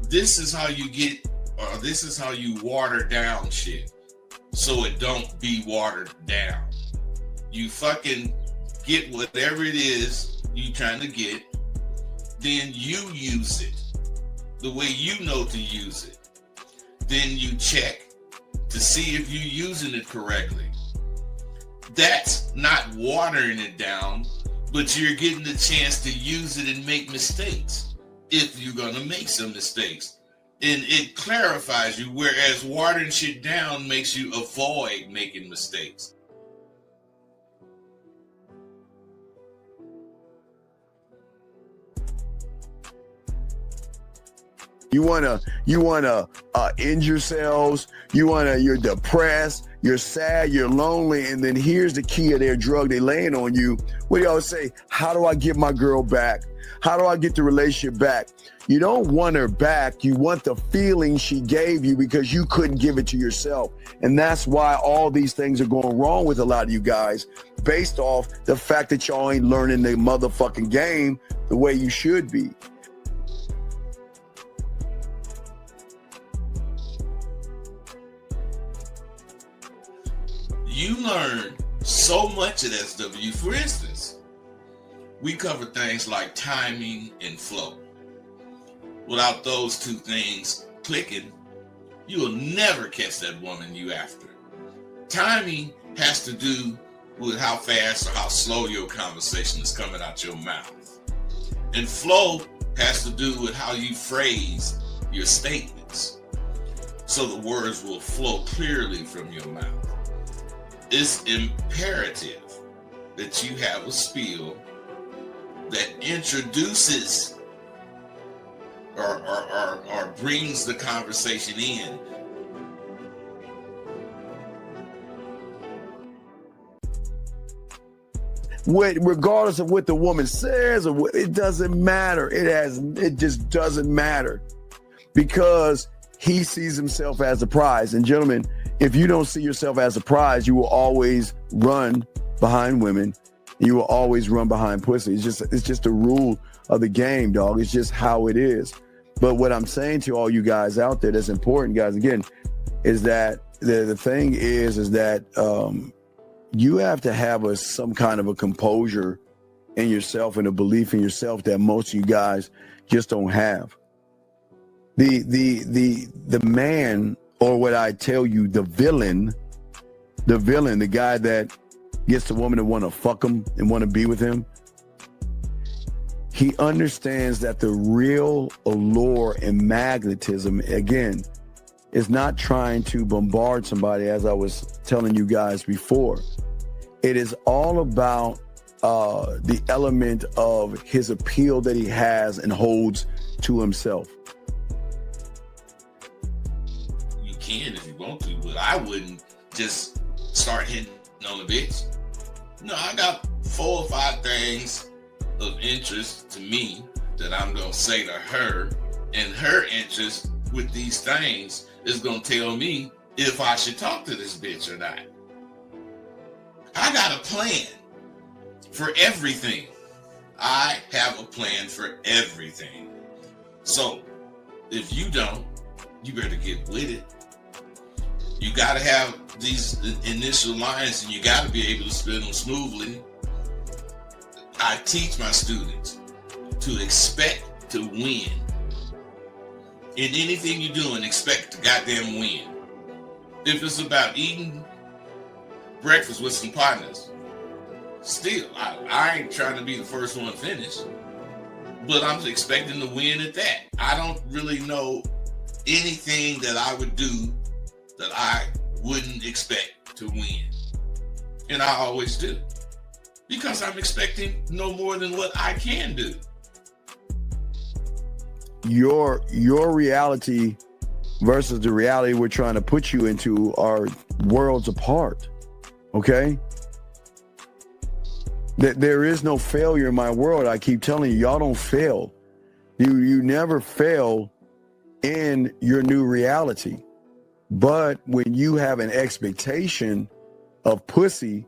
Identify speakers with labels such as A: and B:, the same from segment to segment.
A: this is how you get, or this is how you water down shit so it don't be watered down. You fucking get whatever it is you trying to get, then you use it the way you know to use it. Then you check to see if you're using it correctly. That's not watering it down, but you're getting the chance to use it and make mistakes if you're going to make some mistakes. And it clarifies you, whereas watering shit down makes you avoid making mistakes.
B: You wanna end yourselves. You're depressed, you're sad, you're lonely, and then here's the key of their drug they laying on you. What do y'all say? How do I get my girl back? How do I get the relationship back? You don't want her back. You want the feeling she gave you because you couldn't give it to yourself. And that's why all these things are going wrong with a lot of you guys, based off the fact that y'all ain't learning the motherfucking game the way you should be.
A: You learn so much at SW. For instance, we cover things like timing and flow. Without those two things clicking, you will never catch that woman you after. Timing has to do with how fast or how slow your conversation is coming out your mouth. And flow has to do with how you phrase your statements, so the words will flow clearly from your mouth. It's imperative that you have a spiel that introduces or brings the conversation in.
B: Regardless of what the woman says, or what, it doesn't matter. It just doesn't matter, because he sees himself as a prize. And gentlemen, if you don't see yourself as a prize, you will always run behind women. You will always run behind pussy. It's just a rule of the game, dog. It's just how it is. But what I'm saying to all you guys out there that's important, guys, again, is that the thing is that you have to have some kind of a composure in yourself and a belief in yourself that most of you guys just don't have. The man, or what I tell you, the villain, the guy that gets the woman to want to fuck him and want to be with him, he understands that the real allure and magnetism, again, is not trying to bombard somebody, as I was telling you guys before. It is all about the element of his appeal that he has and holds to himself.
A: If you want to, but I wouldn't just start hitting on a bitch. No, I got 4 or 5 things of interest to me that I'm gonna say to her, and her interest with these things is gonna tell me if I should talk to this bitch or not. I got a plan for everything. I have a plan for everything. So if you don't, you better get with it. You got to have these initial lines, and you got to be able to spin them smoothly. I teach my students to expect to win. In anything you're doing, expect to goddamn win. If it's about eating breakfast with some partners, still, I ain't trying to be the first one finished, but I'm expecting to win at that. I don't really know anything that I would do that I wouldn't expect to win. And I always do. Because I'm expecting no more than what I can do.
B: Your reality versus the reality we're trying to put you into are worlds apart. Okay? There is no failure in my world. I keep telling you, y'all don't fail. You never fail in your new reality. But when you have an expectation of pussy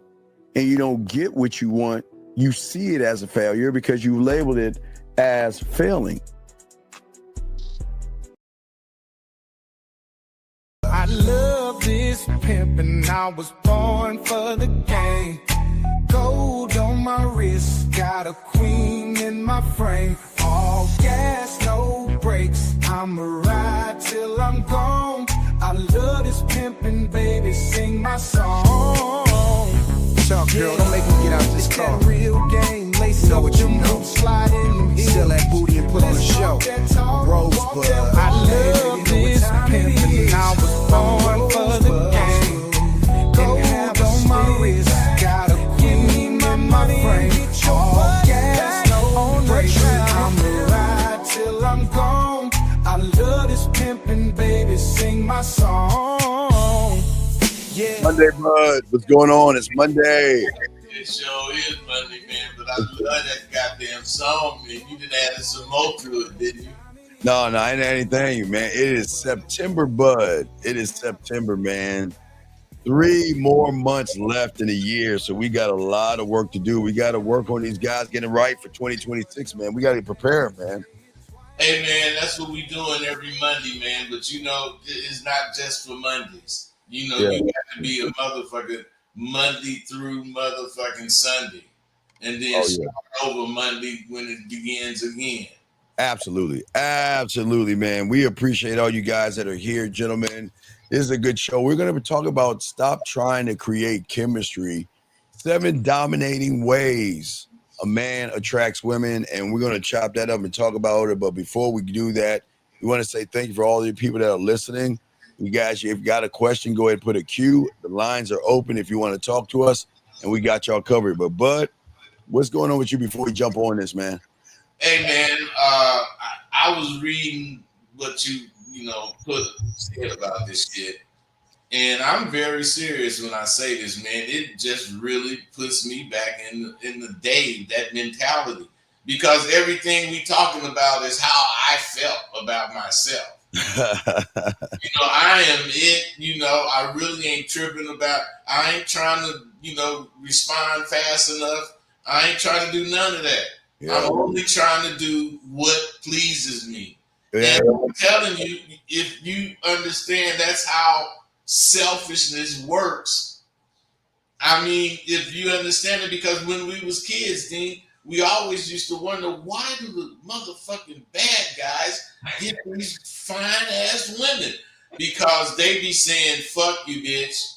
B: and you don't get what you want, you see it as a failure because you labeled it as failing.
C: I love this pimpin', I was born for the game. Gold on my wrist, got a queen in my frame. All gas, no brakes, I'ma ride till I'm gone. I love this pimpin', baby, sing my song.
D: Talk, girl, don't make me get out this car.
C: That real game, lace
D: know
C: up
D: what you
C: them
D: know.
C: boots, slide in them heels.
D: Sell that booty and put on a show. Rosebud.
C: I love this pimpin', I was born for the game. Gold on my wrist, got a queen in my frame. All gas, no brakes, I'ma ride till I'm gone. I love this pimpin', baby, sing my song. Yeah.
B: Monday, bud. What's going on? It's Monday.
A: It sure is Monday, man, but I love that goddamn song, man. You done added some more to it, didn't you?
B: No, I ain't anything, man. It is September, bud. It is September, man. 3 more months left in a year, so we got a lot of work to do. We got to work on these guys getting right for 2026, man. We got to prepare, man.
A: Hey, man, that's what we doing every Monday, man. But, you know, it's not just for Mondays. You know, you got to be a motherfucker Monday through motherfucking Sunday. And then start over Monday when it begins again.
B: Absolutely. Absolutely, man. We appreciate all you guys that are here, gentlemen. This is a good show. We're going to talk about stop trying to create chemistry, 7 dominating ways a man attracts women, and we're going to chop that up and talk about it. But before we do that, we want to say thank you for all the people that are listening. You guys, if you got a question, go ahead and put a Q. The lines are open if you want to talk to us, and we got y'all covered. But, Bud, what's going on with you before we jump on this, man?
A: Hey, man, I was reading what said about this shit, and I'm very serious when I say this, man. It just really puts me back in the day, that mentality, because everything we talking about is how I felt about myself. I am it. I really ain't tripping about. I ain't trying to, respond fast enough. I ain't trying to do none of that. Yeah. I'm only trying to do what pleases me. Yeah. And I'm telling you, if you understand that's how selfishness works, I mean, if you understand it, because when we was kids, Dean, we always used to wonder, why do the motherfucking bad guys get these fine-ass women? Because they be saying, fuck you, bitch.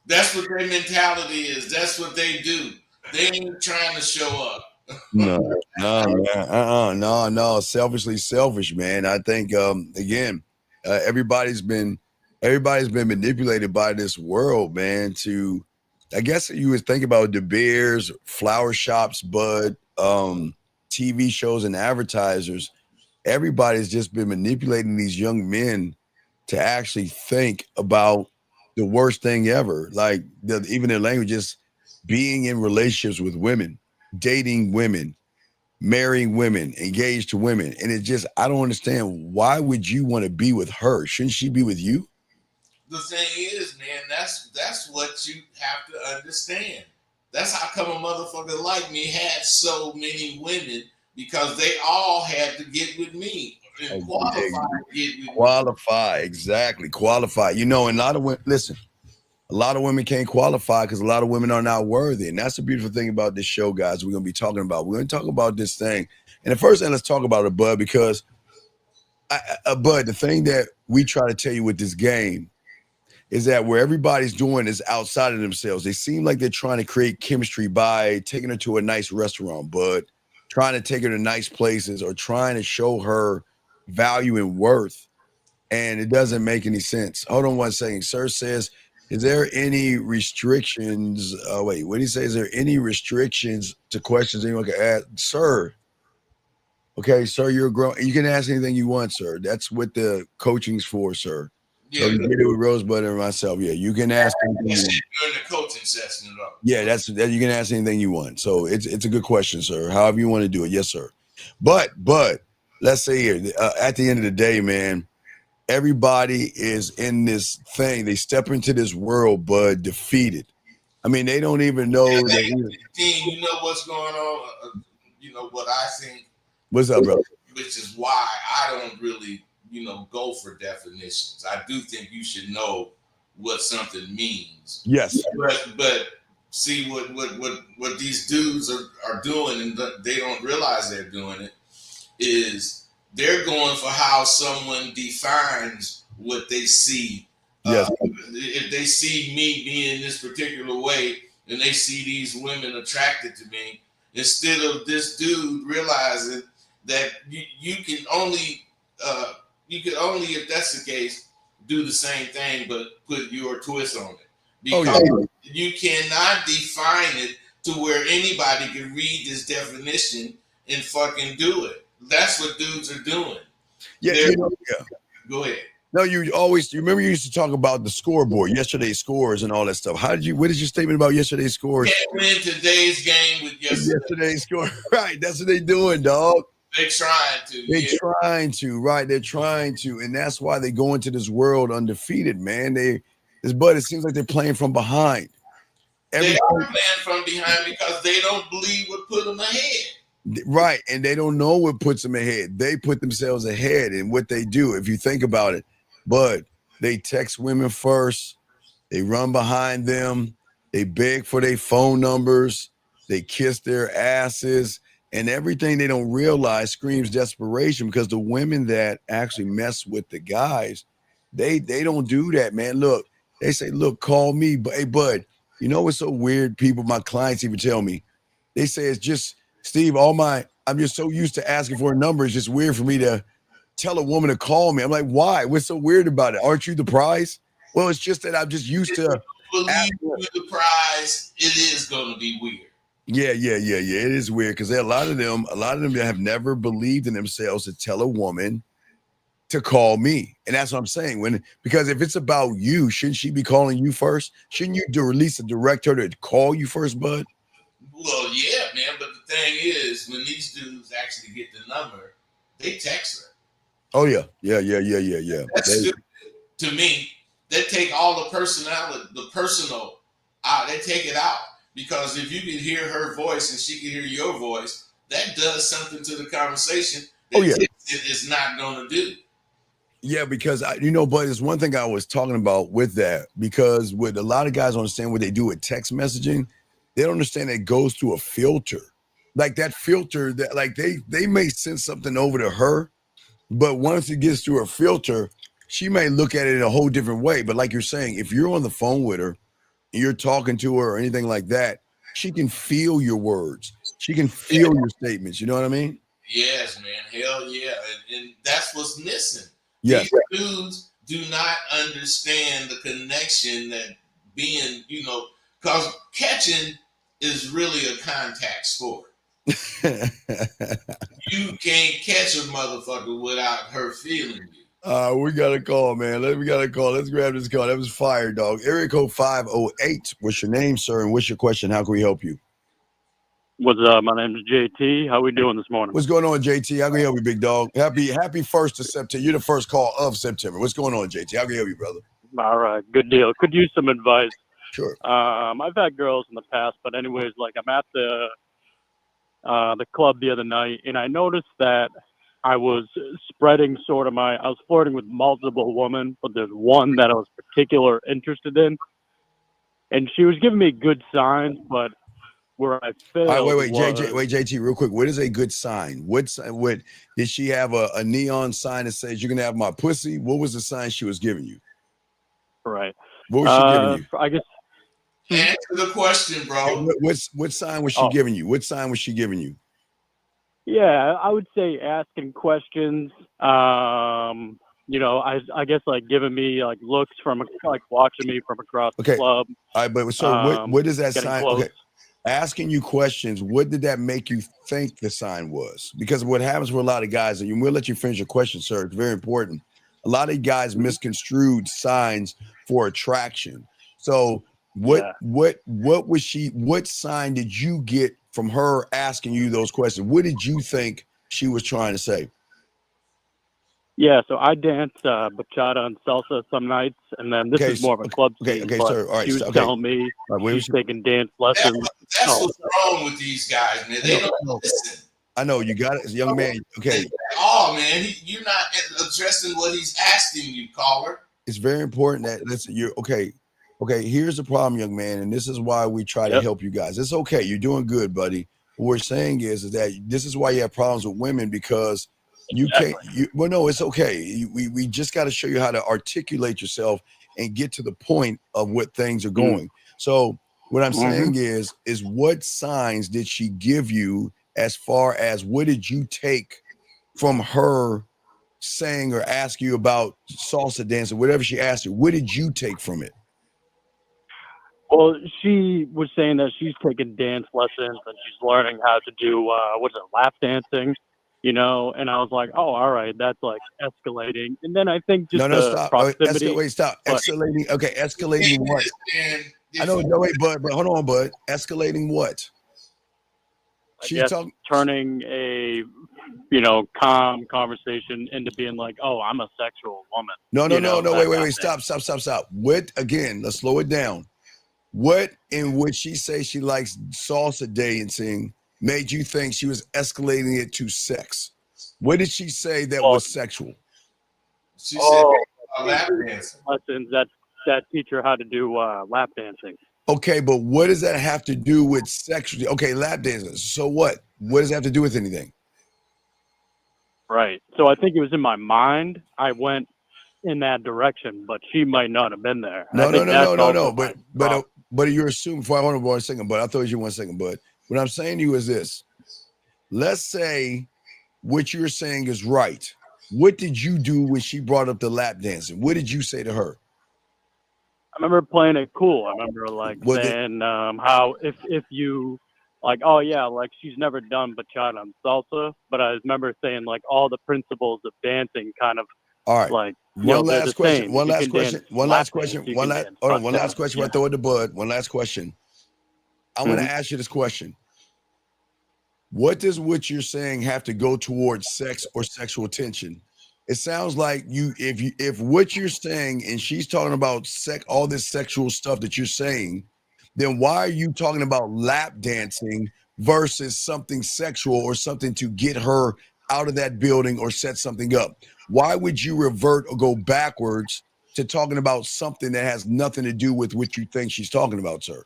A: That's what their mentality is. That's what they do. They ain't trying to show up.
B: No, man. Selfishly selfish, man. I think again, everybody's been manipulated by this world, man. To, I guess you would think about De Beers, flower shops, Bud, TV shows and advertisers. Everybody's just been manipulating these young men to actually think about the worst thing ever. Like even their language is being in relationships with women, dating women, marrying women, engaged to women. And it just, I don't understand. Why would you want to be with her? Shouldn't she be with you?
A: The thing is, man, that's what you have to understand. That's how come a motherfucker like me had so many women, because they all had to get with me and
B: qualify. Exactly. Qualify. And a lot of women, listen, a lot of women can't qualify because a lot of women are not worthy. And that's the beautiful thing about this show, guys. We're going to be talking about. We're going to talk about this thing. And the first thing, let's talk about it, Bud, because, Bud, the thing that we try to tell you with this game is that where everybody's doing is outside of themselves. They seem like they're trying to create chemistry by taking her to a nice restaurant, Bud, trying to take her to nice places or trying to show her value and worth. And it doesn't make any sense. Hold on one second. Sir says, is there any restrictions? Wait, what did he say? Is there any restrictions to questions anyone can ask? Sir. Okay, sir, you're grown. You can ask anything you want, sir. That's what the coaching's for, sir. Yeah. So you get it with Rosebud and myself. Yeah, you can ask anything you want.
A: During the coaching session, though.
B: Yeah, you can ask anything you want. So it's a good question, sir. However you want to do it. Yes, sir. But let's say here, at the end of the day, man, everybody is in this thing. They step into this world, Bud, defeated. I mean, they don't even know that.
A: Dean, you know what's going on? You know what I think?
B: What's up, bro?
A: Which is why I don't really go for definitions. I do think you should know what something means.
B: Yes.
A: But see what these dudes are doing, and they don't realize they're doing it, is they're going for how someone defines what they see.
B: Yes.
A: If they see me being this particular way, and they see these women attracted to me, instead of this dude realizing that you can only, if that's the case, do the same thing, but put your twist on it. Because you cannot define it to where anybody can read this definition and fucking do it. That's what dudes are doing.
B: Yeah.
A: Go ahead.
B: No, you remember you used to talk about the scoreboard, yesterday's scores and all that stuff. What is your statement about yesterday's scores?
A: Can't win today's game with
B: yesterday's score. Right. That's what they doing, dog.
A: They're trying to.
B: Trying to, right. They're trying to. And that's why they go into this world undefeated, man. It seems like they're playing from behind.
A: They are playing from behind because they don't believe what put them ahead.
B: Right. And they don't know what puts them ahead. They put themselves ahead in what they do. If you think about it, but they text women first. They run behind them. They beg for their phone numbers. They kiss their asses. And everything they don't realize screams desperation, because the women that actually mess with the guys, they don't do that, man. Look, they say, look, call me. But hey, bud, you know what's so weird? My clients even tell me, they say it's just, Steve, I'm just so used to asking for a number. It's just weird for me to tell a woman to call me. I'm like, why? What's so weird about it? Aren't you the prize? Well, it's just that I'm just used to.
A: Believe you're the prize. It is going to be weird.
B: Yeah. It is weird because a lot of them have never believed in themselves to tell a woman to call me. And that's what I'm saying. Because if it's about you, shouldn't she be calling you first? Shouldn't you release a direct her to call you first, bud?
A: Well, yeah, man. But the thing is, when these dudes actually get the number, they text her.
B: Oh, yeah.
A: That's stupid. To me, they take all the personality, the personal out. They take it out. Because if you can hear her voice and she can hear your voice, that does something to the conversation that it is not going to do.
B: Yeah, because, but there's one thing I was talking about with that, because with a lot of guys understand what they do with text messaging, they don't understand that it goes through a filter. Like that filter, that like they may send something over to her, but once it gets through a filter, she may look at it in a whole different way. But like you're saying, if you're on the phone with her, and you're talking to her or anything like that, she can feel your words. She can feel your statements. You know what I mean?
A: Yes, man. Hell yeah. And that's what's missing.
B: Yes.
A: These dudes do not understand the connection that being, because catching is really a contact sport. You can't catch a motherfucker without her feeling you.
B: We got a call, man. We got a call. Let's grab this call. That was fire, dog. Area code 508. What's your name, sir? And what's your question? How can we help you?
E: What's up? My name is JT. How we doing this morning?
B: What's going on, JT? How can we help you, big dog? Happy 1st of September. You're the first call of September. What's going on, JT? How can we help you, brother?
E: All right. Good deal. Could use some advice.
B: Sure.
E: I've had girls in the past, but anyways, like I'm at the club the other night, and I noticed that I was spreading I was flirting with multiple women, but there's one that I was particularly interested in. And she was giving me good signs, but where I failed.
B: All right, JT, real quick. What is a good sign? What did she have a neon sign that says you're gonna have my pussy? What was the sign she was giving you?
E: Right.
B: What was she giving you?
E: I guess.
A: Answer the question, bro.
B: What sign was she giving you? What sign was she giving you?
E: Yeah, I would say asking questions. I guess like giving me like looks from like watching me from across the club.
B: All right, but so what is that sign?
E: Close.
B: Okay, asking you questions. What did that make you think the sign was? Because what happens with a lot of guys, and we'll let you finish your question, sir. It's very important. A lot of guys misconstrued signs for attraction. So what was she? What sign did you get from her asking you those questions? What did you think she was trying to say?
E: Yeah, so I dance bachata and salsa some nights, and then this is more of a club scene.
B: Okay, sir. All right,
E: she was telling me she's taking dance lessons.
A: That's what's wrong with these guys, man. They don't listen.
B: I know you got it, young man. Okay,
A: Oh man, you're not addressing what he's asking you, caller.
B: it's very important that listen. You're okay. Okay, here's the problem, young man, and this is why we try to
E: Yep.
B: help you guys. It's okay. You're doing good, buddy. What we're saying is that this is why you have problems with women because you can't. Well, no, it's okay. We just got to show you how to articulate yourself and get to the point of what things are going. So what I'm saying is what signs did she give you as far as what did you take from her saying or ask you about salsa dancing, whatever she asked you? What did you take from it?
E: Well, she was saying that she's taking dance lessons and she's learning how to do lap dancing, you know. And I was like, oh, all right, that's like escalating. And then I think just
B: No,
E: the
B: stop.
E: proximity.
B: Wait, stop.
E: but-
B: Escalating. Okay, escalating what?
A: And
B: I know. No, wait, but hold on, bud. Escalating what?
E: I
B: She's
E: guess
B: talking.
E: turning a calm conversation into being like, oh, I'm a sexual woman.
B: No,
E: you know, that
B: wait,
E: kind of
B: wait. Stop. What again? Let's slow it down. What in which she say she likes salsa dancing made you think she was escalating it to sex? What did she say that was sexual?
A: she said lap dancing.
E: Lessons that teach her how to do lap dancing.
B: Okay, but what does that have to do with sexual? Okay, lap dancing. So what? What does that have to do with anything?
E: Right. So I think it was in my mind. I went in that direction, but she might not have been there. And I think that's also my problem.
B: But you're assuming. Hold on 1 second, but I thought you 1 second, bud. What I'm saying to you is this: let's say what you're saying is right. What did you do when she brought up the lap dancing? What did you say to her?
E: I remember playing it cool. I remember like
B: Was it-
E: saying how if you like, oh yeah, like she's never done bachata and salsa, but I remember saying like all the principles of dancing kind of
B: All right.
E: like
B: One
E: they're
B: last
E: the
B: question.
E: same.
B: One
E: You
B: last
E: can
B: question.
E: dance
B: One
E: lap
B: last question.
E: dance, you
B: One
E: can
B: last.
E: dance
B: Hold on.
E: butt
B: One last
E: dance.
B: question.
E: Yeah.
B: I throw it to Bud. One last question. I'm going to
E: Mhm.
B: ask you this question. What does what you're saying have to go towards sex or sexual tension? It sounds like if what you're saying and she's talking about all this sexual stuff that you're saying, then why are you talking about lap dancing versus something sexual or something to get her out of that building or set something up? Why would you revert or go backwards to talking about something that has nothing to do with what you think she's talking about, sir?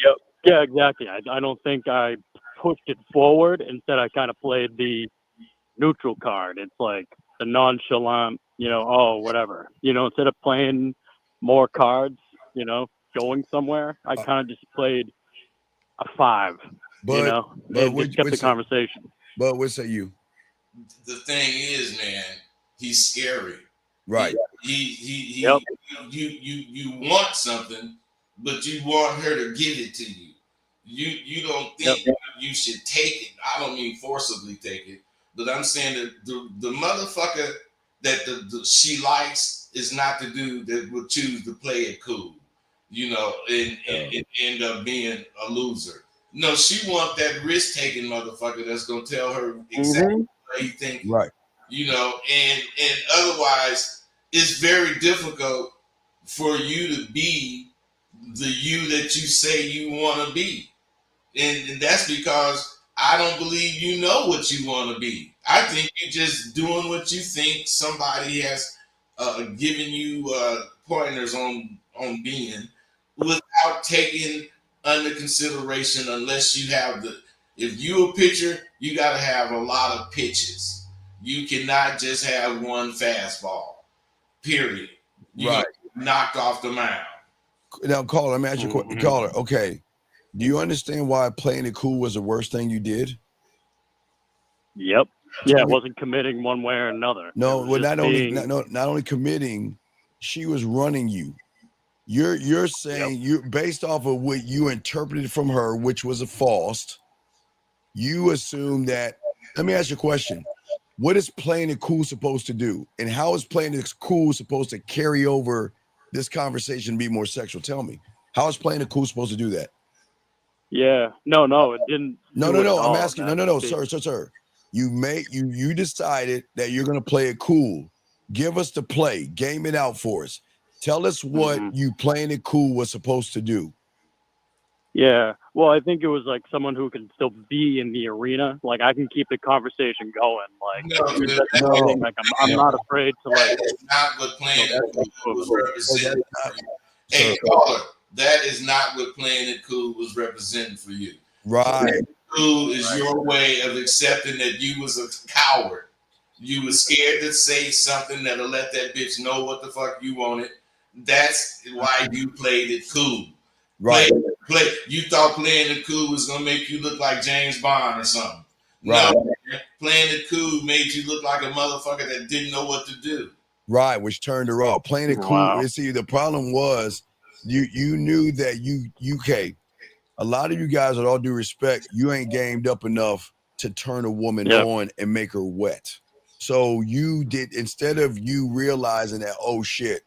E: Yep. Yeah, exactly. I don't think I pushed it forward. Instead, I kind of played the neutral card. It's like the nonchalant, oh, whatever. Instead of playing more cards, going somewhere, I kind of just played a 5,
B: But
E: and just kept the conversation.
B: But what say you?
A: The thing is, man, he's scary.
B: Right.
A: He
E: Yep.
A: you want something, but you want her to give it to you. You don't think you should take it. I don't mean forcibly take it, but I'm saying that the motherfucker that she likes is not the dude that would choose to play it cool, and end up being a loser. No, she want that risk taking motherfucker that's gonna tell her exactly what he think.
B: Right.
A: And otherwise, it's very difficult for you to be the you that you say you want to be. And that's because I don't believe you know what you want to be. I think you're just doing what you think somebody has given you pointers on being without taking under consideration unless you have if you a pitcher, you got to have a lot of pitches. You cannot just have one fastball, period. You
B: Right.
A: get knocked off the mound.
B: Now, caller, let me ask you a question. Caller, okay. Do you understand why playing it cool was the worst thing you did?
E: Yep. Yeah, it wasn't committing one way or another.
B: No,
E: It was
B: well,
E: just
B: not only committing, she was running you. You're saying you based off of what you interpreted from her, which was a false. You assume that. Let me ask you a question. What is playing it cool supposed to do? And how is playing it cool supposed to carry over this conversation and be more sexual? Tell me. How is playing it cool supposed to do that?
E: Yeah. No, it didn't.
B: No.
E: do it at
B: I'm
E: all.
B: asking.
E: That's
B: No,
E: the-
B: sir. You decided that you're gonna play it cool. Give us the play. Game it out for us. Tell us what you playing it cool was supposed to do.
E: Yeah. Well, I think it was like someone who can still be in the arena. Like I can keep the conversation going. Like
A: No, dude,
E: that's the
B: No.
E: thing. Like I'm not afraid to like.
A: that is not what playing
E: You know,
A: it cool was
E: move.
A: representing
B: Hey,
A: for you. Hey, caller, that is not what playing it cool was representing for you.
B: Right.
A: Cool is your way of accepting that you was a coward. You was scared to say something that'll let that bitch know what the fuck you wanted. That's why you played it cool.
B: Right.
A: You thought playing it cool was gonna make you look like James Bond or something.
B: Right.
A: No, playing it cool made you look like a motherfucker that didn't know what to do.
B: Right, which turned her off. Playing it cool.
E: Wow.
B: See, the problem was you knew that UK. A lot of you guys, with all due respect, you ain't gamed up enough to turn a woman
E: Yep.
B: on and make her wet. So you did, instead of you realizing that, oh shit,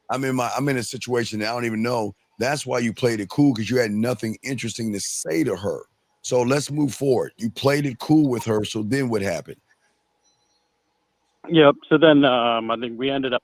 B: I'm in a situation that I don't even know. That's why you played it cool, because you had nothing interesting to say to her. So let's move forward. You played it cool with her. So then what happened?
E: Yep. So then I think we ended up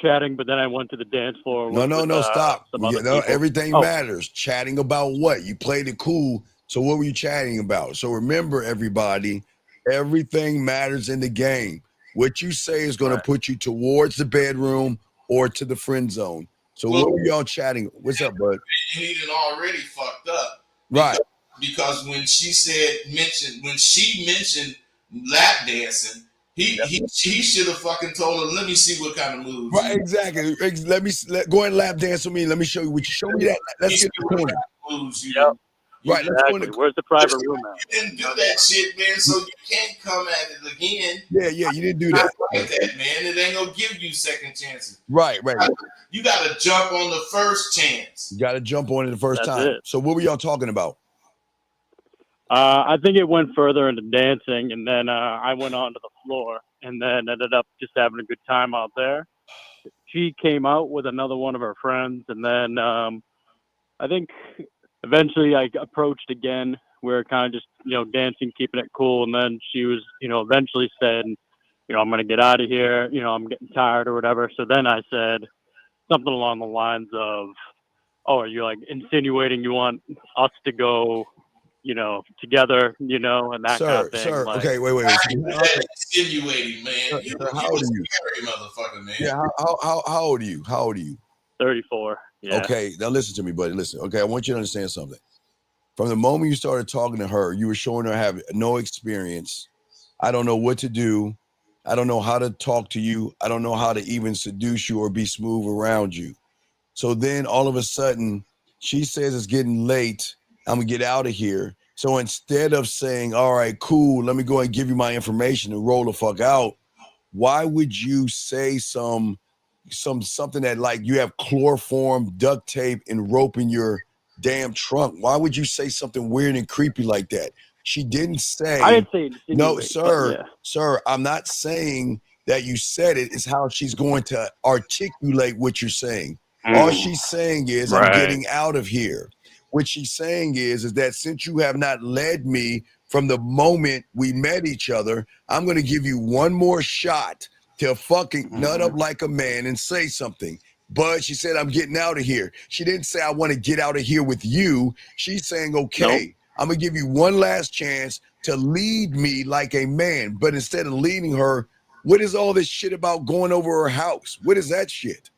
E: chatting, but then I went to the dance floor.
B: No, stop.
E: Some other
B: No,
E: people.
B: everything
E: Oh.
B: matters. Chatting about what? You played it cool. So what were you chatting about? So remember, everybody, everything matters in the game. What you say is going to put you towards the bedroom or to the friend zone. So what were y'all chatting? What's up, bud?
A: He done already fucked up.
B: Right.
A: Because when she mentioned lap dancing, he should have fucking told her, let me see what kind of moves.
B: Right, exactly. Go ahead and lap dance with me. Let me show you. Would you show me that? Let's get the corner.
A: Moves you
E: Yep.
B: Right, let's go in the.
E: Where's the private room at?
A: You didn't do that shit, man, so you can't come at it again.
B: Yeah, you didn't do that.
A: Like that, man. It ain't gonna give you second chances.
B: Right.
A: You gotta jump on the first chance.
B: You got to jump on it the first
E: That's
B: time.
E: it.
B: So what were y'all talking about?
E: I think it went further into dancing, and then I went onto the floor, and then ended up just having a good time out there. She came out with another one of her friends, and then I think eventually I approached again. We were kind of just, dancing, keeping it cool, and then she was, eventually said, I'm going to get out of here. I'm getting tired or whatever. So then I said something along the lines of, oh, are you like insinuating you want us to go, together, and that kind of thing.
B: Sir.
E: Like,
B: Okay, wait.
A: Insinuating, man. You
B: how old are you?
A: scary motherfucker, man.
B: Yeah, how old are you? How old are you?
E: 34. Yeah.
B: Okay, now listen to me, buddy. Listen. Okay, I want you to understand something. From the moment you started talking to her, you were showing her have no experience. I don't know what to do. I don't know how to talk to you. I don't know how to even seduce you or be smooth around you. So then all of a sudden, she says it's getting late. I'm gonna get out of here. So instead of saying, all right, cool, let me go and give you my information and roll the fuck out, why would you say something that like you have chloroform, duct tape, and rope in your damn trunk? Why would you say something weird and creepy like that? She didn't say.
E: I didn't say insinuate,
B: no,
E: but
B: sir. I'm not saying that you said it. It's how she's going to articulate what you're saying. All she's saying is, I'm getting out of here. What she's saying is that since you have not led me from the moment we met each other, I'm going to give you one more shot to fucking nut up like a man and say something. But she said, I'm getting out of here. She didn't say, I want to get out of here with you. She's saying, okay, I'm going to give you one last chance to lead me like a man. But instead of leading her, what is all this shit about going over her house? What is that shit?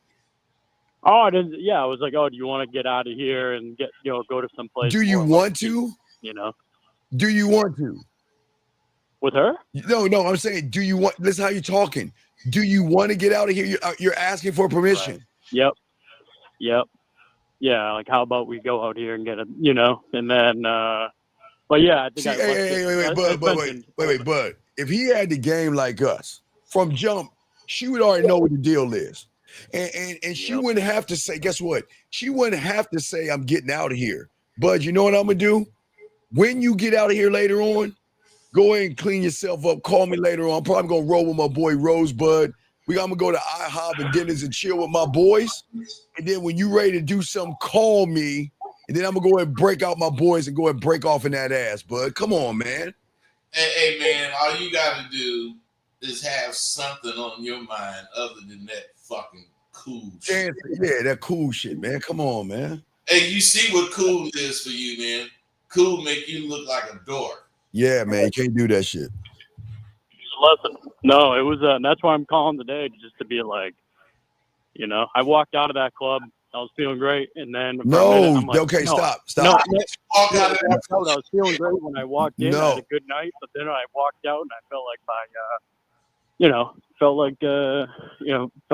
E: Oh, I didn't. Yeah, I was like, oh, do you want to get out of here and get, go to some place?
B: Do you want to?
E: Do
B: you want to?
E: With her?
B: No, I'm saying, do you want, this is how you're talking. Do you want to get out of here? You're asking for permission.
E: Right. Yep. Yeah, like how about we go out here and get a, and then, but yeah, I think.
B: Bud. If he had the game like us from jump, she would already know what the deal is. And she wouldn't have to say, guess what? She wouldn't have to say, I'm getting out of here. Bud, you know what I'm going to do? When you get out of here later on, go ahead and clean yourself up. Call me later on. I'm probably going to roll with my boy Rosebud. I'm going to go to IHOP and Denny's and chill with my boys. And then when you ready to do something, call me. And then I'm going to go ahead and break out my boys and go ahead and break off in that ass, Bud. Come on, man.
A: Hey, man, all you got to do is have something on your mind other than that fucking cool shit.
B: Yeah, that cool shit, man. Come on, man.
A: Hey, you see what cool is for you, man. Cool make you look like a dork.
B: Yeah, man, you can't do that shit.
E: Lesson. No, it was. That's why I'm calling today, just to be like, you know, I walked out of that club. I was feeling great, and then for a minute, I'm like,
B: okay,
E: no,
B: stop.
E: No,
A: Walk out of that.
E: I was feeling great when I walked in. I had a good night, but then I walked out and I felt like felt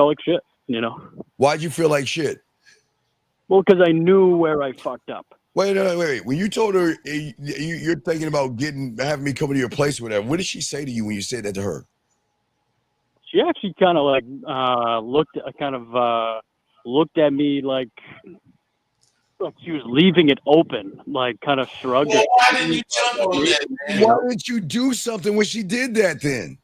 E: like shit. You know.
B: Why'd you feel like shit?
E: Well, because I knew where I fucked up.
B: Wait. When you told her you're thinking about having me come to your place or whatever, what did she say to you when you said that to her?
E: She actually kind of like looked at me like she was leaving it open, like kind of shrugged.
A: Well, why didn't you jump on that, man?
B: Why didn't you do something when she did that then?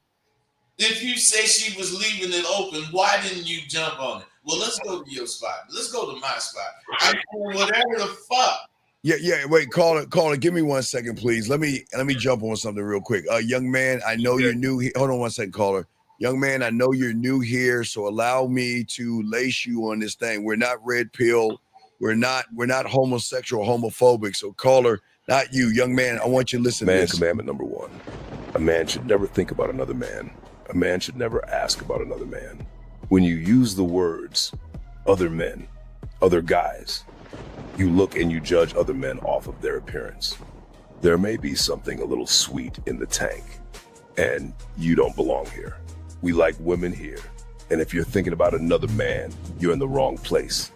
A: If you say she was leaving it open, why didn't you jump on it? Well, let's go to your spot. Let's go to my spot. I mean, whatever the fuck.
B: Yeah. Wait, caller. Give me 1 second, please. Let me jump on something real quick. Young man, I know you're new here. Hold on 1 second, caller. Young man, I know you're new here, so allow me to lace you on this thing. We're not red pill. We're not homosexual, homophobic. So caller, not you, young man. I want you to listen to this.
F: Commandment number 1: a man should never think about another man. A man should never ask about another man. When you use the words other men, other guys, you look and you judge other men off of their appearance. There may be something a little sweet in the tank, and you don't belong here. We like women here, and if you're thinking about another man, you're in the wrong place.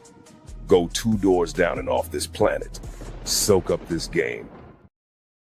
F: Go 2 doors down and off this planet. Soak up this game.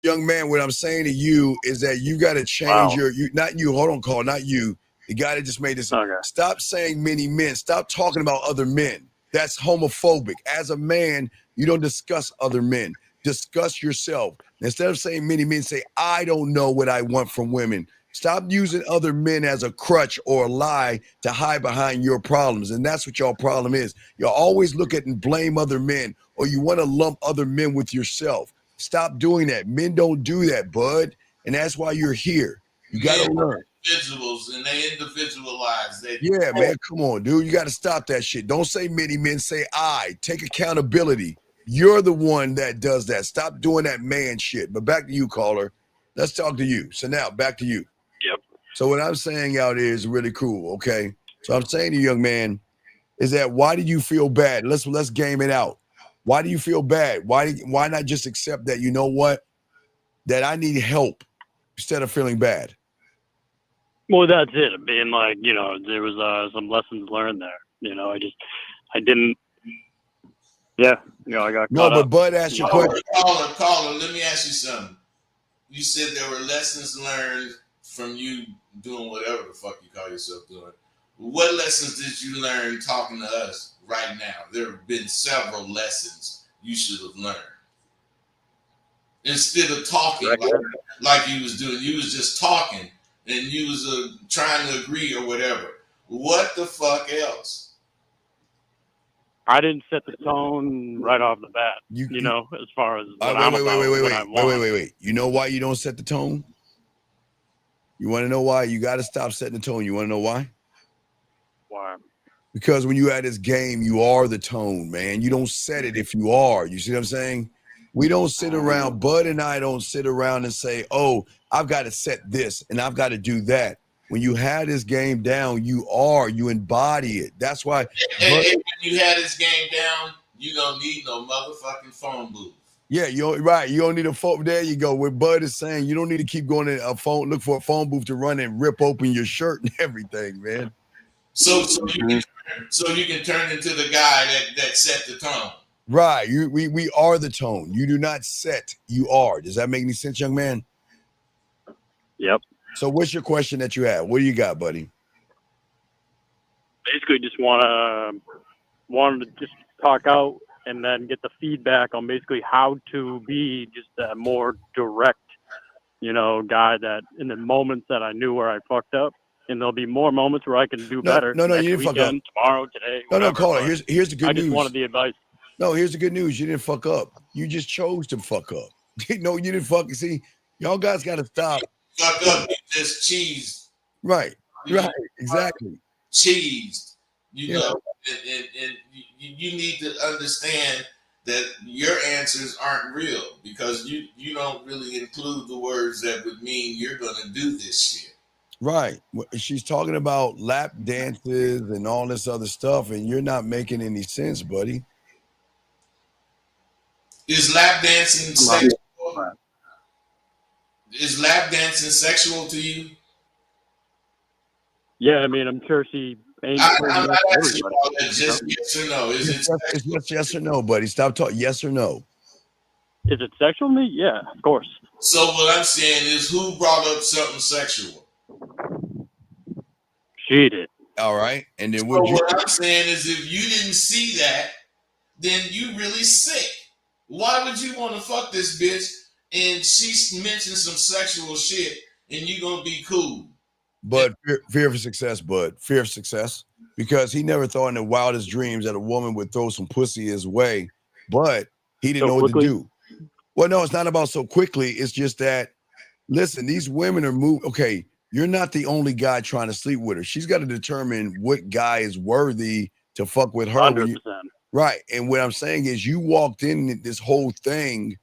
B: Young man, what I'm saying to you is that you got to change hold on, call, not you. The guy that just made this. Okay. Stop saying many men. Stop talking about other men. That's homophobic. As a man, you don't discuss other men. Discuss yourself. Instead of saying many men, say, I don't know what I want from women. Stop using other men as a crutch or a lie to hide behind your problems. And that's what your problem is. You'll always look at and blame other men, or you want to lump other men with yourself. Stop doing that. Men don't do that, bud. And that's why you're here. You got to learn.
A: Individuals, and they individualize.
B: Yeah, man, come on, dude. You got to stop that shit. Don't say many men, say I. Take accountability. You're the one that does that. Stop doing that man shit. But back to you, caller. Let's talk to you. So now, back to you.
E: Yep.
B: So what I'm saying out here is really cool, okay? So I'm saying to you, young man, is that why do you feel bad? Let's game it out. Why do you feel bad? Why not just accept that, you know what, that I need help instead of feeling bad?
E: Well, that's it. Being like, you know, there was some lessons learned there. You know, I didn't. Yeah, you know, I got caught
B: but
E: up.
B: Bud asked you a question.
A: Caller, let me ask you something. You said there were lessons learned from you doing whatever the fuck you call yourself doing. What lessons did you learn talking to us right now? There have been several lessons you should have learned. Instead of talking like you was doing, you was just talking and you was trying to agree or whatever. What the fuck else?
E: I didn't set the tone right off the bat. You know, as far as
B: wait. You know why you don't set the tone? You want to know why? You got to stop setting the tone. You want to know why?
E: Why?
B: Because when you at this game, you are the tone, man. You don't set it if you are. You see what I'm saying? We don't sit around. Bud and I don't sit around and say, oh, I've got to set this and I've got to do that. When you have this game down, you embody it. That's why.
A: When you had this game down, you don't need no motherfucking phone booth.
B: Yeah, right. You don't need a phone. There you go. What Bud is saying, you don't need to keep going to a phone, look for a phone booth to run and rip open your shirt and everything, man.
A: So you can turn into the guy that set the tone.
B: Right. We are the tone. You do not set. You are. Does that make any sense, young man?
E: Yep.
B: So what's your question that you have? What do you got, buddy?
E: Basically, just wanted to just talk out and then get the feedback on basically how to be just a more direct, you know, guy that in the moments that I knew where I fucked up, and there'll be more moments where I can do better.
B: No, you didn't fuck up.
E: Tomorrow, today.
B: No, call it. Here's the good news.
E: I just wanted the advice.
B: No, here's the good news. You didn't fuck up. You just chose to fuck up. No, you didn't fuck. See, y'all guys got to stop.
A: Fuck up. You just cheesed.
B: Right. Exactly.
A: Cheesed. You know, and you need to understand that your answers aren't real because you don't really include the words that would mean you're gonna do this shit.
B: Right. She's talking about lap dances and all this other stuff, and you're not making any sense, buddy.
A: Is lap dancing sexual? Is lap dancing sexual to you?
E: Yeah, I mean, I'm sure she ain't.
A: I'm not asking you all that. Just yes or no. Is it
B: It's just yes or no, buddy. Stop talking. Yes or no.
E: Is it sexual to me? Yeah, of course.
A: So what I'm saying is, who brought up something sexual?
E: She did.
B: All right. And then
A: So
B: what
A: I'm saying is, if you didn't see that, then you really sick. Why would you want to fuck this bitch and she mentioned some sexual shit and you gonna be cool?
B: But fear of success, bud. Fear of success. Because he never thought in the wildest dreams that a woman would throw some pussy his way, but he didn't know what to do. Well, no, it's not about so quickly. It's just that, listen, these women are moving. Okay, you're not the only guy trying to sleep with her. She's got to determine what guy is worthy to fuck with her.
E: 100%.
B: Right. And what I'm saying is you walked in this whole thing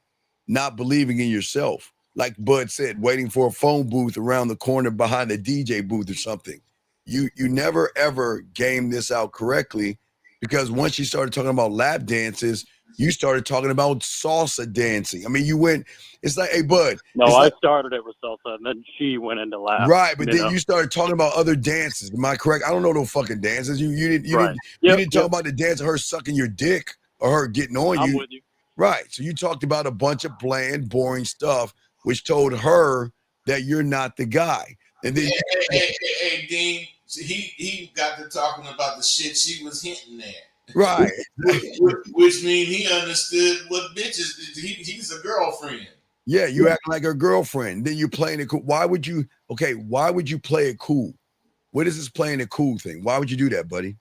B: not believing in yourself. Like Bud said, waiting for a phone booth around the corner behind the DJ booth or something. You never ever gamed this out correctly, because once you started talking about lap dances, you started talking about salsa dancing. I mean, you went, it's like, hey, Bud.
E: No, I started it with salsa, and then she went into lap.
B: Right, but then you started talking about other dances. Am I correct? I don't know no fucking dances. You didn't talk about the dance of her sucking your dick or her getting on
E: I'm
B: you.
E: with you.
B: Right. So you talked about a bunch of bland, boring stuff, which told her that you're not the guy. And then
A: hey, Dean, he got to talking about the shit she was hinting at.
B: Right.
A: Which means he understood what bitches. He's a girlfriend.
B: Yeah, you act like her girlfriend. Then you're playing it cool. Why would you play it cool? What is this playing it cool thing? Why would you do that, buddy?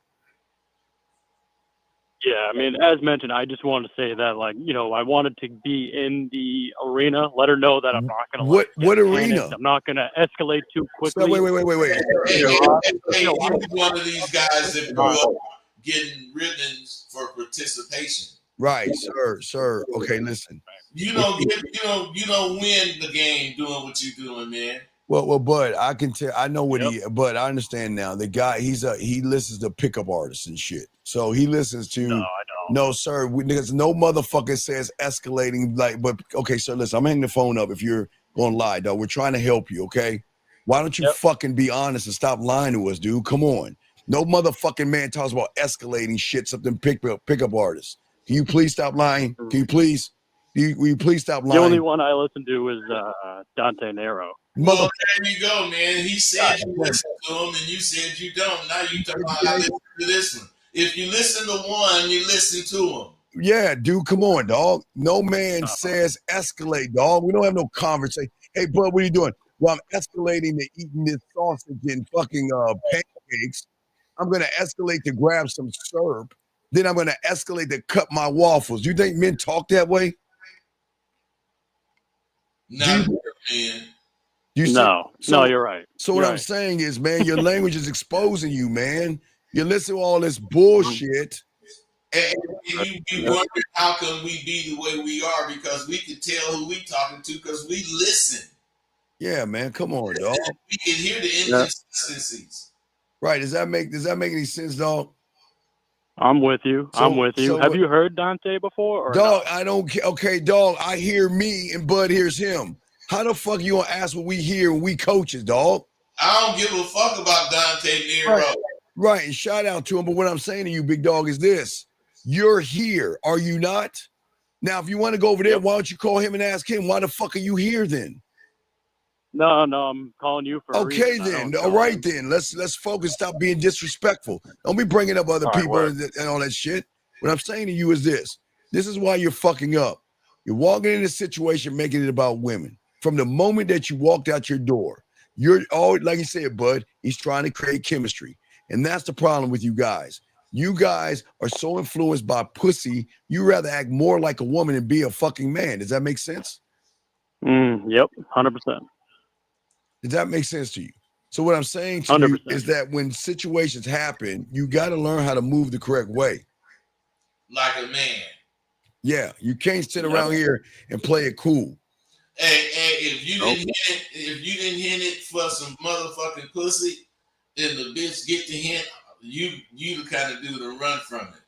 E: Yeah, I mean, as mentioned, I just wanted to say that, like, you know, I wanted to be in the arena, let her know that I'm not going to.
B: What arena?
E: I'm not going to escalate too quickly.
B: So wait.
A: Hey, he's one of these guys that grew up getting ribbons for participation.
B: Right, sir. Okay, listen.
A: You don't win the game doing what you're doing, man.
B: Well, Bud, I can tell. I know what but I understand now. The guy, he listens to pickup artists and shit. So he listens to.
E: No, I don't.
B: No, sir. Because no motherfucker says escalating. Like, but okay, sir. Listen, I'm hanging the phone up. If you're gonna lie, dog, we're trying to help you. Okay, why don't you fucking be honest and stop lying to us, dude? Come on. No motherfucking man talks about escalating shit. Something pickup artists. Can you please stop lying? Can you please? Will you please stop lying?
E: The only one I listen to is Dante Nero.
A: Well, there you go, man. He said you listen to him, and you said you don't. Now you talking about I listen to this one. If you listen to one, you listen to him.
B: Yeah, dude, come on, dog. No man says escalate, dog. We don't have no conversation. Hey, bud, what are you doing? Well, I'm escalating to eating this sausage and fucking pancakes. I'm going to escalate to grab some syrup. Then I'm going to escalate to cut my waffles. Do you think men talk that way?
A: Not man.
E: No, you're right.
B: So what I'm saying is, man, your language is exposing you, man. You listen to all this bullshit.
A: And you wonder how come we be the way we are, because we can tell who we talking to because we listen.
B: Yeah, man, come on, dog.
A: We can hear the inconsistencies.
B: Right? Does that make any sense, dog?
E: I'm with you. Have you heard Dante before? Or
B: dog, I don't care. Okay, dog, I hear me and Bud hears him. How the fuck you gonna ask what we hear when we coaches, dog?
A: I don't give a fuck about Dante Nero.
B: Right, and shout out to him. But what I'm saying to you, big dog, is this. You're here, are you not? Now, if you want to go over there, why don't you call him and ask him, why the fuck are you here then?
E: No, I'm calling you for
B: okay then. All right then. Let's focus. Stop being disrespectful. Don't be bringing up other people and all that shit. What I'm saying to you is this. This is why you're fucking up. You're walking in a situation making it about women. From the moment that you walked out your door, you're all, like you said, Bud, he's trying to create chemistry. And that's the problem with you guys. You guys are so influenced by pussy, you rather act more like a woman and be a fucking man. Does that make sense?
E: Yep, 100%.
B: Does that make sense to you? So what I'm saying to
E: 100%.
B: you is that when situations happen, you got to learn how to move the correct way.
A: Like a man.
B: Yeah, you can't sit around here and play it cool.
A: Hey, if you didn't hint it for some motherfucking pussy, then the bitch get the hint. You the kind of dude to run from it.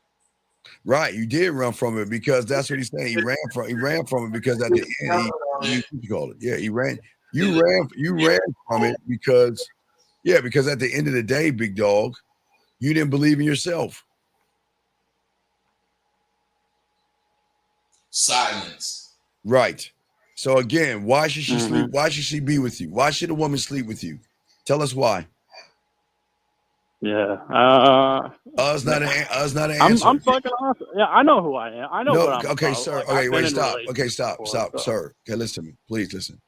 B: Right, you did run from it because that's what he's saying. He ran from it because at the end he called it. Yeah, he ran. You ran from it because at the end of the day, big dog, you didn't believe in yourself.
A: Silence.
B: Right. So again, why should she sleep? Why should she be with you? Why should a woman sleep with you? Tell us why.
E: Yeah.
B: Us not an answer.
E: I'm fucking awesome. Yeah, I know who I am. I know what I'm
B: okay,
E: about.
B: sir.
E: Like,
B: Okay, wait, stop.
E: relationships
B: Okay, stop,
E: before,
B: sir. Okay, listen to me. Please listen.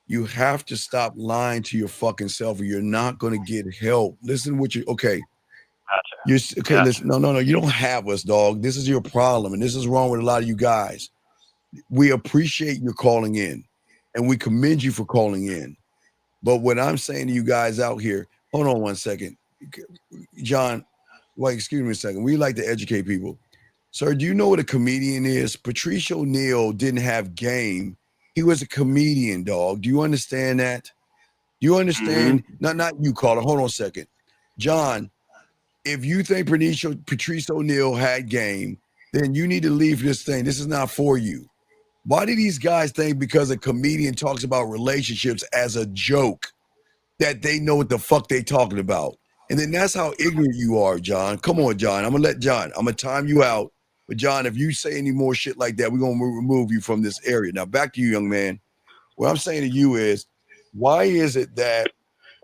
B: You have to stop lying to your fucking self, or you're not going to get help. Listen to what you. Okay.
E: Gotcha.
B: Okay. Listen. No. You don't have us, dog. This is your problem, and this is wrong with a lot of you guys. We appreciate your calling in, and we commend you for calling in. But what I'm saying to you guys out here, hold on one second. John, wait, excuse me a second. We like to educate people. Sir, do you know what a comedian is? Patrice O'Neal didn't have game. He was a comedian, dog. Do you understand that? Do you understand? Not you, caller. Hold on a second. John, if you think Patrice O'Neal had game, then you need to leave this thing. This is not for you. Why do these guys think because a comedian talks about relationships as a joke that they know what the fuck they talking about? And then that's how ignorant you are, John. Come on, John. I'm going to time you out. But John, if you say any more shit like that, we're going to remove you from this area. Now, back to you, young man. What I'm saying to you is, why is it that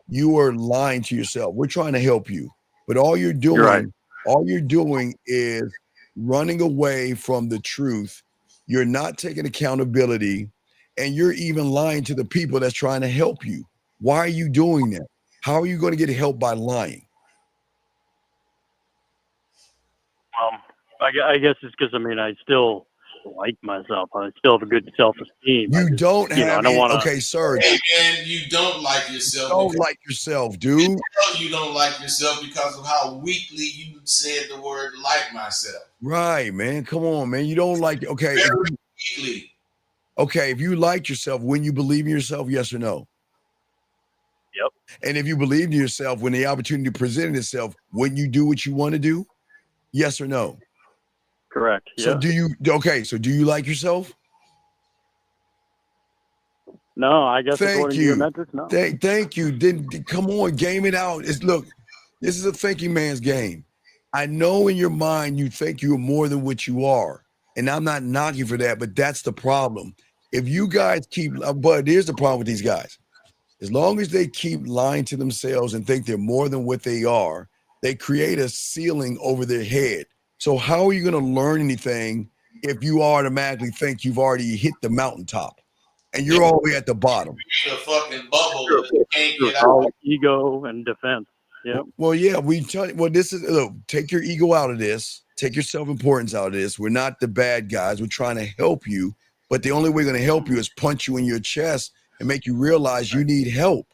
B: you are lying to yourself? We're trying to help you. But all you're doing is running away from the truth. You're not taking accountability, and you're even lying to the people that's trying to help you. Why are you doing that? How are you going to get help by lying?
E: I guess it's because I still like myself. I still have a good self-esteem.
B: You don't have.
E: I don't want to.
B: Okay, sir.
A: Hey, man, you don't like yourself.
B: You don't like yourself, dude.
A: You don't like yourself because of how weakly you said the word "like myself."
B: Right, man. Come on, man. You don't like. Okay.
A: Very weakly.
B: Okay, if you like yourself, when you believe in yourself, yes or no?
E: Yep.
B: And if you believe in yourself, when the opportunity presented itself, when you do what you want to do, yes or no?
E: Correct.
B: So
E: yeah.
B: So do you like yourself?
E: No, I guess
B: Thank
E: according
B: you.
E: to your metrics, no.
B: Thank you. Then come on, game it out. Look, this is a thinking man's game. I know in your mind you think you're more than what you are. And I'm not knocking for that, but that's the problem. If you guys but here's the problem with these guys. As long as they keep lying to themselves and think they're more than what they are, they create a ceiling over their head. So how are you going to learn anything if you automatically think you've already hit the mountaintop and you're all the way at the bottom?
A: You're a fucking bubble that you can't get
E: All
A: out.
E: ego and defense. Yep.
B: Well, yeah, this is, look, take your ego out of this. Take your self-importance out of this. We're not the bad guys. We're trying to help you. But the only way we're going to help you is punch you in your chest and make you realize you need help.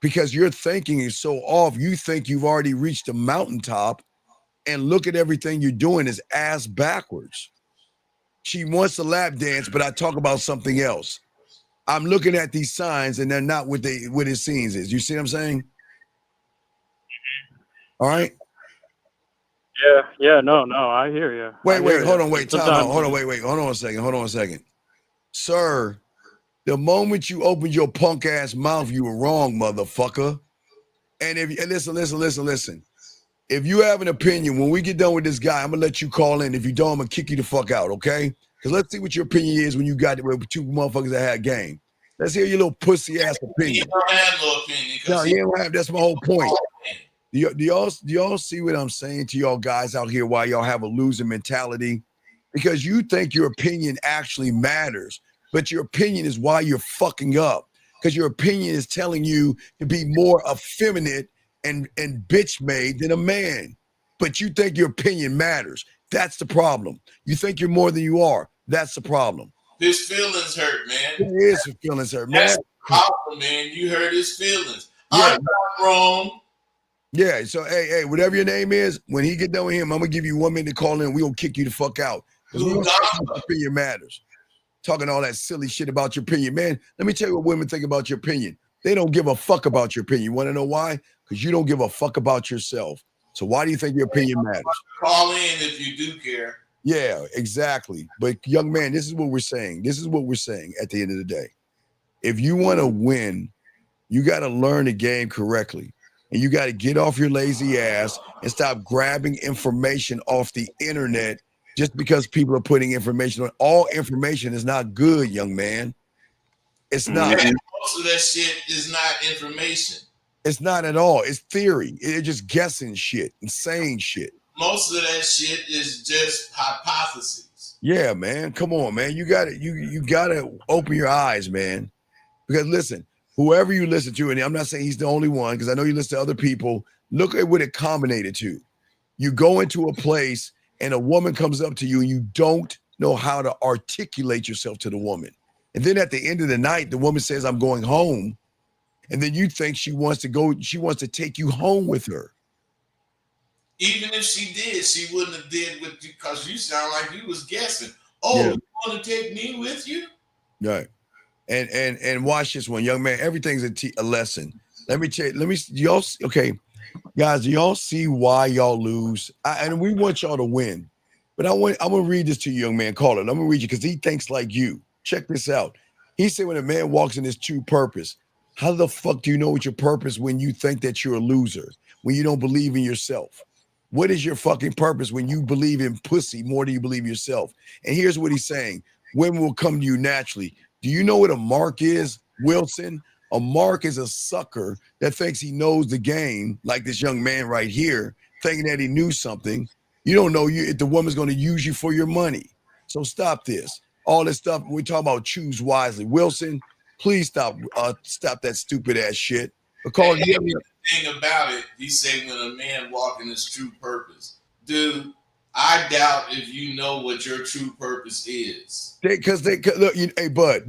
B: Because your thinking is so off. You think you've already reached the mountaintop, and look at everything you're doing is ass backwards. She wants a lap dance, but I talk about something else. I'm looking at these signs, and they're not what it seems is. You see what I'm saying? All right.
E: Yeah, no, I hear you.
B: Wait, hold on, hold on a second. Sir, the moment you opened your punk ass mouth, you were wrong, motherfucker. And listen. If you have an opinion, when we get done with this guy, I'm gonna let you call in. If you don't, I'm gonna kick you the fuck out, okay? Because let's see what your opinion is when you got with two motherfuckers that had game. Let's hear your little pussy ass opinion.
A: You don't have no opinion.
B: No, you don't have. That's my whole point. Do y'all see what I'm saying to y'all guys out here? Why y'all have a losing mentality? Because you think your opinion actually matters, but your opinion is why you're fucking up. Because your opinion is telling you to be more effeminate and bitch made than a man. But you think your opinion matters. That's the problem. You think you're more than you are. That's the problem.
A: His feelings hurt, man.
B: It is his feelings hurt, man.
A: That's the problem, man. You hurt his feelings.
B: Yeah.
A: I'm not wrong.
B: Yeah, so hey, whatever your name is, when he get done with him, I'm gonna give you 1 minute to call in. We gonna kick you the fuck out. 'Cause we don't talk about opinion matters. Talking all that silly shit about your opinion. Man, let me tell you what women think about your opinion. They don't give a fuck about your opinion. You want to know why? Because you don't give a fuck about yourself. So why do you think your opinion matters?
A: Call in if you do care.
B: Yeah, exactly. But young man, this is what we're saying. This is what we're saying at the end of the day. If you want to win, you got to learn the game correctly. And you got to get off your lazy ass and stop grabbing information off the internet just because people are putting information on. All information is not good, young man. It's not.
A: Man, most of that shit is not information.
B: It's not at all. It's theory. They're just guessing shit and saying shit.
A: Most of that shit is just hypotheses.
B: Yeah, man. Come on, man. You got to you got to open your eyes, man. Because listen, whoever you listen to, and I'm not saying he's the only one, because I know you listen to other people. Look at what it culminated to. You go into a place and a woman comes up to you and you don't know how to articulate yourself to the woman. And then at the end of the night, the woman says, I'm going home. And then you think she wants to take you home with her.
A: Even if she did, she wouldn't have did with you because you sound like you was guessing. Oh, yeah. You want to take me with you?
B: Right. And watch this one, young man. Everything's a lesson. Y'all, okay. Guys, do y'all see why y'all lose? And we want y'all to win. But I'm going to read this to you, young man. Call it. I'm going to read you because he thinks like you. Check this out. He said when a man walks in his true purpose, how the fuck do you know what your purpose when you think that you're a loser, when you don't believe in yourself? What is your fucking purpose when you believe in pussy more than you believe yourself? And here's what he's saying. Women will come to you naturally. Do you know what a mark is, Wilson? A mark is a sucker that thinks he knows the game, like this young man right here, thinking that he knew something. You don't know if the woman's going to use you for your money. So stop this. All this stuff, we talk about choose wisely. Wilson, please stop that stupid ass shit. Because
A: the thing about it, he say when a man walk in his true purpose, dude, I doubt if you know what your true purpose is.
B: Because they look, hey, Bud,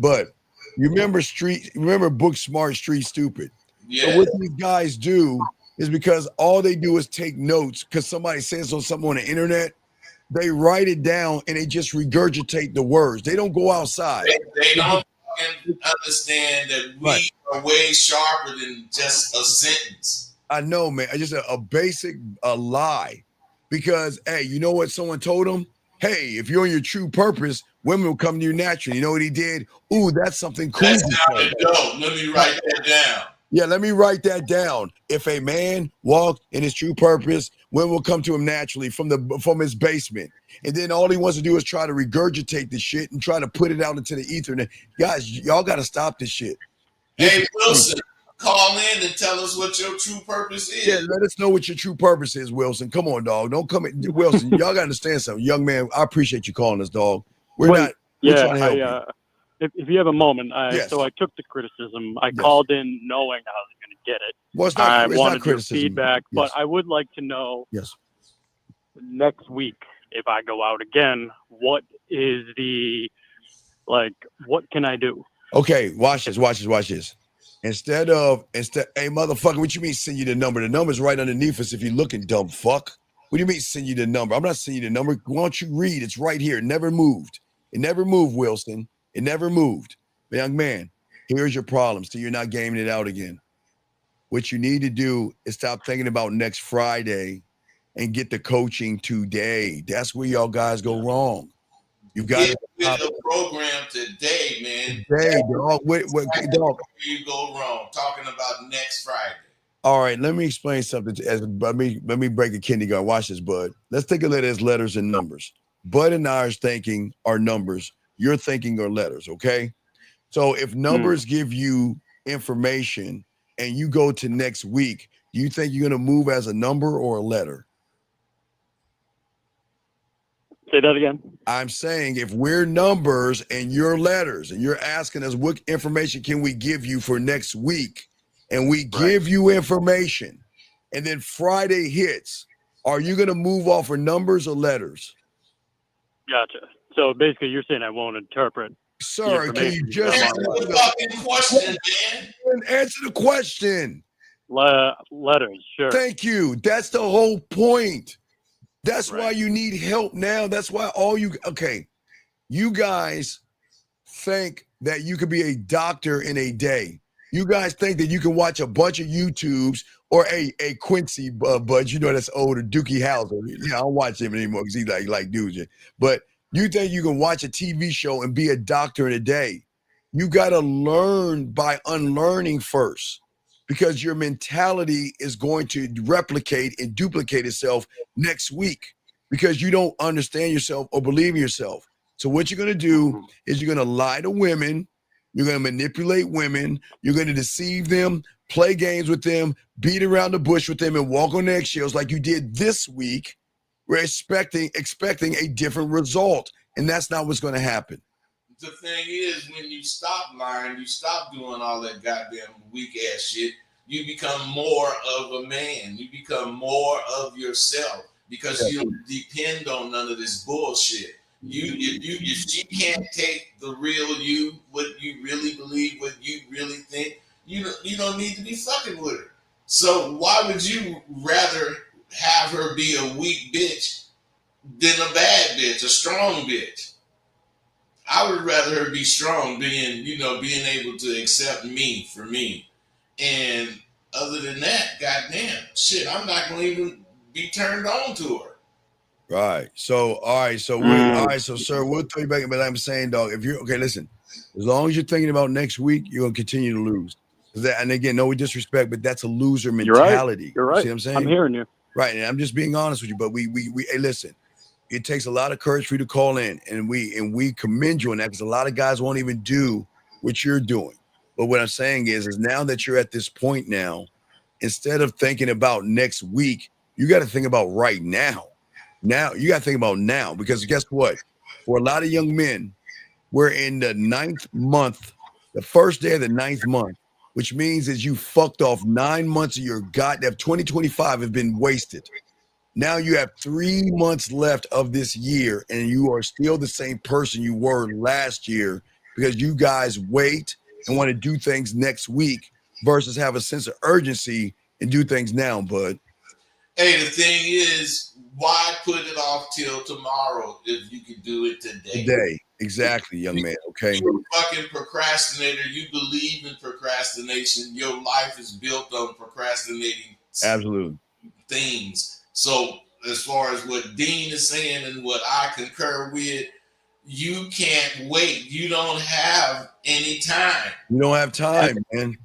B: you remember book smart, street stupid.
A: Yeah.
B: So what these guys do is because all they do is take notes because somebody says something on the internet. They write it down and they just regurgitate the words. They don't go outside.
A: They don't understand that we are way sharper than just a sentence.
B: I know, man. Just a basic lie. Because, hey, you know what someone told him? Hey, if you're on your true purpose, women will come to you naturally. You know what he did? Ooh, that's something cool.
A: That sounded dope. Let me write that down.
B: Yeah, let me write that down. If a man walked in his true purpose, women will come to him naturally from his basement. And then all he wants to do is try to regurgitate the shit and try to put it out into the ether. Guys, y'all got to stop this shit.
A: Hey, Wilson, call in and tell us what your true purpose is.
B: Yeah, let us know what your true purpose is, Wilson. Come on, dog. Don't come in. Wilson, y'all got to understand something. Young man, I appreciate you calling us, dog. We're trying to help you.
E: If you have a moment,
B: Yes.
E: So I took the criticism. I called in knowing I was going to get it.
B: Well, it's
E: I
B: not
E: wanted your
B: criticism.
E: feedback,
B: Yes.
E: but I would like to know
B: Yes.
E: next week, if I go out again, what is what can I do?
B: Okay, watch this. Instead, hey, motherfucker, what you mean send you the number? The number's right underneath us if you're looking, dumb fuck. What do you mean send you the number? I'm not sending you the number. Why don't you read? It's right here. It never moved. It never moved, Wilson. It never moved. But young man, here's your problem. So you're not gaming it out again. What you need to do is stop thinking about next Friday and get the coaching today. That's where y'all guys go wrong. You've got
A: to get the program today, man.
B: Today, dog. Dog.
A: You go wrong talking about next Friday.
B: All right, let me explain something. Let me break a kindergarten. Watch this, Bud. Let's take a look at his letters and numbers. Bud and I's thinking are numbers. Your thinking are letters, okay? So if numbers give you information and you go to next week, do you think you're going to move as a number or a letter?
E: Say that again.
B: I'm saying if we're numbers and you're letters and you're asking us what information can we give you for next week, and we give you information and then Friday hits, are you going to move off of numbers or letters?
E: Gotcha. So basically you're saying I won't interpret.
B: Sir, can you just
A: answer the fucking question, man?
B: Answer the question.
E: Letters, sure.
B: Thank you. That's the whole point. That's why you need help now. That's why you guys think that you could be a doctor in a day. You guys think that you can watch a bunch of YouTubes or a Quincy Bud, you know, that's older, Dookie Howser. I don't watch him anymore because he like dudes. But you think you can watch a TV show and be a doctor in a day. You got to learn by unlearning first, because your mentality is going to replicate and duplicate itself next week because you don't understand yourself or believe in yourself. So what you're going to do is you're going to lie to women. You're going to manipulate women. You're going to deceive them, play games with them, beat around the bush with them, and walk on eggshells like you did this week. We're expecting a different result, and that's not what's going to happen.
A: The thing is, when you stop lying, you stop doing all that goddamn weak ass shit, you become more of a man. You become more of yourself because you don't depend on none of this bullshit. If she can't take the real you, what you really believe, what you really think, you don't need to be fucking with her. So why would you rather have her be a weak bitch than a bad bitch, a strong bitch? I would rather her be strong, being able to accept me for me. And other than that, goddamn shit, I'm not gonna even be turned on to her.
B: Right. So, all right. So, so, sir, we'll tell you back. But I'm saying, dog, if you're okay, listen. As long as you're thinking about next week, you're gonna continue to lose. And again, no disrespect, but that's a loser mentality.
E: You're right.
B: See what I'm saying?
E: I'm hearing you.
B: Right. And I'm just being honest with you. But we hey, listen. It takes a lot of courage for you to call in, and we commend you on that because a lot of guys won't even do what you're doing. But what I'm saying is now that you're at this point now, instead of thinking about next week, you got to think about right now. Now you got to think about now, because guess what? For a lot of young men, we're in the 9th month, the first day of the 9th month, which means that you fucked off 9 months of your goddamn 2025 have been wasted. Now you have 3 months left of this year, and you are still the same person you were last year because you guys wait and want to do things next week versus have a sense of urgency and do things now, bud.
A: Hey, the thing is, why put it off till tomorrow if you can do it today?
B: Today, exactly, young man, okay?
A: You're a fucking procrastinator. You believe in procrastination. Your life is built on procrastinating
B: Absolutely
A: things. So as far as what Dean is saying and what I concur with, you can't wait. You don't have any time.
B: You don't have time, man.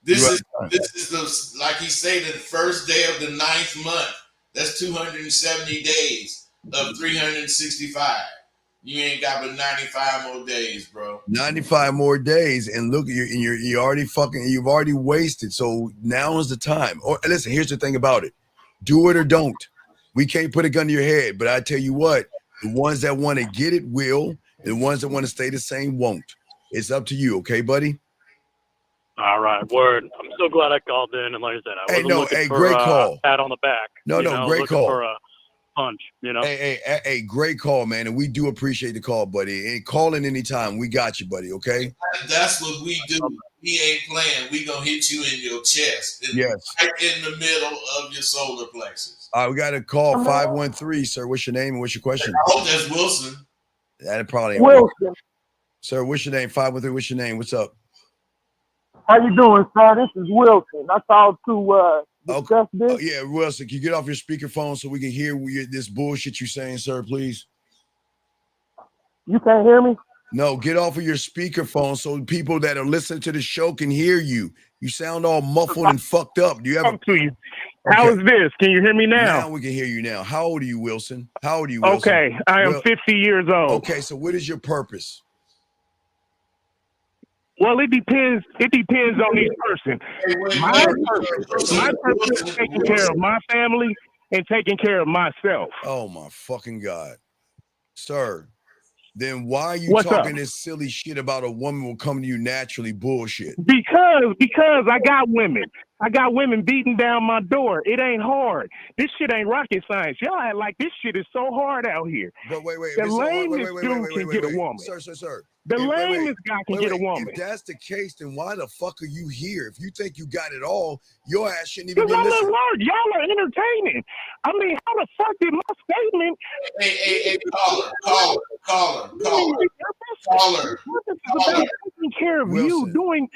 A: This is the, like he said, the first day of the 9th month. That's 270 days of 365. You ain't got but 95 more days, bro.
B: 95 more days, and look, you're already you've already wasted. So now is the time. Or listen, here's the thing about it: do it or don't. We can't put a gun to your head, but I tell you what, the ones that want to get it will, and the ones that want to stay the same won't. It's up to you, okay, buddy?
E: All right, word. I'm so glad I called in, and like I said, I wasn't looking for
B: great call.
E: A pat on the back.
B: No, great call.
E: For a punch,
B: Hey, great call, man, and we do appreciate the call, buddy. And call in anytime. We got you, buddy. Okay.
A: That's what we do. We ain't playing. We gonna hit you in your chest.
B: Yes.
A: Right in the middle of your solar plexus.
B: All right, we got a call 513, sir. What's your name and what's your question?
A: I hope that's Wilson.
B: That probably ain't
G: Wilson.
B: Right. Sir, what's your name? 513. What's your name? What's up?
G: How you doing, sir? This is Wilson. I called to discuss this.
B: Oh, yeah, Wilson, can you get off your speakerphone so we can hear this bullshit you're saying, sir, please?
G: You can't hear me?
B: No, get off of your speakerphone so people that are listening to the show can hear you. You sound all muffled and fucked up. Do you have
G: Talk to you. How is this? Can you hear me now?
B: Now we can hear you now. How old are you, Wilson? How old are you, Wilson?
G: Okay, I am 50 years old.
B: Okay, so what is your purpose?
G: Well, it depends. It depends on each person. My purpose is taking care of my family and taking care of myself.
B: Oh my fucking God, sir. Then why are you
G: What's
B: talking
G: up?
B: this silly shit about a woman will come to you naturally bullshit?
G: Because I got women. I got women beating down my door. It ain't hard. This shit ain't rocket science. Y'all act like this shit is so hard out here.
B: But wait,
G: The lamest dude can get a woman.
B: Sir.
G: The lamest guy can get a woman.
B: If that's the case, then why the fuck are you here? If you think you got it all, your ass shouldn't even
G: Because
B: be
G: I'm at
B: listening.
G: work. Y'all are entertaining. I mean, how the fuck did my statement?
A: Hey, caller.
G: Taking care of you, doing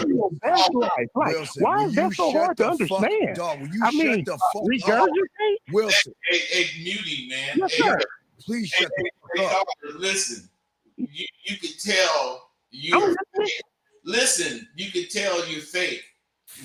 G: your best life. Like,
B: Wilson,
G: why is that so hard to understand?
B: Dog, will you
G: I
B: shut
G: mean,
B: the fuck up?
G: regurgitate?
B: Wilson,
A: Hey, Muty, man.
G: Yes, sir.
B: please shut the
A: Hey,
B: fuck up.
A: caller, listen. You can tell
G: I'm
A: you're
G: listening.
A: listen. You can tell you're fake.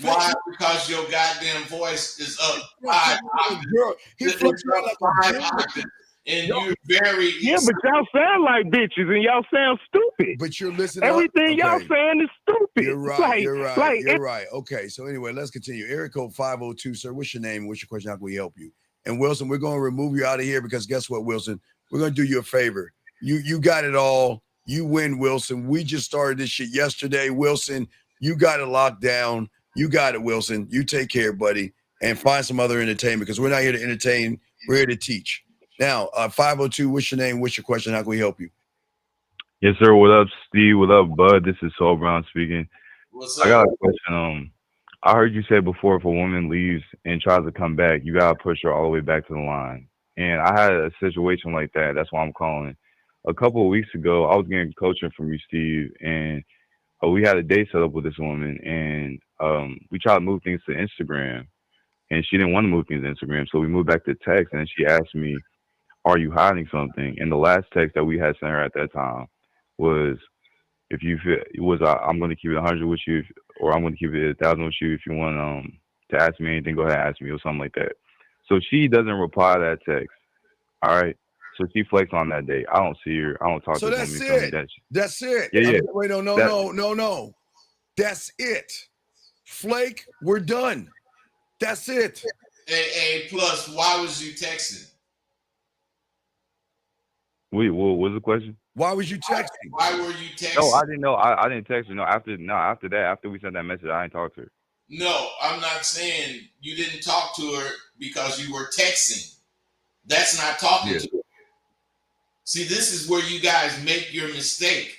A: Why? Because your goddamn voice is up 5 octaves.
B: Girl, he
A: It's
B: flips
A: up
B: like
A: 5
B: a
A: octaves, and you're very.
G: Yeah, but y'all sound like bitches and y'all sound stupid.
B: But you're listening.
G: Everything y'all saying is stupid.
B: You're right.
G: Like,
B: you're right.
G: Like,
B: you're right. Okay. So anyway, let's continue. Area code 502, sir. What's your name? What's your question? How can we help you? And Wilson, we're going to remove you out of here because guess what, Wilson? We're going to do you a favor. You got it all. You win, Wilson. We just started this shit yesterday, Wilson. You got it locked down. You got it, Wilson. You take care, buddy, and find some other entertainment because we're not here to entertain. We're here to teach. Now, 502, what's your name? What's your question? How can we help you?
H: Yes, sir. What up, Steve? What up, Bud? This is Saul Brown speaking.
A: What's
H: I got a question. I heard you say before if a woman leaves and tries to come back, you gotta push her all the way back to the line. And I had a situation like that. That's why I'm calling. A couple of weeks ago, I was getting coaching from you, Steve, and we had a date set up with this woman, and we tried to move things to Instagram, and she didn't want to move things to Instagram, so we moved back to text, and she asked me, "Are you hiding something?" And the last text that we had sent her at that time was, "If you feel it was, I'm going to keep it 100 with you, or I'm going to keep it 1,000 with you. If you want to ask me anything, go ahead and ask me," or something like that. So she doesn't reply to that text. All right. So she flakes on that day. I don't see her. I don't talk
B: So
H: to her.
B: that's it. That's it.
H: Yeah.
B: Wait, no. That's it. Flake, we're done. That's it.
A: Hey, plus, why was you texting?
H: Wait, what was the question?
B: Why was you texting?
A: Why were you texting?
H: No, I didn't know. I didn't text her. After that, after we sent that message, I didn't talk to her.
A: No, I'm not saying you didn't talk to her because you were texting. That's not talking to her. See, this is where you guys make your mistake.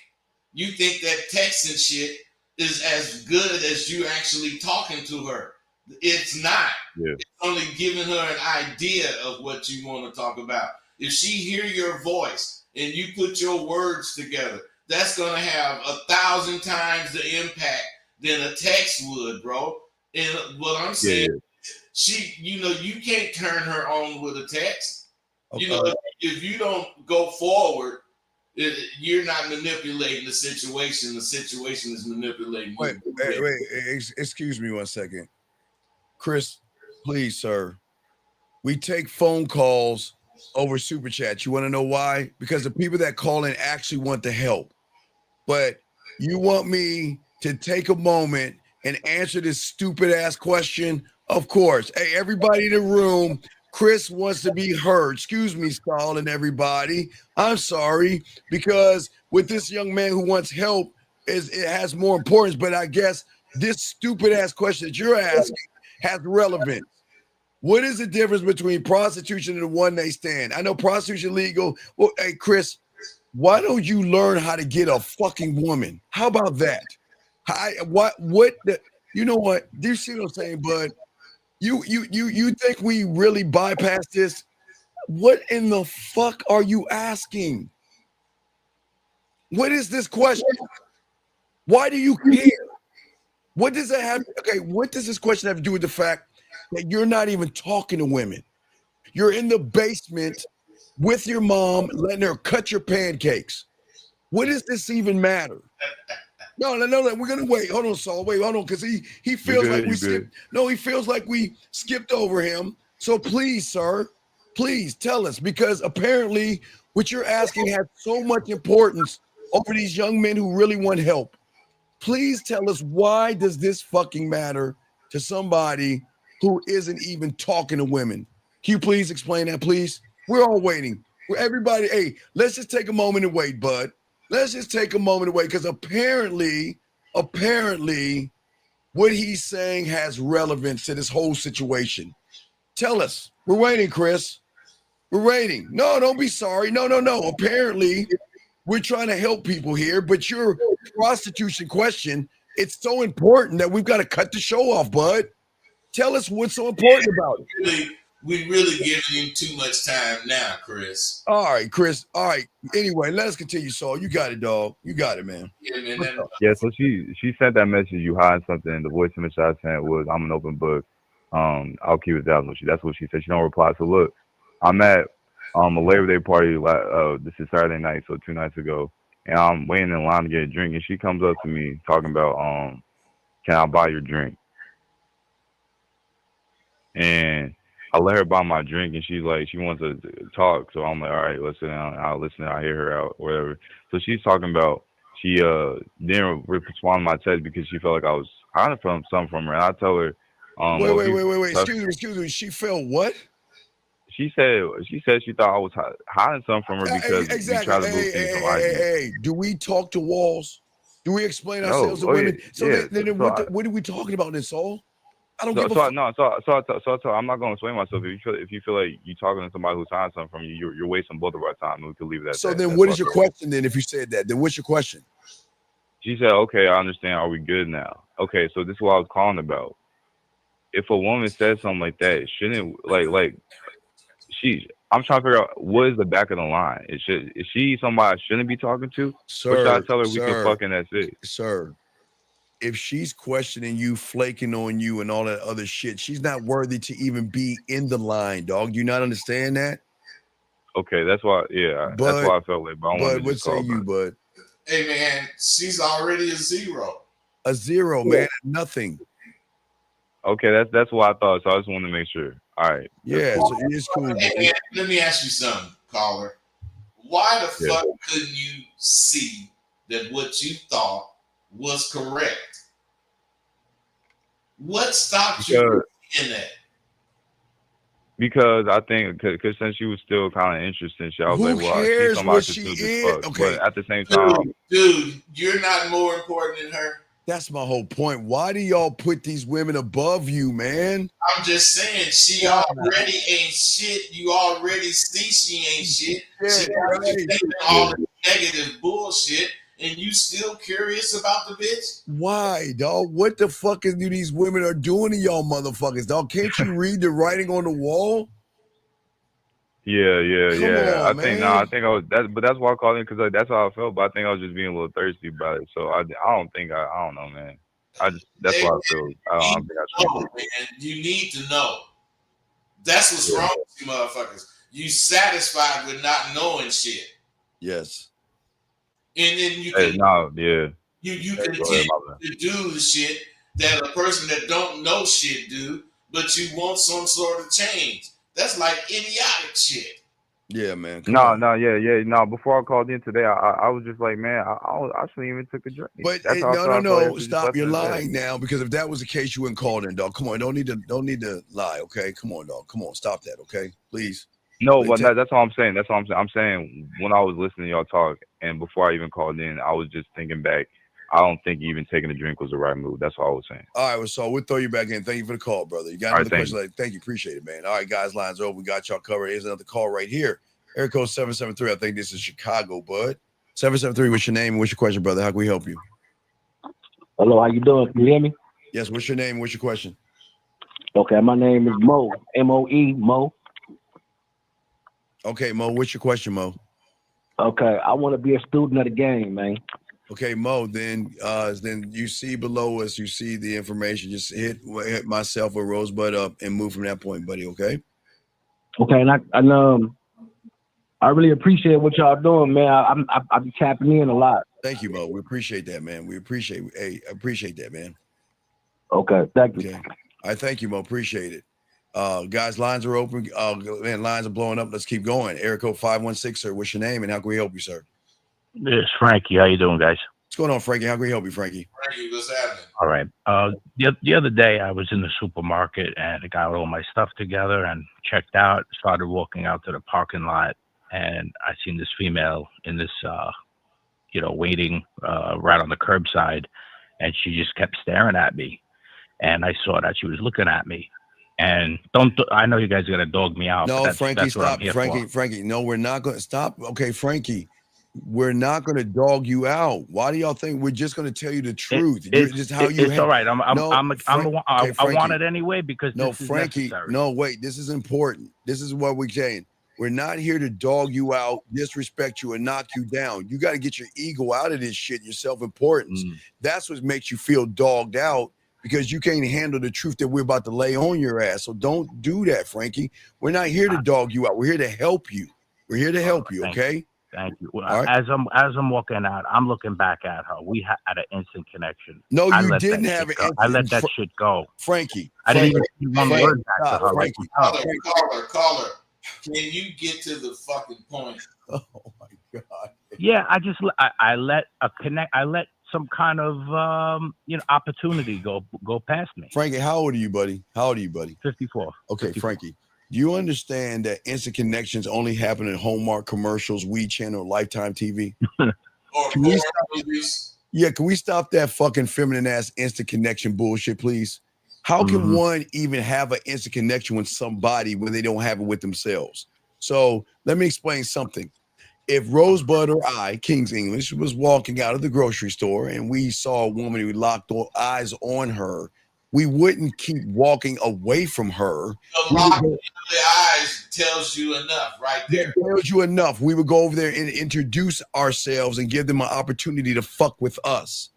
A: You think that texting shit is as good as you actually talking to her. It's not.
H: Yeah.
A: It's only giving her an idea of what you want to talk about. If she hear your voice and you put your words together, that's going to have 1,000 times the impact than a text would, bro. And what I'm saying, you can't turn her on with a text. Okay. If you don't go forward, you're not manipulating the situation. The situation is manipulating you.
B: Wait. Excuse me 1 second. Chris, please, sir. We take phone calls over Super Chat. You want to know why? Because the people that call in actually want the help. But you want me to take a moment and answer this stupid ass question? Of course. Hey, everybody in the room, Chris wants to be heard. Excuse me, Saul and everybody. I'm sorry, because with this young man who wants help, it has more importance. But I guess this stupid ass question that you're asking has relevance. What is the difference between prostitution and a one-night stand? I know prostitution legal. Well, hey, Chris, why don't you learn how to get a fucking woman? How about that? You know what? Do you see what I'm saying, bud? You think we really bypass this? What in the fuck are you asking? What is this question? Why do you care? What does that have? Okay, what does this question have to do with the fact that you're not even talking to women? You're in the basement with your mom, letting her cut your pancakes. What does this even matter? No, we're gonna wait. Hold on, Saul. Wait, hold on, because he feels like we skipped. No, he feels like we skipped over him. So please, sir, please tell us, because apparently what you're asking has so much importance over these young men who really want help. Please tell us, why does this fucking matter to somebody who isn't even talking to women? Can you please explain that, please? We're all waiting. Everybody, hey, let's just take a moment and wait, bud. Let's just take a moment and wait, because apparently, what he's saying has relevance to this whole situation. Tell us. We're waiting, Chris. We're waiting. No, don't be sorry. No. Apparently, we're trying to help people here, but your prostitution question, it's so important that we've got to cut the show off, bud. Tell us what's so important about it.
A: We really giving him too much time now, Chris.
B: All right, Chris. All right. Anyway, let us continue, Saul. You got it, dog. You got it, man.
A: Yeah, man.
H: Yeah, so she sent that message, you hide something. The voice image I sent was, I'm an open book. I'll keep it down with you. That's what she said. She don't reply. So look, I'm at a Labor Day party. This is Saturday night, so 2 nights ago, and I'm waiting in line to get a drink, and she comes up to me talking about, can I buy your drink? And I let her buy my drink, and she's like, she wants to talk. So I'm like, all right, let's sit down. I'll listen. I'll hear her out, whatever. So she's talking about she didn't respond to my text because she felt like I was hiding something from her. And I tell her,
B: wait. Excuse me. She felt what?
H: She said she thought I was hiding something from her because
B: exactly.
H: we tried to move things from IG.
B: Hey, do we talk to walls? Do we explain ourselves to women? What are we talking about this, Saul? I don't give a fuck.
H: So I'm not going to explain myself. If you feel like you're talking to somebody who's hiding something from you, you're wasting both of our time, and we could leave it at that.
B: So then what is your question then if you said that? Then what's your question?
H: She said, okay, I understand. Are we good now? Okay, so this is what I was calling about. If a woman says something like that, shouldn't I'm trying to figure out what is the back of the line. Is she somebody I shouldn't be talking to?
B: Sir,
H: or should I tell her we can fuck and that's it?
B: Sir, if she's questioning you, flaking on you, and all that other shit, she's not worthy to even be in the line, dog. You not understand that?
H: Okay, that's why. Yeah, that's why I felt like.
B: But what say you, bud?
A: Hey man, she's already a zero.
B: A zero, man. Nothing.
H: Okay, that's what I thought. So I just wanted to make sure. All right.
B: Yeah, so it's cool.
A: Hey man, let me ask you something, caller. Why the fuck couldn't you see that what you thought was correct? What stopped you in that?
H: Because I think, because since she was still kind of interested, I was like, well,
B: cares
H: what
B: she is? Okay.
H: But at the same time,
A: dude, you're not more important than her.
B: That's my whole point. Why do y'all put these women above you, man?
A: I'm just saying, she already ain't shit. You already see she ain't shit. She already thinking all the negative bullshit, and you still curious about the bitch?
B: Why, dog? What the fuck do these women are doing to y'all motherfuckers, dog? Can't you read the writing on the wall?
H: Yeah.
B: On,
H: I think I was but that's why I called in, because that's how I felt. But I think I was just being a little thirsty about it. So I don't know, man. That's why I feel. I don't think I should.
A: Man, you need to know. That's what's wrong with you motherfuckers. You satisfied with not knowing shit.
B: Yes.
A: And then you can you continue to do the shit that a person that don't know shit do, but you want some sort of change. That's like idiotic shit.
B: Yeah, man.
H: No. Before I called in today, I was just like, man, I shouldn't even took a drink.
B: But no. Stop. You're lying now, because if that was the case, you wouldn't call in, dog. Come on, don't need to lie. Okay, come on, dog. Come on, stop that. Okay, please.
H: No, but that's all I'm saying. That's all I'm saying. I'm saying when I was listening to y'all talk, and before I even called in, I was just thinking back. I don't think even taking a drink was the right move. That's all I was saying.
B: All right, well, so we'll throw you back in. Thank you for the call, brother. You got another question? Thank you. Appreciate it, man. All right, guys, lines are open. We got y'all covered. Here's another call right here. Area code 773. I think this is Chicago, bud. 773, what's your name and what's your question, brother? How can we help you?
I: Hello, how you doing? Can you hear me?
B: Yes, what's your name and what's your question?
I: Okay, my name is Mo. M-O-E, Mo.
B: Okay, Mo, what's your question, Mo?
I: Okay, I want to be a student of the game, man.
B: Okay, Mo, then you see below us, you see the information. Just hit myself or Rosebud up and move from that point, buddy, okay?
I: Okay, and I really appreciate what y'all doing, man. I be tapping in a lot.
B: Thank you, Mo. We appreciate that, man. I appreciate that, man.
I: Okay, thank you.
B: Okay. I thank you, Mo. Appreciate it. Guys, lines are open. Man, lines are blowing up. Let's keep going. Area code 516, sir. What's your name and how can we help you, sir?
J: This is Frankie. How you doing, guys?
B: What's going on, Frankie? How can we help you, Frankie?
A: Frankie, what's happening?
J: All right. The other day I was in the supermarket and I got all my stuff together and checked out, started walking out to the parking lot, and I seen this female in this, waiting right on the curbside, and she just kept staring at me. and I saw that she was looking at me. And I know you guys are gonna dog me out.
B: No,
J: but
B: Frankie,
J: that's what I'm
B: stop.
J: here
B: Frankie,
J: for.
B: Frankie, no, we're not going to stop. Okay, Frankie, we're not going to dog you out. Why do y'all think we're just going to tell you the truth?
J: It's all right. I want it anyway because
B: no,
J: this is
B: Frankie,
J: necessary.
B: no, wait, this is important. This is what we're saying. We're not here to dog you out, disrespect you, and knock you down. You got to get your ego out of this shit, your self-importance. That's what makes you feel dogged out because you can't handle the truth that we're about to lay on your ass. So don't do that, Frankie. We're not here to dog you out. We're here to help you. We're here to help you, okay?
J: Thank you. Well,
B: All right.
J: As I'm walking out, I'm looking back at her. We had an instant connection.
B: No,
J: I
B: you
J: let
B: didn't
J: that
B: have
J: shit
B: an
J: go. I let that
B: instant-
J: shit go.
B: Frankie.
J: I didn't even see one
B: Frankie,
J: word back to her. Like,
B: Frankie.
A: Caller, can you get to the fucking point?
B: Oh my God.
J: yeah, I let some kind of opportunity go past me.
B: Frankie, how old are you, buddy? How old are you, buddy?
J: 54.
B: Okay,
J: 54.
B: Frankie. Do you understand that instant connections only happen in Hallmark commercials, We Channel, Lifetime TV? Can we stop that fucking feminine ass instant connection bullshit, please? How can one even have an instant connection with somebody when they don't have it with themselves? So let me explain something. If Rosebud or I, King's English, was walking out of the grocery store and we saw a woman who locked eyes on her, we wouldn't keep walking away from her.
A: The lock in the eyes tells you enough right there.
B: That tells you enough. We would go over there and introduce ourselves and give them an opportunity to fuck with us.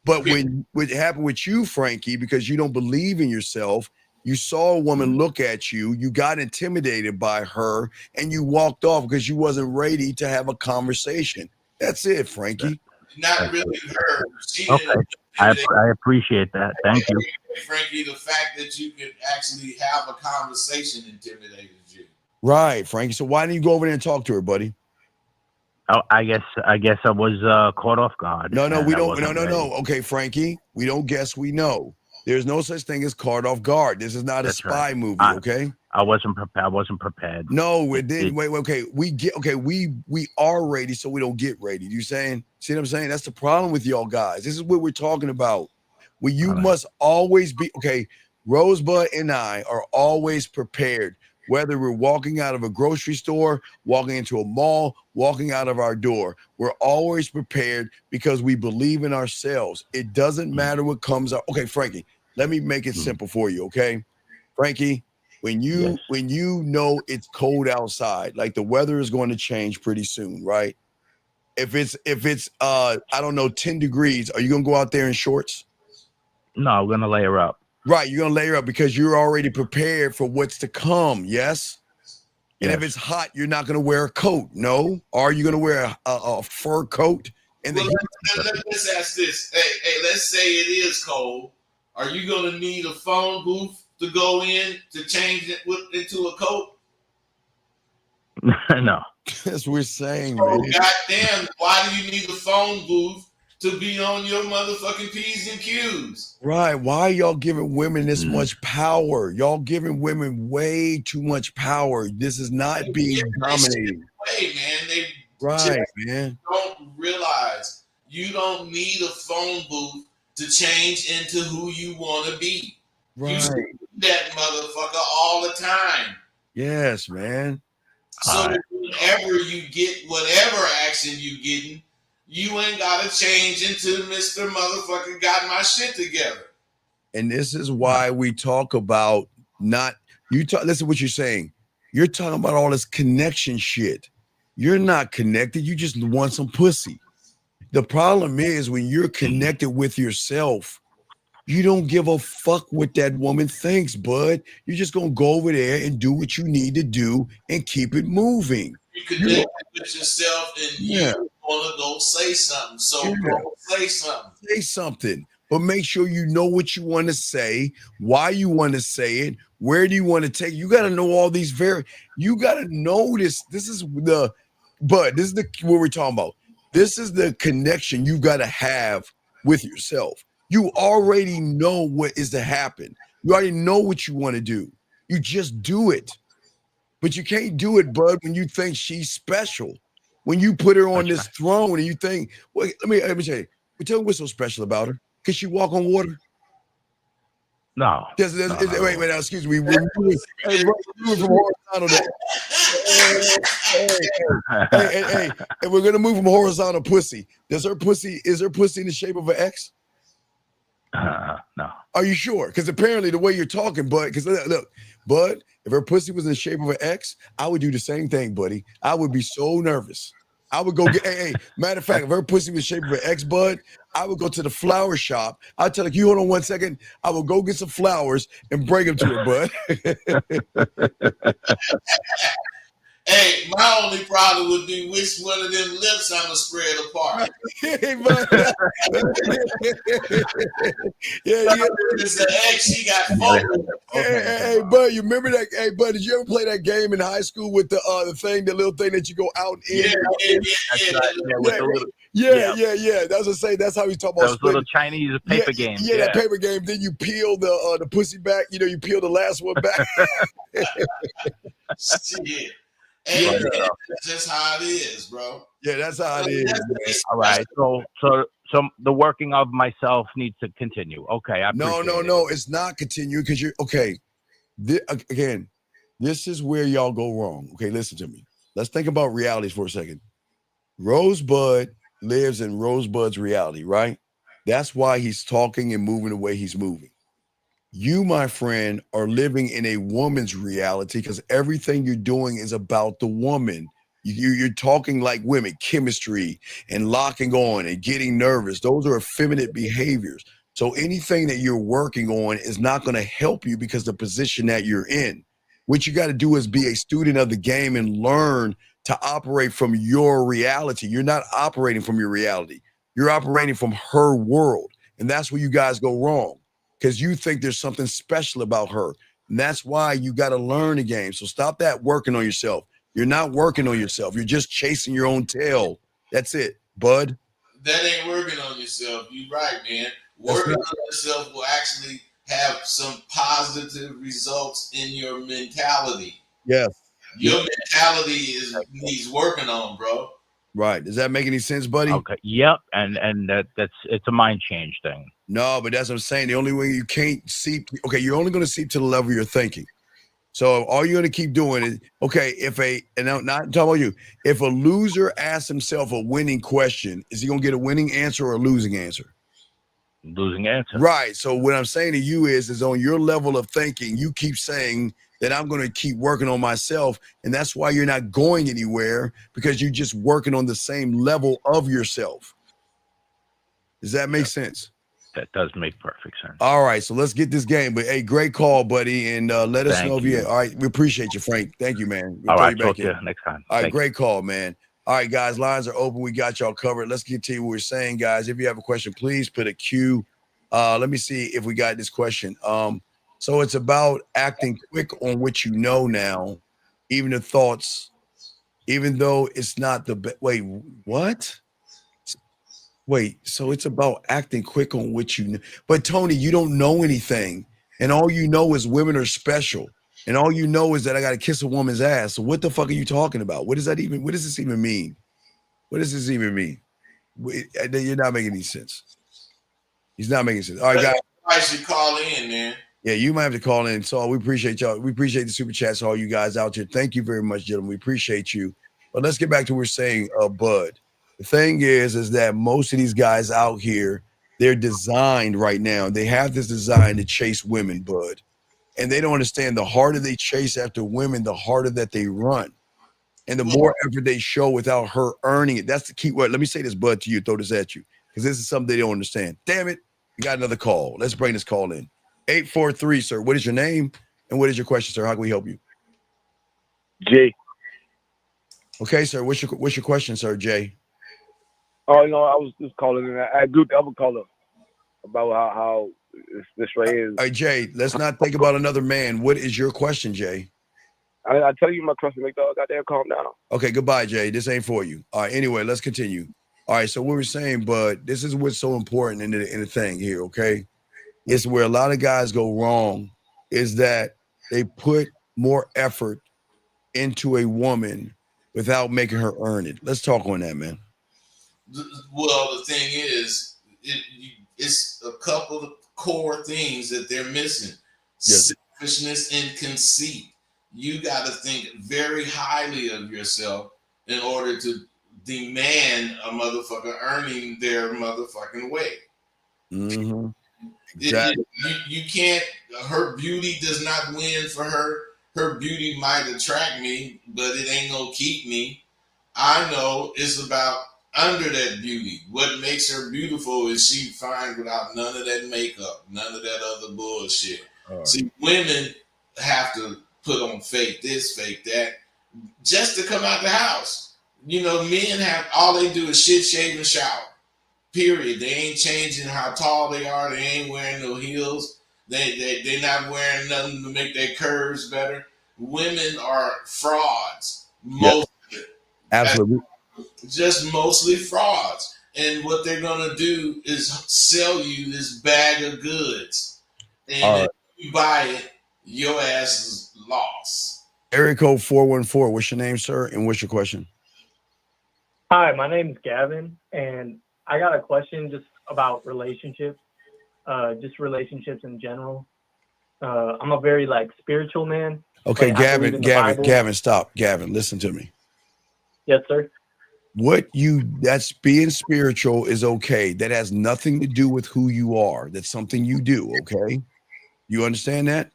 B: But when what happened with you, Frankie, because you don't believe in yourself, you saw a woman look at you, you got intimidated by her, and you walked off because you wasn't ready to have a conversation. That's it, Frankie.
A: Not really her.
J: Okay. I appreciate that. Thank you.
A: Frankie, the fact that you could actually have a conversation intimidated you.
B: Right, Frankie. So why didn't you go over there and talk to her, buddy?
J: Oh, I guess I was caught off guard.
B: No,
J: and
B: we
J: I
B: don't.
J: wasn't
B: No.
J: ready.
B: Okay, Frankie, we don't guess. We know. There's no such thing as caught off guard. This is not a spy movie. Okay.
J: I wasn't prepared.
B: No, it didn't. Wait. Okay, we are ready, so we don't get ready. You saying? See what I'm saying? That's the problem with y'all guys. This is what we're talking about. Well, you must always be okay. Rosebud and I are always prepared. Whether we're walking out of a grocery store, walking into a mall, walking out of our door, we're always prepared because we believe in ourselves. It doesn't matter what comes up. Okay, Frankie, let me make it simple for you. Okay, Frankie, when you know it's cold outside, like the weather is going to change pretty soon, right? If it's I don't know, 10 degrees, are you gonna go out there in shorts?
J: No, I'm gonna layer up.
B: Right, you're gonna layer up because you're already prepared for what's to come. Yes. And if it's hot, you're not gonna wear a coat. No. Are you gonna wear a fur coat? And
A: let's ask this. Hey, let's say it is cold. Are you gonna need a phone booth to go in to change it into a coat?
J: No.
B: That's what we're saying,
A: Oh,
B: man.
A: goddamn! Why do you need a phone booth to be on your motherfucking P's and Q's?
B: Right. Why are y'all giving women this much power? Y'all giving women way too much power. This is not being dominated.
A: Hey, man, they
B: Right, man.
A: don't realize you don't need a phone booth to change into who you want to be.
B: Right.
A: You see that motherfucker all the time.
B: Yes, man.
A: So whenever you get whatever action you getting, you ain't gotta change into Mr. Motherfucker got my shit together.
B: And this is why we talk about listen to what you're saying. You're talking about all this connection shit. You're not connected. You just want some pussy. The problem is when you're connected with yourself, you don't give a fuck what that woman thinks, bud. You're just gonna go over there and do what you need to do and keep it moving.
A: You connect with yourself and you wanna go say something. So go say something.
B: Say something, but make sure you know what you want to say, why you want to say it, where do you want to take it. You got to know all these you got to know this. This is what we're talking about. This is the connection you got to have with yourself. You already know what is to happen. You already know what you want to do. You just do it. But you can't do it, bud, when you think she's special. When you put her on this throne and you think, well, let me tell you, tell me what's so special about her. Can she walk on water?
J: No.
B: Wait, now, excuse me. We're moving from horizontal to hey, and we're gonna move from horizontal pussy. Is her pussy in the shape of an X?
J: No.
B: Are you sure? Because apparently the way you're talking, Bud, because look, Bud, if her pussy was in the shape of an X, I would do the same thing, buddy. I would be so nervous. I would go get, hey, matter of fact, if her pussy was shaped of an X, Bud, I would go to the flower shop. I'd tell her, you hold on 1 second. I will go get some flowers and bring them to her, Bud.
A: Hey, my only problem would be which one of them lips I'm gonna spread apart.
B: Hey, Bud.
A: It's an X, she got four.
B: Hey, Bud, you remember that? Hey, Bud, did you ever play that game in high school with the little thing that you go out in? Yeah. That's what I say. That's how he's talking about.
J: Those little Chinese paper games.
B: Yeah, that paper game. Then you peel the pussy back. You know, you peel the last one back.
A: Shit. Hey, that's just how it is, bro.
B: Yeah, that's how it is.
J: All right. So the working of myself needs to continue. Okay.
B: No. It's not continue because you're okay. Again, this is where y'all go wrong. Okay, listen to me. Let's think about realities for a second. Rosebud lives in Rosebud's reality, right? That's why he's talking and moving the way he's moving. You, my friend, are living in a woman's reality because everything you're doing is about the woman. You're talking like women, chemistry and locking on and getting nervous. Those are effeminate behaviors. So anything that you're working on is not going to help you because the position that you're in. What you got to do is be a student of the game and learn to operate from your reality. You're not operating from your reality. You're operating from her world. And that's where you guys go wrong. Because you think there's something special about her. And that's why you got to learn the game. So stop that working on yourself. You're not working on yourself. You're just chasing your own tail. That's it, Bud.
A: That ain't working on yourself. You're right, man. Working on yourself will actually have some positive results in your mentality.
B: Yes.
A: Your mentality needs working on, bro.
B: Right. Does that make any sense, buddy?
J: Okay. Yep. And it's a mind change thing.
B: No, but that's what I'm saying. The only way you can't seep, you're only going to seep to the level you're thinking. So all you're going to keep doing is, and I'm not talking about you, if a loser asks himself a winning question, is he going to get a winning answer or a losing answer?
J: Losing answer.
B: Right. So what I'm saying to you is on your level of thinking, you keep saying that I'm going to keep working on myself. And that's why you're not going anywhere, because you're just working on the same level of yourself. Does that make sense?
J: That does make perfect sense.
B: All right, so let's get this game. But hey, great call, buddy, and let us know if you. All right, we appreciate you, Frank. Thank you, man.
J: All right, talk to you next time.
B: All right, great call, man. All right, guys, lines are open. We got y'all covered. Let's continue what we're saying, guys. If you have a question, please put a Q. Let me see if we got this question. So it's about acting quick on what you know now, even the thoughts, even though it's not the best. Wait, what? Wait, so it's about acting quick on what you know. But Tony, you don't know anything. And all you know is women are special. And all you know is that I got to kiss a woman's ass. So what the fuck are you talking about? What does this even mean? What does this even mean? You're not making any sense. He's not making sense. All right, guys.
A: I should call in, man.
B: Yeah, you might have to call in. So we appreciate y'all. We appreciate the super chats, all you guys out there. Thank you very much, gentlemen. We appreciate you. But let's get back to what we're saying, Bud. The thing is that most of these guys out here, they're designed right now. They have this design to chase women, Bud. And they don't understand the harder they chase after women, the harder that they run. And the more effort they show without her earning it. That's the key word. Let me say this, Bud, to you, throw this at you. Because this is something they don't understand. Damn it. We got another call. Let's bring this call in. 843, sir. What is your name? And what is your question, sir? How can we help you?
K: Jay.
B: Okay, sir. What's your question, sir, Jay?
K: Oh, no, I was just calling in. I agree with the other caller about how this right here is.
B: All right, Jay, let's not think about another man. What is your question, Jay?
K: I tell you my question, make dog goddamn calm down.
B: Okay, goodbye, Jay. This ain't for you. All right, anyway, let's continue. All right, so what we're saying, Bud, this is what's so important in the thing here, okay? It's where a lot of guys go wrong is that they put more effort into a woman without making her earn it. Let's talk on that, man.
A: Well, the thing is, it's a couple core things that they're missing.
B: Yes.
A: Selfishness and conceit. You got to think very highly of yourself in order to demand a motherfucker earning their motherfucking way.
B: Mm-hmm. Exactly.
A: You can't, her beauty does not win for her. Her beauty might attract me, but it ain't gonna keep me. I know it's about under that beauty. What makes her beautiful is she fine without none of that makeup, none of that other bullshit.
B: Right.
A: See, women have to put on fake this, fake that, just to come out the house. You know, men have, all they do is shit, shave, and shower. Period. They ain't changing how tall they are. They ain't wearing no heels. They not wearing nothing to make their curves better. Women are frauds. Most
B: absolutely.
A: Just mostly frauds. And what they're gonna do is sell you this bag of goods. And if you buy it, your ass is lost.
B: Area code 414. What's your name, sir? And what's your question?
L: Hi, my name's Gavin, and I got a question just about relationships, just relationships in general. I'm a very spiritual man.
B: Okay,
L: Like,
B: Gavin, stop. Gavin, listen to me.
L: Yes, sir.
B: That's being spiritual is okay. That has nothing to do with who you are. That's something you do, okay? You understand that?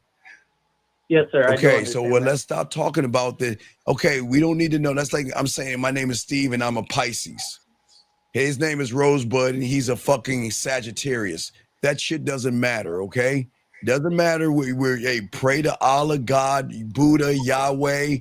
L: Yes, sir.
B: Okay, so let's stop talking about the, okay, we don't need to know. That's like I'm saying my name is Steve and I'm a Pisces. His name is Rosebud and he's a fucking Sagittarius. That shit doesn't matter, okay? Doesn't matter. We're pray to Allah, God, Buddha, Yahweh,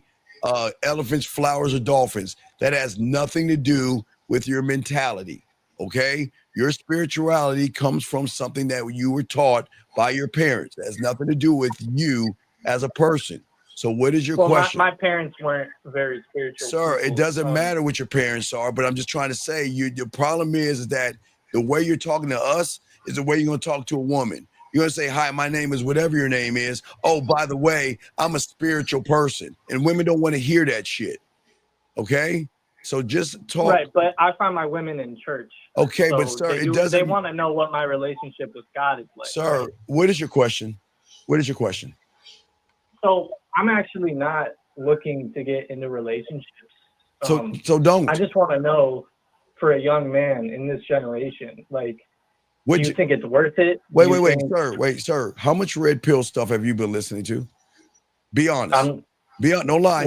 B: elephants, flowers, or dolphins. That has nothing to do with your mentality, okay? Your spirituality comes from something that you were taught by your parents. It has nothing to do with you as a person. So what is your question?
L: My parents weren't very spiritual.
B: Sir, it doesn't matter what your parents are, but I'm just trying to say your problem is that the way you're talking to us is the way you're going to talk to a woman. You're going to say, hi, my name is whatever your name is. Oh, by the way, I'm a spiritual person. And women don't want to hear that shit. Okay? So just talk.
L: Right, but I find my women in church.
B: Okay,
L: so
B: but sir, it doesn't.
L: They want to know what my relationship with God is like.
B: Sir, what is your question? What is your question?
L: So I'm actually not looking to get into relationships.
B: So don't.
L: I just want to know, for a young man in this generation, do you think it's worth it?
B: Wait, sir. How much red pill stuff have you been listening to? Be honest. No lie.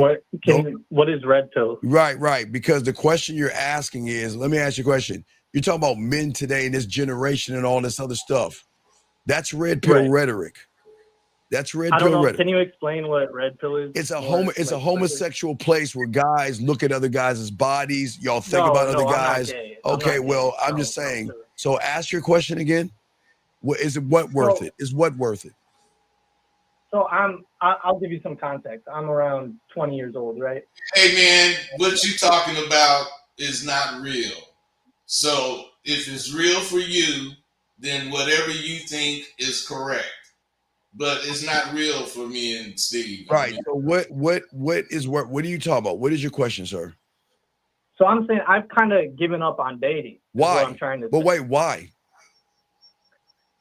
L: What is red pill?
B: Right. Because the question you're asking is, let me ask you a question. You're talking about men today in this generation and all this other stuff. That's red pill rhetoric. That's red pill rhetoric.
L: Can you explain what red pill is?
B: It's a homosexual place where guys look at other guys' bodies. Y'all think about other guys. Okay, well, I'm just saying. So ask your question again. Is what worth it? Is what worth it?
L: So I'll give you some context. I'm around 20 years old, right?
A: Hey man, what you talking about is not real. So if it's real for you, then whatever you think is correct. But it's not real for me and Steve.
B: Right. So what are you talking about? What is your question, sir?
L: So I'm saying I've kind of given up on dating.
B: Why?
L: I'm trying to.
B: But wait, why?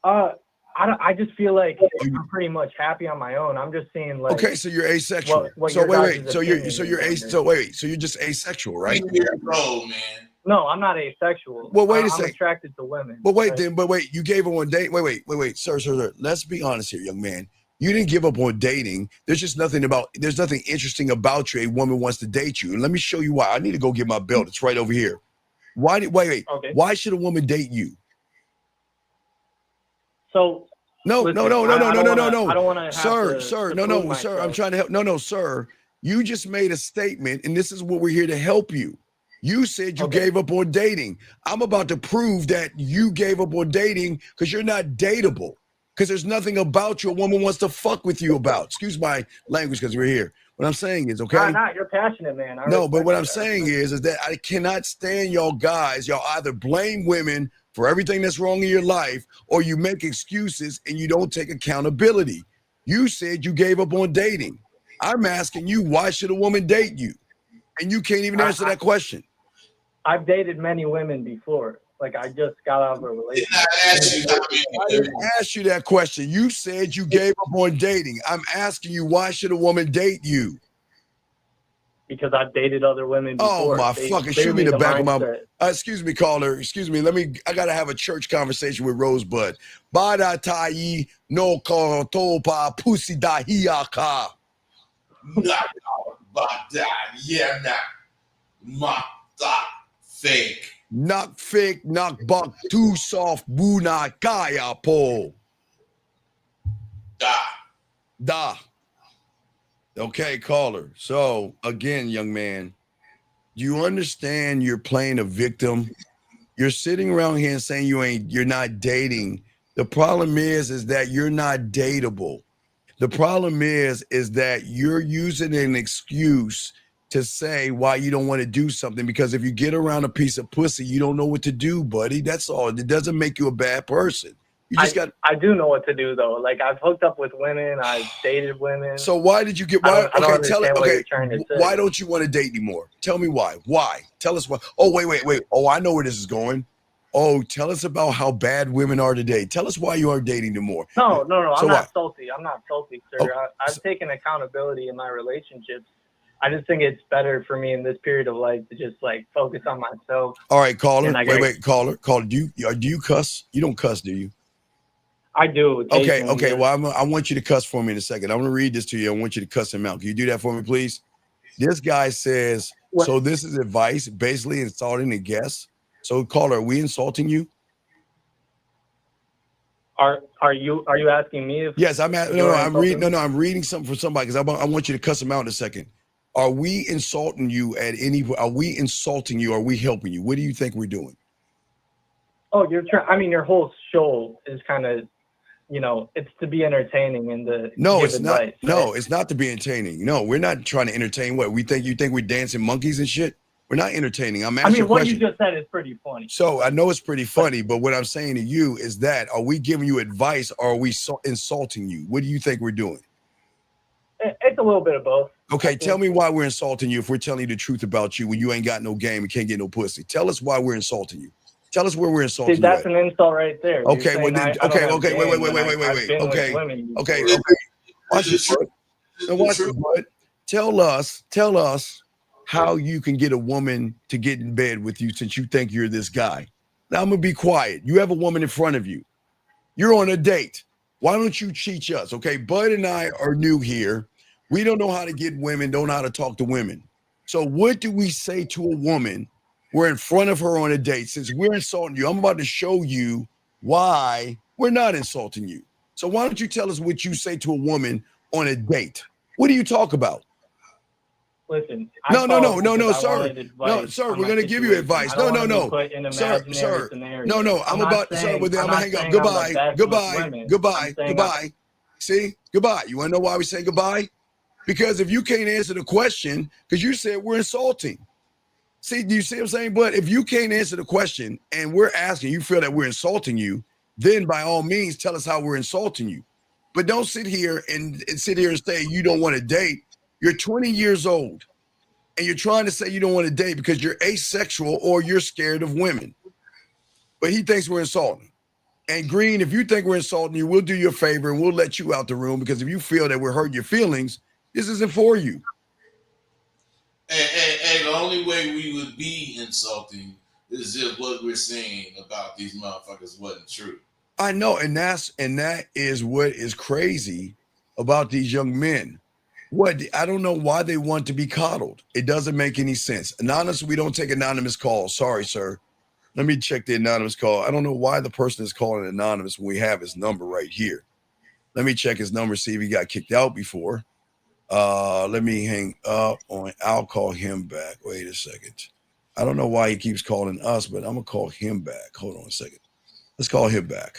L: I just feel like I'm pretty much happy on my own. I'm just seeing
B: okay, so you're asexual. So you're just asexual, right?
A: Roll, man.
L: No, I'm not asexual.
B: Well, wait a
L: I'm
B: second.
L: attracted to women.
B: But wait, you gave up on date. Wait, sir. Let's be honest here, young man. You didn't give up on dating. There's nothing interesting about you. A woman wants to date you. And let me show you why. I need to go get my belt. It's right over here. Wait.
L: Okay.
B: Why should a woman date you?
L: So
B: No.
L: I don't want to
B: Sir. No, sir. I'm trying to help. No, sir. You just made a statement, and this is what we're here to help you. You said you gave up on dating. I'm about to prove that you gave up on dating because you're not dateable. Because there's nothing about you a woman wants to fuck with you about. Excuse my language because we're here. What I'm saying is, okay?
L: You're passionate, man.
B: No, but what I'm saying is that I cannot stand y'all guys. Y'all either blame women for everything that's wrong in your life, or you make excuses and you don't take accountability. You said you gave up on dating. I'm asking you, why should a woman date you? And you can't even answer that question.
L: I've dated many women before. Like I just got out of a relationship.
B: I didn't ask you that question. You said you gave up on dating. I'm asking you, why should a woman date you?
L: Because I've dated other women before.
B: Oh my
L: They
B: fucking!
L: cleared
B: Shoot me
L: me
B: the back of my.
L: mindset.
B: Excuse me, caller. Excuse me. I gotta have a church conversation with Rosebud. Bada tai no kotopa pussy da hiaka.
A: Fake.
B: Knock fake, knock buck, too soft, buna kaya po. Da. Okay, caller. So again, young man, do you understand you're playing a victim? You're sitting around here and saying you're not dating. The problem is that you're not dateable. The problem is that you're using an excuse to say why you don't want to do something, because if you get around a piece of pussy, you don't know what to do, buddy. That's all. It doesn't make you a bad person. You just
L: I do know what to do though. Like I've hooked up with women, I've dated women.
B: So why did you get?
L: I don't
B: Okay, tell it.
L: understand what
B: Okay,
L: you're trying to say.
B: why don't you want to date anymore? Tell me why. Why? Tell us why. Oh wait. Oh, I know where this is going. Oh, tell us about how bad women are today. Tell us why you aren't dating anymore.
L: No.
B: So
L: I'm not salty. I'm not salty, sir.
B: Oh,
L: I've taken accountability in my relationships. I just think it's better for me in this period of life to just like focus on myself.
B: All right, caller.
L: And
B: Caller. Do you cuss? You don't cuss, do you?
L: I do.
B: Okay.
L: occasionally, yeah.
B: Well, I want you to cuss for me in a second. I'm going to read this to you. I want you to cuss him out. Can you do that for me, please? This guy says, so this is advice, basically insulting a guest. So, caller, are we insulting you?
L: Are you asking me if?
B: Yes, I'm reading something for somebody because I want you to cuss him out in a second. Are we insulting you are we insulting you? Are we helping you? What do you think we're doing?
L: Oh, you're trying. I mean, your whole show is kind of, it's to be entertaining and to
B: No,
L: give
B: it's
L: advice,
B: not.
L: right?
B: No, it's not to be entertaining. No, we're not trying to entertain. What you think we're dancing monkeys and shit? We're not entertaining. I'm asking you a
L: what
B: question.
L: you just said is pretty funny.
B: So I know it's pretty funny, but what I'm saying to you is that are we giving you advice or are we insulting you? What do you think we're doing?
L: It's a little bit of both.
B: Okay, tell me why we're insulting you if we're telling you the truth about you when you ain't got no game and can't get no pussy. Tell us why we're insulting you. Tell us where we're insulting
L: See, that's an insult right there. You're
B: Okay, well
L: saying
B: then,
L: I don't have
B: okay,
L: game
B: wait.
L: when I've been with
B: Okay,
L: women
B: okay.
L: before.
B: Watch this. Now watch this, bud. Tell us how you can get a woman to get in bed with you since you think you're this guy. Now I'm gonna be quiet. You have a woman in front of you. You're on a date. Why don't you teach us? Okay, Bud and I are new here. We don't know how to get women, don't know how to talk to women. So what do we say to a woman? We're in front of her on a date. Since we're insulting you, I'm about to show you why we're not insulting you. So why don't you tell us what you say to a woman on a date? What do you talk about?
L: Listen.
B: No, sir. No, sir, we're going to give you advice. No. Sir. No. I'm going to hang up. Goodbye. See? Goodbye. You want to know why we say goodbye? Because if you can't answer the question, because you said we're insulting. See, do you see what I'm saying? But if you can't answer the question and we're asking, you feel that we're insulting you, then by all means, tell us how we're insulting you. But don't sit here and say you don't want to date. You're 20 years old and you're trying to say you don't want to date because you're asexual or you're scared of women. But he thinks we're insulting. And Green, if you think we're insulting you, we'll do you a favor and we'll let you out the room, because if you feel that we're hurting your feelings, this isn't for you.
A: And the only way we would be insulting is if what we're saying about these motherfuckers wasn't true.
B: I know, and that is what is crazy about these young men. I don't know why they want to be coddled. It doesn't make any sense. Anonymous, we don't take anonymous calls. Sorry, sir. Let me check the anonymous call. I don't know why the person is calling anonymous when we have his number right here. Let me check his number, see if he got kicked out before. Let me hang up on. I'll call him back. Wait a second. I don't know why he keeps calling us, but I'm gonna call him back. Hold on a second. Let's call him back.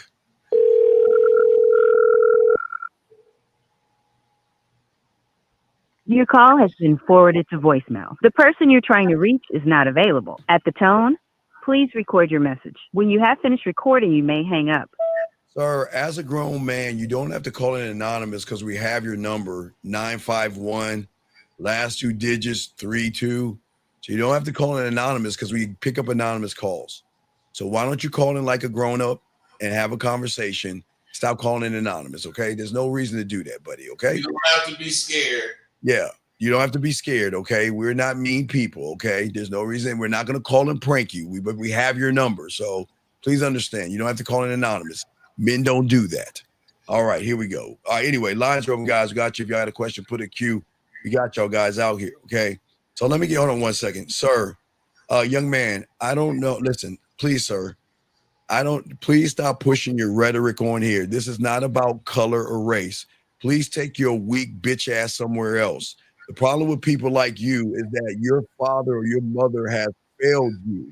M: Your call has been forwarded to voicemail. The person you're trying to reach is not available. At the tone, please record your message. When you have finished recording, you may hang up.
B: Sir, as a grown man, you don't have to call in anonymous because we have your number, 951, last two digits, 32. So you don't have to call in anonymous because we pick up anonymous calls. So why don't you call in like a grown-up and have a conversation? Stop calling in anonymous, okay? There's no reason to do that, buddy, okay?
A: You don't have to be scared.
B: Yeah, you don't have to be scared, okay? We're not mean people, okay? There's no reason. We're not going to call and prank you, but we have your number, so please understand. You don't have to call in anonymous. Men don't do that. All right, here we go. All right, anyway, lines are open, guys. We got you. If you got a question, put a Q. We got y'all guys out here, okay? So let me hold on one second. Sir, young man, I don't know. Listen, please, sir. Please stop pushing your rhetoric on here. This is not about color or race. Please take your weak bitch ass somewhere else. The problem with people like you is that your father or your mother has failed you.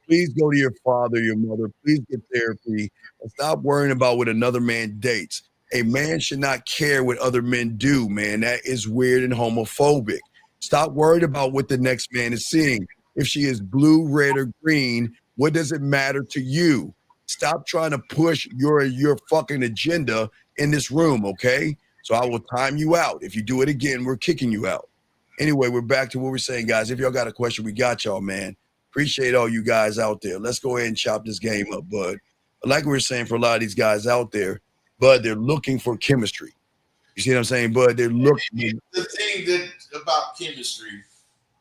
B: Please go to your father, your mother. Please get therapy and stop worrying about what another man dates. A man should not care what other men do, man. That is weird and homophobic. Stop worried about what the next man is seeing. If she is blue, red, or green, what does it matter to you? Stop trying to push your fucking agenda in this room, okay? So I will time you out. If you do it again, we're kicking you out. Anyway, we're back to what we're saying, guys. If y'all got a question, we got y'all, man. Appreciate all you guys out there. Let's go ahead and chop this game up, bud. Like we were saying, for a lot of these guys out there, bud, they're looking for chemistry. You see what I'm saying, bud? They're looking.
A: The thing that about chemistry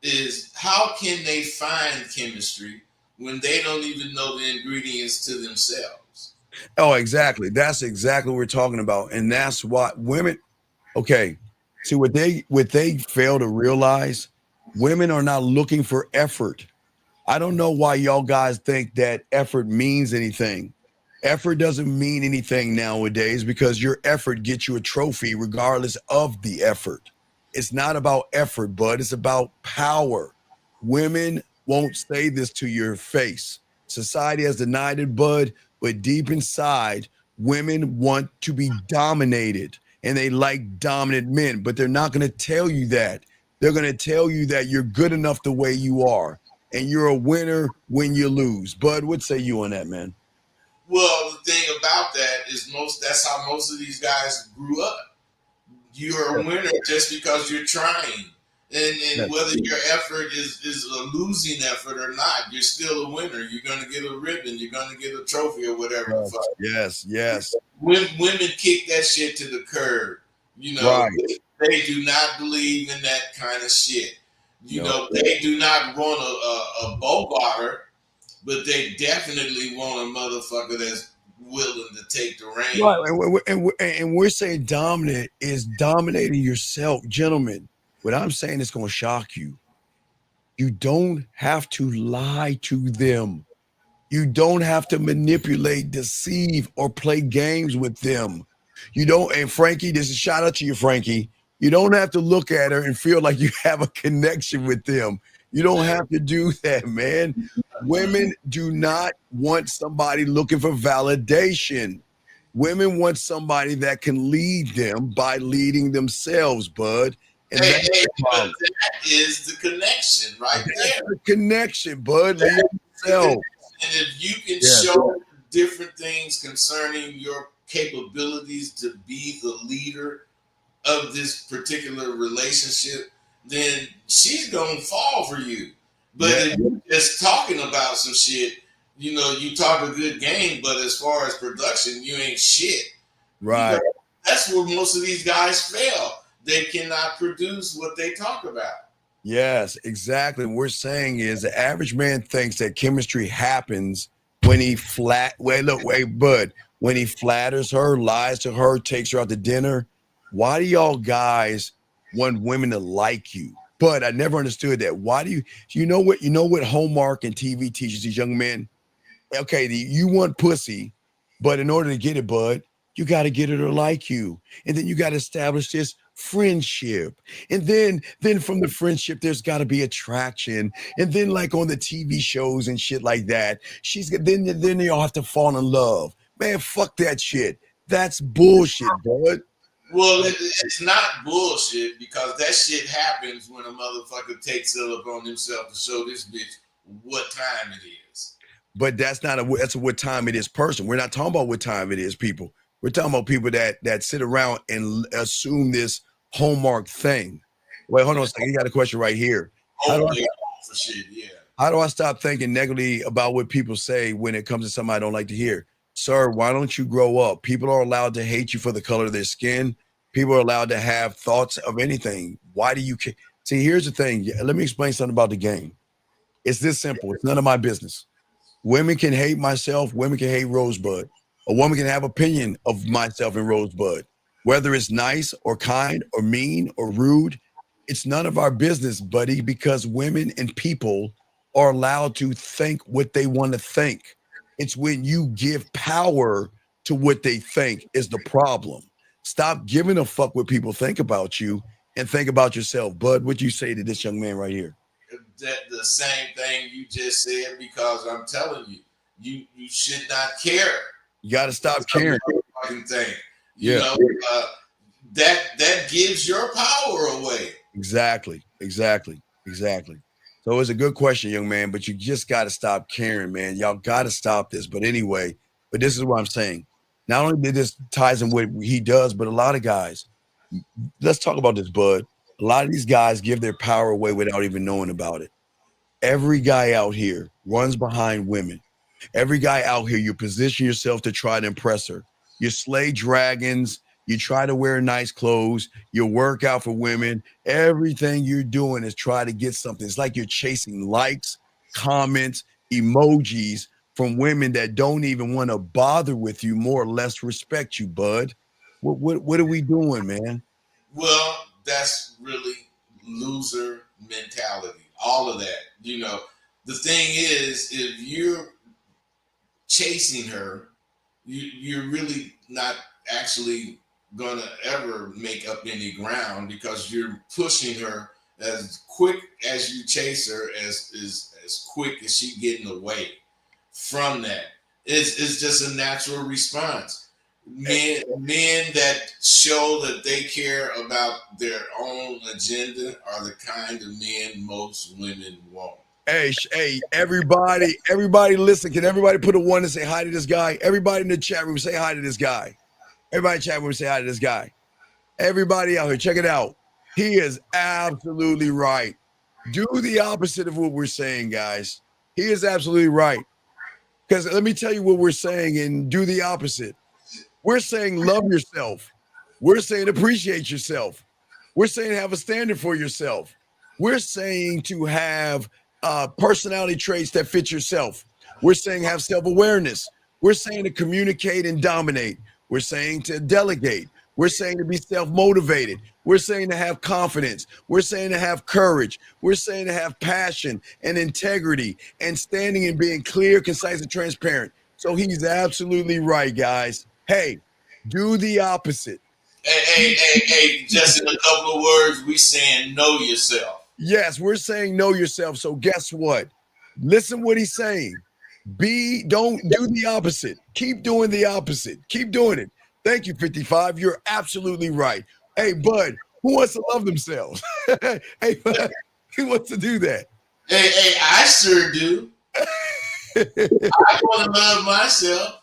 A: is how can they find chemistry when they don't even know the ingredients to themselves?
B: Oh, exactly. That's exactly what we're talking about. And that's why women, okay, see what they fail to realize, women are not looking for effort. I don't know why y'all guys think that effort means anything. Effort doesn't mean anything nowadays because your effort gets you a trophy regardless of the effort. It's not about effort, bud. It's about power. Women won't say this to your face. Society has denied it, bud, but deep inside, women want to be dominated and they like dominant men, but they're not going to tell you that. They're going to tell you that you're good enough the way you are and you're a winner when you lose. Bud, what say you on that, man?
A: Well, the thing about that is that's how most of these guys grew up. You're a winner just because you're trying. And whether your effort is a losing effort or not, you're still a winner. You're going to get a ribbon. You're going to get a trophy or whatever.
B: Yes.
A: Women kick that shit to the curb. You know, right. They do not believe in that kind of shit. You know, they do not want a Bogarter, but they definitely want a motherfucker that's willing to take the reins.
B: Right. And we're saying dominant is dominating yourself. Gentlemen, what I'm saying is going to shock you. You don't have to lie to them. You don't have to manipulate, deceive, or play games with them. You don't, and Frankie, this is a shout out to you, Frankie. You don't have to look at her and feel like you have a connection with them. You don't have to do that, man. Women do not want somebody looking for validation. Women want somebody that can lead them by leading themselves, bud. And
A: that is the connection right there.
B: The connection, bud. Lead yourself.
A: And if you can show different things concerning your capabilities to be the leader of this particular relationship, then she's gonna fall for you. But if you're just talking about some shit, you know, you talk a good game, but as far as production, you ain't shit.
B: Right.
A: You know, that's where most of these guys fail. They cannot produce what they talk about.
B: Yes, exactly. What we're saying is the average man thinks that chemistry happens when he bud, when he flatters her, lies to her, takes her out to dinner. Why do y'all guys want women to like you? But I never understood that. Why do you know what Hallmark and TV teaches these young men? Okay, you want pussy, but in order to get it, bud, you got to get her to like you. And then you got to establish this friendship. And then from the friendship, there's got to be attraction. And then like on the TV shows and shit like that, then y'all have to fall in love. Man, fuck that shit. That's bullshit, bud.
A: Well, it's not bullshit because that shit happens when a motherfucker takes it upon himself to show this bitch what time it is.
B: But that's what time it is person. We're not talking about what time it is, people. We're talking about people that sit around and assume this Hallmark thing. Wait, hold on a second. You got a question right here.
A: For shit, yeah.
B: How do I stop thinking negatively about what people say when it comes to something I don't like to hear? Sir, why don't you grow up? People are allowed to hate you for the color of their skin. People are allowed to have thoughts of anything. Why do you care? See, here's the thing. Let me explain something about the game. It's this simple. It's none of my business. Women can hate myself. Women can hate Rosebud. A woman can have opinion of myself and Rosebud. Whether it's nice or kind or mean or rude, it's none of our business, buddy, because women and people are allowed to think what they want to think. It's when you give power to what they think is the problem. Stop giving a fuck what people think about you and think about yourself. Bud, what you say to this young man right here?
A: That the same thing you just said, because I'm telling you, you should not care.
B: You got to stop caring.
A: Thing. You know, that gives your power away.
B: Exactly. So it's a good question, young man, but you just got to stop caring, man. Y'all got to stop this. But anyway, this is what I'm saying. Not only did this ties in what he does, but a lot of guys, let's talk about this, Bud. A lot of these guys give their power away without even knowing about it. Every guy out here runs behind women. Every guy out here, you position yourself to try to impress her. You slay dragons. You try to wear nice clothes. You work out for women. Everything you're doing is try to get something. It's like you're chasing likes, comments, emojis from women that don't even want to bother with you, more or less respect you, Bud. What are we doing, man?
A: Well, that's really loser mentality. All of that. You know, the thing is, if you're chasing her, you're really not actually gonna ever make up any ground, because you're pushing her as quick as you chase her, as quick as she getting away from that. It's just a natural response. Men that show that they care about their own agenda are the kind of men most women want.
B: Hey, everybody listen. Can everybody put a 1 and say hi to this guy? Everybody in the chat room, say hi to this guy. Everybody in the chat room, say hi to this guy. Everybody out here, check it out. He is absolutely right. Do the opposite of what we're saying, guys. He is absolutely right. Because let me tell you what we're saying, and do the opposite. We're saying love yourself. We're saying appreciate yourself. We're saying have a standard for yourself. We're saying to have personality traits that fit yourself. We're saying have self-awareness. We're saying to communicate and dominate. We're saying to delegate. We're saying to be self-motivated. We're saying to have confidence. We're saying to have courage. We're saying to have passion and integrity and standing and being clear, concise, and transparent. So he's absolutely right, guys. Hey, do the opposite.
A: Hey, just in a couple of words, we saying know yourself.
B: Yes, we're saying know yourself. So guess what? Listen what he's saying. Don't do the opposite. Keep doing the opposite. Keep doing it. Thank you, 55. You're absolutely right. Hey, Bud, who wants to love themselves? Hey, Bud, who wants to do that?
A: Hey, I sure do. I want to love myself.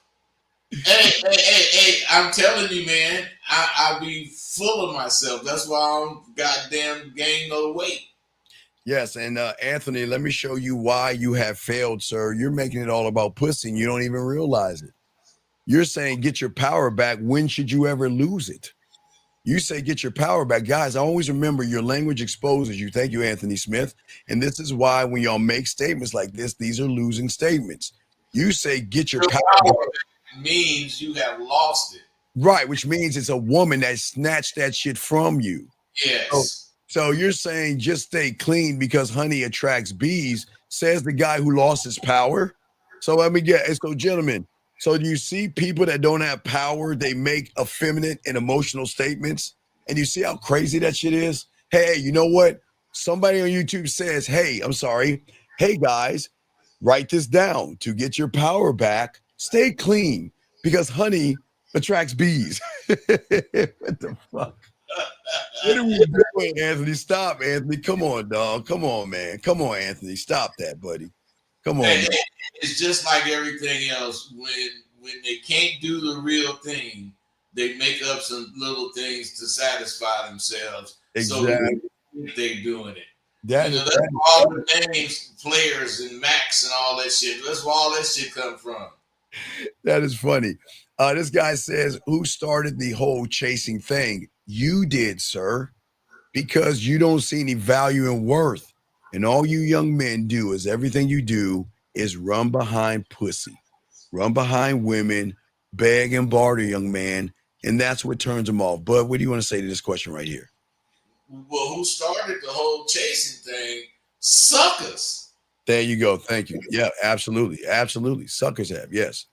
A: Hey, I'm telling you, man, I be full of myself. That's why I'm goddamn gain no weight.
B: Yes, and Anthony, let me show you why you have failed, sir. You're making it all about pussy, and you don't even realize it. You're saying get your power back. When should you ever lose it? You say get your power back. Guys, I always remember your language exposes you. Thank you, Anthony Smith. And this is why when y'all make statements like this, these are losing statements. You say get your power back.
A: Means you have lost it.
B: Right, which means it's a woman that snatched that shit from you.
A: Yes.
B: So you're saying just stay clean because honey attracts bees, says the guy who lost his power. So let me get it. So gentlemen, so do you see people that don't have power, they make effeminate and emotional statements? And you see how crazy that shit is? Hey, you know what? Somebody on YouTube says, hey, guys, write this down. To get your power back, stay clean because honey attracts bees. What the fuck? What are we doing, Anthony? Stop, Anthony. Come on, dog. Come on, man. Come on, Anthony. Stop that, buddy. Come on.
A: Hey, it's just like everything else. When they can't do the real thing, they make up some little things to satisfy themselves.
B: Exactly.
A: So they're doing it.
B: That
A: You know,
B: is
A: that's where all the names, players, and Max and all that shit. That's where all that shit come from.
B: that is funny. This guy says, who started the whole chasing thing? You did, sir, because you don't see any value and worth. And all you young men do is everything you do is run behind pussy, run behind women, beg and barter, young man. And that's what turns them off. Bud, what do you want to say to this question right here?
A: Well, who started the whole chasing thing? Suckers.
B: There you go. Thank you. Yeah, absolutely. Absolutely. Suckers have. Yes.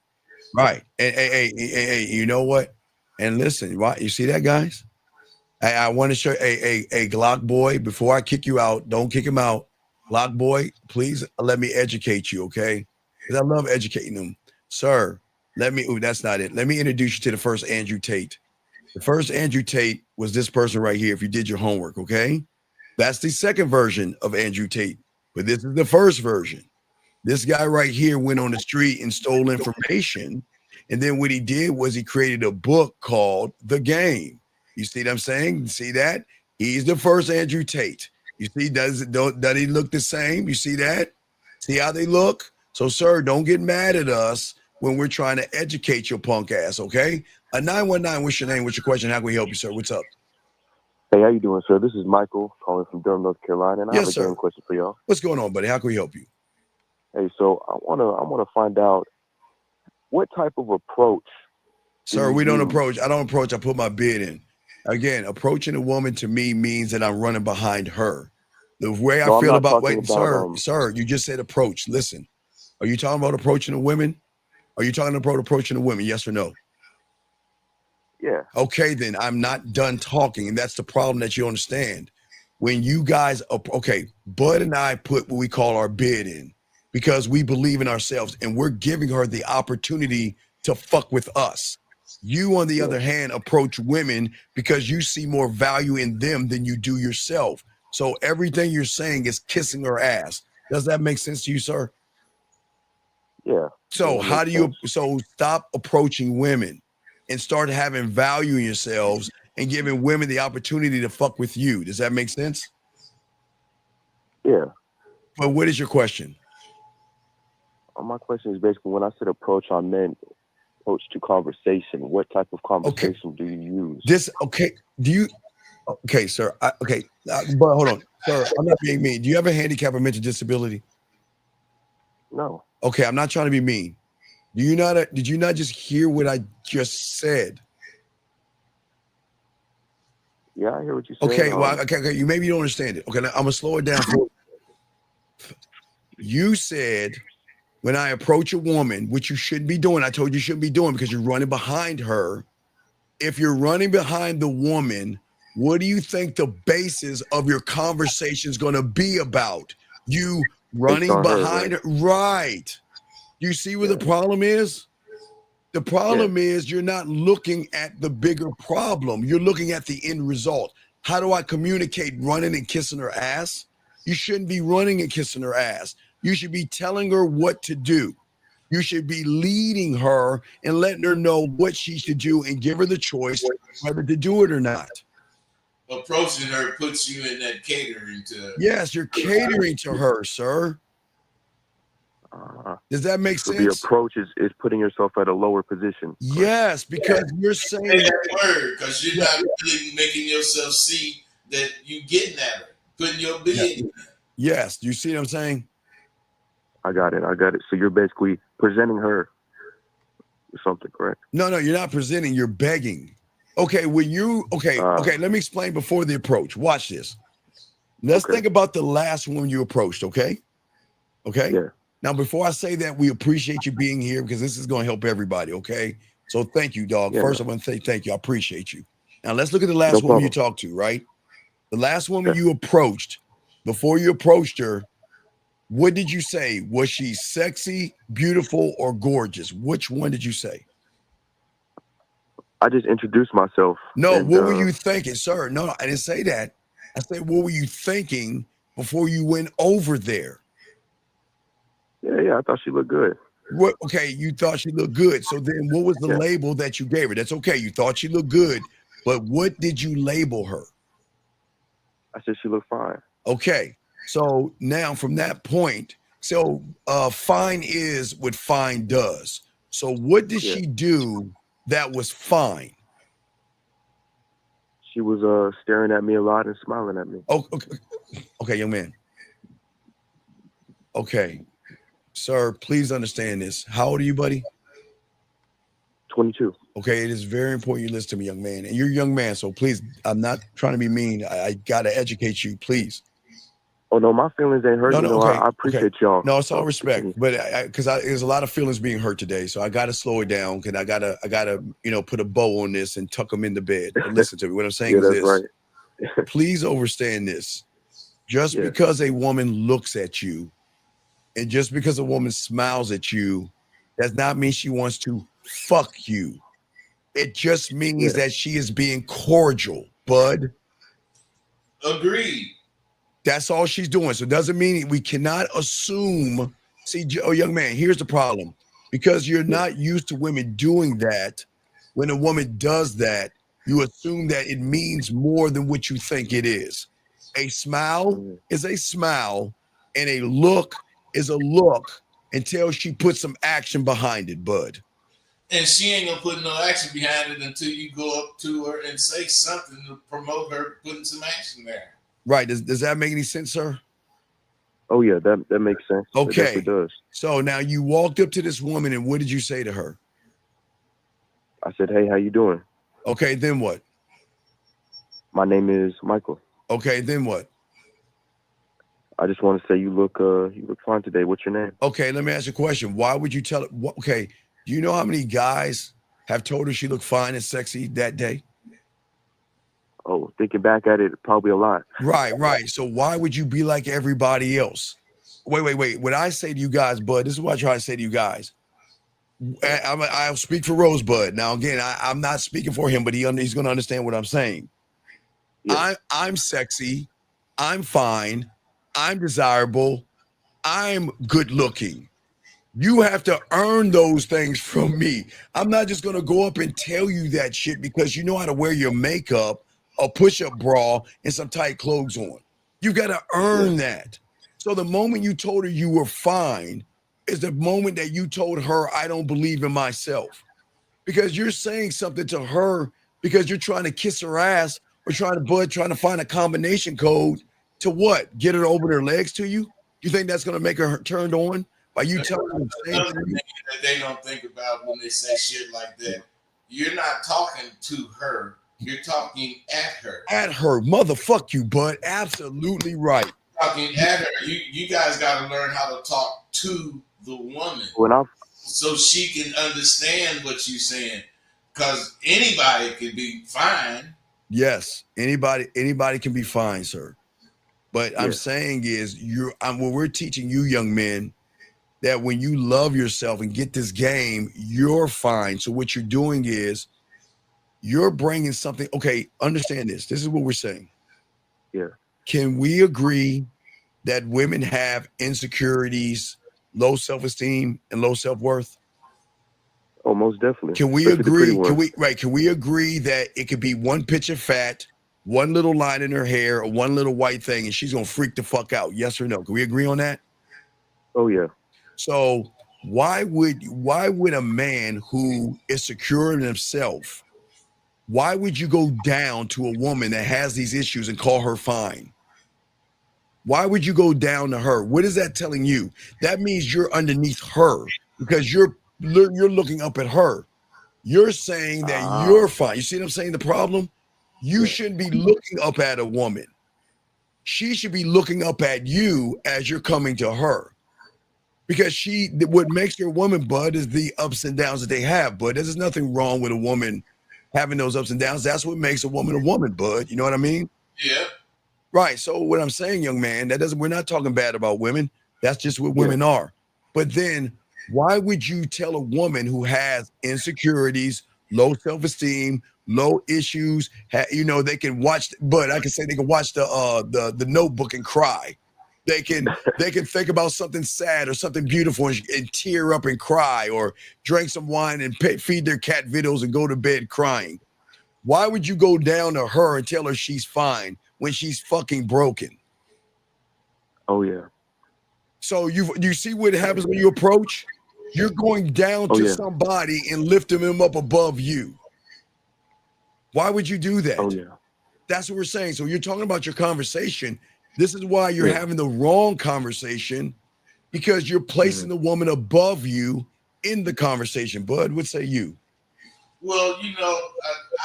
B: Right. And hey, you know what? And listen, right? You see that, guys? I want to show a Glock boy before I kick you out. Don't kick him out. Glock boy, please let me educate you, okay? Because I love educating them. Sir, that's not it. Let me introduce you to the first Andrew Tate. The first Andrew Tate was this person right here, if you did your homework, okay? That's the second version of Andrew Tate, but this is the first version. This guy right here went on the street and stole information, and then what he did was he created a book called The Game. You see what I'm saying? See that? He's the first Andrew Tate. You see, does he look the same? You see that? See how they look? So, sir, don't get mad at us when we're trying to educate your punk ass, okay? 919, what's your name? What's your question? How can we help you, sir? What's up?
N: Hey, how you doing, sir? This is Michael calling from Durham, North Carolina, and I have a game question for y'all.
B: What's going on, buddy? How can we help you?
N: Hey, so I wanna find out what type of approach.
B: Sir, we don't approach. I don't approach. I put my bid in. Again, approaching a woman to me means that I'm running behind her. The way I feel about sir, you just said approach. Listen, are you talking about approaching a woman? Are you talking about approaching a woman? Yes or no?
N: Yeah.
B: Okay, then I'm not done talking, and that's the problem that you understand. When you guys, okay, Bud and I put what we call our bid in because we believe in ourselves, and we're giving her the opportunity to fuck with us. You, on the other hand, approach women because you see more value in them than you do yourself. So everything you're saying is kissing her ass. Does that make sense to you, sir?
N: Yeah.
B: So how do you, so stop approaching women and start having value in yourselves and giving women the opportunity to fuck with you. Does that make sense?
N: Yeah.
B: But what is your question?
N: My question is basically when I said approach on men, approach to conversation, what type of conversation do you use?
B: Okay, sir. But hold on, sir. I'm not being mean. Do you have a handicap or mental disability?
N: No.
B: Okay, I'm not trying to be mean. Did you not just hear what I just said?
N: Yeah, I hear what you said.
B: Okay, well, okay, you maybe you don't understand it. Okay, now I'm gonna slow it down. You said when I approach a woman, which you shouldn't be doing, I told you shouldn't be doing because you're running behind her. If you're running behind the woman, what do you think the basis of your conversation is going to be about? You running behind her, right? You see where the problem is? The problem is you're not looking at the bigger problem. You're looking at the end result. How do I communicate running and kissing her ass? You shouldn't be running and kissing her ass. You should be telling her what to do. You should be leading her and letting her know what she should do and give her the choice whether to do it or not.
A: Approaching her puts you in that catering to.
B: Yes, you're catering to her, sir. Does that make sense?
N: The approach is putting yourself at a lower position.
B: Yes, because you're saying
A: that word because you're not really making yourself see that you getting at her, putting your bid in.
B: Yes, do you see what I'm saying?
N: I got it. So you're basically presenting her with something, correct?
B: No, you're not presenting, you're begging. Okay, okay, let me explain before the approach. Watch this. Let's think about the last one you approached, okay? Okay?
N: Yeah.
B: Now, before I say that, we appreciate you being here because this is going to help everybody, okay? So thank you, dog.
N: Yeah.
B: First, I want to say thank you. I appreciate you. Now, let's look at the last woman you talked to, right? The last woman you approached, before you approached her, what did you say? Was she sexy, beautiful, or gorgeous? Which one did you say?
N: I just introduced myself.
B: No, what were you thinking, sir? No, I didn't say that. I said, what were you thinking before you went over there?
N: Yeah, I thought she looked good.
B: What? Okay, you thought she looked good. So then what was the label that you gave her? That's okay. You thought she looked good, but what did you label her?
N: I said she looked fine.
B: Okay. So now from that point, so fine is what fine does. So what did she do that was fine?
N: She was staring at me a lot and smiling at me.
B: Oh, okay, young man. Okay, sir, please understand this. How old are you, buddy?
N: 22.
B: Okay, it is very important you listen to me, young man. And you're a young man, so please, I'm not trying to be mean. I gotta educate you, please.
N: Oh no, my feelings ain't hurt.
B: No,
N: okay,
B: I
N: appreciate y'all.
B: No, it's all respect, but because there's a lot of feelings being hurt today, so I gotta slow it down. Because I gotta, put a bow on this and tuck them in the bed. But listen to me. What I'm saying is this:
N: right.
B: Please understand this. Just because a woman looks at you, and just because a woman smiles at you, does not mean she wants to fuck you. It just means that she is being cordial, bud.
A: Agreed.
B: That's all she's doing. So it doesn't mean we cannot assume. See, young man, here's the problem. Because you're not used to women doing that, when a woman does that, you assume that it means more than what you think it is. A smile is a smile, and a look is a look until she puts some action behind it, bud.
A: And she ain't gonna put no action behind it until you go up to her and say something to promote her putting some action there.
B: Right. Does that make any sense, sir?
N: Oh yeah, that makes sense.
B: Okay.
N: It does.
B: So now you walked up to this woman, and what did you say to her?
N: I said, "Hey, how you doing?"
B: Okay, then what?
N: My name is Michael.
B: Okay, then what?
N: I just want to say you look fine today. What's your name?
B: Okay, let me ask you a question. Why would you tell it? Okay, do you know how many guys have told her she looked fine and sexy that day?
N: Oh, thinking back at it, probably a lot.
B: Right. So why would you be like everybody else? Wait. When I say to you guys, bud, this is what I try to say to you guys. I'll speak for Rosebud. Now, again, I'm not speaking for him, but he's going to understand what I'm saying. Yeah. I'm sexy. I'm fine. I'm desirable. I'm good looking. You have to earn those things from me. I'm not just going to go up and tell you that shit because you know how to wear your makeup, a push-up bra, and some tight clothes on. You got to earn that. So the moment you told her you were fine is the moment that you told her, I don't believe in myself. Because you're saying something to her because you're trying to kiss her ass or trying to find a combination code to what? Get her over their legs to you? You think that's going to make her turned on? By you telling them
A: another thing that they don't think about when they say shit like that. You're not talking to her. You're talking at her.
B: At her. Motherfuck you, bud. Absolutely right.
A: Talking at her. You guys got to learn how to talk to the woman so she can understand what you're saying. Because anybody can be fine.
B: Yes. Anybody can be fine, sir. But I'm saying is what we're teaching you young men, that when you love yourself and get this game, you're fine. So what you're doing is you're bringing something. Okay, understand this. This is what we're saying.
N: Yeah.
B: Can we agree that women have insecurities, low self-esteem, and low self-worth?
N: Oh, most definitely.
B: Can we agree? Can we agree that it could be one pitch of fat, one little line in her hair, or one little white thing, and she's gonna freak the fuck out? Yes or no? Can we agree on that?
N: Oh yeah.
B: So why would a man who is secure in himself, why would you go down to a woman that has these issues and call her fine? Why would you go down to her? What is that telling you? That means you're underneath her because you're looking up at her. You're saying that you're fine. You see what I'm saying? The problem? You shouldn't be looking up at a woman. She should be looking up at you as you're coming to her. Because what makes her a woman, bud, is the ups and downs that they have. But there's nothing wrong with a woman having those ups and downs. That's what makes a woman, bud. You know what I mean?
A: Yeah.
B: Right. So what I'm saying, young man, we're not talking bad about women. That's just what women are. But then why would you tell a woman who has insecurities, low self-esteem, low issues, they can watch, but I can say they can watch the Notebook and cry. They can think about something sad or something beautiful and tear up and cry, or drink some wine and feed their cat videos and go to bed crying. Why would you go down to her and tell her she's fine when she's fucking broken?
N: Oh yeah.
B: So you see what happens when you approach? You're going down to somebody and lifting them up above you. Why would you do that?
N: Oh yeah.
B: That's what we're saying. So you're talking about your conversation. This is why you're having the wrong conversation, because you're placing the woman above you in the conversation. Bud, what say you?
A: Well,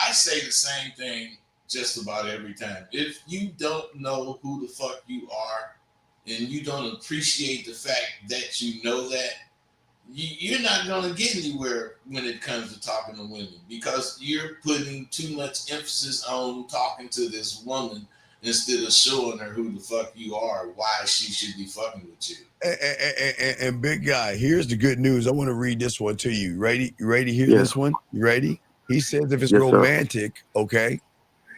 A: I say the same thing just about every time. If you don't know who the fuck you are and you don't appreciate the fact that you know that, you're not going to get anywhere when it comes to talking to women, because you're putting too much emphasis on talking to this woman instead of showing her who the fuck you are, why she should be fucking with you.
B: And big guy, here's the good news. I want to read this one to you. Ready? You ready to hear this one? You ready? He says if it's romantic, okay?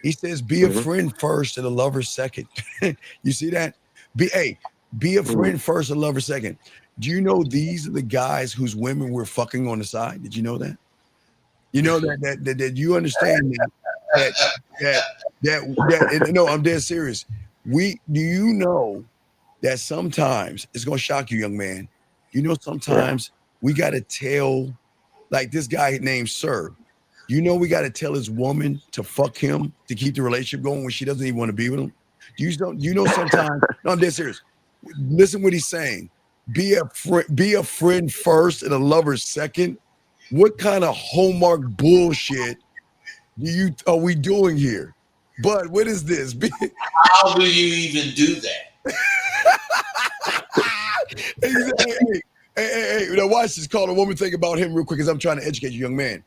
B: He says be a friend first and a lover second. You see that? Be a friend first and a lover second. Do you know these are the guys whose women were fucking on the side? Did you know that? You know that you understand that no, I'm dead serious. Do you know that sometimes it's gonna shock you, young man? You know, sometimes we gotta tell, like this guy named Sir. You know, we gotta tell his woman to fuck him to keep the relationship going when she doesn't even want to be with him. You know sometimes? No, I'm dead serious. Listen what he's saying. Be a friend first and a lover second. What kind of Hallmark bullshit are we doing here? Bud, what is this?
A: How do you even do that?
B: Hey, now watch this. Call a woman think about him real quick, because I'm trying to educate you, young man.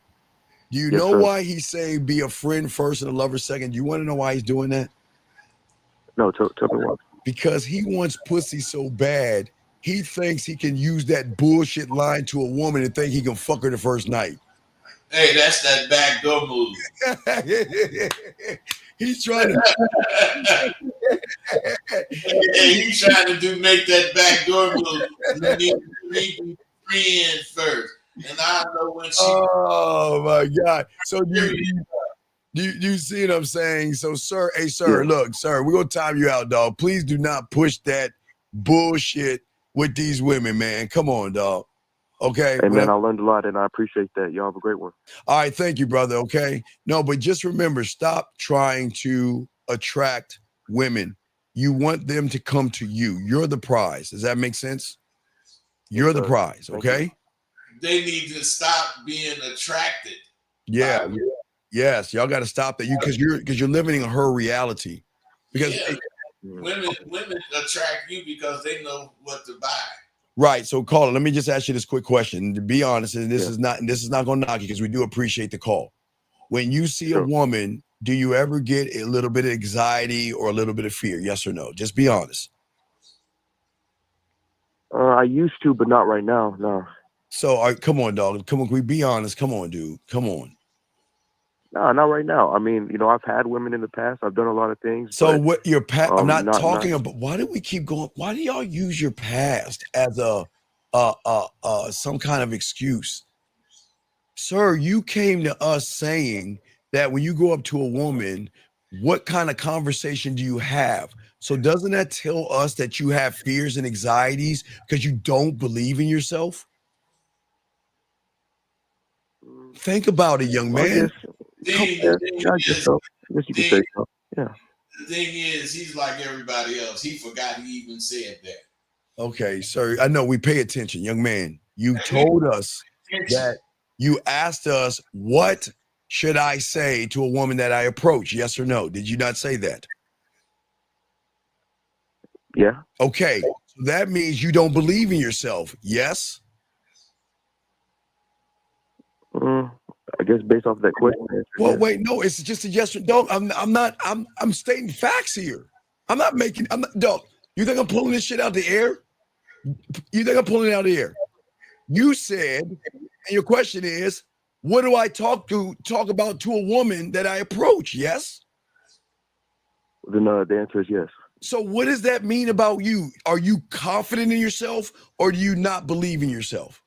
B: Do you know why he's saying be a friend first and a lover second? Do you want to know why he's doing that?
N: No, tell me why.
B: Because he wants pussy so bad, he thinks he can use that bullshit line to a woman and think he can fuck her the first night.
A: Hey, that's that backdoor move.
B: He's trying to.
A: He's trying to make that backdoor move. You need to be friend first, and I know when she.
B: Oh my God! So you see what I'm saying? So, sir, look, sir, we're gonna time you out, dog. Please do not push that bullshit with these women, man. Come on, dog. Okay.
N: Hey, man, I learned a lot, and I appreciate that. Y'all have a great one.
B: All right, thank you, brother. Okay. No, but just remember, stop trying to attract women. You want them to come to you. You're the prize. Does that make sense? You're the prize. Okay.
A: They need to stop being attracted.
B: Yeah. Yes, y'all got to stop that. Because you're living in her reality. Because
A: women attract you because they know what to buy.
B: Right. So, caller, let me just ask you this quick question. To be honest, and this is not going to knock you, because we do appreciate the call. When you see a woman, do you ever get a little bit of anxiety or a little bit of fear? Yes or no? Just be honest.
N: I used to, but not right now. No.
B: So, come on, dog. Come on. Can we be honest? Come on, dude. Come on.
N: No, not right now. I mean, I've had women in the past. I've done a lot of things.
B: So what your past? I'm not talking about. Why do we keep going? Why do y'all use your past as some kind of excuse? Sir, you came to us saying that when you go up to a woman, what kind of conversation do you have? So doesn't that tell us that you have fears and anxieties because you don't believe in yourself? Think about it, young man.
A: The thing is, he's like everybody else. He forgot he even said that.
B: Okay, sir. I know we pay attention, young man. You told us that you asked us, what should I say to a woman that I approach? Yes or no? Did you not say that?
N: Yeah.
B: Okay. So that means you don't believe in yourself. Yes?
N: I guess based off that question.
B: Well, wait, no, it's just a yes or no. I'm stating facts here. Dog, you think I'm pulling this shit out the air? You think I'm pulling it out of the air? You said, and your question is, what do I talk about to a woman that I approach? Yes?
N: Then the answer is yes.
B: So what does that mean about you? Are you confident in yourself, or do you not believe in yourself?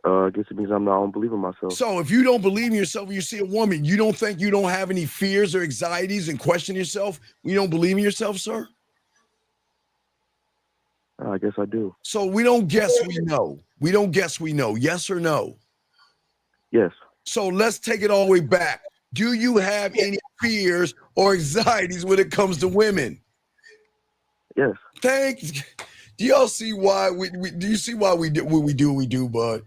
N: I guess it means I don't believe in myself.
B: So if you don't believe in yourself, you see a woman, you don't think you don't have any fears or anxieties and question yourself? You don't believe in yourself, sir?
N: I guess I do.
B: So we don't guess, we know. We don't guess, we know. Yes or no?
N: Yes.
B: So let's take it all the way back. Do you have any fears or anxieties when it comes to women?
N: Yes.
B: Thanks. Do y'all see why do you see why we do what we do, bud?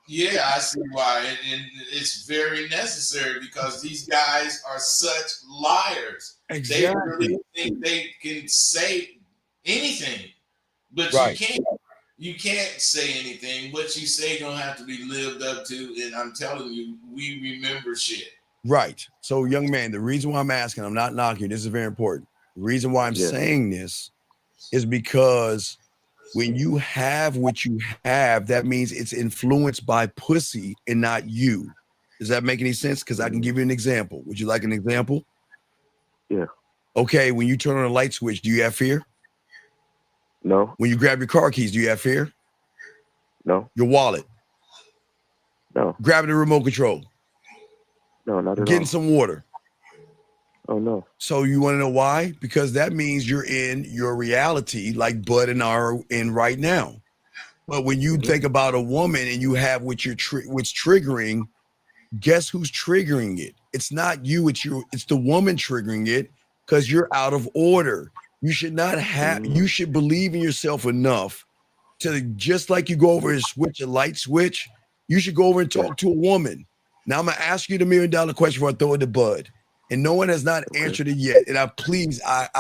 A: Yeah, I see why, and it's very necessary because these guys are such liars.
B: Exactly.
A: They really think they can say anything, but
B: Right.
A: you can't say anything. What you say don't have to be lived up to, and I'm telling you, we remember shit.
B: Right. So, young man, the reason why I'm asking, I'm not knocking, this is very important. The reason why I'm saying this is because when you have what you have, that means it's influenced by pussy and not you. Does that make any sense? Because I can give you an example. Would you like an example?
N: Yeah.
B: Okay, when you turn on a light switch, do you have fear?
N: No.
B: When you grab your car keys, do you have fear?
N: No.
B: Your wallet?
N: No.
B: Grabbing the remote control?
N: No, not at all.
B: Getting some water?
N: Oh, no.
B: So you want to know why? Because that means you're in your reality like Bud and I are in right now. But when you think about a woman and you have what what's triggering, guess who's triggering it? It's not you, it's the woman triggering it because you're out of order. You should not have, you should believe in yourself enough to, just like you go over and switch a light switch, you should go over and talk to a woman. Now I'm gonna ask you the $1 million question before I throw it to Bud. And no one has not answered it yet. And I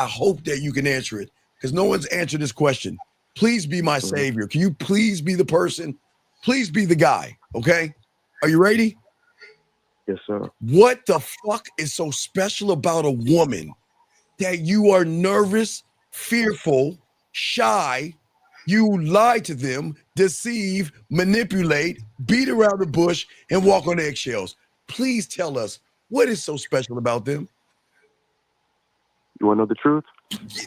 B: hope that you can answer it because no one's answered this question. Please be my savior. Can you please be the person? Please be the guy. Okay. Are you ready?
N: Yes, sir.
B: What the fuck is so special about a woman that you are nervous, fearful, shy, you lie to them, deceive, manipulate, beat around the bush, and walk on eggshells? Please tell us. What is so special about them?
N: You want to know the truth?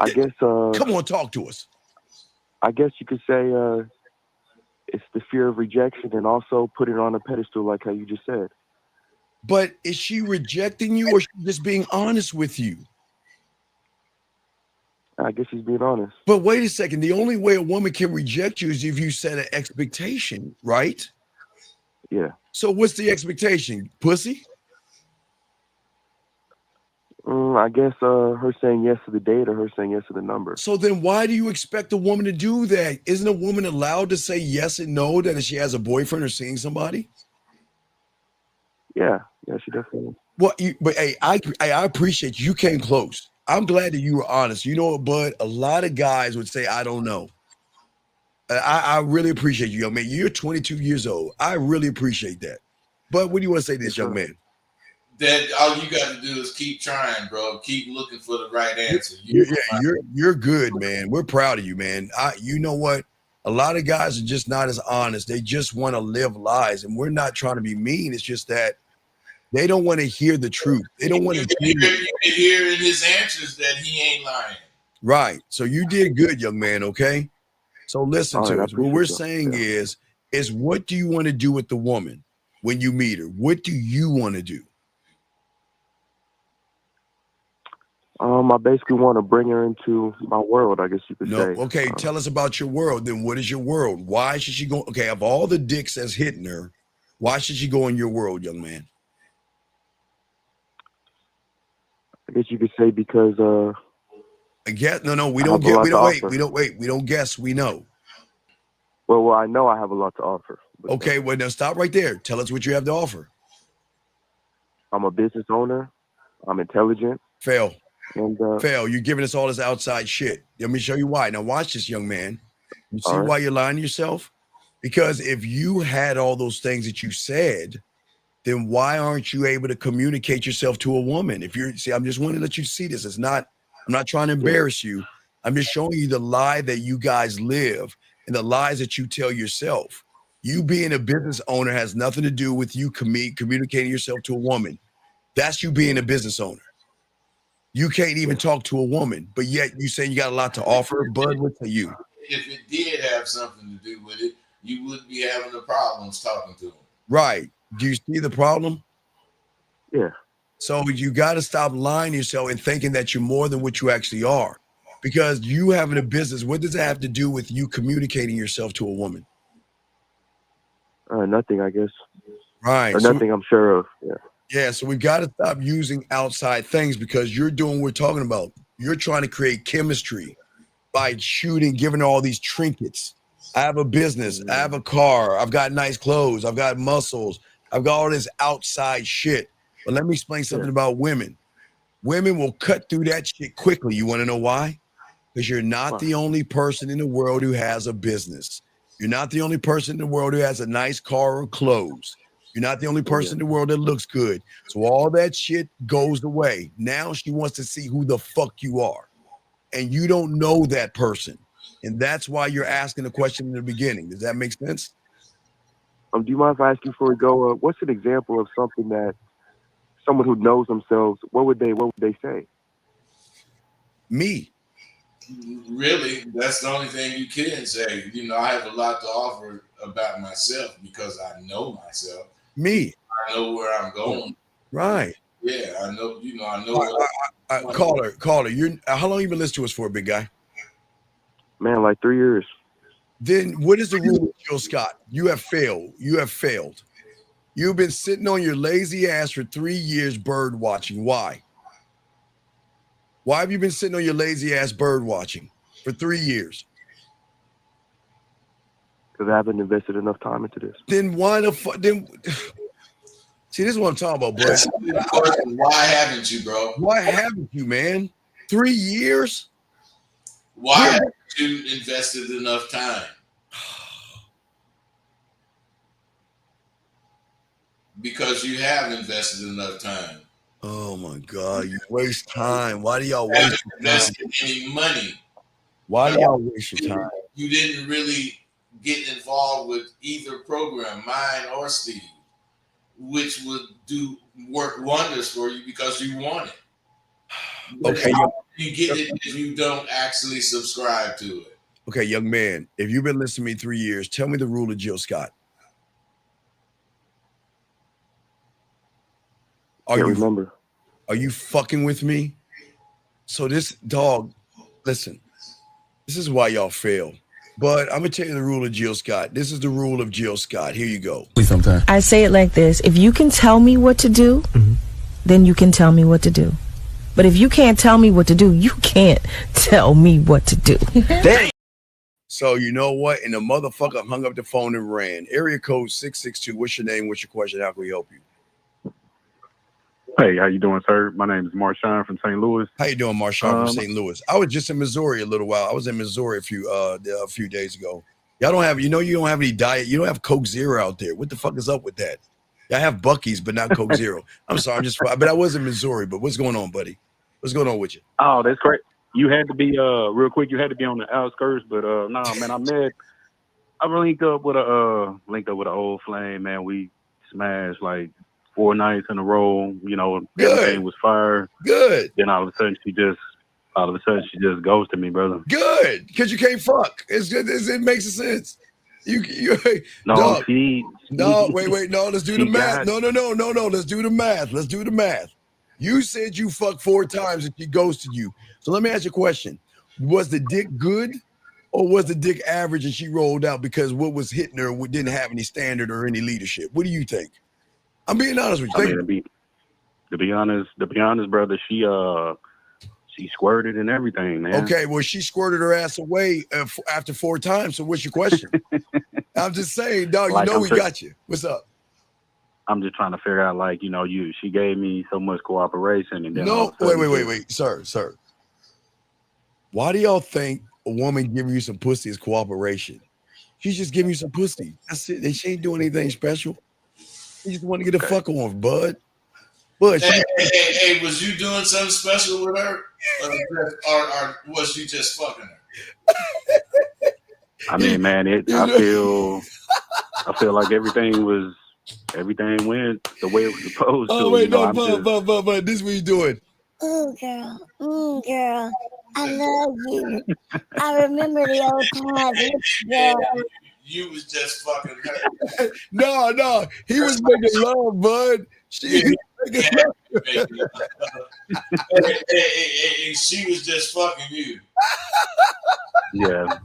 N: I guess.
B: Come on, talk to us.
N: I guess you could say it's the fear of rejection and also put it on a pedestal, like how you just said.
B: But is she rejecting you or is she just being honest with you?
N: I guess she's being honest.
B: But wait a second. The only way a woman can reject you is if you set an expectation, right?
N: Yeah.
B: So what's the expectation? Pussy?
N: I guess her saying yes to the date or her saying yes to the number.
B: So then why do you expect a woman to do that? Isn't a woman allowed to say yes and no that if she has a boyfriend or seeing somebody?
N: Yeah, she definitely.
B: Well, but hey, I appreciate you came close. I'm glad that you were honest. You know what, Bud? A lot of guys would say, I don't know. I really appreciate you, young man. You're 22 years old. I really appreciate that. But what do you want to say to this young man?
A: That all you got to do is keep trying, bro. Keep looking for the right answer.
B: You're good, man. We're proud of you, man. You know what? A lot of guys are just not as honest. They just want to live lies, and we're not trying to be mean. It's just that they don't want to hear the truth. They don't want to hear.
A: You can hear in his answers that he ain't lying.
B: Right. So you did good, young man. Okay. So listen to us. What we're saying is what do you want to do with the woman when you meet her? What do you want to do?
N: I basically want to bring her into my world, I guess you could say.
B: Okay, tell us about your world. Then what is your world? Why should she go? Okay, of all the dicks that's hitting her, why should she go in your world, young man?
N: I guess you could say because
B: I guess we don't guess, we know.
N: Well, I know I have a lot to offer.
B: Okay, well now stop right there. Tell us what you have to offer.
N: I'm a business owner. I'm intelligent.
B: Fail.
N: And
B: Fail. You're giving us all this outside shit. Let me show you why. Now watch this, young man. You see why you're lying to yourself? Because if you had all those things that you said, then why aren't you able to communicate yourself to a woman? I'm just wanting to let you see this. I'm not trying to embarrass you. I'm just showing you the lie that you guys live and the lies that you tell yourself. You being a business owner has nothing to do with you communicating yourself to a woman. That's you being a business owner. You can't even talk to a woman, but yet you saying you got a lot to offer. Bud, what to you?
A: If it did have something to do with it, you wouldn't be having the problems talking to him.
B: Right. Do you see the problem?
N: Yeah.
B: So you got to stop lying to yourself and thinking that you're more than what you actually are. Because you having a business, what does it have to do with you communicating yourself to a woman?
N: Nothing, I guess.
B: Right.
N: Or nothing I'm sure of. Yeah.
B: Yeah, so we've got to stop using outside things because you're doing what we're talking about. You're trying to create chemistry by shooting, giving her all these trinkets. I have a business. I have a car. I've got nice clothes. I've got muscles. I've got all this outside shit. But let me explain something about women. Women will cut through that shit quickly. You want to know why? Because you're not the only person in the world who has a business. You're not the only person in the world who has a nice car or clothes. You're not the only person in the world that looks good. So all that shit goes away. Now she wants to see who the fuck you are. And you don't know that person. And that's why you're asking the question in the beginning. Does that make sense?
N: Do you mind if I ask you before we go, what's an example of something that someone who knows themselves, what would they say?
B: Me.
A: Really, that's the only thing you can say. You know, I have a lot to offer about myself because I know myself.
B: Me.
A: I know where I'm going.
B: Right.
A: Yeah, I know. You know, I know.
B: Caller. You're how long you been listening to us for, big guy?
N: Man, like 3 years.
B: Then what is the rule with Jill Scott? You have failed. You have failed. You've been sitting on your lazy ass for 3 years bird watching. Why? Why have you been sitting on your lazy ass bird watching for 3 years?
N: Because I haven't invested enough time into this.
B: Then why the fuck? Then see, this is what I'm talking about, bro.
A: Why haven't you, bro?
B: Why haven't you, man? 3 years?
A: Why haven't you invested enough time? Because you have invested enough time.
B: Oh my God, you waste time. Why do y'all waste your time?
A: Invested any money.
B: Why do y'all waste your time?
A: You didn't really get involved with either program, mine or Steve, which would work wonders for you because you want it.
B: Okay,
A: you get it if you don't actually subscribe to it.
B: Okay, young man, if you've been listening to me 3 years, tell me the rule of Jill Scott.
N: Remember?
B: Are you fucking with me? So this dog, listen, this is why y'all fail. But I'm gonna tell you the rule of Jill Scott. This is the rule of Jill Scott. Here you go.
O: Sometimes I say it like this: if you can tell me what to do, then you can tell me what to do. But if you can't tell me what to do, you can't tell me what to do.
B: So you know what? And the motherfucker hung up the phone and ran. Area code 662. What's your name? What's your question? How can we help you?
P: Hey, how you doing, sir? My name is Marshawn from St. Louis.
B: How you doing, Marshawn from St. Louis? I was just in Missouri a little while. I was in Missouri a few days ago. Y'all don't have, you don't have any diet. You don't have Coke Zero out there. What the fuck is up with that? Y'all have Buc-ee's, but not Coke Zero. I'm sorry, but I was in Missouri. But what's going on, buddy? What's going on with you?
P: Oh, that's great. You had to be real quick. You had to be on the outskirts, but no, man. I linked up with an old flame, man. We smashed like 4 nights in a row. You know, everything was fire.
B: Good.
P: Then all of a sudden she just ghosted me, brother.
B: Good, because you can't fuck. It's good. It makes sense. You
P: no,
B: wait. No, let's do the math. No. Let's do the math. You said you fucked 4 times and she ghosted you. So let me ask you a question. Was the dick good or was the dick average and she rolled out because what was hitting her didn't have any standard or any leadership? What do you think? I'm being honest with you.
P: To be honest, brother, she squirted and everything, man.
B: Okay, well, she squirted her ass away after 4 times. So what's your question? I'm just saying, dog,
P: like,
B: we got you. What's up?
P: I'm just trying to figure out, like, she gave me so much cooperation, and then
B: wait, sir. Why do y'all think a woman giving you some pussy is cooperation? She's just giving you some pussy. That's it. She ain't doing anything special. She just want to get a fuck on, bud. But
A: hey, was you doing something special with her, or was you just fucking her?
P: I mean, man, I feel like everything went the way it was supposed to.
B: Oh wait, but this is what you doing.
Q: Ooh, girl, I love you. I remember the old times, girl.
A: You was just fucking her.
B: No, he was making love, bud. He was
A: and she was just fucking you.
P: Yeah.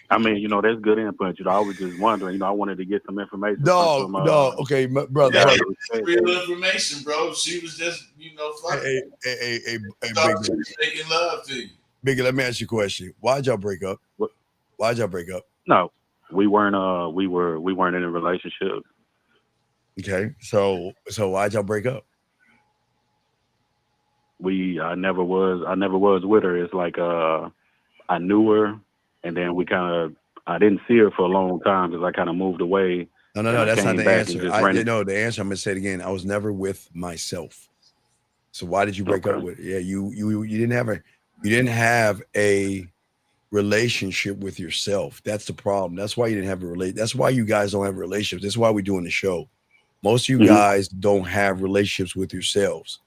P: I mean, you know, that's good input. You know, I was just wondering. You know, I wanted to get some information.
B: Dog, okay, brother.
A: Yeah,
B: Hey,
A: real information, bro. She was just, you know, fucking.
B: hey,
A: Thought she was making love to you.
B: Biggie, let me ask you a question. Why'd y'all break up? Why'd y'all break up?
P: No, we weren't. We weren't in a relationship.
B: Okay, so why'd y'all break up?
P: I never was with her. It's like I knew her, and then I didn't see her for a long time because I kind of moved away.
B: No, that's not the answer. The answer. I'm gonna say it again. I was never with myself. So why did you break up with her? Yeah, you didn't have a relationship with yourself. That's the problem. That's why you didn't have a relate. That's why you guys don't have a relationship. That's why we're doing the show. Most of you guys don't have relationships with yourselves.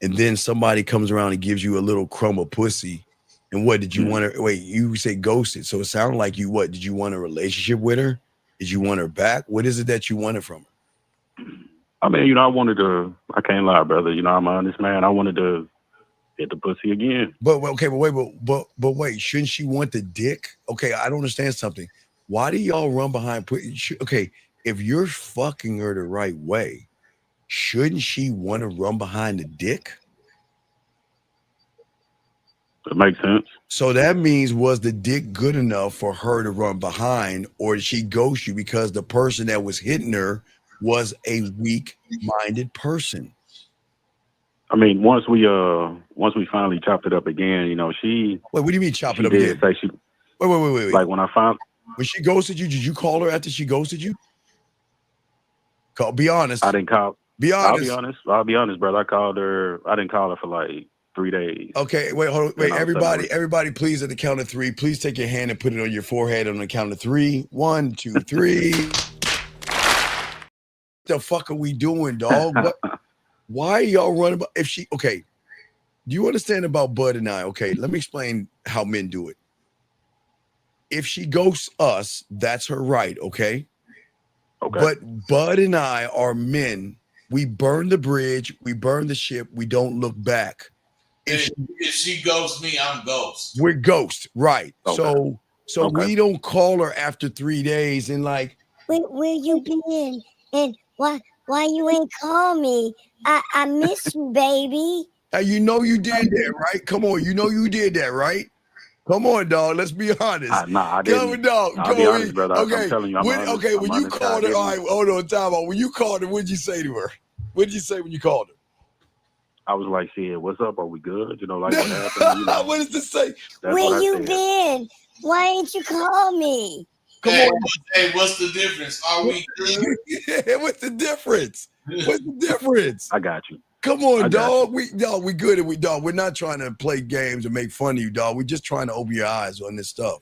B: And then somebody comes around and gives you a little crumb of pussy. And what did you want to wait? You say ghosted. So it sounded like you did you want a relationship with her? Did you want her back? What is it that you wanted from her?
P: I mean, you know, I can't lie, brother. You know, I'm an honest man. I wanted to get the pussy again.
B: But wait, shouldn't she want the dick? Okay, I don't understand something. Why do y'all run behind? Okay, if you're fucking her the right way, shouldn't she want to run behind the dick?
P: That makes sense.
B: So that means, was the dick good enough for her to run behind, or did she ghost you because the person that was hitting her was a weak-minded person?
P: I mean, once we finally chopped it up again, you know, she.
B: Wait, what do you mean chop it up again?
P: Say she.
B: Wait.
P: Like when
B: she ghosted you, did you call her after she ghosted you? Be honest.
P: I didn't call.
B: Be honest.
P: I'll be honest, brother. I called her. I didn't call her for like 3 days.
B: Okay, wait, hold on. Wait, everybody, please, at the count of 3, please take your hand and put it on your forehead on the count of 3. 1, 2, 3. What the fuck are we doing, dog? Why are y'all running? Okay, do you understand about Bud and I? Okay, let me explain how men do it. If she ghosts us, that's her right, okay?
P: Okay.
B: But Bud and I are men. We burn the bridge, we burn the ship, we don't look back.
A: If she ghosts me, I'm ghost.
B: We're ghost, right?
A: Okay.
B: So we don't call her after 3 days and like,
Q: where you been? And why you ain't call me? I miss you, baby.
B: You know you did that, right? Come on, you know you did that, right? Come on, dog. Let's be honest.
P: I didn't.
B: Come on, dog.
P: I'll be honest, brother.
B: Okay.
P: I'm telling you,
B: when you called her, all right, hold on, time out. When you called her, what'd you say to her? What'd you say when you called her?
P: I was like, shit, what's up? Are we good? You know, like what happened? You know,
B: what does this say?
Q: Where you been? Why ain't you call me?
B: Come on.
A: Hey, what's the difference? Are we good?
B: Yeah, what's the difference? What's the difference?
P: I got you.
B: Come on, dog. We good and we're not trying to play games and make fun of you, dog. We're just trying to open your eyes on this stuff.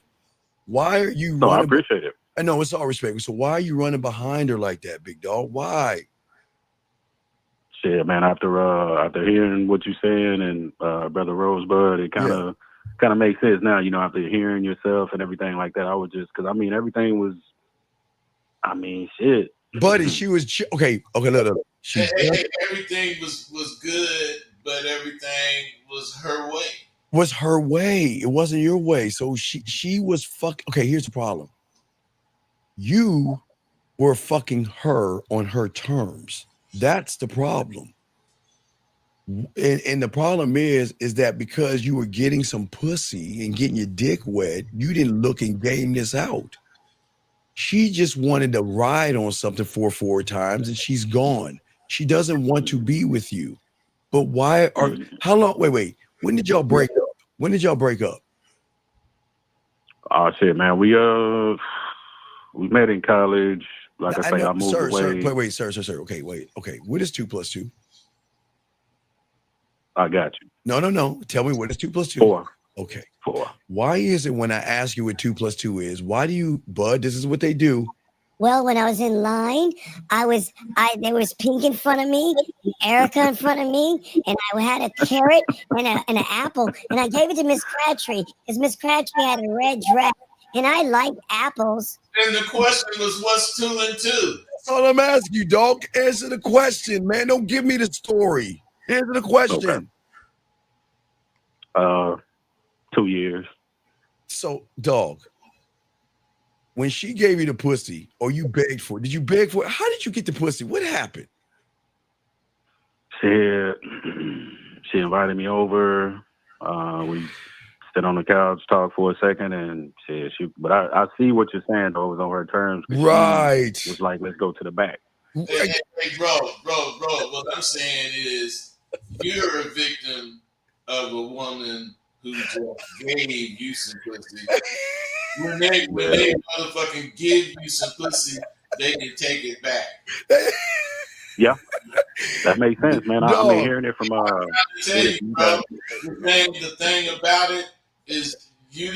B: Why are you
P: running? I appreciate it.
B: I know, it's all respect. So why are you running behind her like that, big dog? Why?
P: Shit, man, after hearing what you're saying and Brother Rosebud, it kind of makes sense now, you know, after hearing yourself and everything like that. I was just, because I mean, everything was, shit.
B: Buddy, she was, okay, look.
A: Everything was good, but everything was her way.
B: Was her way. It wasn't your way. So she was okay, here's the problem. You were fucking her on her terms. That's the problem. And the problem is that because you were getting some pussy and getting your dick wet, you didn't look and game this out. She just wanted to ride on something 4 times and she's gone. She doesn't want to be with you. But how long? Wait. When did y'all break up?
P: Oh shit, man. We met in college. Like I say, I moved away.
B: Sir. Okay, wait. Okay, what is 2 + 2?
P: I got you.
B: No. Tell me, what is 2 + 2?
P: 4.
B: Okay.
P: 4.
B: Why is it when I ask you what 2 + 2 is, why do you, Bud, this is what they do.
Q: Well, when I was in line, there was Pink in front of me, Erica in front of me, and I had a carrot and an apple, and I gave it to Miss Crabtree because Miss Crabtree had a red dress, and I like apples.
A: And the question was, what's 2 and 2?
B: That's all I'm asking you, dog. Answer the question, man. Don't give me the story. Answer the question.
P: Okay. 2 years.
B: So, dog, when she gave you the pussy or you begged for it, did you beg for it? How did you get the pussy? What happened?
P: She invited me over. We sit on the couch, talk for a second, and but I see what you're saying, though. It was on her terms.
B: Right.
P: She was like, let's go to the back.
A: Hey, bro. What I'm saying is, you're a victim of a woman who just gave you some pussy. When they motherfucking give you some pussy, they can take it back.
P: Yeah, that makes sense, man. I've been hearing it from.
A: I tell you, bro, the thing about it is you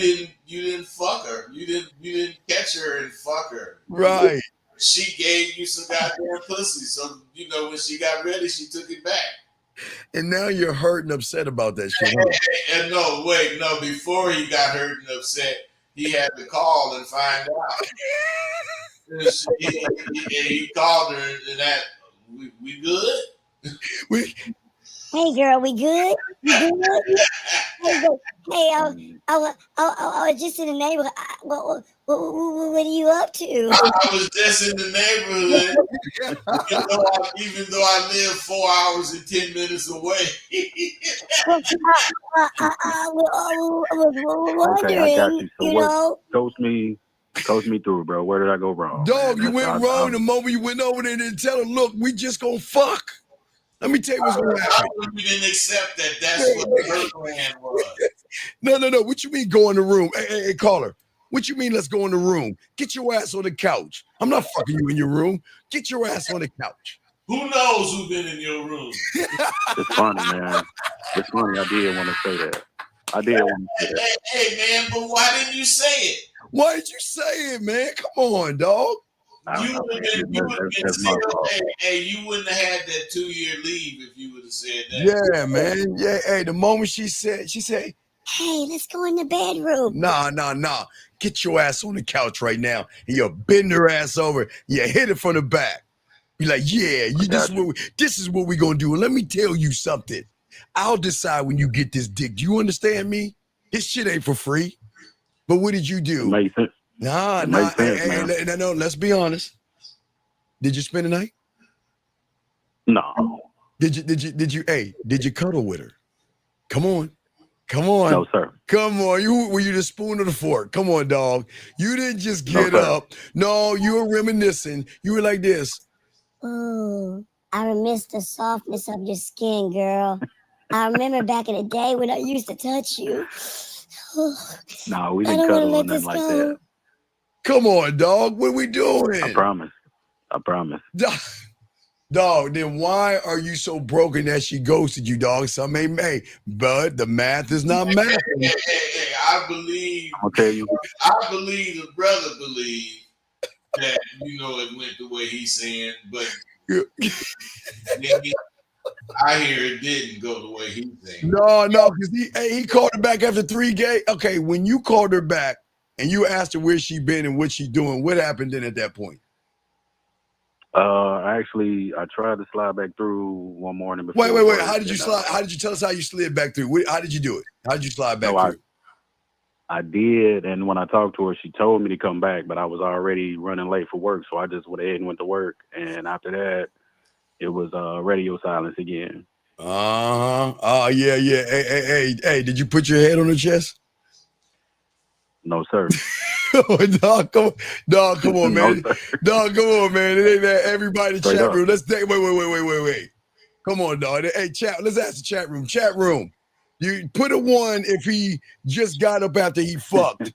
A: didn't fuck her. You didn't catch her and fuck her.
B: Right.
A: She gave you some goddamn pussy, so when she got ready, she took it back.
B: And now you're hurt and upset about that shit.
A: And no, before he got hurt and upset, he had to call and find out. And he called her and that, we good?
Q: Hey, girl, we good? You good? Hey, I was just in the neighborhood. What are you up to?
A: I was just in the neighborhood, even though I live 4 hours and 10 minutes away.
Q: I was wondering,
P: okay, I got you. So
Q: you know.
P: Coach me through, bro. Where did I go wrong?
B: Dog, you went wrong the moment you went over there and didn't tell her, look, we just gonna fuck. Let me tell you what's gonna happen.
A: You didn't accept that. That's what her plan was.
B: No. What you mean go in the room? Hey, caller. What you mean let's go in the room? Get your ass on the couch. I'm not fucking you in your room. Get your ass on the couch.
A: Who knows who's been in your room?
P: It's funny, man. It's funny. I did want to say that.
A: Hey, man, but why didn't you say it?
B: Why did you say it, man? Come on, dog.
A: You wouldn't have had that 2-year leave if you would have said that.
B: Yeah, man. Yeah, hey, the moment she said,
Q: hey, let's go in the bedroom.
B: Nah. Get your ass on the couch right now. And you bend her ass over. You hit it from the back. You're like, yeah, this is what we're going to do. And let me tell you something. I'll decide when you get this dick. Do you understand me? This shit ain't for free. But what did you do?
P: It makes sense.
B: Nah. No, let's be honest. Did you spend the night?
P: No.
B: Did you cuddle with her? Come on.
P: No, sir.
B: Come on. Were you the spoon or the fork? Come on, dog. You didn't just get up. No, you were reminiscing. You were like this.
Q: Ooh, I remiss the softness of your skin, girl. I remember back in the day when I used to touch you.
P: No, we didn't cuddle or nothing like that.
B: Come on, dog. What are we doing?
P: I promise.
B: Dog, then why are you so broken that she ghosted you, dog? Some may, but the math is not math.
A: Hey, I believe.
P: I'll tell you.
A: I believe the brother believed that it went the way he's saying, but I hear it didn't go the way he's saying.
B: No, because he called her back after 3 games. Okay, when you called her back and you asked her where she been and what she doing, what happened then at that point?
P: I tried to slide back through one morning before.
B: Wait. How did you slide? How did you tell us how you slid back through? How did you do it? How did you slide back through?
P: I did, and when I talked to her, she told me to come back, but I was already running late for work, so I just went ahead and went to work. And after that, it was radio silence again.
B: Oh, yeah. Hey, did you put your head on her chest?
P: No, sir.
B: Dog, come on, man. Dog, come on, man. It ain't that everybody in the chat room. Let's take wait. Come on, dog. Hey, chat. Let's ask the chat room. Chat room. You put a 1 if he just got up after he fucked.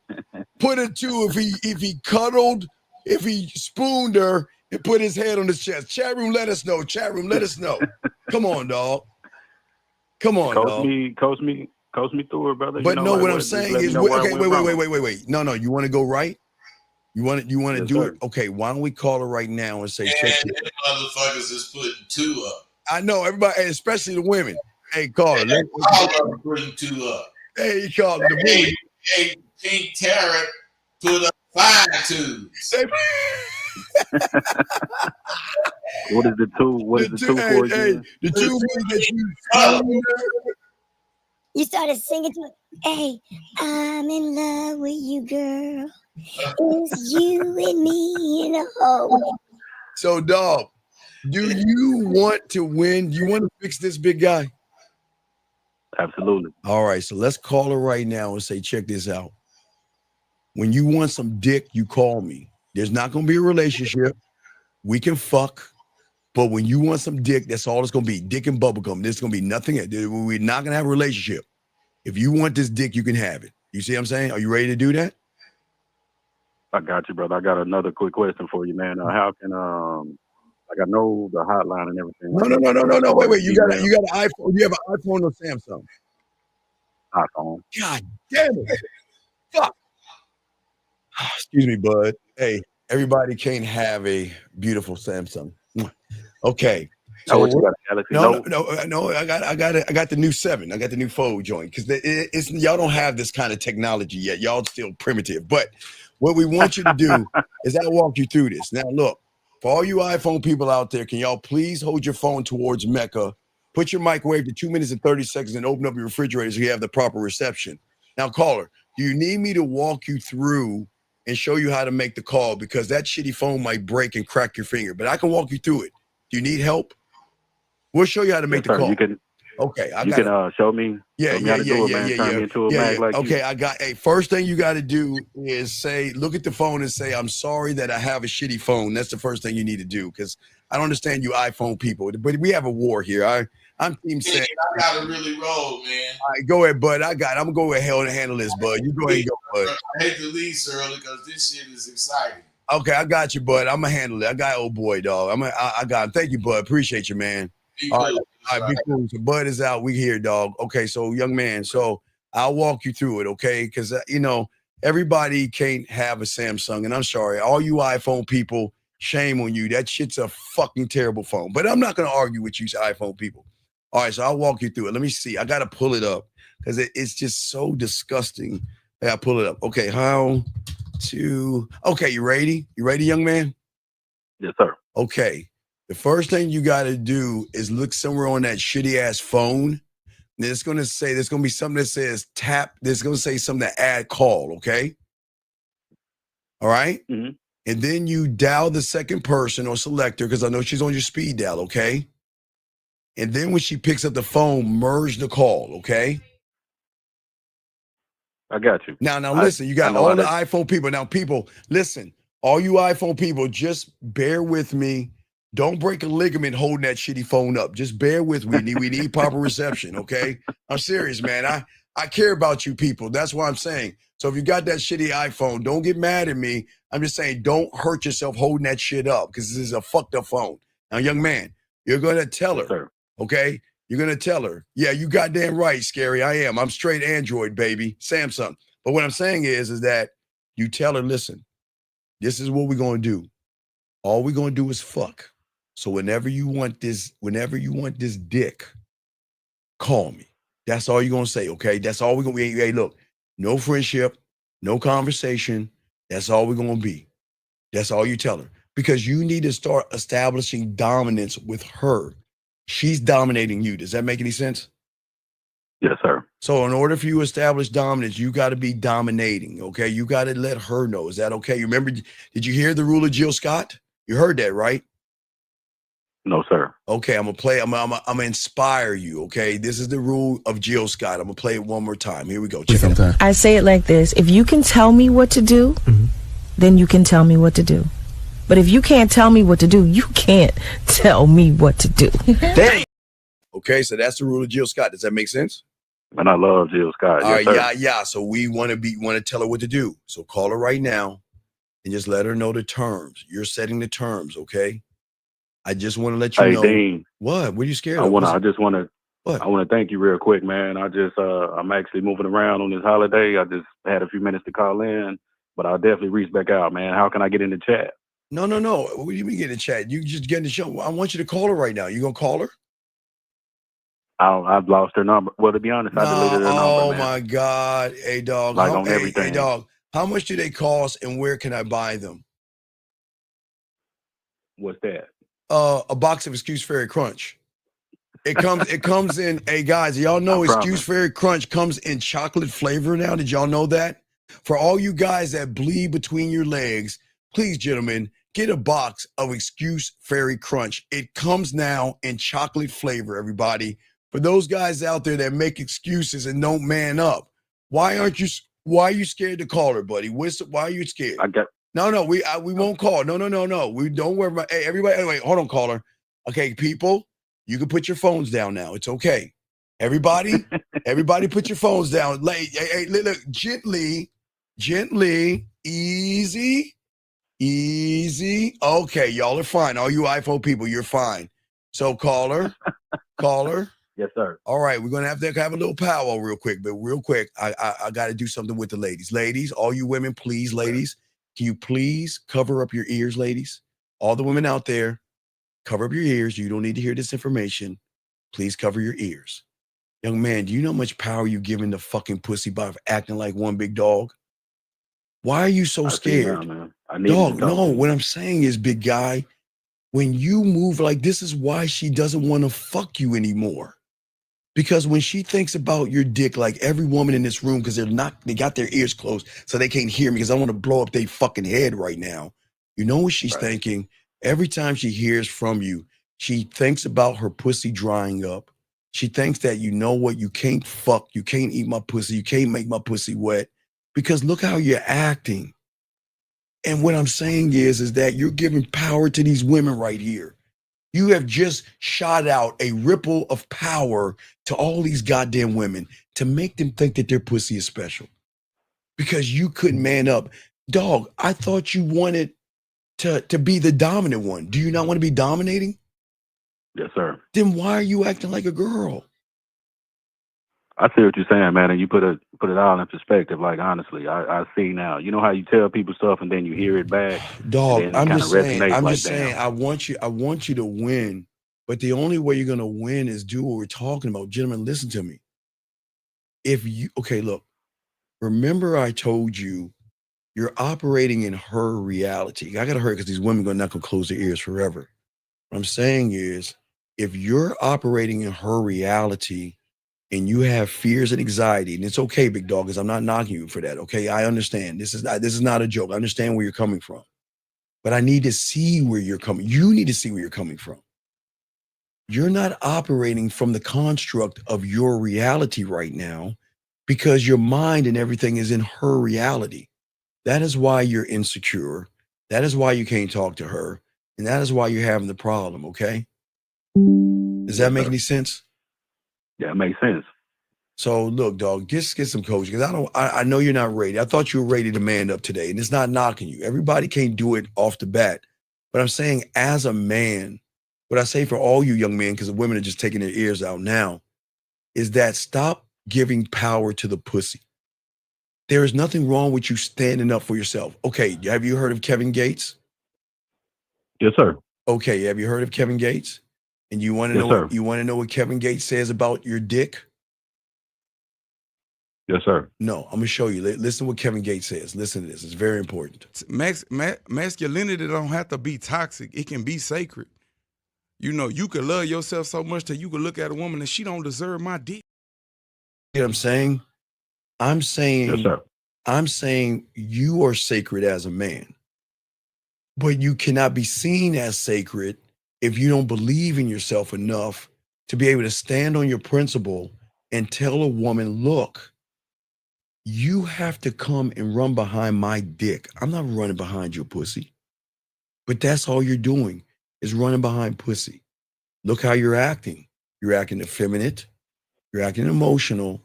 B: Put a 2 if he cuddled, if he spooned her and put his head on his chest. Chat room, let us know. Chat room, let us know. Come on, dog. Come on, dog.
P: Coach me through it, brother.
B: But what I'm saying is, okay, wait. No, you want to go right? You want to do it? Okay, why don't we call her right now and say, check it.
A: Motherfuckers is putting 2 up.
B: I know everybody, especially the women. Hey, call her.
A: All of putting 2 up.
B: Hey, call her.
A: Hey, Pink Tarot put up 5 2s.
P: What is the two? What is the two for again?
B: The two means that you.
Q: You started singing to it. Hey, I'm in love with you, girl. It's you and me in a hole.
B: So, dog, do you want to win? Do you want to fix this big guy?
P: Absolutely.
B: All right, so let's call her right now and say, check this out. When you want some dick, you call me. There's not going to be a relationship. We can fuck. But when you want some dick, that's all it's going to be. Dick and bubblegum. There's going to be nothing. We're not going to have a relationship. If you want this dick, you can have it. You see what I'm saying? Are you ready to do that?
P: I got you, brother. I got another quick question for you, man. How can like I know the hotline and everything.
B: No. Wait. You got an iPhone. You have an iPhone or Samsung?
P: iPhone.
B: God damn it. Fuck. Excuse me, bud. Hey, everybody can't have a beautiful Samsung. Okay. So
P: you got a Galaxy Note?
B: No. I got the new 7. I got the new Fold joint because it's y'all don't have this kind of technology yet. Y'all still primitive. But what we want you to do is I'll walk you through this. Now, look, for all you iPhone people out there, can y'all please hold your phone towards Mecca, put your microwave to 2 minutes and 30 seconds, and open up your refrigerator so you have the proper reception. Now, caller, do you need me to walk you through and show you how to make the call? Because that shitty phone might break and crack your finger, but I can walk you through it. Do you need help? We'll show you how to make the call.
P: You can,
B: okay,
P: you can show me.
B: Yeah.
P: Turn me into a mag like
B: okay,
P: you.
B: I got. Hey, first thing you got to do is say, look at the phone and say, "I'm sorry that I have a shitty phone." That's the first thing you need to do because I don't understand you iPhone people, but we have a war here. I'm Team Sam.
A: I gotta really roll, man.
B: All right, go ahead, bud. I'm gonna go ahead and handle this, bud. You go ahead and go, bud.
A: I hate to leave so early because this shit is exciting.
B: Okay, I got you, bud. I'm gonna handle it. I got old boy, dog. I got him. Thank you, bud. Appreciate you, man. All right, be cool. So Bud is out. We here, dog. Okay, so young man, so I'll walk you through it, okay? Because everybody can't have a Samsung, and I'm sorry, all you iPhone people, shame on you. That shit's a fucking terrible phone. But I'm not gonna argue with you, iPhone people. All right, so I'll walk you through it. Let me see. I gotta pull it up because it's just so disgusting. I gotta pull it up. Okay, okay, you ready? You ready, young man?
P: Yes, sir.
B: Okay. The first thing you got to do is look somewhere on that shitty ass phone. And it's going to be something that says tap. There's going to say something to add call. Okay. All right.
P: Mm-hmm.
B: And then you dial the second person or selector because I know she's on your speed dial. Okay. And then when she picks up the phone, merge the call. Okay.
P: I got you.
B: Now listen, you got all the iPhone people. Now, people, listen, all you iPhone people, just bear with me. Don't break a ligament holding that shitty phone up. Just bear with me. We need proper reception, okay? I'm serious, man. I care about you people. That's what I'm saying. So if you got that shitty iPhone, don't get mad at me. I'm just saying don't hurt yourself holding that shit up because this is a fucked up phone. Now, young man, you're going to tell her, okay? You're going to tell her, yeah, you goddamn right, Scary. I am. I'm straight Android, baby, Samsung. But what I'm saying is that you tell her, listen, this is what we're going to do. All we're going to do is fuck. So whenever you want this dick, call me. That's all you're going to say, okay? That's all we're going to be. Hey, look, no friendship, no conversation. That's all we're going to be. That's all you tell her. Because you need to start establishing dominance with her. She's dominating you. Does that make any sense?
P: Yes, sir.
B: So in order for you to establish dominance, you got to be dominating, okay? You got to let her know. Is that okay? You remember, did you hear the rule of Jill Scott? You heard that, right?
P: No, sir.
B: Okay, I'm gonna inspire you. Okay, this is the rule of Jill Scott. I'm gonna play it one more time. Here we go. Check it out.
O: I say it like this: if you can tell me what to do, then you can tell me what to do. But if you can't tell me what to do, you can't tell me what to do.
B: Damn. Okay, so that's the rule of Jill Scott. Does that make sense?
P: And I love Jill Scott.
B: All right,
P: sir.
B: yeah. So we want to tell her what to do. So call her right now and just let her know the terms. You're setting the terms, okay? I just want to let you know.
P: Dean,
B: what are you scared of?
P: I want to thank you real quick, man. I'm actually moving around on this holiday. I just had a few minutes to call in, but I'll definitely reach back out, man. How can I get in the chat?
B: No. What do you mean get in the chat? You just get in the show. I want you to call her right now. You gonna call her?
P: I've lost her number. Well, to be honest, I deleted her number.
B: Oh
P: man.
B: My God, hey dog.
P: Like on everything.
B: Hey dog. How much do they cost, and where can I buy them?
P: What's that?
B: A box of Excuse Fairy Crunch. It comes in, hey guys, y'all know Excuse Fairy Crunch comes in chocolate flavor now. Did y'all know that? For all you guys that bleed between your legs, please, gentlemen, get a box of Excuse Fairy Crunch. It comes now in chocolate flavor, everybody. For those guys out there that make excuses and don't man up, why are you scared to call her, buddy? Why are you scared? No, we won't call. No. We don't worry about. Hey, everybody. Anyway, hold on, caller. Okay, people, you can put your phones down now. It's okay. Everybody, put your phones down. Hey, look, gently, easy. Okay, y'all are fine. All you iPhone people, you're fine. So, caller.
P: Yes, sir.
B: All right, we're gonna have to have a little powwow real quick, but real quick, I got to do something with the ladies. Ladies, all you women, please, ladies, can you please cover up your ears, ladies? All the women out there, cover up your ears. You don't need to hear this information. Please cover your ears. Young man, do you know how much power you giving the fucking pussy by acting like one big dog? Why are you so scared? Dog, no, what I'm saying is, big guy, when you move like this is why she doesn't want to fuck you anymore. Because when she thinks about your dick, like every woman in this room, because they got their ears closed so they can't hear me because I want to blow up their fucking head right now. You know what she's thinking? Every time she hears from you, she thinks about her pussy drying up. She thinks that, you know what, you can't fuck, you can't eat my pussy, you can't make my pussy wet because look how you're acting. And what I'm saying is that you're giving power to these women right here. You have just shot out a ripple of power to all these goddamn women to make them think that their pussy is special because you couldn't man up. Dog, I thought you wanted to be the dominant one. Do you not want to be dominating?
P: Yes, sir.
B: Then why are you acting like a girl?
P: I see what you're saying, man, and you put it all in perspective. Like honestly, I see now. You know how you tell people stuff and then you hear it back.
B: Dog, I'm just saying. I want you to win, but the only way you're gonna win is do what we're talking about, gentlemen. Listen to me. Look. Remember, I told you you're operating in her reality. I gotta hurry because these women are not gonna close their ears forever. What I'm saying is, if you're operating in her reality and you have fears and anxiety, and it's okay, big dog, because I'm not knocking you for that, okay? I understand. This is not a joke. I understand where you're coming from. But I need to see where you're coming. You need to see where you're coming from. You're not operating from the construct of your reality right now because your mind and everything is in her reality. That is why you're insecure. That is why you can't talk to her. And that is why you're having the problem, okay? Does that make any sense?
P: Yeah, it makes sense.
B: So look, dog, just get some coaching because I know you're not ready. I thought you were ready to man up today, and it's not knocking you. Everybody can't do it off the bat. But I'm saying as a man, what I say for all you young men, because the women are just taking their ears out now, is that stop giving power to the pussy. There is nothing wrong with you standing up for yourself. Okay, have you heard of Kevin Gates?
P: Yes, sir.
B: Okay, have you heard of Kevin Gates? And you want to know what Kevin Gates says about your dick?
P: Yes, sir.
B: No, I'm gonna show you. Listen to what Kevin Gates says. Listen to this. It's very important.
R: Masculinity don't have to be toxic. It can be sacred. You know, you could love yourself so much that you could look at a woman and she don't deserve my dick.
B: You know what I'm saying?
P: Yes, sir.
B: I'm saying you are sacred as a man, but you cannot be seen as sacred if you don't believe in yourself enough to be able to stand on your principle and tell a woman, look, you have to come and run behind my dick. I'm not running behind your pussy. But that's all you're doing is running behind pussy. Look how you're acting. You're acting effeminate. You're acting emotional.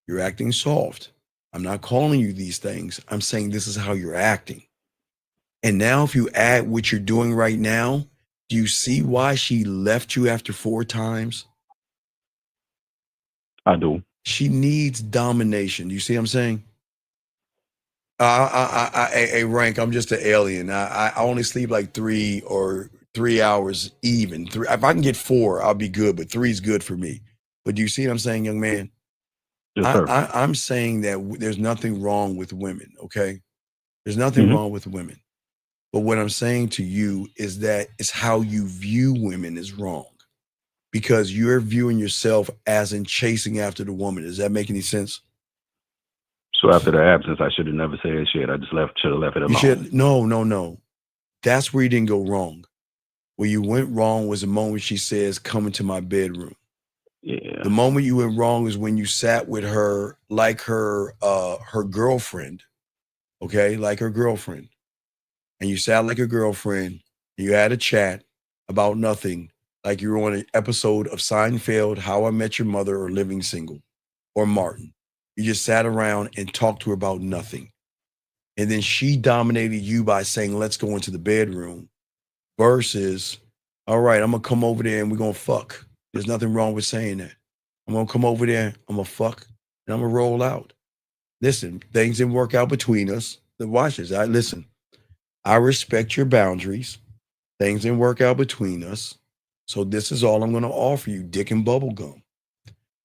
B: You're acting soft. I'm not calling you these things. I'm saying this is how you're acting. And now if you add what you're doing right now, do you see why she left you after 4 times?
P: I do.
B: She needs domination. Do you see what I'm saying? Hey, Rank, I'm just an alien. I only sleep like 3 hours even. 3. If I can get 4, I'll be good, but 3 is good for me. But do you see what I'm saying, young man?
P: Yes, sir.
B: I'm saying that there's nothing wrong with women, okay? There's nothing wrong with women. But what I'm saying to you is that it's how you view women is wrong, because you're viewing yourself as in chasing after the woman. Does that make any sense?
P: So after the absence, I should have never said shit. I just should have left it alone.
B: No. That's where you didn't go wrong. Where you went wrong was the moment she says, "Come into my bedroom."
P: Yeah.
B: The moment you went wrong is when you sat with her like her girlfriend, okay, like her girlfriend, and you sat like a girlfriend. And you had a chat about nothing, like you were on an episode of Seinfeld, How I Met Your Mother, or Living Single, or Martin. You just sat around and talked to her about nothing. And then she dominated you by saying, "Let's go into the bedroom," versus, "All right, I'm going to come over there and we're going to fuck." There's nothing wrong with saying that. I'm going to come over there, I'm going to fuck, and I'm going to roll out. Listen, things didn't work out between us. Watch this. Listen, I respect your boundaries. Things didn't work out between us. So this is all I'm going to offer you, dick and bubble gum.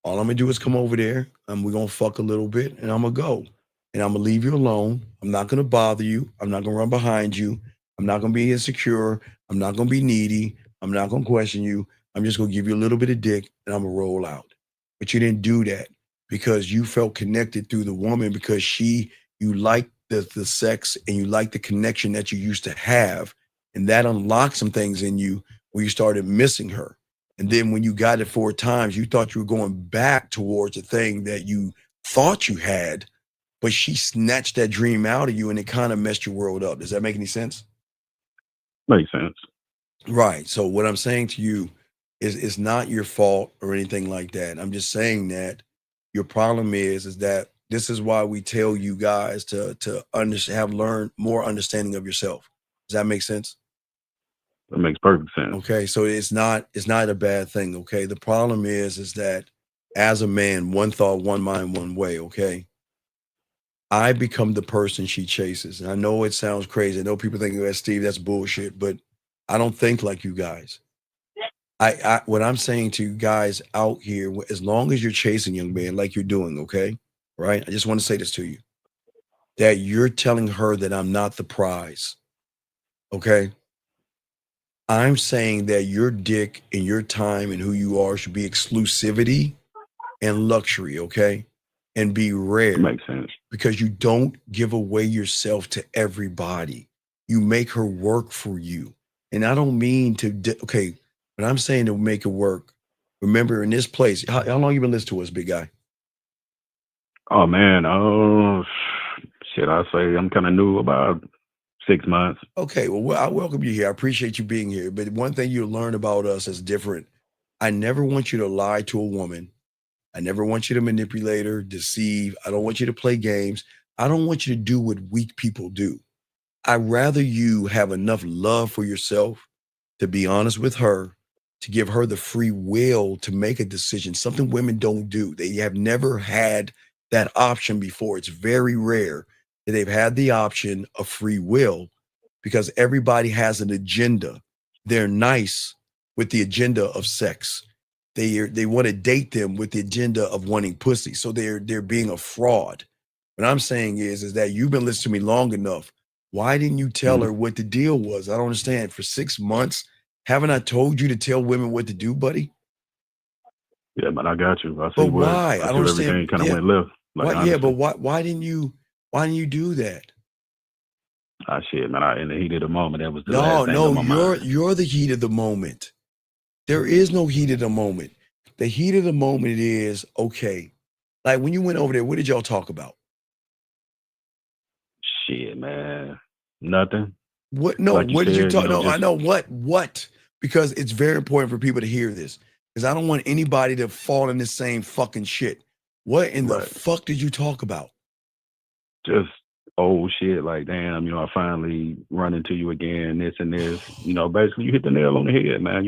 B: All I'm going to do is come over there, and we're going to fuck a little bit, and I'm going to go. And I'm going to leave you alone. I'm not going to bother you. I'm not going to run behind you. I'm not going to be insecure. I'm not going to be needy. I'm not going to question you. I'm just going to give you a little bit of dick, and I'm going to roll out. But you didn't do that because you felt connected through the woman, because you liked the sex and you liked the connection that you used to have. And that unlocked some things in you where you started missing her. And then when you got it 4 times, you thought you were going back towards a thing that you thought you had, but she snatched that dream out of you and it kind of messed your world up. Does that make any sense?
P: Makes sense.
B: Right. So what I'm saying to you is it's not your fault or anything like that. I'm just saying that your problem is that this is why we tell you guys to learn more understanding of yourself. Does that make sense?
P: That makes perfect sense.
B: Okay, so it's not a bad thing. Okay, the problem is that as a man, one thought, one mind, one way. Okay, I become the person she chases, and I know it sounds crazy. I know people think, "Oh, Steve, that's bullshit," but I don't think like you guys. What I'm saying to you guys out here, as long as you're chasing, young man, like you're doing, okay, right? I just want to say this to you, that you're telling her that I'm not the prize. Okay. I'm saying that your dick and your time and who you are should be exclusivity and luxury, okay? And be rare.
P: Makes sense.
B: Because you don't give away yourself to everybody. You make her work for you. And I don't mean to, okay, when I'm saying to make it work, remember in this place, how long you been listening to us, big guy?
P: Oh, man. Oh, shit, I say I'm kind of new, about 6 months.
B: Okay, well, I welcome you here. I appreciate you being here. But one thing you'll learn about us is different. I never want you to lie to a woman. I never want you to manipulate her, deceive. I don't want you to play games. I don't want you to do what weak people do. I'd rather you have enough love for yourself to be honest with her, to give her the free will to make a decision, something women don't do. They have never had that option before. It's very rare that they've had the option of free will, because everybody has an agenda. They're nice with the agenda of sex. They want to date them with the agenda of wanting pussy. So they're being a fraud. What I'm saying is that you've been listening to me long enough. Why didn't you tell her what the deal was? I don't understand. For 6 months, haven't I told you to tell women what to do, buddy?
P: Yeah, but I got you. I see
B: but why?
P: I
B: don't understand.
P: Everything kind of went left.
B: Like, but why didn't you do that?
P: Ah, shit, man. In the heat of the moment, that was the last thing on my mind.
B: You're the heat of the moment. There is no heat of the moment. The heat of the moment is, okay, like when you went over there, what did y'all talk about?
P: Shit, man. Nothing.
B: What? No,
P: Like
B: what did you
P: said,
B: talk?
P: you know,
B: No, I
P: just-
B: know what, because it's very important for people to hear this, because I don't want anybody to fall in the same fucking shit. What in the fuck did you talk about?
P: Just old shit, like, damn, I finally run into you again, this and this. Basically, you hit the nail on the head, man.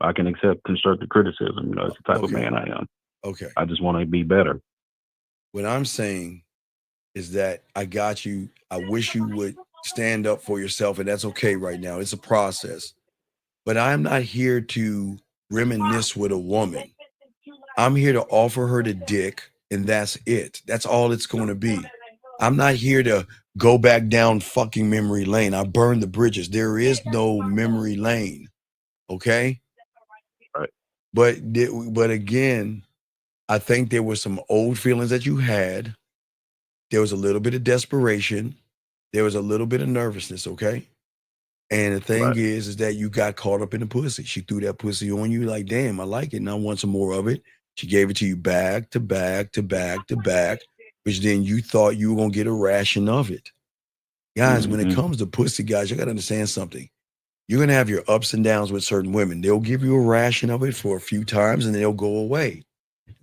P: I can accept constructive criticism. It's the type of man I am.
B: Okay.
P: I just want to be better.
B: What I'm saying is that I got you. I wish you would stand up for yourself, and that's okay right now. It's a process. But I'm not here to reminisce with a woman. I'm here to offer her the dick, and that's it. That's all it's going to be. I'm not here to go back down fucking memory lane. I burned the bridges. There is no memory lane. Okay.
P: Right.
B: But again, I think there were some old feelings that you had. There was a little bit of desperation. There was a little bit of nervousness. Okay. And the thing is that you got caught up in the pussy. She threw that pussy on you like, damn, I like it. And I want some more of it. She gave it to you back to back to back to back, which then you thought you were going to get a ration of it. Guys, when it comes to pussy, guys, you got to understand something. You're going to have your ups and downs with certain women. They'll give you a ration of it for a few times and they'll go away.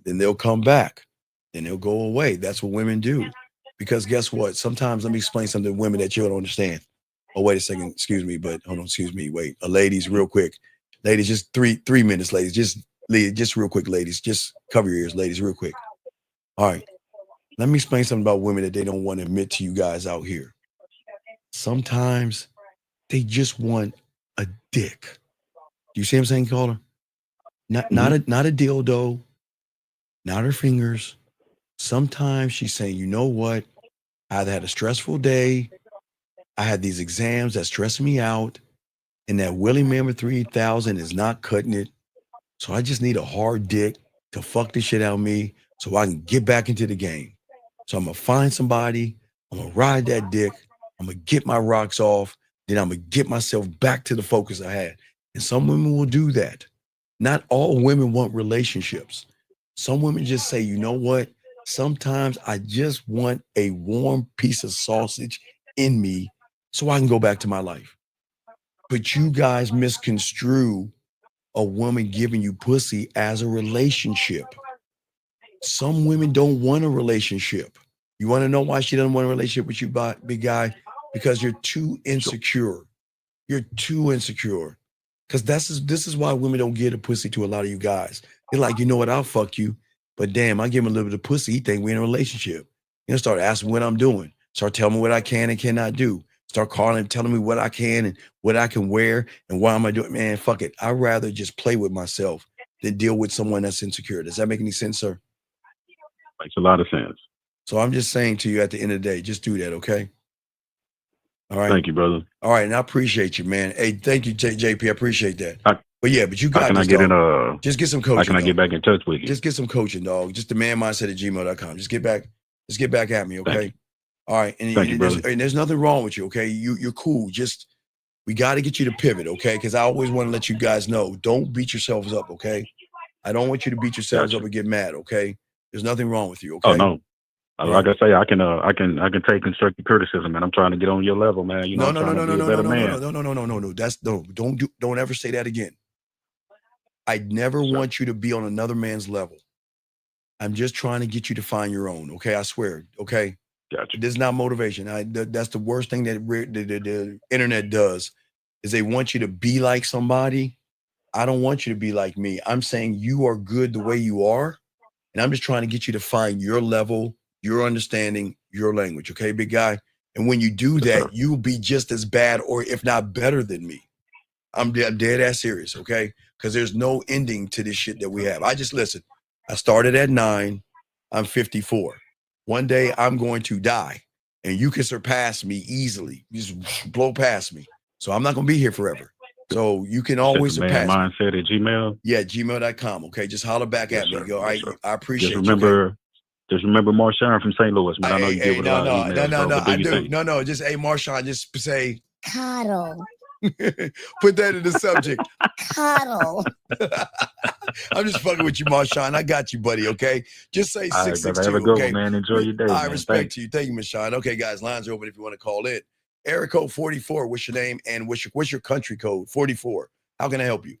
B: Then they'll come back. Then they'll go away. That's what women do. Because guess what? Sometimes, let me explain something to women that you don't understand. Oh, wait a second. Excuse me, but hold on. Excuse me. Wait. Ladies, real quick. Ladies, just three minutes, ladies. Just real quick, ladies. Just cover your ears, ladies, real quick. All right. Let me explain something about women that they don't want to admit to you guys out here. Sometimes they just want a dick. You see what I'm saying, caller? Not a dildo, not her fingers. Sometimes she's saying, you know what? I've had a stressful day. I had these exams that's stressing me out, and that Willie Mammoth 3000 is not cutting it. So I just need a hard dick to fuck the shit out of me so I can get back into the game. So I'm going to find somebody. I'm going to ride that dick. I'm going to get my rocks off. Then I'm going to get myself back to the focus I had. And some women will do that. Not all women want relationships. Some women just say, you know what? Sometimes I just want a warm piece of sausage in me so I can go back to my life. But you guys misconstrue a woman giving you pussy as a relationship. Some women don't want a relationship. You want to know why she doesn't want a relationship with you, big guy? Because you're too insecure. You're too insecure. Because this is why women don't give a pussy to a lot of you guys. They're like, you know what, I'll fuck you. But damn, I give him a little bit of pussy. He think we're in a relationship. You know, start asking what I'm doing. Start telling me what I can and cannot do. Start calling, telling me what I can and what I can wear and why am I doing. Man, fuck it. I'd rather just play with myself than deal with someone that's insecure. Does that make any sense, sir?
P: Makes a lot of sense.
B: So I'm just saying to you at the end of the day, just do that, okay? All right.
P: Thank you, brother.
B: All right, and I appreciate you, man. Hey, thank you, JP. I appreciate that. But you got
P: how can
B: this,
P: I get
B: dog.
P: in
B: Just get some coaching.
P: How can I
B: dog.
P: get back in touch with you?
B: Just get some coaching, dog. Just demandmindset@gmail.com. Just get back at me, okay? All right. And,
P: Thank you, brother.
B: there's nothing wrong with you, okay? You're cool. Just we got to get you to pivot, okay? Because I always want to let you guys know, don't beat yourselves up, okay? I don't want you to beat yourselves up and get mad, okay? There's nothing wrong with you, okay?
P: Oh no. Like I say, I can take constructive criticism, man. I'm trying to get on your level, man. You know,
B: No. Don't ever say that again. I never want you to be on another man's level. I'm just trying to get you to find your own. Okay, I swear. Okay,
P: gotcha.
B: This is not motivation. That's the worst thing that the internet does is they want you to be like somebody. I don't want you to be like me. I'm saying you are good the way you are, and I'm just trying to get you to find your level, your understanding, your language. Okay, big guy. And when you do that, you'll be just as bad, or if not better than me. I'm dead ass serious. Okay. Because there's no ending to this shit that we have. Listen, I started at 9. I'm 54. One day I'm going to die and you can surpass me easily. You just blow past me. So I'm not going to be here forever. So you can always surpass me.
P: Mindset@gmail.
B: Yeah, gmail.com. Okay. Just holler back at me. Go, all right. I appreciate
P: Just remember Marshawn from St. Louis, man. I know you deal with a lot of emails.
B: No,
P: bro,
B: I do. No, just, hey, Marshawn, just say,
Q: Coddle.
B: Put that in the subject.
Q: Coddle.
B: I'm just fucking with you, Marshawn. I got you, buddy. Okay, just say 662.
P: Have a good
B: okay,
P: one, man. Enjoy your day.
B: I
P: man.
B: respect you. Thank you, Marshawn. Okay, guys, lines are open if you want to call in. Area code 44. What's your name and what's your country code? 44. How can I help you?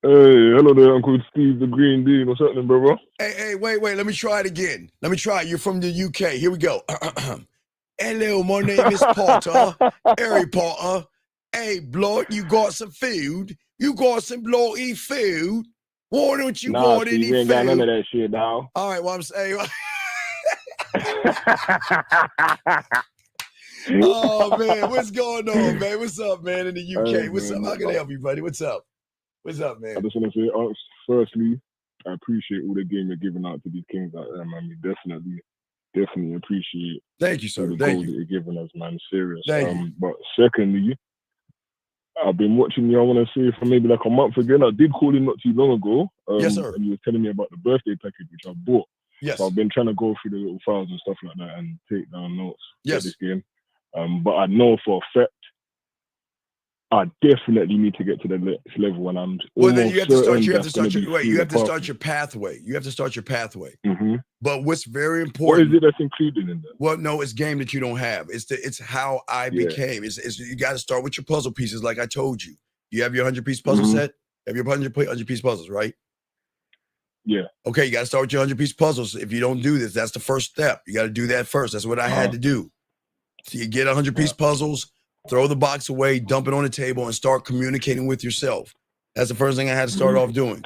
S: Hey, hello there, Uncle Steve, the Green Dean. What's happening, bro?
B: Hey, wait. Let me try it again. You're from the UK. Here we go. Hello, my name is Potter. Harry Potter. Hey, blood, you got some food? You got some bloody food? Why don't you want any food?
S: You ain't got none of that shit, dog.
B: All right, well, I'm saying. Oh, man, what's going on, man? What's up, man, in the UK?
S: Hey,
B: What's
S: man,
B: up? How can I help you, buddy? What's up? What's up, man?
S: I just want to say, firstly, I appreciate all the game you're giving out to these kings out there, man. Definitely. Definitely appreciate.
B: Thank you, sir.
S: The
B: Thank
S: goal
B: you.
S: that you're giving us, man. Serious.
B: Thank you.
S: But secondly, I've been watching you. I want to say for maybe like a month again. I did call in not too long ago.
B: Yes, sir.
S: And you were telling me about the birthday package which I bought.
B: Yes.
S: So I've been trying to go through the little files and stuff like that and take down notes.
B: Yes.
S: For this game. But I know for a fact I definitely need to get to the next level, and I'm
B: Well, then you have to start.
S: certain
B: You have to
S: that's
B: start
S: gonna
B: your
S: be
B: wait.
S: through
B: You
S: the
B: have to start
S: pathway.
B: your pathway. You have to start your pathway.
S: Mm-hmm.
B: But what's very
S: What
B: important?
S: is it that's included in that?
B: Well, no, it's game that you don't have. It's how I
S: Yeah.
B: became. It's you got to start with your puzzle pieces, like I told you. You have your 100-piece puzzle
S: Mhm.
B: set. You have your 100-piece puzzles, right?
S: Yeah.
B: Okay, you got to start with your 100-piece puzzles. If you don't do this, that's the first step. You got to do that first. That's what I had to do. So you get 100-piece puzzles, throw the box away, dump it on the table, and start communicating with yourself. That's the first thing I had to start off doing.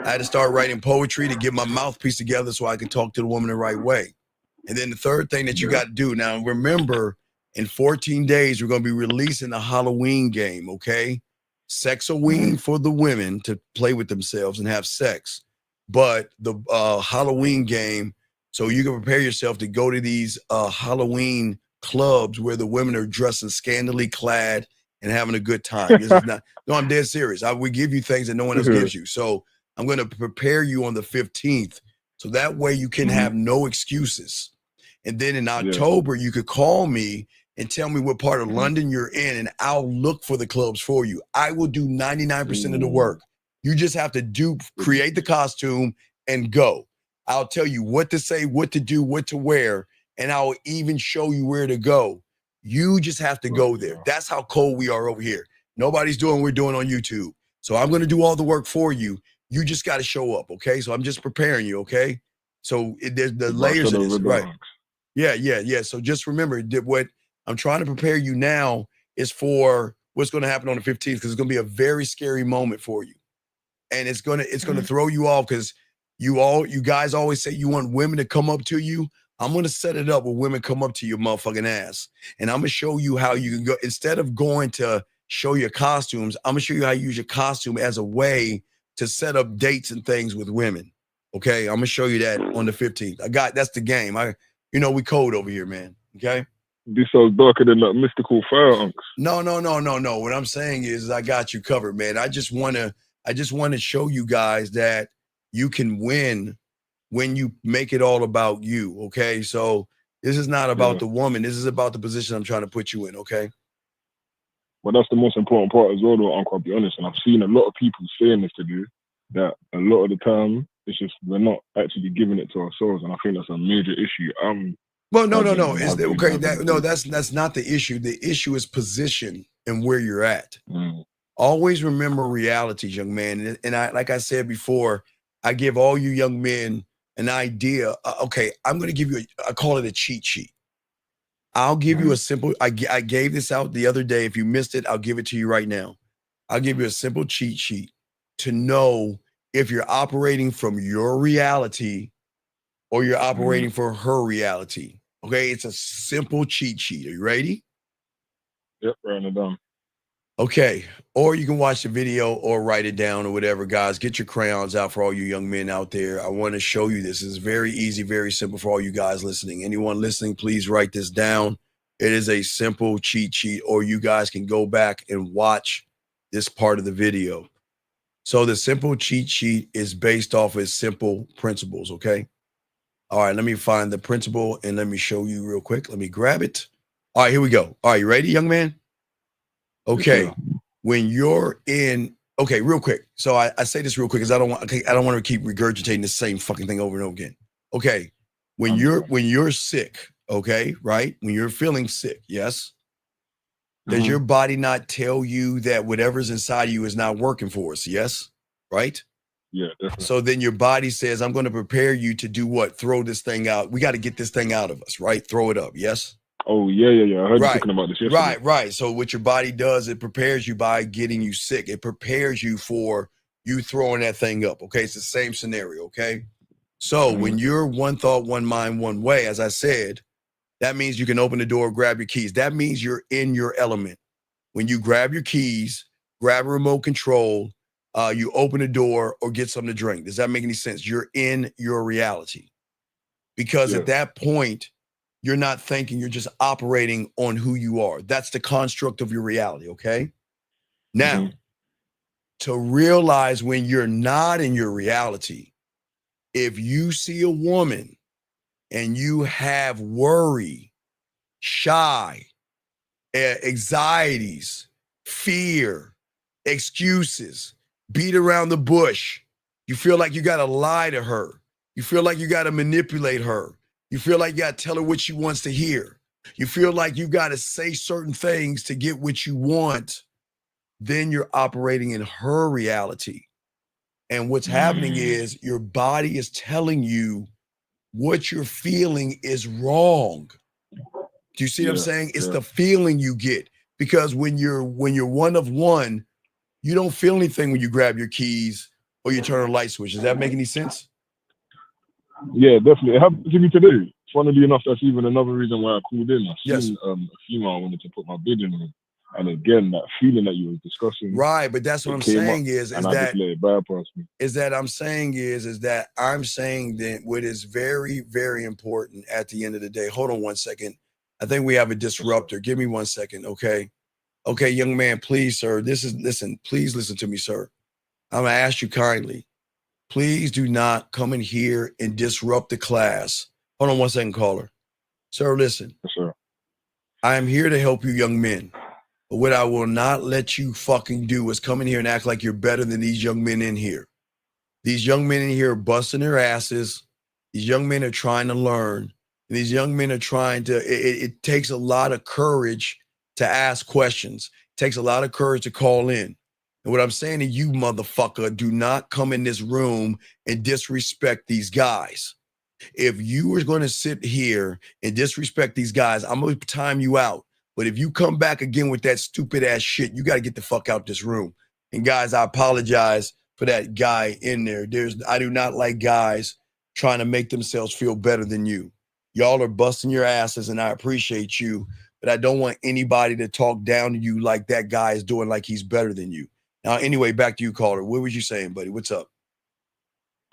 B: I had to start writing poetry to get my mouthpiece together so I could talk to the woman the right way. And then the third thing that you got to do, now remember, in 14 days, we're going to be releasing a Halloween game, okay? Sex-a-ween for the women to play with themselves and have sex. But the Halloween game, so you can prepare yourself to go to these Halloween clubs where the women are dressing scantily clad and having a good time. This is not, no, I'm dead serious. We give you things that no one else gives you. So I'm going to prepare you on the 15th. So that way you can have no excuses. And then in October, you could call me and tell me what part of London you're in, and I'll look for the clubs for you. I will do 99% of the work. You just have to create the costume and go. I'll tell you what to say, what to do, what to wear, and I'll even show you where to go. You just have to go there. That's how cold we are over here. Nobody's doing what we're doing on YouTube. So I'm going to do all the work for you. You just got to show up, okay? So I'm just preparing you, okay? So there's the layers of this, right? Yeah. So just remember that what I'm trying to prepare you now is for what's going to happen on the 15th, because it's going to be a very scary moment for you. And it's going to throw you off, because you guys always say you want women to come up to you. I'm going to set it up where women come up to your motherfucking ass. And I'm going to show you how you can go. Instead of going to show your costumes, I'm going to show you how you use your costume as a way to set up dates and things with women. Okay? I'm going to show you that on the 15th. That's the game. We code over here, man. Okay?
S: This sounds darker than that mystical fire, Unks.
B: No. What I'm saying is I got you covered, man. I just want to show you guys that you can win when you make it all about you, okay? So this is not about the woman. This is about the position I'm trying to put you in, okay?
S: Well, that's the most important part as well, though, Uncle, I'll be honest. And I've seen a lot of people saying this to do, that a lot of the time, it's just we're not actually giving it to ourselves. And I think that's a major issue.
B: Well, no. That's not the issue. The issue is position and where you're at. Always remember realities, young man. And like I said before, I give all you young men an idea. Okay, I'm going to give you I call it a cheat sheet. I'll give you a simple, I gave this out the other day. If you missed it, I'll give it to you right now. I'll give you a simple cheat sheet to know if you're operating from your reality or you're operating for her reality. Okay, it's a simple cheat sheet. Are you ready?
S: Yep, writing it down.
B: Okay, or you can watch the video or write it down or whatever. Guys, get your crayons out for all you young men out there. I want to show you this. It's very easy, very simple for all you guys listening. Anyone listening, please write this down. It is a simple cheat sheet, or you guys can go back and watch this part of the video. So the simple cheat sheet is based off of simple principles, okay? All right, let me find the principle and let me show you real quick. Let me grab it. All right, here we go. All right, you ready, young man? Okay, when you're in, okay, real quick. So I say this real quick because I don't want to keep regurgitating the same fucking thing over and over again. Okay, when you're sick, okay, right? When you're feeling sick, yes. Does your body not tell you that whatever's inside of you is not working for us? Yes, right?
S: Yeah, definitely.
B: So then your body says, I'm going to prepare you to do what? Throw this thing out. We got to get this thing out of us, right? Throw it up, yes?
S: Oh, yeah. I heard you talking about this yesterday.
B: Right. So what your body does, it prepares you by getting you sick. It prepares you for you throwing that thing up, okay? It's the same scenario, okay? So when you're one thought, one mind, one way, as I said, that means you can open the door, grab your keys. That means you're in your element. When you grab your keys, grab a remote control, you open the door or get something to drink. Does that make any sense? You're in your reality. because at that point, you're not thinking, you're just operating on who you are. That's the construct of your reality, okay? Now, to realize when you're not in your reality, if you see a woman and you have worry, shy, anxieties, fear, excuses, beat around the bush, you feel like you got to lie to her, you feel like you got to manipulate her, you feel like you got to tell her what she wants to hear, you feel like you got to say certain things to get what you want, then you're operating in her reality. And what's happening is your body is telling you what you're feeling is wrong. Do you see what I'm saying? It's the feeling you get, because when you're one of one, you don't feel anything when you grab your keys or you turn a light switch. Does that make any sense?
S: Yeah, definitely. It happened to me today. Funnily enough, that's even another reason why I called in. I seen a female I wanted to put my bid in with. And again, that feeling that you were discussing.
B: Right, but that's what I'm saying is that I'm saying is that I'm saying that what is very, very important at the end of the day. Hold on one second. I think we have a disruptor. Give me 1 second, okay? Okay, young man, please, sir. Please listen to me, sir. I'm gonna ask you kindly. Please do not come in here and disrupt the class. Hold on 1 second, caller. Sir, listen.
S: Yes, sir.
B: I am here to help you young men. But what I will not let you fucking do is come in here and act like you're better than these young men in here. These young men in here are busting their asses. These young men are trying to learn. And these young men are trying to, it takes a lot of courage to ask questions. It takes a lot of courage to call in. And what I'm saying to you, motherfucker, do not come in this room and disrespect these guys. If you are going to sit here and disrespect these guys, I'm going to time you out. But if you come back again with that stupid ass shit, you got to get the fuck out this room. And guys, I apologize for that guy in there. I do not like guys trying to make themselves feel better than you. Y'all are busting your asses and I appreciate you, but I don't want anybody to talk down to you like that guy is doing, like he's better than you. Now, anyway, back to you, caller. What was you saying, buddy? What's up?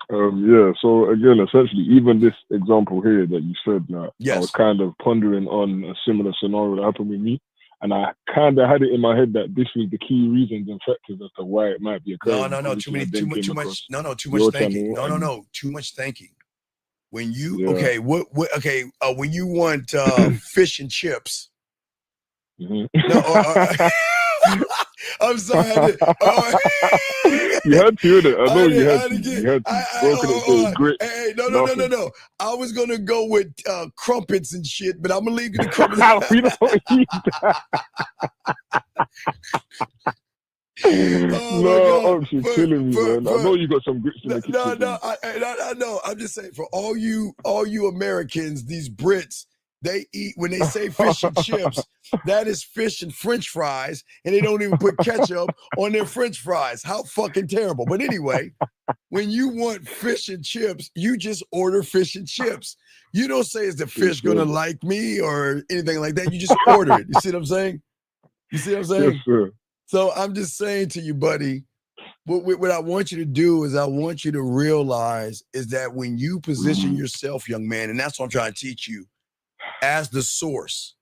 S: Yeah, so again, essentially, even this example here that you said, I was kind of pondering on a similar scenario that happened with me, and I kind of had it in my head that this was the key reasons and factors as to why it might be occurring.
B: No, too much thinking. Too much thinking. When you when you want fish and chips. I'm sorry.
S: You had to hear that. I know you had to. Broken it to grit.
B: Hey, no. I was gonna go with crumpets and shit, but I'm gonna leave the crumpets.
S: We don't eat that. You're killing me, man. I know you got some grits in the kitchen.
B: I know. I'm just saying, for all you Americans, these Brits, they eat, when they say fish and chips, that is fish and French fries, and they don't even put ketchup on their French fries. How fucking terrible. But anyway, when you want fish and chips, you just order fish and chips. You don't say, is the fish gonna like me or anything like that. You just order it. You see what I'm saying? Yes,
S: sir.
B: So I'm just saying to you, buddy, what I want you to do is I want you to realize is that when you position yourself, young man, and that's what I'm trying to teach you, as the source,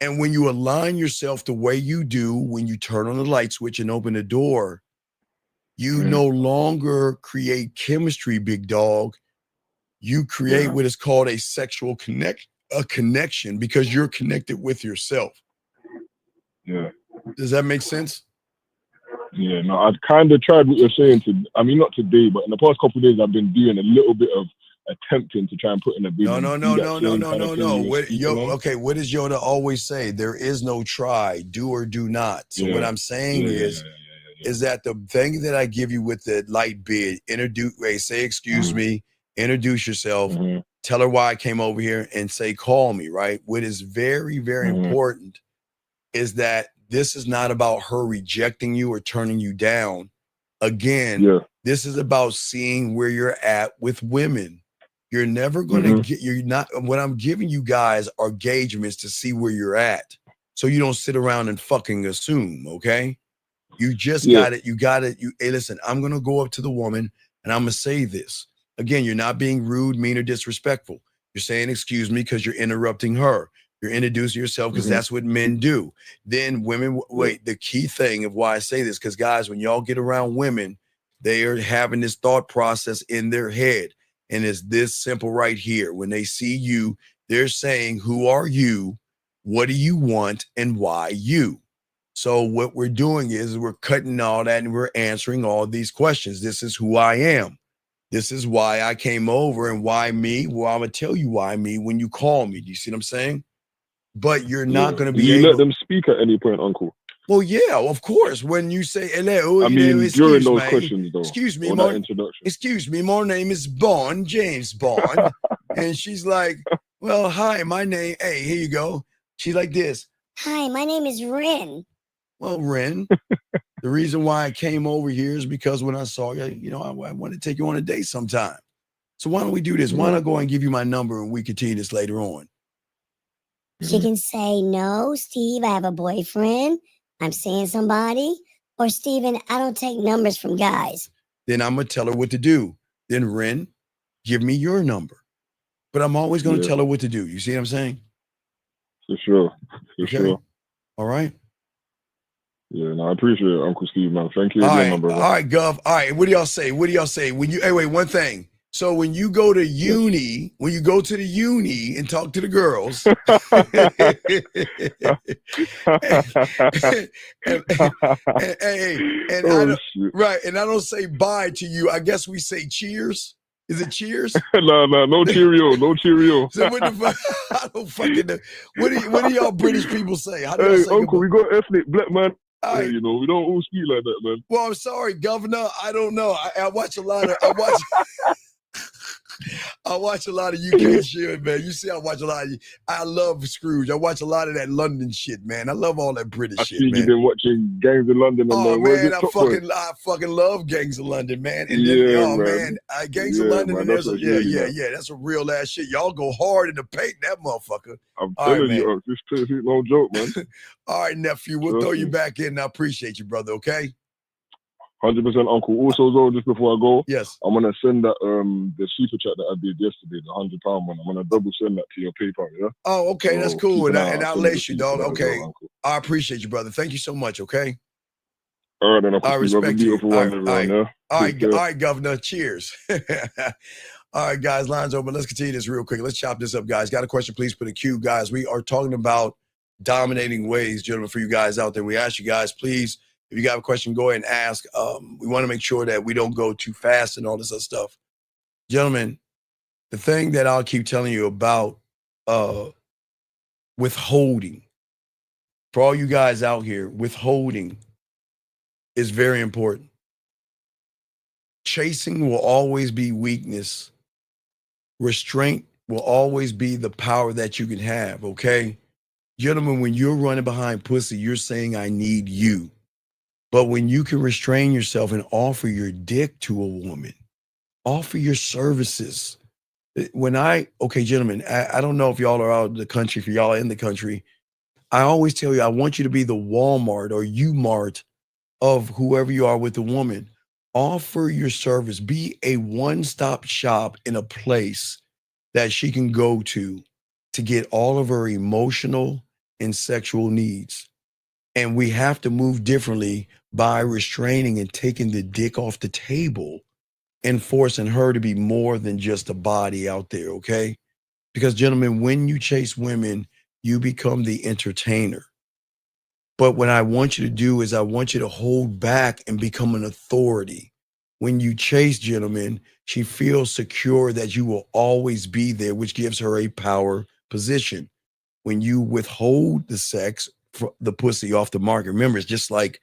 B: and when you align yourself the way you do, when you turn on the light switch and open the door, you no longer create chemistry, big dog. You create what is called a sexual connection, because you're connected with yourself.
S: Yeah.
B: Does that make sense?
S: Yeah, no, I've kind of tried what you're saying not today, but in the past couple of days, I've been doing a little bit of attempting to try and put in a video.
B: No. What does Yoda always say? There is no try, do or do not. So what I'm saying is that the thing that I give you with the light bid, say excuse me, introduce yourself, tell her why I came over here, and say call me, right? What is very, very important is that this is not about her rejecting you or turning you down. Again, this is about seeing where you're at with women. You're never going to get, what I'm giving you guys are engagements to see where you're at. So you don't sit around and fucking assume, okay? You just got it. Hey, listen, I'm going to go up to the woman and I'm going to say this. Again, you're not being rude, mean, or disrespectful. You're saying, excuse me, because you're interrupting her. You're introducing yourself because
S: Mhm.
B: that's what men do. Then women, wait, the key thing of why I say this, because guys, when y'all get around women, they are having this thought process in their head. And it's this simple right here. When they see you, they're saying, who are you? What do you want? And why you? So what we're doing is we're cutting all that and we're answering all these questions. This is who I am. This is why I came over, and why me? Well, I'm gonna tell you why me when you call me. Do you see what I'm saying? But you're not going to
S: Do
B: be
S: you
B: able.
S: let them speak at any point, Uncle?
B: Well, yeah, of course. When you say hello,
S: I
B: you
S: mean,
B: know,
S: during those questions, though,
B: excuse me,
S: or that introduction.
B: excuse me, my name is Bond, James Bond, and she's like, well, hi, my name. Hey, here you go. She's like this.
Q: Hi, my name is Ren.
B: Well, Ren, the reason why I came over here is because when I saw you, you know, I want to take you on a date sometime. So why don't we do this? Why don't I go and give you my number and we continue this later on?
Q: She can say, no, Steve, I have a boyfriend. I'm seeing somebody. Or, Steven, I don't take numbers from guys.
B: Then I'm going to tell her what to do. Then, Ren, give me your number. But I'm always going to tell her what to do. You see what I'm saying?
S: For sure. For sure.
B: All right.
S: Yeah, no, I appreciate it, Uncle Steve, man. Thank you
B: All
S: again,
B: right.
S: brother.
B: All right, Gov. All right. What do y'all say? What do y'all say? When you, hey, wait, one thing. So when you go to uni, when you go to the uni and talk to the girls, and I don't say bye to you. I guess we say cheers. Is it cheers?
S: No Cheerio, no Cheerio.
B: So what the fuck? I don't fucking know. What do y'all British people say? How do y'all
S: Hey,
B: say
S: Uncle,
B: goodbye?
S: we got ethnic black man.
B: Right.
S: You know, we don't all speak like that, man.
B: Well, I'm sorry, Governor. I don't know. I watch a lot of. I watch a lot of UK shit, man. You see, I watch a lot of. I love Scrooge. I watch a lot of that London shit, man. I love all that British
S: I
B: shit,
S: see
B: man.
S: you've been watching Gangs of London. And
B: Oh
S: what is
B: man,
S: it, Top Boy?
B: I fucking love Gangs of London, man. And
S: Yeah,
B: then, oh
S: man.
B: man, Gangs of
S: Yeah,
B: London,
S: man,
B: and
S: that's
B: there's a
S: what's really nice.
B: that's a real ass shit. Y'all go hard in the paint, that motherfucker.
S: I'm
B: All right,
S: telling you,
B: man.
S: Uncle, this is no joke, man.
B: All right, nephew, we'll
S: Trust
B: throw you
S: me.
B: back in. I appreciate you, brother. Okay.
S: 100%, Uncle. Also, though, just before I go,
B: yes,
S: I'm gonna send that the super chat that I did yesterday, the £100 one. I'm gonna double send that to your PayPal, yeah.
B: Oh, okay, that's
S: So
B: cool.
S: keep
B: And,
S: an eye out.
B: I'll
S: Send the
B: lace you,
S: receipt
B: dog.
S: for that as
B: Okay.
S: well, Uncle.
B: I appreciate you, brother. Thank you so much. Okay.
S: All right, then, Uncle
B: I
S: Steve. Have a
B: respect you.
S: beautiful
B: All
S: one,
B: right,
S: everyone. Yeah.
B: all
S: Take
B: right,
S: care.
B: all right, Governor. Cheers. All right, guys, lines open. Let's continue this real quick. Let's chop this up, guys. Got a question? Please put a Q, guys. We are talking about dominating ways, gentlemen, for you guys out there. We ask you guys, please, if you got a question, go ahead and ask. We want to make sure that we don't go too fast and all this other stuff. Gentlemen, the thing that I'll keep telling you about withholding, for all you guys out here, withholding is very important. Chasing will always be weakness. Restraint will always be the power that you can have, okay? Gentlemen, when you're running behind pussy, you're saying, I need you. But when you can restrain yourself and offer your dick to a woman, offer your services. Okay, gentlemen, I don't know if y'all are out of the country, if y'all are in the country. I always tell you, I want you to be the Walmart or U-Mart of whoever you are with the woman. Offer your service. Be a one-stop shop in a place that she can go to get all of her emotional and sexual needs. And we have to move differently by restraining and taking the dick off the table and forcing her to be more than just a body out there, okay? Because, gentlemen, when you chase women, you become the entertainer. But what I want you to do is I want you to hold back and become an authority. When you chase, gentlemen, she feels secure that you will always be there, which gives her a power position. When you withhold the sex, the pussy off the market, remember, it's just like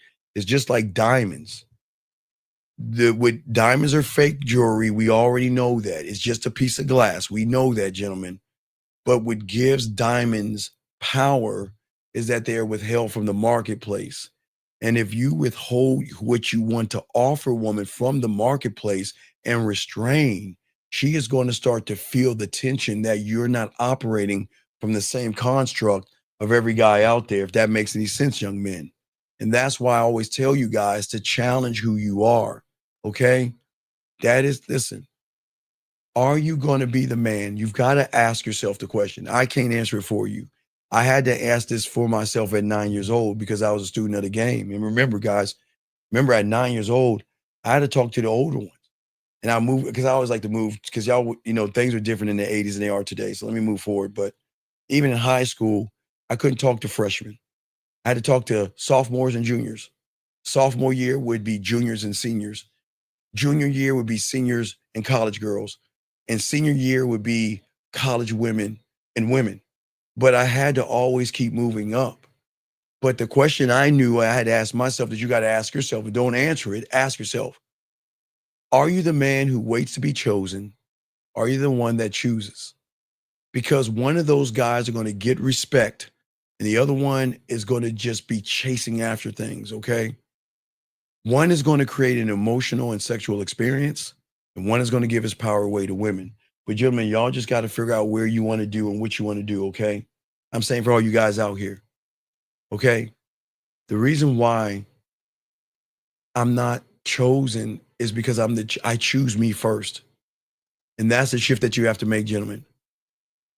B: diamonds. With diamonds are fake jewelry. We already know that. It's just a piece of glass. We know that, gentlemen. But what gives diamonds power is that they are withheld from the marketplace. And if you withhold what you want to offer a woman from the marketplace and restrain, she is going to start to feel the tension that you're not operating from the same construct of every guy out there, if that makes any sense, young men. And that's why I always tell you guys to challenge who you are, okay? That is, listen, Are you going to be the man? You've got to ask yourself the question. I can't answer it for you. I had to ask this for myself at 9 years old because I was a student of the game. And remember, guys, at 9 years old, I had to talk to the older ones. And I moved because I always like to move because y'all, things are different in the 80s than they are today. So let me move forward. But even in high school, I couldn't talk to freshmen. I had to talk to sophomores and juniors. Sophomore year would be juniors and seniors. Junior year would be seniors and college girls. And senior year would be college women and women. But I had to always keep moving up. But the question I knew I had to ask myself that you got to ask yourself, and don't answer it, ask yourself, are you the man who waits to be chosen? Are you the one that chooses? Because one of those guys are going to get respect and the other one is going to just be chasing after things, okay? One is going to create an emotional and sexual experience, and one is going to give his power away to women. But gentlemen, y'all just got to figure out where you want to do and what you want to do, okay? I'm saying for all you guys out here, okay? The reason why I'm not chosen is because I choose me first. And that's the shift that you have to make, gentlemen.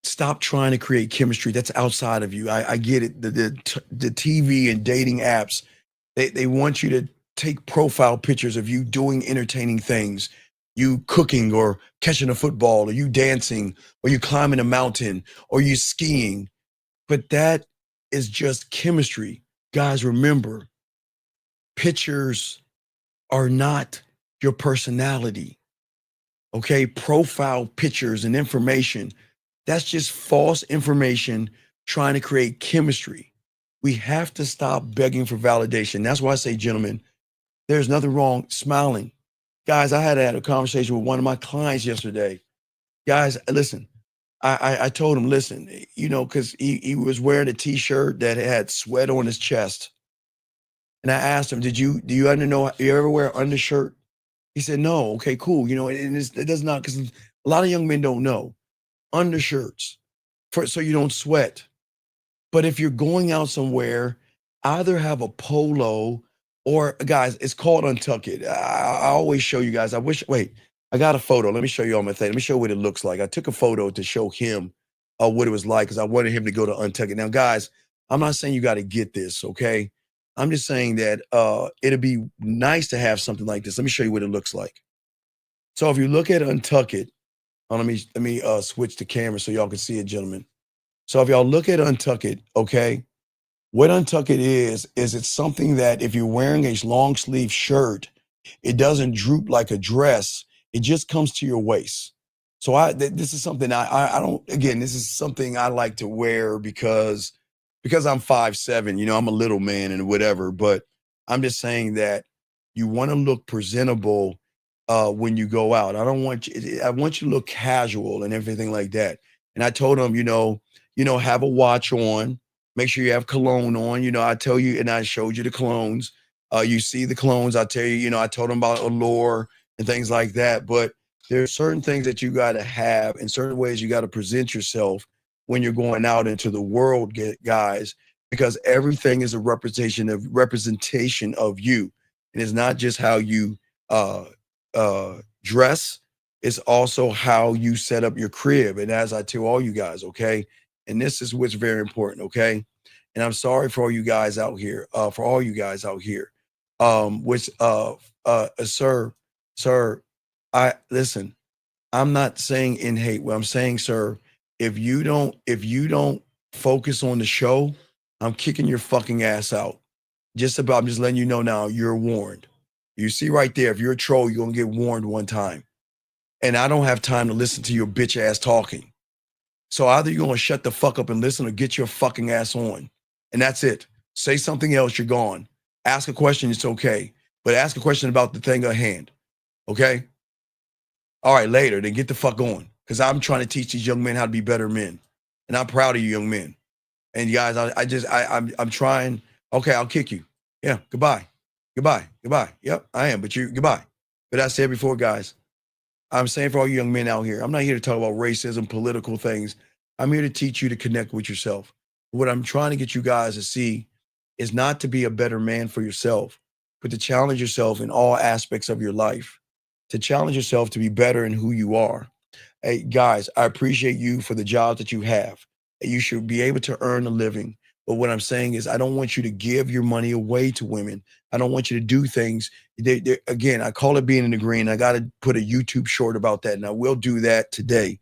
B: Stop trying to create chemistry that's outside of you. I get it. The TV and dating apps, they want you to take profile pictures of you doing entertaining things, you cooking or catching a football, or you dancing, or you climbing a mountain, or you skiing. But that is just chemistry. Guys, remember, pictures are not your personality. Okay, profile pictures and information, that's just false information trying to create chemistry. We have to stop begging for validation. That's why I say, gentlemen, there's nothing wrong smiling. Guys, I had a conversation with one of my clients yesterday. Guys, listen, I told him, listen, because he was wearing a t-shirt that had sweat on his chest. And I asked him, do you ever wear undershirt? He said, no. Okay, cool. And it does not, because a lot of young men don't know. Undershirts, so you don't sweat. But if you're going out somewhere, either have a polo or, guys, it's called untuck it. I always show you guys. I got a photo. Let me show you on my thing. Let me show you what it looks like. I took a photo to show him what it was like because I wanted him to go to untuck it. Now, guys, I'm not saying you got to get this, okay? I'm just saying that it'd be nice to have something like this. Let me show you what it looks like. So if you look at Untuck It, let me switch the camera so y'all can see it, gentlemen. So if y'all look at Untuck It, okay, what Untuck It is it's something that if you're wearing a long sleeve shirt, it doesn't droop like a dress. It just comes to your waist. So this is something I don't, again, this is something I like to wear because I'm 5'7", I'm a little man and whatever, but I'm just saying that you want to look presentable when you go out. I want you to look casual and everything like that. And I told him, have a watch on, make sure you have cologne on. I tell you, and I showed you the colognes. You see the colognes. I tell you, I told him about Allure and things like that. But there are certain things that you got to have and certain ways you got to present yourself when you're going out into the world, guys, because everything is a representation of you. And it's not just how you dress, it's also how you set up your crib. And as I tell all you guys, okay, and this is what's very important, okay? And I'm sorry for all you guys out here, sir, listen, I'm not saying in hate. What I'm saying, sir, if you don't focus on the show, I'm kicking your fucking ass out. I'm just letting you know now, you're warned. You see right there, if you're a troll, you're going to get warned one time. And I don't have time to listen to your bitch ass talking. So either you're going to shut the fuck up and listen or get your fucking ass on. And that's it. Say something else, you're gone. Ask a question, it's okay. But ask a question about the thing at hand. Okay? All right, later, then get the fuck on. Because I'm trying to teach these young men how to be better men. And I'm proud of you young men. And you guys, I'm trying. Okay, I'll kick you. Yeah, goodbye. Yep, I am, but goodbye. But I said before, guys, I'm saying for all you young men out here, I'm not here to talk about racism, political things. I'm here to teach you to connect with yourself. What I'm trying to get you guys to see is not to be a better man for yourself, but to challenge yourself in all aspects of your life, to challenge yourself to be better in who you are. Hey, guys, I appreciate you for the job that you have. You should be able to earn a living. But what I'm saying is I don't want you to give your money away to women. I don't want you to do things. Again, I call it being in the green. I got to put a YouTube short about that, and I will do that today.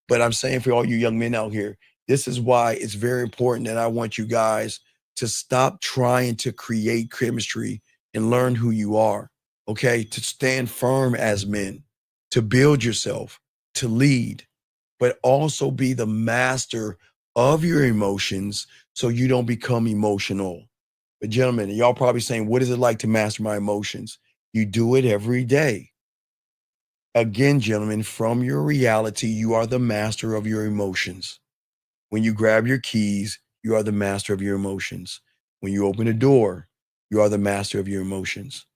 B: But I'm saying for all you young men out here, this is why it's very important that I want you guys to stop trying to create chemistry and learn who you are, okay? To stand firm as men, to build yourself, to lead, but also be the master of your emotions so you don't become emotional. But gentlemen, y'all probably saying, what is it like to master my emotions? You do it every day. Again, gentlemen, from your reality, you are the master of your emotions. When you grab your keys, you are the master of your emotions. When you open a door, you are the master of your emotions.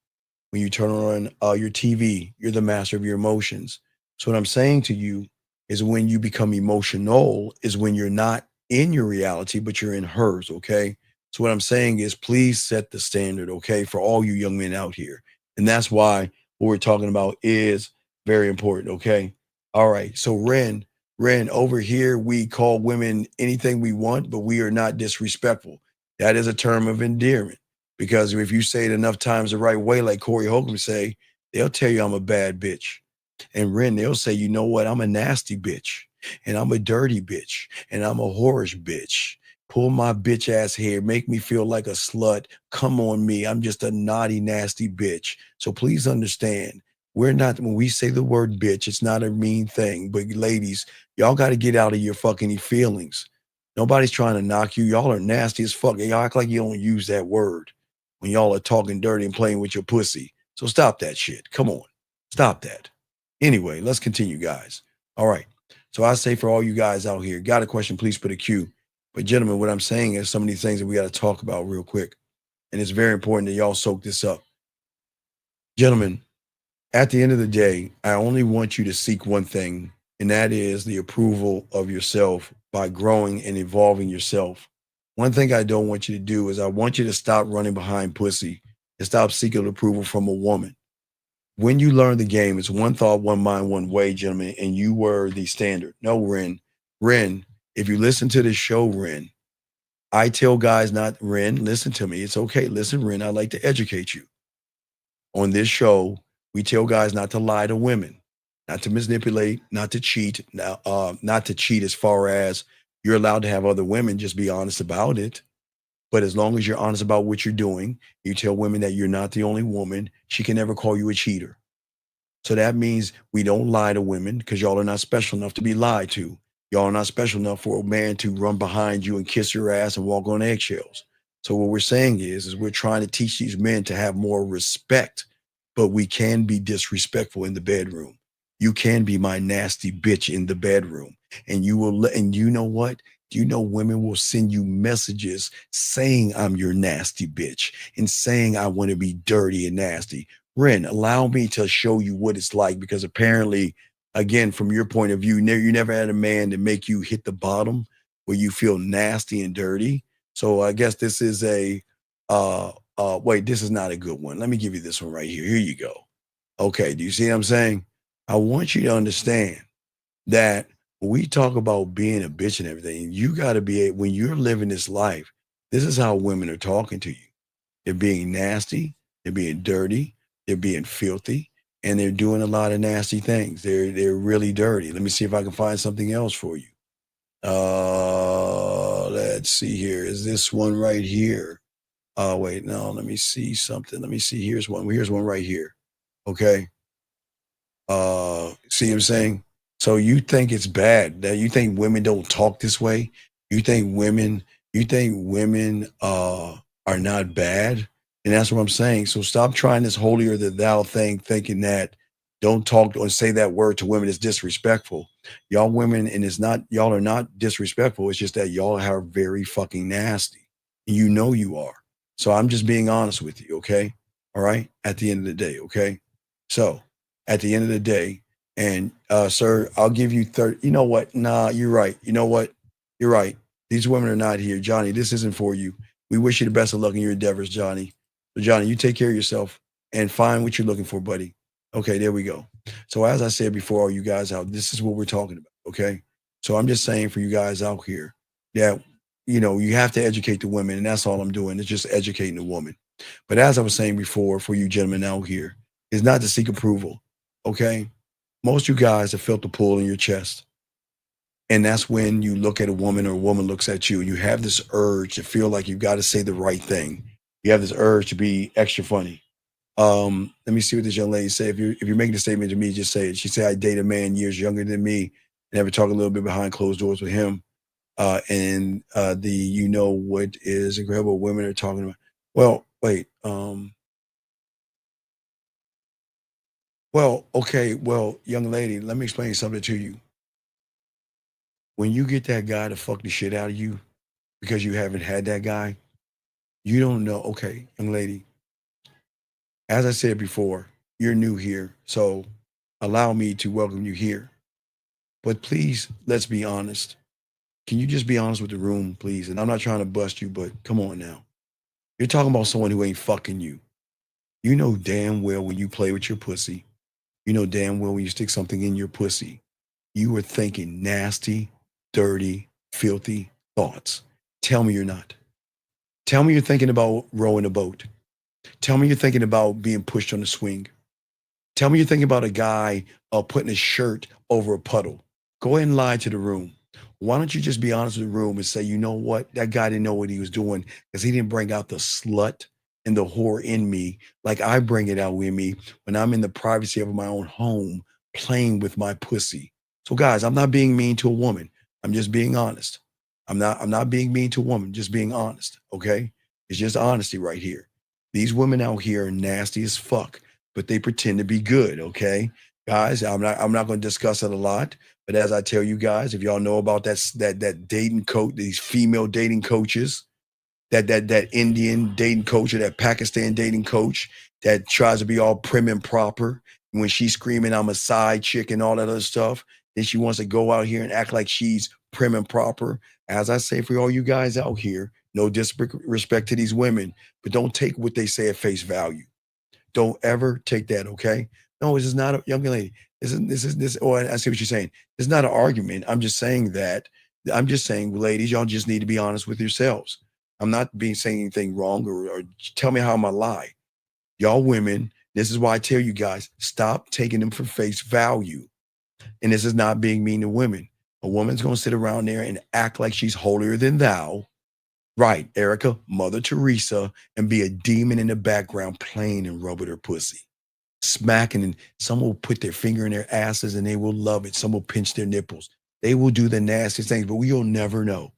B: When you turn on your TV, you're the master of your emotions. So what I'm saying to you is when you become emotional is when you're not in your reality, but you're in hers, okay? So what I'm saying is please set the standard, okay, for all you young men out here. And that's why what we're talking about is very important, okay? All right, so Ren, over here, we call women anything we want, but we are not disrespectful. That is a term of endearment because if you say it enough times the right way, like Corey Holcomb say, they'll tell you I'm a bad bitch. And Ren, they'll say, you know what? I'm a nasty bitch and I'm a dirty bitch and I'm a whorish bitch. Pull my bitch ass hair, make me feel like a slut. Come on me. I'm just a naughty, nasty bitch. So please understand, we're not, when we say the word bitch, it's not a mean thing. But ladies, y'all got to get out of your fucking feelings. Nobody's trying to knock you. Y'all are nasty as fuck. Y'all act like you don't use that word when y'all are talking dirty and playing with your pussy. So stop that shit. Come on. Stop that. Anyway, let's continue, guys. All right. So I say for all you guys out here, got a question, please put a Q. But gentlemen, what I'm saying is some of these things that we got to talk about real quick. And it's very important that y'all soak this up. Gentlemen, at the end of the day, I only want you to seek one thing, and that is the approval of yourself by growing and evolving yourself. One thing I don't want you to do is I want you to stop running behind pussy and stop seeking approval from a woman. When you learn the game, it's one thought, one mind, one way, gentlemen, and you were the standard. No, Ren, if you listen to this show, Ren, I tell guys not, Ren, listen to me. It's okay. Listen, Ren, I like to educate you. On this show, we tell guys not to lie to women, not to manipulate, not to cheat, not to cheat as far as you're allowed to have other women, just be honest about it. But as long as you're honest about what you're doing, you tell women that you're not the only woman, she can never call you a cheater. So that means we don't lie to women because y'all are not special enough to be lied to. Y'all are not special enough for a man to run behind you and kiss your ass and walk on eggshells. So what we're saying is we're trying to teach these men to have more respect, but we can be disrespectful in the bedroom. You can be my nasty bitch in the bedroom. And you will, and you know what? You know, women will send you messages saying I'm your nasty bitch and saying I want to be dirty and nasty. Ren, allow me to show you what it's like, because apparently, again, from your point of view, you never had a man to make you hit the bottom where you feel nasty and dirty. So I guess this is a, wait, this is not a good one. Let me give you this one right here. Here you go. Okay, do you see what I'm saying? I want you to understand that when we talk about being a bitch and everything, you got to be, when you're living this life, this is how women are talking to you. They're being nasty, they're being dirty, they're being filthy, and they're doing a lot of nasty things. They're really dirty. Let me see if I can find something else for you. Let's see here. Is this one right here? Wait, no, let me see something. Let me see. Here's one right here. Okay. See what I'm saying? So you think it's bad that you think women don't talk this way? You think women are not bad? And that's what I'm saying. So stop trying this holier than thou thing, thinking that don't talk or say that word to women is disrespectful. Y'all women, and it's not, y'all are not disrespectful. It's just that y'all are very fucking nasty. And you know you are. So I'm just being honest with you, okay? All right? At the end of the day, okay? So at the end of the day, and sir, I'll give you 30. You know what? Nah, you're right. You know what? You're right. These women are not here. Johnny, this isn't for you. We wish you the best of luck in your endeavors, Johnny. So Johnny, you take care of yourself and find what you're looking for, buddy. Okay, there we go. So as I said before, all you guys out, this is what we're talking about, okay? So I'm just saying for you guys out here that, you know, you have to educate the women, and that's all I'm doing. It's just educating the woman. But as I was saying before, for you gentlemen out here, is not to seek approval, okay? Most of you guys have felt the pull in your chest. And that's when you look at a woman or a woman looks at you and you have this urge to feel like you've got to say the right thing. You have this urge to be extra funny. Let me see what this young lady said. If you're making a statement to me, just say it. She said, I date a man years younger than me and ever talk a little bit behind closed doors with him. You know what is incredible women are talking about. Well, wait. Okay. Well, young lady, let me explain something to you. When you get that guy to fuck the shit out of you because you haven't had that guy, you don't know. Okay, young lady, as I said before, you're new here, so allow me to welcome you here. But please, let's be honest. Can you just be honest with the room, please? And I'm not trying to bust you, but come on now. You're talking about someone who ain't fucking you. You know damn well when you play with your pussy, you know damn well when you stick something in your pussy, you are thinking nasty, dirty, filthy thoughts. Tell me you're not. Tell me you're thinking about rowing a boat. Tell me you're thinking about being pushed on a swing. Tell me you're thinking about a guy putting a shirt over a puddle. Go ahead and lie to the room. Why don't you just be honest with the room and say, you know what? That guy didn't know what he was doing because he didn't bring out the slut and the whore in me like I bring it out with me when I'm in the privacy of my own home playing with my pussy. So guys, I'm not being mean to a woman. I'm just being honest. I'm not being mean to a woman, just being honest, okay? It's just honesty right here. These women out here are nasty as fuck, but they pretend to be good, okay? Guys, I'm not going to discuss it a lot, but as I tell you guys, if y'all know about that dating coach, these female dating coaches, that Indian dating coach or that Pakistan dating coach that tries to be all prim and proper, when she's screaming, I'm a side chick and all that other stuff, then she wants to go out here and act like she's prim and proper. As I say for all you guys out here, no disrespect to these women, but don't take what they say at face value. Don't ever take that, okay? No, this is not a young lady. This is. Oh, I see what you're saying. It's not an argument. I'm just saying, ladies, y'all just need to be honest with yourselves. I'm not saying anything wrong or tell me how I'm a lie. Y'all women, this is why I tell you guys, stop taking them for face value. And this is not being mean to women. A woman's going to sit around there and act like she's holier than thou. Right, Erica, Mother Teresa, and be a demon in the background playing and rubbing her pussy. Smacking, and some will put their finger in their asses and they will love it. Some will pinch their nipples. They will do the nastiest things, but you'll never know.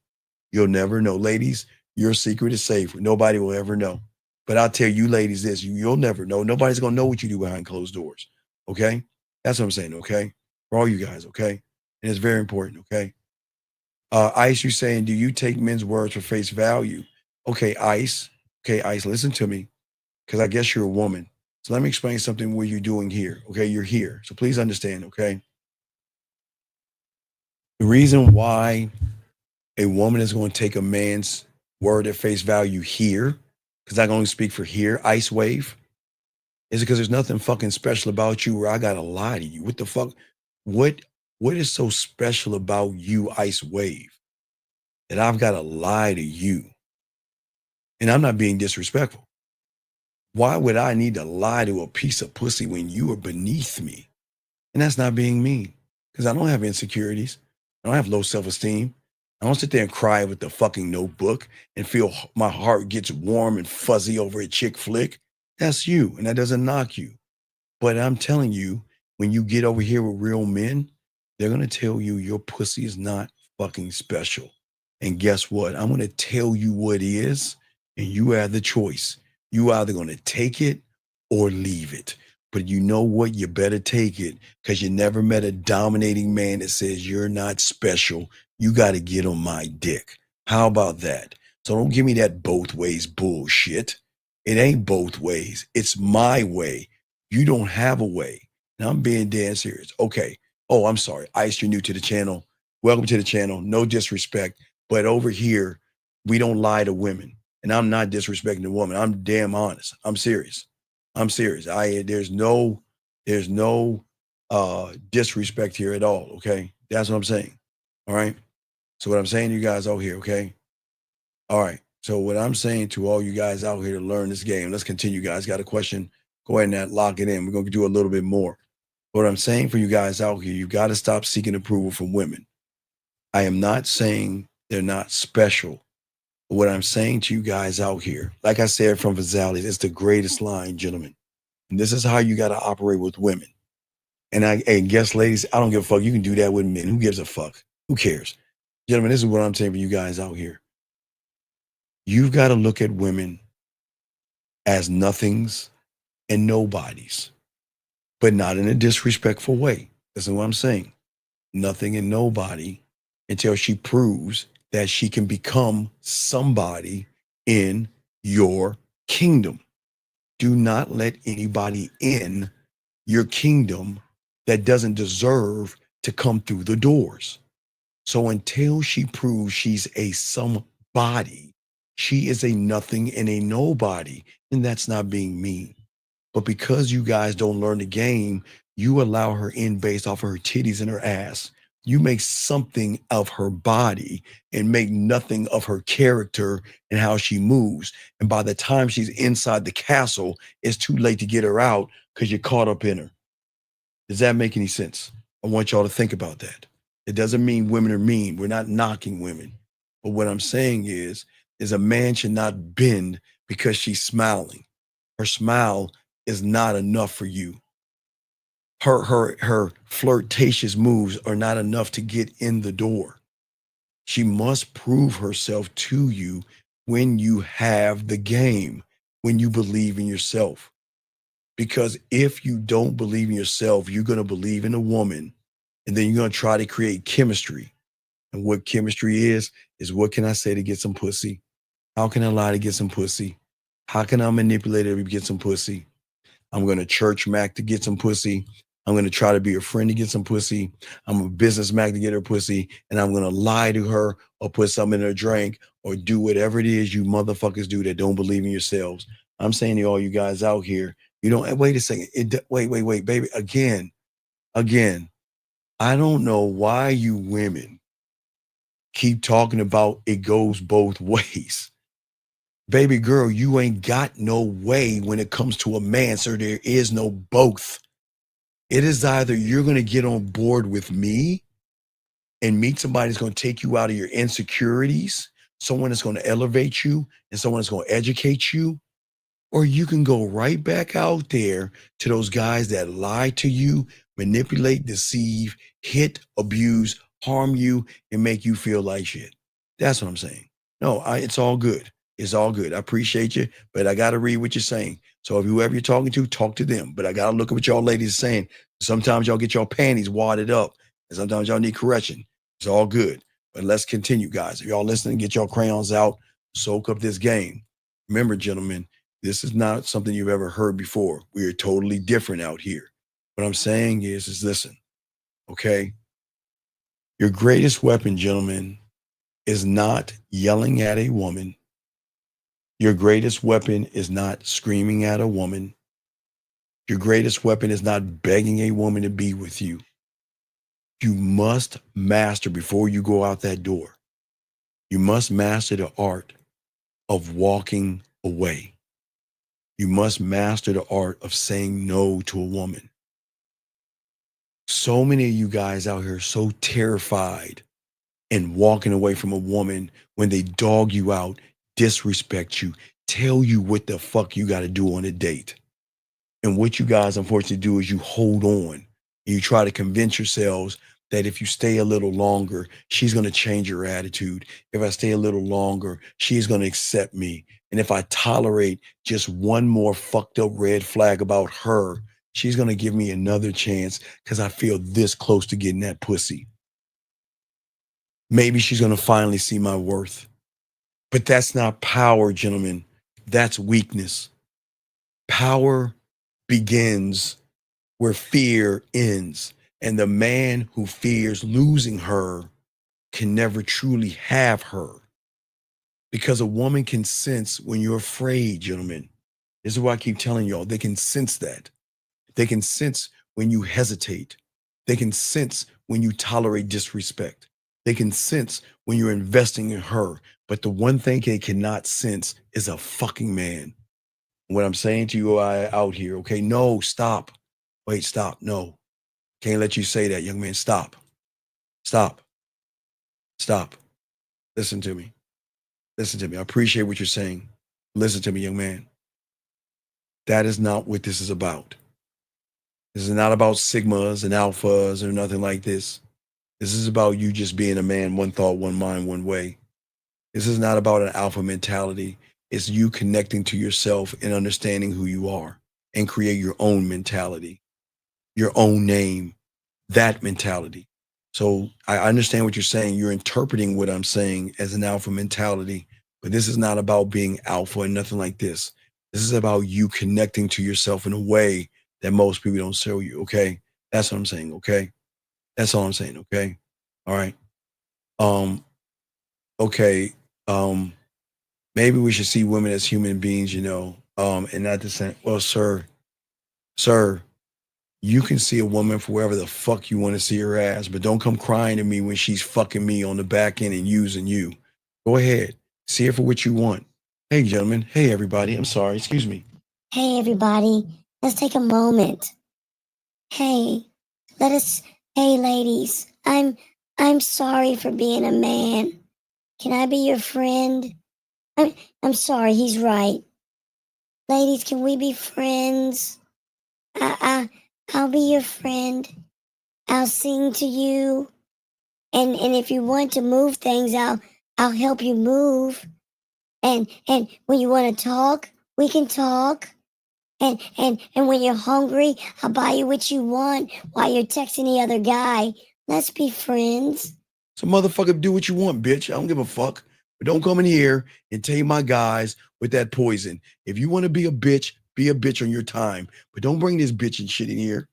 B: You'll never know. Ladies, your secret is safe. Nobody will ever know. But I'll tell you ladies this, you'll never know. Nobody's going to know what you do behind closed doors, okay? That's what I'm saying, okay? For all you guys, okay? And it's very important, okay? Ice, you saying, do you take men's words for face value? Okay, Ice, listen to me, because I guess you're a woman. So let me explain something what you're doing here, okay? You're here, so please understand, okay? The reason why a woman is going to take a man's word at face value here, because I can only speak for here, Ice Wave, is because there's nothing fucking special about you where I got to lie to you. What the fuck? What is so special about you, Ice Wave, that I've got to lie to you? And I'm not being disrespectful. Why would I need to lie to a piece of pussy when you are beneath me? And that's not being mean, because I don't have insecurities. I don't have low self-esteem. I don't sit there and cry with the fucking Notebook and feel my heart gets warm and fuzzy over a chick flick. That's you, and that doesn't knock you. But I'm telling you, when you get over here with real men, they're going to tell you your pussy is not fucking special. And guess what? I'm going to tell you what is, and you have the choice. You either going to take it or leave it. But you know what? You better take it, because you never met a dominating man that says you're not special. You got to get on my dick. How about that? So don't give me that both ways bullshit. It ain't both ways. It's my way. You don't have a way. And I'm being dead serious. Okay. Oh, I'm sorry. Ice, you're new to the channel. Welcome to the channel. No disrespect. But over here, we don't lie to women. And I'm not disrespecting the woman. I'm damn honest. I'm serious. There's no disrespect here at all, okay? That's what I'm saying. All right. So what I'm saying to you guys out here, okay? All right. So what I'm saying to all you guys out here to learn this game, let's continue, guys. Got a question? Go ahead and lock it in. We're going to do a little bit more. What I'm saying for you guys out here, you got to stop seeking approval from women. I am not saying they're not special. But what I'm saying to you guys out here, like I said from Vazali, it's the greatest line, gentlemen. And this is how you got to operate with women. And guess, ladies, I don't give a fuck. You can do that with men. Who gives a fuck? Who cares? Gentlemen, this is what I'm saying for you guys out here. You've got to look at women as nothings and nobodies, but not in a disrespectful way. That's what I'm saying. Nothing and nobody until she proves that she can become somebody in your kingdom. Do not let anybody in your kingdom that doesn't deserve to come through the doors. So until she proves she's a somebody, she is a nothing and a nobody. And that's not being mean. But because you guys don't learn the game, you allow her in based off of her titties and her ass. You make something of her body and make nothing of her character and how she moves. And by the time she's inside the castle, it's too late to get her out because you're caught up in her. Does that make any sense? I want y'all to think about that. It doesn't mean women are mean. We're not knocking women. But what I'm saying is a man should not bend because she's smiling. Her smile is not enough for you. Her flirtatious moves are not enough to get in the door. She must prove herself to you when you have the game, when you believe in yourself. Because if you don't believe in yourself, you're going to believe in a woman, and then you're going to try to create chemistry. And what chemistry is what can I say to get some pussy? How can I lie to get some pussy? How can I manipulate her to get some pussy? I'm going to church Mac to get some pussy. I'm going to try to be a friend to get some pussy. I'm a business Mac to get her pussy. And I'm going to lie to her or put something in her drink or do whatever it is you motherfuckers do that don't believe in yourselves. I'm saying to all you guys out here, you don't, wait a second. Wait, baby. Again, I don't know why you women keep talking about it goes both ways. Baby girl, you ain't got no way when it comes to a man, sir. There is no both. It is either you're going to get on board with me and meet somebody that's going to take you out of your insecurities, someone that's going to elevate you, and someone that's going to educate you, or you can go right back out there to those guys that lie to you, manipulate, deceive, hit, abuse, harm you, and make you feel like shit. That's what I'm saying. No, it's all good. It's all good. I appreciate you, but I got to read what you're saying. So if whoever you're talking to, talk to them. But I got to look at what y'all ladies are saying. Sometimes y'all get your panties wadded up, and sometimes y'all need correction. It's all good. But let's continue, guys. If y'all listening, get your crayons out, soak up this game. Remember, gentlemen, this is not something you've ever heard before. We are totally different out here. What I'm saying is listen, okay? Your greatest weapon, gentlemen, is not yelling at a woman. Your greatest weapon is not screaming at a woman. Your greatest weapon is not begging a woman to be with you. You must master before you go out that door. You must master the art of walking away. You must master the art of saying no to a woman. So many of you guys out here are so terrified and walking away from a woman when they dog you out, disrespect you, tell you what the fuck you got to do on a date. And what you guys unfortunately do is you hold on and you try to convince yourselves that if you stay a little longer, she's going to change her attitude. If I stay a little longer, she's going to accept me. And if I tolerate just one more fucked up red flag about her, she's going to give me another chance because I feel this close to getting that pussy. Maybe she's going to finally see my worth. But that's not power, gentlemen. That's weakness. Power begins where fear ends. And the man who fears losing her can never truly have her. Because a woman can sense when you're afraid, gentlemen. This is why I keep telling y'all, they can sense that. They can sense when you hesitate. They can sense when you tolerate disrespect. They can sense when you're investing in her. But the one thing they cannot sense is a fucking man. What I'm saying to you out here, okay? No, stop. Wait, stop. No. Can't let you say that, young man. Stop. Stop. Stop. Listen to me. Listen to me. I appreciate what you're saying. Listen to me, young man. That is not what this is about. This is not about sigmas and alphas or nothing like this. This is about you just being a man, one thought, one mind, one way. This is not about an alpha mentality. It's you connecting to yourself and understanding who you are and create your own mentality, your own name, that mentality. So I understand what you're saying. You're interpreting what I'm saying as an alpha mentality, but this is not about being alpha and nothing like this. This is about you connecting to yourself in a way that most people don't show you, okay? That's what I'm saying, okay? That's all I'm saying, okay? All right. Okay. Maybe we should see women as human beings, you know, and not the same. Well, sir, you can see a woman for wherever the fuck you want to see her as, but don't come crying to me when she's fucking me on the back end and using you. Go ahead. See her for what you want. Hey, gentlemen. Hey, everybody. I'm sorry. Excuse me.
Q: Hey, everybody. Let's take a moment. Hey, hey, ladies. I'm sorry for being a man. Can I be your friend? I'm sorry. He's right. Ladies, can we be friends? I'll be your friend. I'll sing to you. And if you want to move things, I'll help you move. And when you want to talk, we can talk. And when you're hungry, I'll buy you what you want while you're texting the other guy. Let's be friends.
B: So motherfucker, do what you want, bitch. I don't give a fuck. But don't come in here and tame my guys with that poison. If you want to be a bitch on your time. But don't bring this bitch and shit in here.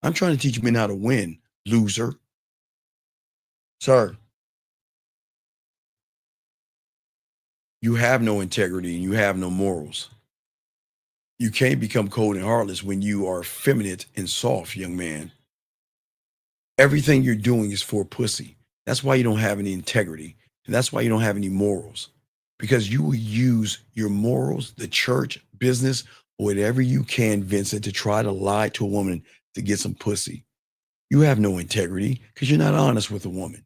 B: I'm trying to teach men how to win, loser. Sir, you have no integrity and you have no morals. You can't become cold and heartless when you are effeminate and soft, young man. Everything you're doing is for pussy. That's why you don't have any integrity. And that's why you don't have any morals. Because you will use your morals, the church, business, or whatever you can, Vincent, to try to lie to a woman to get some pussy. You have no integrity because you're not honest with a woman.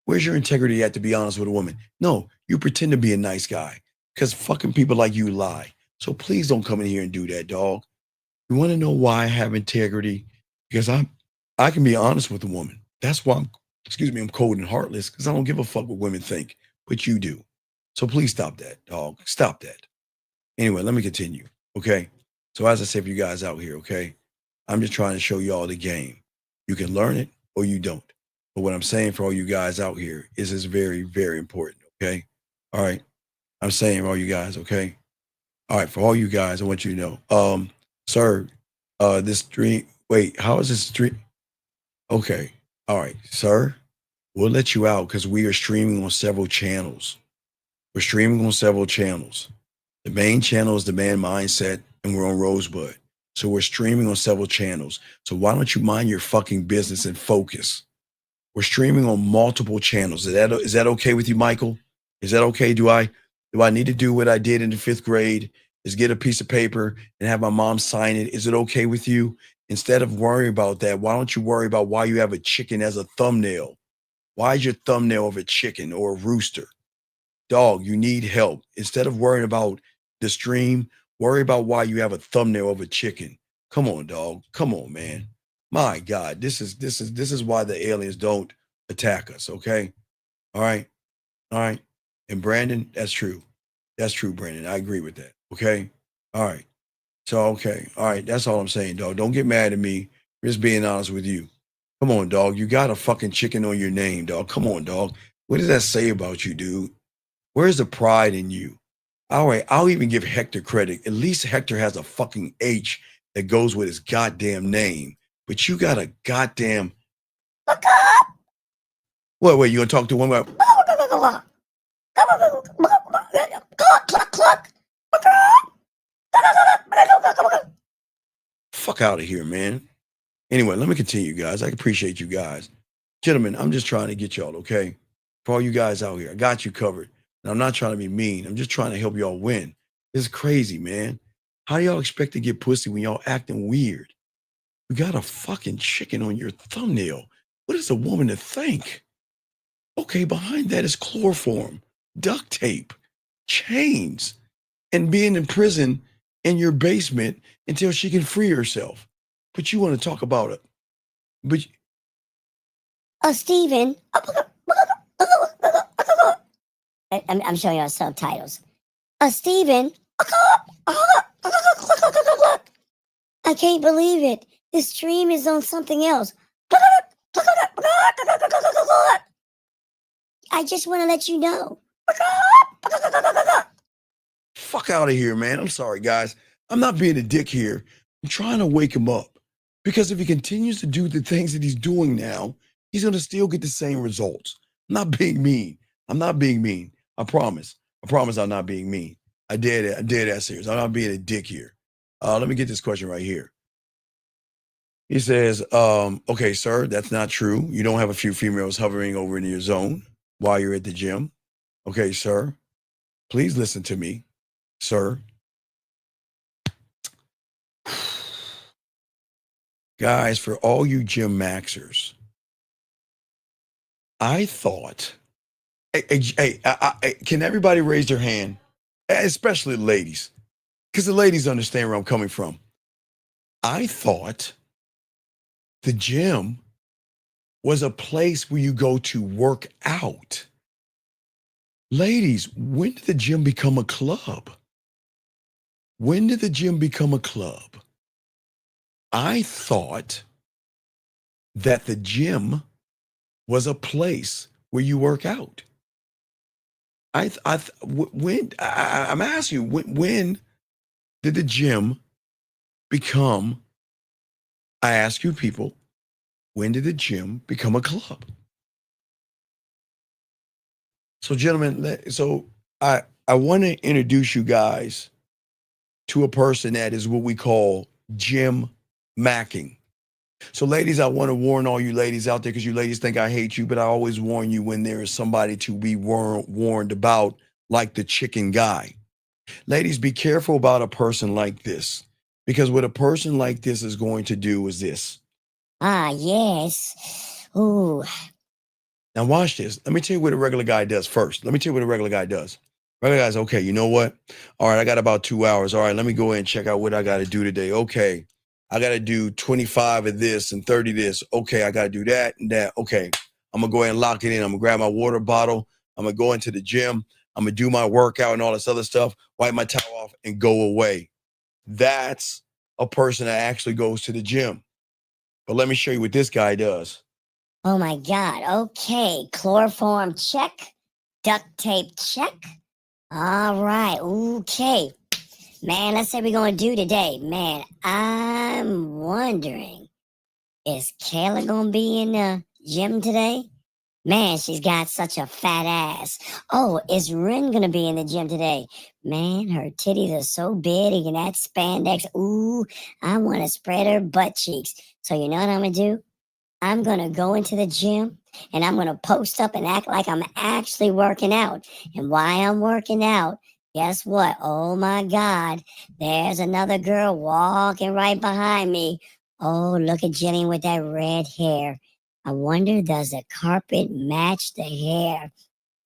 B: Where's your integrity at to be honest with a woman? No, you pretend to be a nice guy because fucking people like you lie. So please don't come in here and do that, dog. You want to know why I have integrity? Because I can be honest with a woman. That's why I'm cold and heartless, because I don't give a fuck what women think, but you do. So please stop that, dog. Stop that. Anyway, let me continue, okay? So as I said for you guys out here, okay, I'm just trying to show you all the game. You can learn it or you don't. But what I'm saying for all you guys out here is it's very, very important, okay? All right. I'm saying for all you guys, okay? All right, for all you guys, I want you to know, sir, this stream, wait, how is this stream? Okay, all right, sir, we'll let you out because we are streaming on several channels. We're streaming on several channels. The main channel is The Man Mindset, and we're on Rosebud. So we're streaming on several channels. So why don't you mind your fucking business and focus? We're streaming on multiple channels. Is that okay with you, Michael? Is that okay? Do I need to do what I did in the 5th grade, is get a piece of paper and have my mom sign it? Is it okay with you? Instead of worrying about that, why don't you worry about why you have a chicken as a thumbnail? Why is your thumbnail of a chicken or a rooster? Dog, you need help. Instead of worrying about the stream, worry about why you have a thumbnail of a chicken. Come on, dog. Come on, man. My God, this is why the aliens don't attack us, okay? All right. All right. And Brandon, that's true. That's true, Brandon. I agree with that. Okay. All right. So, okay. All right. That's all I'm saying, dog. Don't get mad at me. I'm just being honest with you. Come on, dog. You got a fucking chicken on your name, dog. Come on, dog. What does that say about you, dude? Where's the pride in you? All right. I'll even give Hector credit. At least Hector has a fucking H that goes with his goddamn name. But you got a goddamn. Wait, you gonna talk to one about? Fuck out of here, man. Anyway, let me continue, guys. I appreciate you guys. Gentlemen, I'm just trying to get y'all, okay? For all you guys out here, I got you covered. And I'm not trying to be mean. I'm just trying to help y'all win. This is crazy, man. How do y'all expect to get pussy when y'all acting weird? You got a fucking chicken on your thumbnail. What is a woman to think? Okay, behind that is chloroform, duct tape, chains, and being in prison in your basement until she can free herself. But you want to talk about it. But
Q: Steven. I'm showing you subtitles. Steven. I can't believe it. This stream is on something else. I just want to let you know.
B: fuck out of here, man. I'm sorry, guys. I'm not being a dick here. I'm trying to wake him up. Because if he continues to do the things that he's doing now, he's going to still get the same results. I'm not being mean. I'm not being mean. I promise. I promise I'm not being mean. I did that serious. I'm not being a dick here. Let me get this question right here. He says, okay, sir, that's not true. You don't have a few females hovering over in your zone while you're at the gym. Okay, sir, please listen to me, sir. Guys, for all you gym maxers, I thought, hey, can everybody raise their hand? Especially the ladies, because the ladies understand where I'm coming from. I thought the gym was a place where you go to work out. Ladies, when did the gym become a club? When did the gym become a club? I thought that the gym was a place where you work out. I'm asking you, when did the gym become, I ask you people, when did the gym become a club? So gentlemen, I want to introduce you guys to a person that is what we call gym macking. So ladies, I want to warn all you ladies out there, because you ladies think I hate you, but I always warn you when there is somebody to be warned about, like the chicken guy. Ladies, be careful about a person like this, because what a person like this is going to do is this.
Q: Ah, yes. Ooh.
B: Now watch this. Let me tell you what a regular guy does first. Let me tell you what a regular guy does. Regular guy's, okay, you know what? All right, I got about 2 hours. All right, let me go ahead and check out what I got to do today. Okay, I got to do 25 of this and 30 of this. Okay, I got to do that and that. Okay, I'm going to go ahead and lock it in. I'm going to grab my water bottle. I'm going to go into the gym. I'm going to do my workout and all this other stuff, wipe my towel off and go away. That's a person that actually goes to the gym. But let me show you what this guy does.
Q: Oh my God. Okay. Chloroform check. Duct tape check. All right. Okay. Man, let's say we're going to do today. Man, I'm wondering, is Kayla going to be in the gym today? Man, she's got such a fat ass. Oh, is Ren going to be in the gym today? Man, her titties are so big and that spandex. Ooh, I want to spread her butt cheeks. So you know what I'm going to do? I'm going to go into the gym and I'm going to post up and act like I'm actually working out. And while I'm working out, guess what? Oh my God, there's another girl walking right behind me. Oh, look at Jenny with that red hair. I wonder, does the carpet match the hair?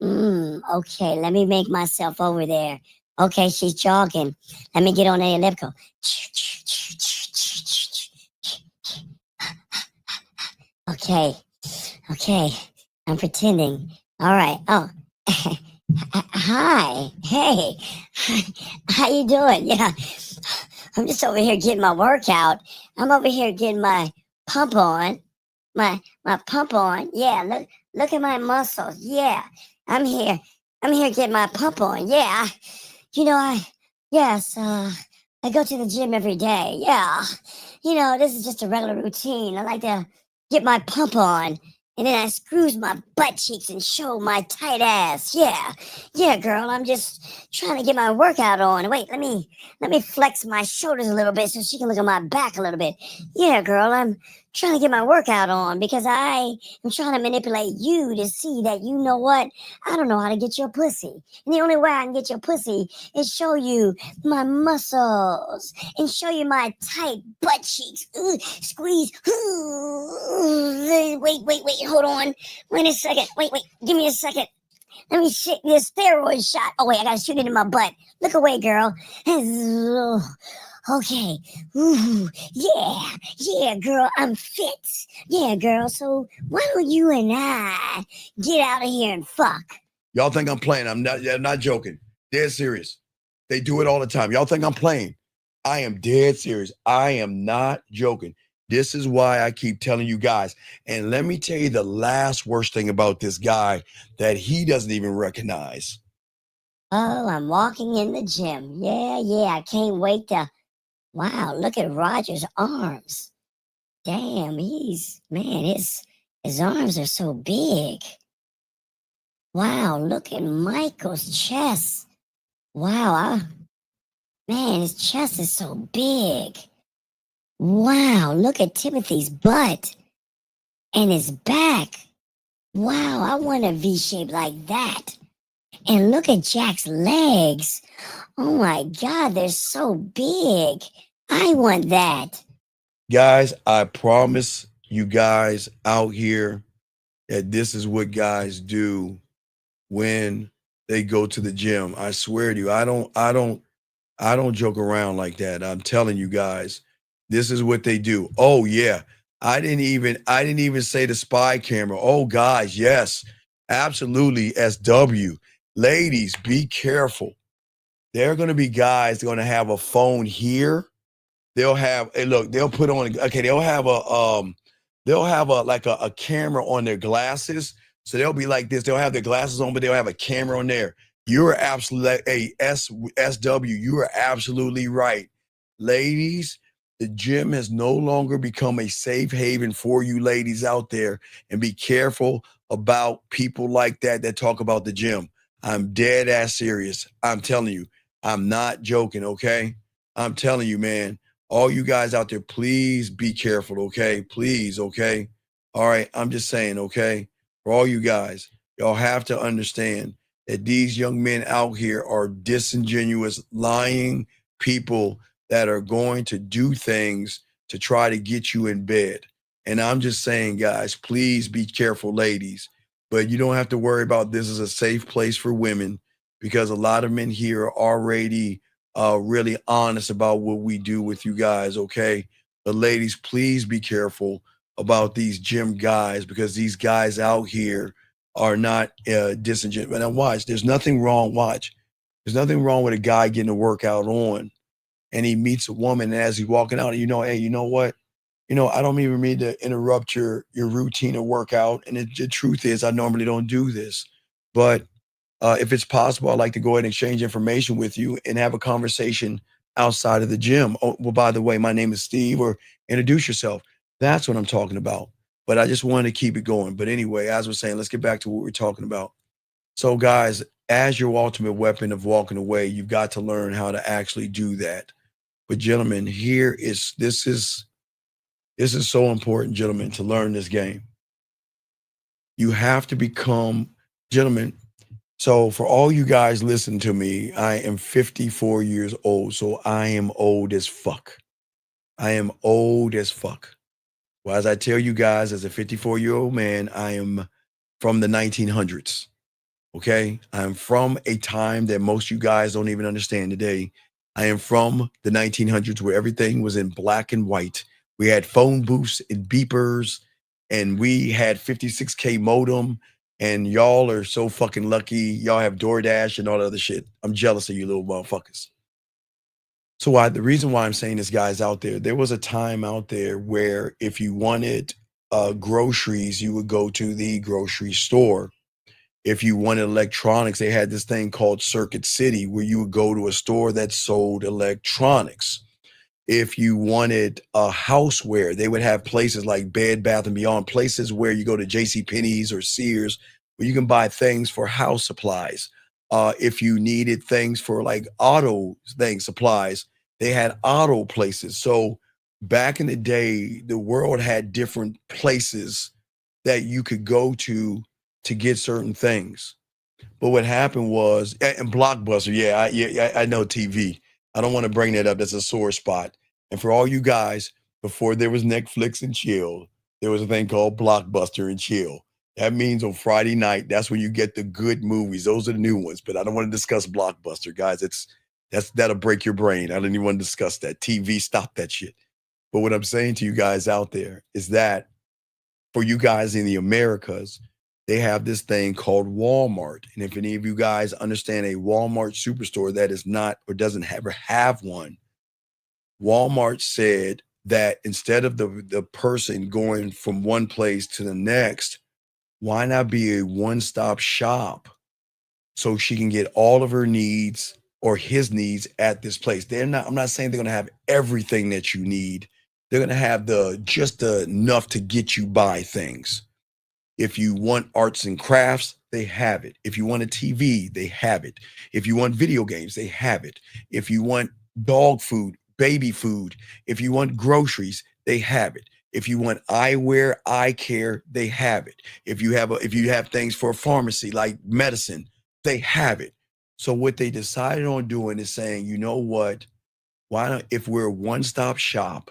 Q: Okay, let me make myself over there. Okay, she's jogging. Let me get on the elliptical. Okay, I'm pretending. All right. Oh, hi. Hey, how you doing? Yeah, I'm just over here getting my workout. I'm over here getting my pump on. My pump on. Yeah, look at my muscles. Yeah, I'm here getting my pump on. Yeah, I go to the gym every day. Yeah, this is just a regular routine. I like to get my pump on, and then I screws my butt cheeks and show my tight ass. Yeah, girl, I'm just trying to get my workout on. Wait, let me flex my shoulders a little bit so she can look at my back a little bit. Yeah, girl, I'm trying to get my workout on because I am trying to manipulate you to see that you know what? I don't know how to get your pussy. And the only way I can get your pussy is show you my muscles and show you my tight butt cheeks. Ooh, squeeze. Ooh, wait, hold on. Wait a second. Wait, give me a second. Let me shoot this steroid shot. Oh, wait, I gotta shoot it in my butt. Look away, girl. Okay. Ooh, yeah, girl, I'm fit. Yeah, girl, so why don't you and I get out of here and fuck?
B: Y'all think I'm playing. I'm not joking. Dead serious. They do it all the time. Y'all think I'm playing. I am dead serious. I am not joking. This is why I keep telling you guys. And let me tell you the last worst thing about this guy that he doesn't even recognize.
Q: Oh, I'm walking in the gym. Yeah, I can't wait to... Wow, look at Roger's arms. Damn, his arms are so big. Wow, look at Michael's chest. Wow, his chest is so big. Wow, look at Timothy's butt and his back. Wow, I want a V shape like that. And look at Jack's legs. Oh my God, they're so big. I want that.
B: Guys, I promise you guys out here that this is what guys do when they go to the gym. I swear to you, I don't joke around like that. I'm telling you guys, this is what they do. Oh yeah. I didn't even say the spy camera. Oh guys, yes. Absolutely. SW. Ladies, be careful. There are going to be guys that are going to have a phone here. They'll have, hey, look, they'll put on, okay, they'll have a camera on their glasses. So they'll be like this. They'll have their glasses on, but they'll have a camera on there. You're absolutely, SW, you are absolutely right. Ladies, the gym has no longer become a safe haven for you ladies out there, and be careful about people like that talk about the gym. I'm dead ass serious. I'm telling you, I'm not joking, okay? I'm telling you, man, all you guys out there, please be careful, okay? Please, okay? All right, I'm just saying, okay? For all you guys, y'all have to understand that these young men out here are disingenuous, lying people that are going to do things to try to get you in bed. And I'm just saying, guys, please be careful, ladies. But you don't have to worry about this as a safe place for women, because a lot of men here are already really honest about what we do with you guys, okay? But ladies, please be careful about these gym guys, because these guys out here are not disingenuous. Now watch, there's nothing wrong with a guy getting a workout on and he meets a woman, and as he's walking out, hey, you know what? I don't even mean to interrupt your routine or workout. And the truth is, I normally don't do this. But if it's possible, I'd like to go ahead and exchange information with you and have a conversation outside of the gym. Oh, well, by the way, my name is Steve, or introduce yourself. That's what I'm talking about. But I just wanted to keep it going. But anyway, as we're saying, let's get back to what we're talking about. So guys, as your ultimate weapon of walking away, you've got to learn how to actually do that. But gentlemen, this is so important, gentlemen, to learn this game. You have to become, gentlemen. So for all you guys listen to me, I am 54 years old. So I am old as fuck. I am old as fuck. Well, as I tell you guys, as a 54-year-old man, I am from the 1900s. Okay. I'm from a time that most of you guys don't even understand today. I am from the 1900s, where everything was in black and white. We had phone booths and beepers, and we had 56K modem, and y'all are so fucking lucky. Y'all have DoorDash and all that other shit. I'm jealous of you little motherfuckers. So the reason why I'm saying this, guys out there was a time out there where if you wanted groceries, you would go to the grocery store. If you wanted electronics, they had this thing called Circuit City, where you would go to a store that sold electronics. If you wanted houseware, they would have places like Bed Bath & Beyond, places where you go to JCPenney's or Sears, where you can buy things for house supplies. If you needed things for like auto supplies, they had auto places. So back in the day, the world had different places that you could go to get certain things. But what happened was, and Blockbuster, I know TV. I don't want to bring that up. That's a sore spot. And for all you guys, before there was Netflix and chill, there was a thing called Blockbuster and chill. That means on Friday night, that's when you get the good movies. Those are the new ones. But I don't want to discuss Blockbuster, guys. That'll break your brain. I don't even want to discuss that. TV, stop that shit. But what I'm saying to you guys out there is that for you guys in the Americas, they have this thing called Walmart. And if any of you guys understand a Walmart superstore that is not or doesn't ever have one, Walmart said that instead of the person going from one place to the next, why not be a one-stop shop so she can get all of her needs or his needs at this place? I'm not saying they're going to have everything that you need. They're going to have just enough to get you by things. If you want arts and crafts, they have it. If you want a TV, they have it. If you want video games, they have it. If you want dog food, baby food, if you want groceries, they have it. If you want eyewear, eye care, they have it. If you have things for a pharmacy like medicine, they have it. So what they decided on doing is saying, you know what? Why not, if we're a one-stop shop,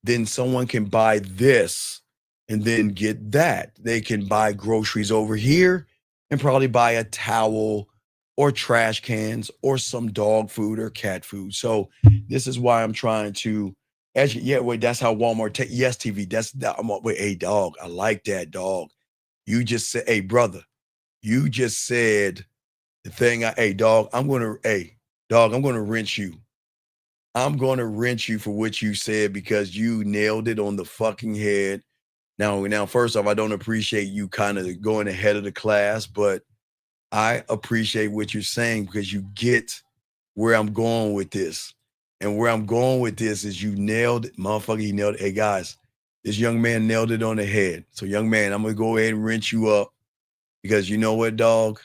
B: then someone can buy this and then get that. They can buy groceries over here and probably buy a towel or trash cans or some dog food or cat food. So this is why I'm trying to educate. Yeah, wait, that's how Walmart yes, TV. Hey, dog, I like that, dog. You just said, hey, brother, you just said the thing. Hey, dog, I'm gonna rinse you. I'm gonna rinse you for what you said because you nailed it on the fucking head. Now, first off, I don't appreciate you kind of going ahead of the class, but I appreciate what you're saying because you get where I'm going with this. And where I'm going with this is you nailed it. Motherfucker, you nailed it. Hey, guys, this young man nailed it on the head. So, young man, I'm going to go ahead and rinse you up because you know what, dog?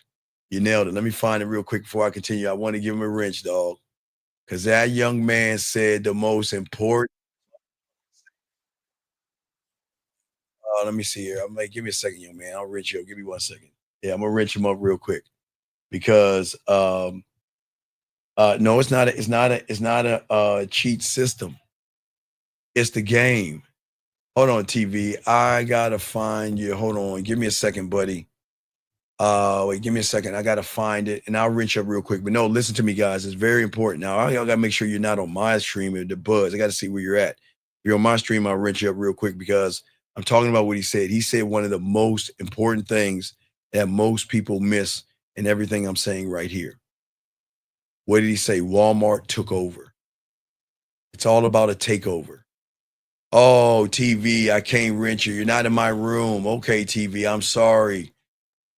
B: You nailed it. Let me find it real quick before I continue. I want to give him a wrench, dog, because that young man said the most important. Let me see here. I'm like, give me a second, young man. I'll wrench you up. Give me 1 second. Yeah, I'm gonna wrench him up real quick because no, it's not a cheat system. It's the game. Hold on, TV. I gotta find you. Hold on. Give me a second, buddy. Wait, give me a second. I gotta find it, and I'll wrench up real quick. But no, listen to me, guys. It's very important. Now, I gotta make sure you're not on my stream or the buzz. I gotta see where you're at. If you're on my stream, I'll wrench you up real quick because I'm talking about what he said. He said one of the most important things that most people miss in everything I'm saying right here. What did he say? Walmart took over. It's all about a takeover. Oh, TV, I can't rent you. You're not in my room. Okay, TV, I'm sorry.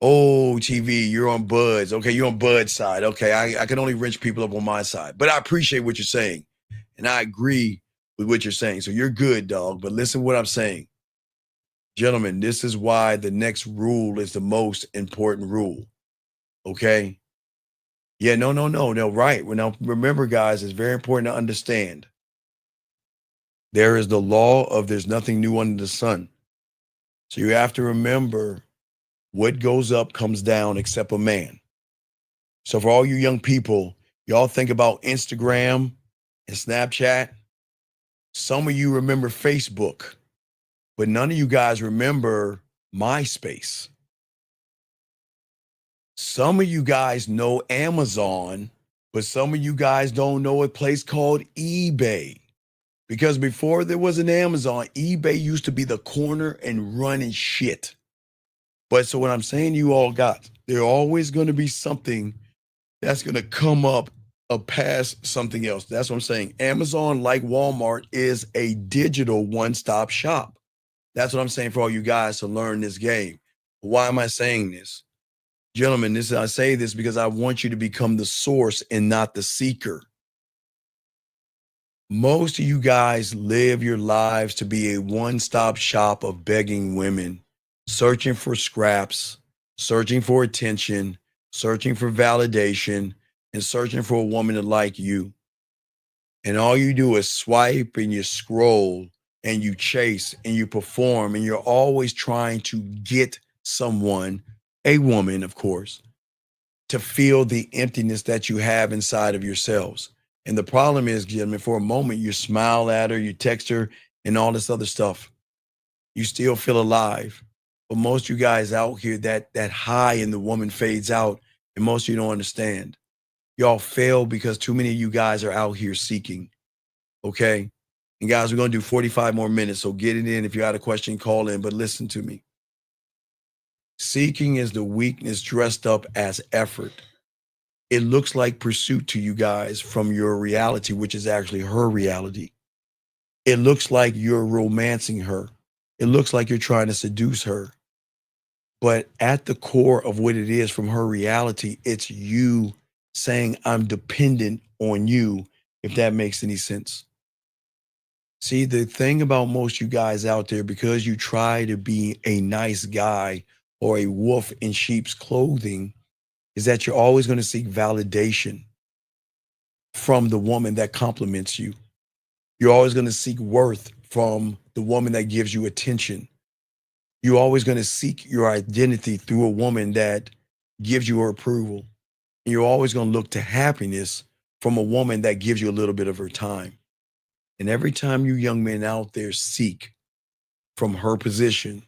B: Oh, TV, you're on Bud's. Okay, you're on Bud's side. Okay, I can only wrench people up on my side. But I appreciate what you're saying. And I agree with what you're saying. So you're good, dog. But listen to what I'm saying. Gentlemen, this is why the next rule is the most important rule. Okay? Yeah, no, right. Well, now, remember, guys, it's very important to understand. There is the law of there's nothing new under the sun. So you have to remember what goes up comes down except a man. So for all you young people, y'all think about Instagram and Snapchat. Some of you remember Facebook. But none of you guys remember MySpace. Some of you guys know Amazon, but some of you guys don't know a place called eBay. Because before there was an Amazon, eBay used to be the corner and running shit. But so what I'm saying to you all got, there's always going to be something that's going to come up past something else. That's what I'm saying. Amazon, like Walmart, is a digital one-stop shop. That's what I'm saying for all you guys to learn this game. Why am I saying this? Gentlemen, I say this because I want you to become the source and not the seeker. Most of you guys live your lives to be a one-stop shop of begging women, searching for scraps, searching for attention, searching for validation, and searching for a woman to like you. And all you do is swipe and you scroll and you chase and you perform, and you're always trying to get someone, a woman, of course, to feel the emptiness that you have inside of yourselves. And the problem is, gentlemen, for a moment, you smile at her, you text her, and all this other stuff. You still feel alive. But most of you guys out here, that high in the woman fades out, and most of you don't understand. Y'all fail because too many of you guys are out here seeking, okay? And guys, we're going to do 45 more minutes, so get it in. If you got a question, call in, but listen to me. Seeking is the weakness dressed up as effort. It looks like pursuit to you guys from your reality, which is actually her reality. It looks like you're romancing her. It looks like you're trying to seduce her. But at the core of what it is from her reality, it's you saying, I'm dependent on you, if that makes any sense. See, the thing about most you guys out there, because you try to be a nice guy or a wolf in sheep's clothing, is that you're always going to seek validation from the woman that compliments you. You're always going to seek worth from the woman that gives you attention. You're always going to seek your identity through a woman that gives you her approval. And you're always going to look to happiness from a woman that gives you a little bit of her time. And every time you young men out there seek from her position,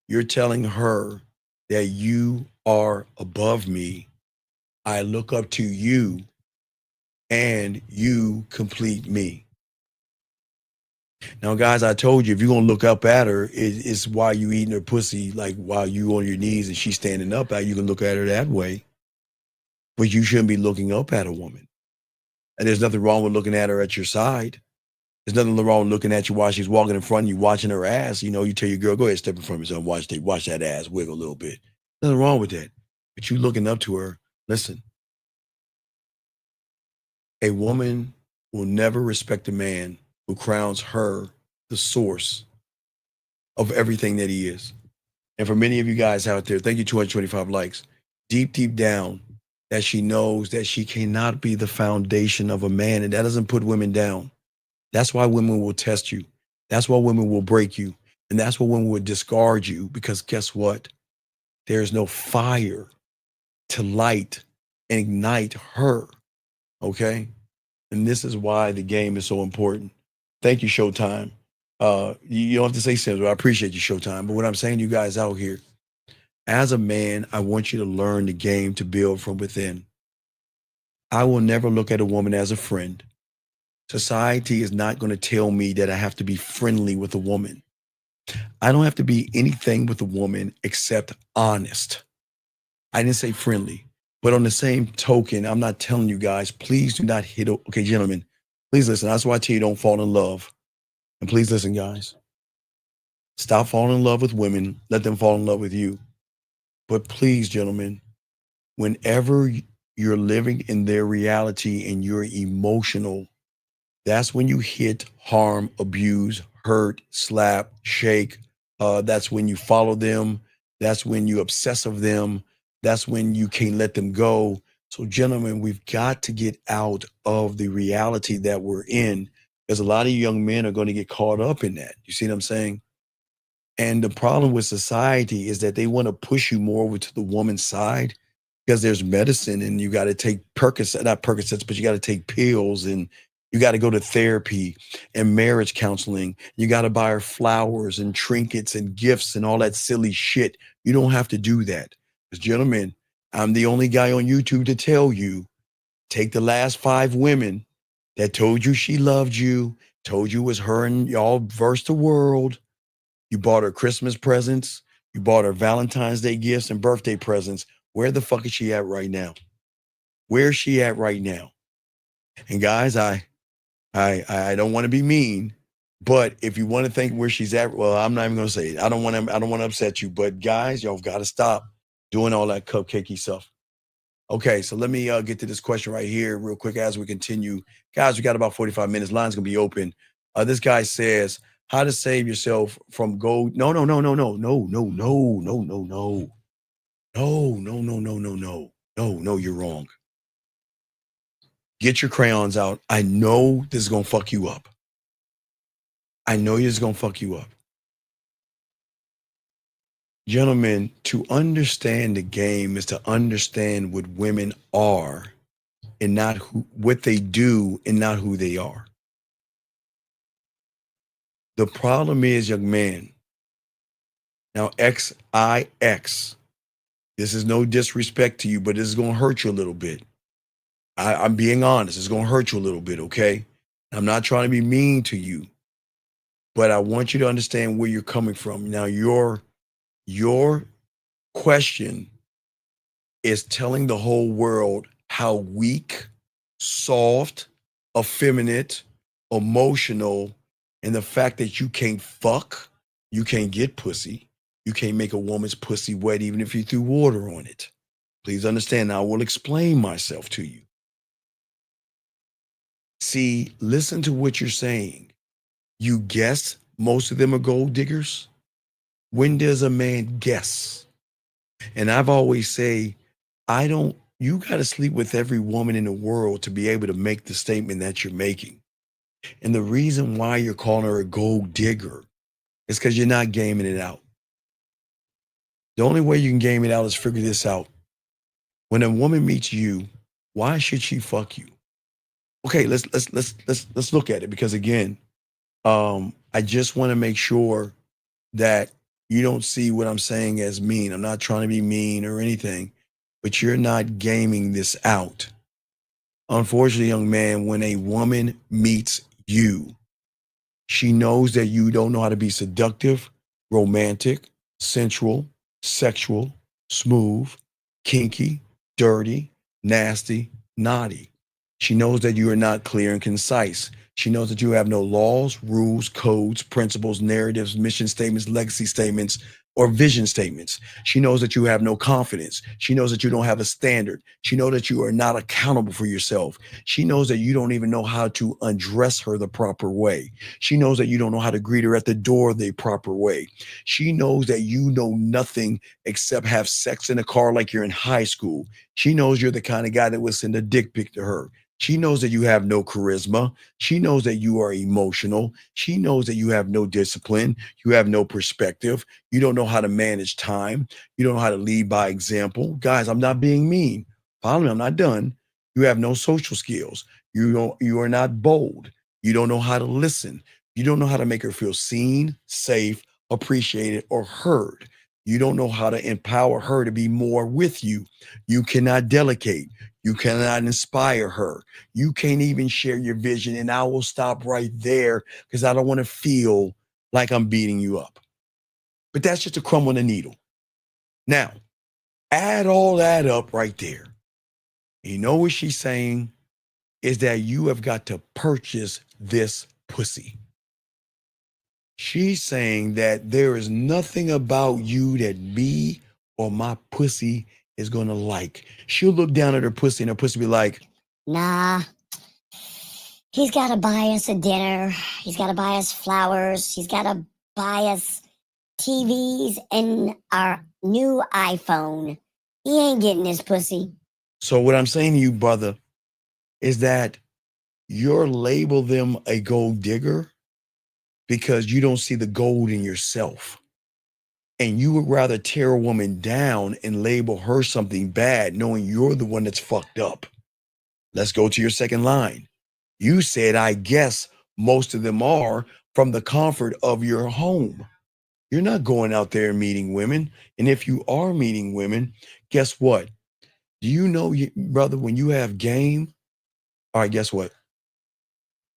B: you're telling her that you are above me. I look up to you and you complete me. Now, guys, I told you, if you're going to look up at her, it's while you eating her pussy, like while you on your knees and she's standing up at you, can look at her that way. But you shouldn't be looking up at a woman. And there's nothing wrong with looking at her at your side. There's nothing wrong with looking at you while she's walking in front of you, watching her ass. You know, you tell your girl, go ahead, step in front of me, son, watch that ass wiggle a little bit. Nothing wrong with that. But you looking up to her, listen. A woman will never respect a man who crowns her the source of everything that he is. And for many of you guys out there, thank you, 225 likes. Deep, deep down, that she knows that she cannot be the foundation of a man, and that doesn't put women down. That's why women will test you. That's why women will break you. And that's why women will discard you, because guess what? There's no fire to light and ignite her, okay? And this is why the game is so important. Thank you, Showtime. You don't have to say something. I appreciate you, Showtime. But what I'm saying to you guys out here, as a man, I want you to learn the game to build from within. I will never look at a woman as a friend. Society is not going to tell me that I have to be friendly with a woman. I don't have to be anything with a woman except honest. I didn't say friendly. But on the same token, I'm not telling you guys, please do not hit. Okay, gentlemen, please listen. That's why I tell you don't fall in love. And please listen, guys. Stop falling in love with women. Let them fall in love with you. But please, gentlemen, whenever you're living in their reality and you're emotional, that's when you hit, harm, abuse, hurt, slap, shake. That's when you follow them. That's when you obsess of them. That's when you can't let them go. So, gentlemen, we've got to get out of the reality that we're in, because a lot of young men are going to get caught up in that. You see what I'm saying? And the problem with society is that they want to push you more over to the woman's side, because there's medicine and you got to take not Percocets, but you got to take pills, and you got to go to therapy and marriage counseling. You got to buy her flowers and trinkets and gifts and all that silly shit. You don't have to do that. Because, gentlemen, I'm the only guy on YouTube to tell you, take the last 5 women that told you she loved you, told you it was her and y'all verse the world. You bought her Christmas presents. You bought her Valentine's Day gifts and birthday presents. Where the fuck is she at right now? Where is she at right now? And guys, I don't want to be mean, but if you want to think where she's at, well, I'm not even going to say it. I don't want to upset you, but guys, y'all got to stop doing all that cupcakey stuff. Okay, so let me get to this question right here real quick as we continue. Guys, we got about 45 minutes. Line's going to be open. This guy says, how to save yourself from gold. No, you're wrong. Get your crayons out. I know this is going to fuck you up. I know this is going to fuck you up. Gentlemen, to understand the game is to understand what women are and not what they do and not who they are. The problem is, young man, now XIX, this is no disrespect to you, but this is going to hurt you a little bit. I'm being honest. It's going to hurt you a little bit, okay? I'm not trying to be mean to you, but I want you to understand where you're coming from. Now, your question is telling the whole world how weak, soft, effeminate, emotional, and the fact that you can't fuck, you can't get pussy, you can't make a woman's pussy wet even if you threw water on it. Please understand. Now, I will explain myself to you. See, listen to what you're saying. You guess most of them are gold diggers? When does a man guess? And I've always say, you got to sleep with every woman in the world to be able to make the statement that you're making. And the reason why you're calling her a gold digger is because you're not gaming it out. The only way you can game it out is figure this out. When a woman meets you, why should she fuck you? Okay, let's look at it, because again, I just want to make sure that you don't see what I'm saying as mean. I'm not trying to be mean or anything, but you're not gaming this out. Unfortunately, young man, when a woman meets you, she knows that you don't know how to be seductive, romantic, sensual, sexual, smooth, kinky, dirty, nasty, naughty. She knows that you are not clear and concise. She knows that you have no laws, rules, codes, principles, narratives, mission statements, legacy statements, or vision statements. She knows that you have no confidence. She knows that you don't have a standard. She knows that you are not accountable for yourself. She knows that you don't even know how to undress her the proper way. She knows that you don't know how to greet her at the door the proper way. She knows that you know nothing except have sex in a car like you're in high school. She knows you're the kind of guy that would send a dick pic to her. She knows that you have no charisma. She knows that you are emotional. She knows that you have no discipline. You have no perspective. You don't know how to manage time. You don't know how to lead by example. Guys, I'm not being mean. Follow me, I'm not done. You have no social skills. You are not bold. You don't know how to listen. You don't know how to make her feel seen, safe, appreciated, or heard. You don't know how to empower her to be more with you. You cannot delegate. You cannot inspire her. You can't even share your vision. And I will stop right there because I don't want to feel like I'm beating you up. But that's just a crumb on the needle. Now, add all that up right there. You know what she's saying is that you have got to purchase this pussy. She's saying that there is nothing about you that me or my pussy is going to like. She'll look down at her pussy and her pussy be like,
Q: nah, he's got to buy us a dinner. He's got to buy us flowers. He's got to buy us TVs and our new iPhone. He ain't getting this pussy.
B: So what I'm saying to you, brother, is that you're label them a gold digger because you don't see the gold in yourself. And you would rather tear a woman down and label her something bad, knowing you're the one that's fucked up. Let's go to your second line. You said, I guess most of them are from the comfort of your home. You're not going out there and meeting women. And if you are meeting women, guess what? Do you know, brother, when you have game, all right, guess what?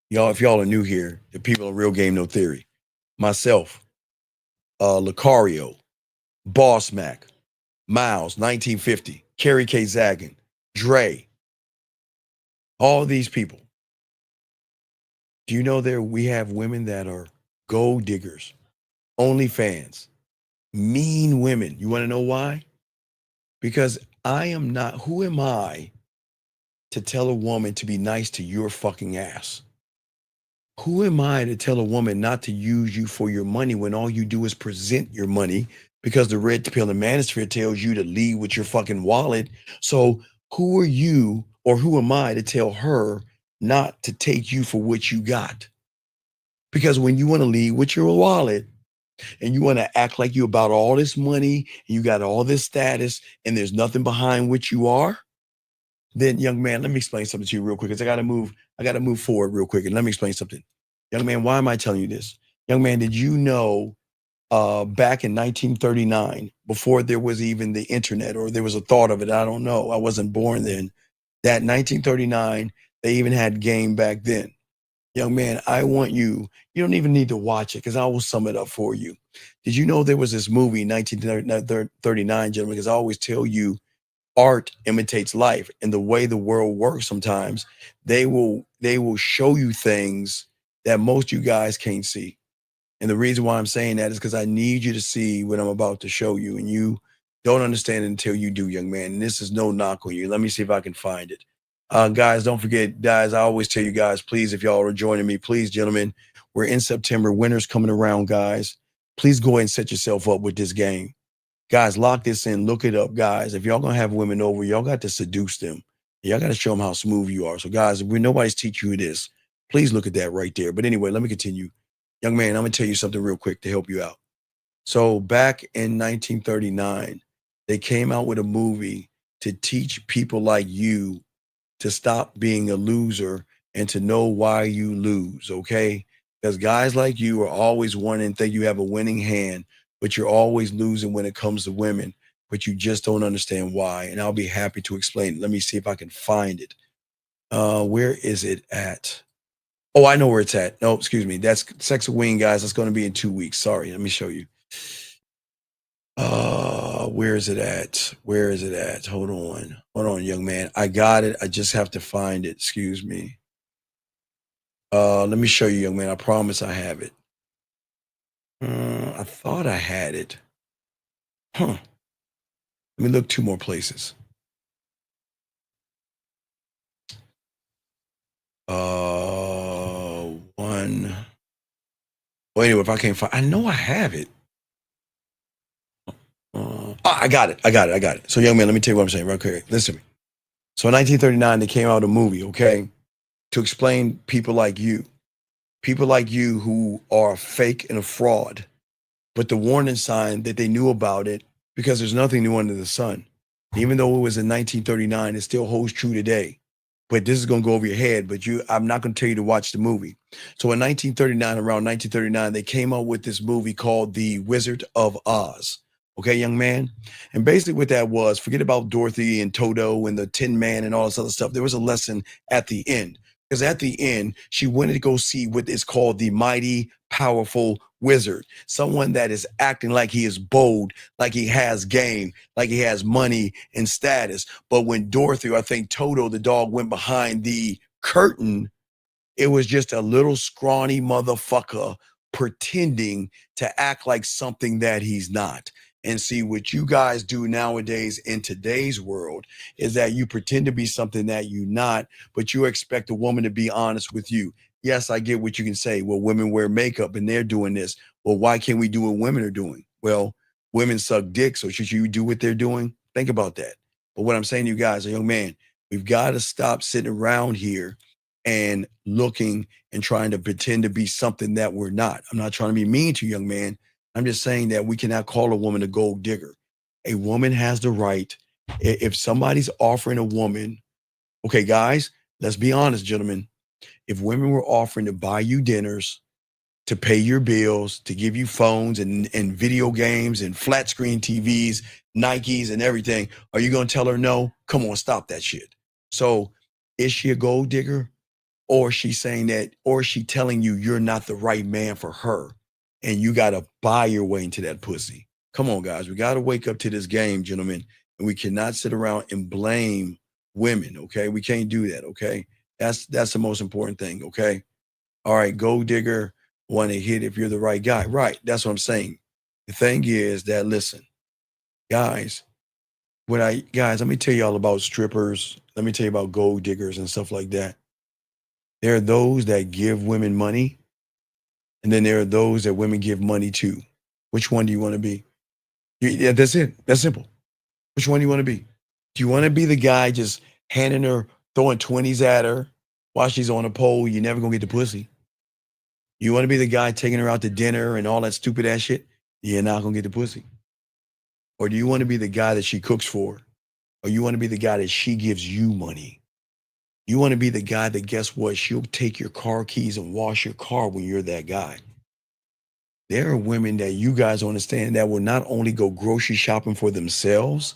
B: Y'all, if y'all are new here, the people of Real Game No Theory, myself, Lucario, Boss Mac, Miles, 1950, Kerry K. Zaggin, Dre, all these people. Do you know we have women that are gold diggers, OnlyFans, mean women? You want to know why? Because who am I to tell a woman to be nice to your fucking ass? Who am I to tell a woman not to use you for your money when all you do is present your money because the red pill and manosphere tells you to lead with your fucking wallet? So who are you or who am I to tell her not to take you for what you got? Because when you want to leave with your wallet and you want to act like you about all this money and you got all this status and there's nothing behind what you are, then young man, let me explain something to you real quick, because I gotta move forward real quick. And let me explain something. Young man, why am I telling you this? Young man, did you know back in 1939, before there was even the internet or there was a thought of it, I don't know, I wasn't born then, that 1939, they even had game back then. Young man, I want you don't even need to watch it because I will sum it up for you. Did you know there was this movie, 1939, gentlemen, because I always tell you, art imitates life, and the way the world works sometimes, they will show you things that most you guys can't see. And the reason why I'm saying that is because I need you to see what I'm about to show you, and you don't understand it until you do, young man. And this is no knock on you. Let me see if I can find it. Guys, don't forget, guys, I always tell you guys, please, if y'all are joining me, please, gentlemen, we're in September. Winter's coming around, guys. Please go ahead and set yourself up with this game. Guys, lock this in. Look it up, guys. If y'all going to have women over, y'all got to seduce them. Y'all got to show them how smooth you are. So, guys, if nobody's teaching you this, please look at that right there. But anyway, let me continue. Young man, I'm going to tell you something real quick to help you out. So back in 1939, they came out with a movie to teach people like you to stop being a loser and to know why you lose, okay? Because guys like you are always wanting to think you have a winning hand, but you're always losing when it comes to women, but you just don't understand why. And I'll be happy to explain it. Let me see if I can find it. Where is it at? Oh, I know where it's at. No, excuse me. That's Sex of Wing, guys. That's going to be in 2 weeks. Sorry. Let me show you. Where is it at? Where is it at? Hold on, young man. I got it. I just have to find it. Excuse me. Let me show you, young man. I promise I have it. I thought I had it. Let me look 2 more places. One. Well, anyway, if I can't find, I know I have it. I got it. So, young man, let me tell you what I'm saying right quick. Listen to me. So, in 1939, they came out with a movie, okay, to explain people like you who are fake and a fraud, but the warning sign that they knew about it, because there's nothing new under the sun. Even though it was in 1939, it still holds true today. But this is going to go over your head, but I'm not going to tell you to watch the movie. So in 1939, around 1939, they came out with this movie called The Wizard of Oz. Okay, young man? And basically what that was, forget about Dorothy and Toto and the Tin Man and all this other stuff. There was a lesson at the end. Because at the end, she wanted to go see what is called the mighty, powerful wizard. Someone that is acting like he is bold, like he has game, like he has money and status. But when Dorothy, or I think Toto, the dog, went behind the curtain, it was just a little scrawny motherfucker pretending to act like something that he's not. And see, what you guys do nowadays in today's world is that you pretend to be something that you're not, but you expect a woman to be honest with you. Yes, I get what you can say. Well, women wear makeup and they're doing this. Well, why can't we do what women are doing? Well, women suck dick, so should you do what they're doing? Think about that. But what I'm saying to you guys, a young man, we've got to stop sitting around here and looking and trying to pretend to be something that we're not. I'm not trying to be mean to you, young man. I'm just saying that we cannot call a woman a gold digger. A woman has the right, if somebody's offering a woman, okay, guys, let's be honest, gentlemen. If women were offering to buy you dinners, to pay your bills, to give you phones and video games and flat screen TVs, Nikes and everything, are you going to tell her no? Come on, stop that shit. So is she a gold digger? Or is she saying that, or is she telling you you're not the right man for her? And you got to buy your way into that pussy. Come on, guys. We got to wake up to this game, gentlemen. And we cannot sit around and blame women, okay? We can't do that, okay? That's the most important thing, okay? All right, gold digger, want to hit if you're the right guy. Right, that's what I'm saying. The thing is that, listen, guys, let me tell you all about strippers. Let me tell you about gold diggers and stuff like that. There are those that give women money. And then there are those that women give money to. Which one do you want to be? Yeah, that's it. That's simple. Which one do you want to be? Do you want to be the guy just handing her throwing 20s at her while she's on a pole, you're never going to get the pussy. You want to be the guy taking her out to dinner and all that stupid ass shit, you're not going to get the pussy. Or do you want to be the guy that she cooks for? Or you want to be the guy that she gives you money? You want to be the guy that, guess what? She'll take your car keys and wash your car when you're that guy. There are women that you guys understand that will not only go grocery shopping for themselves,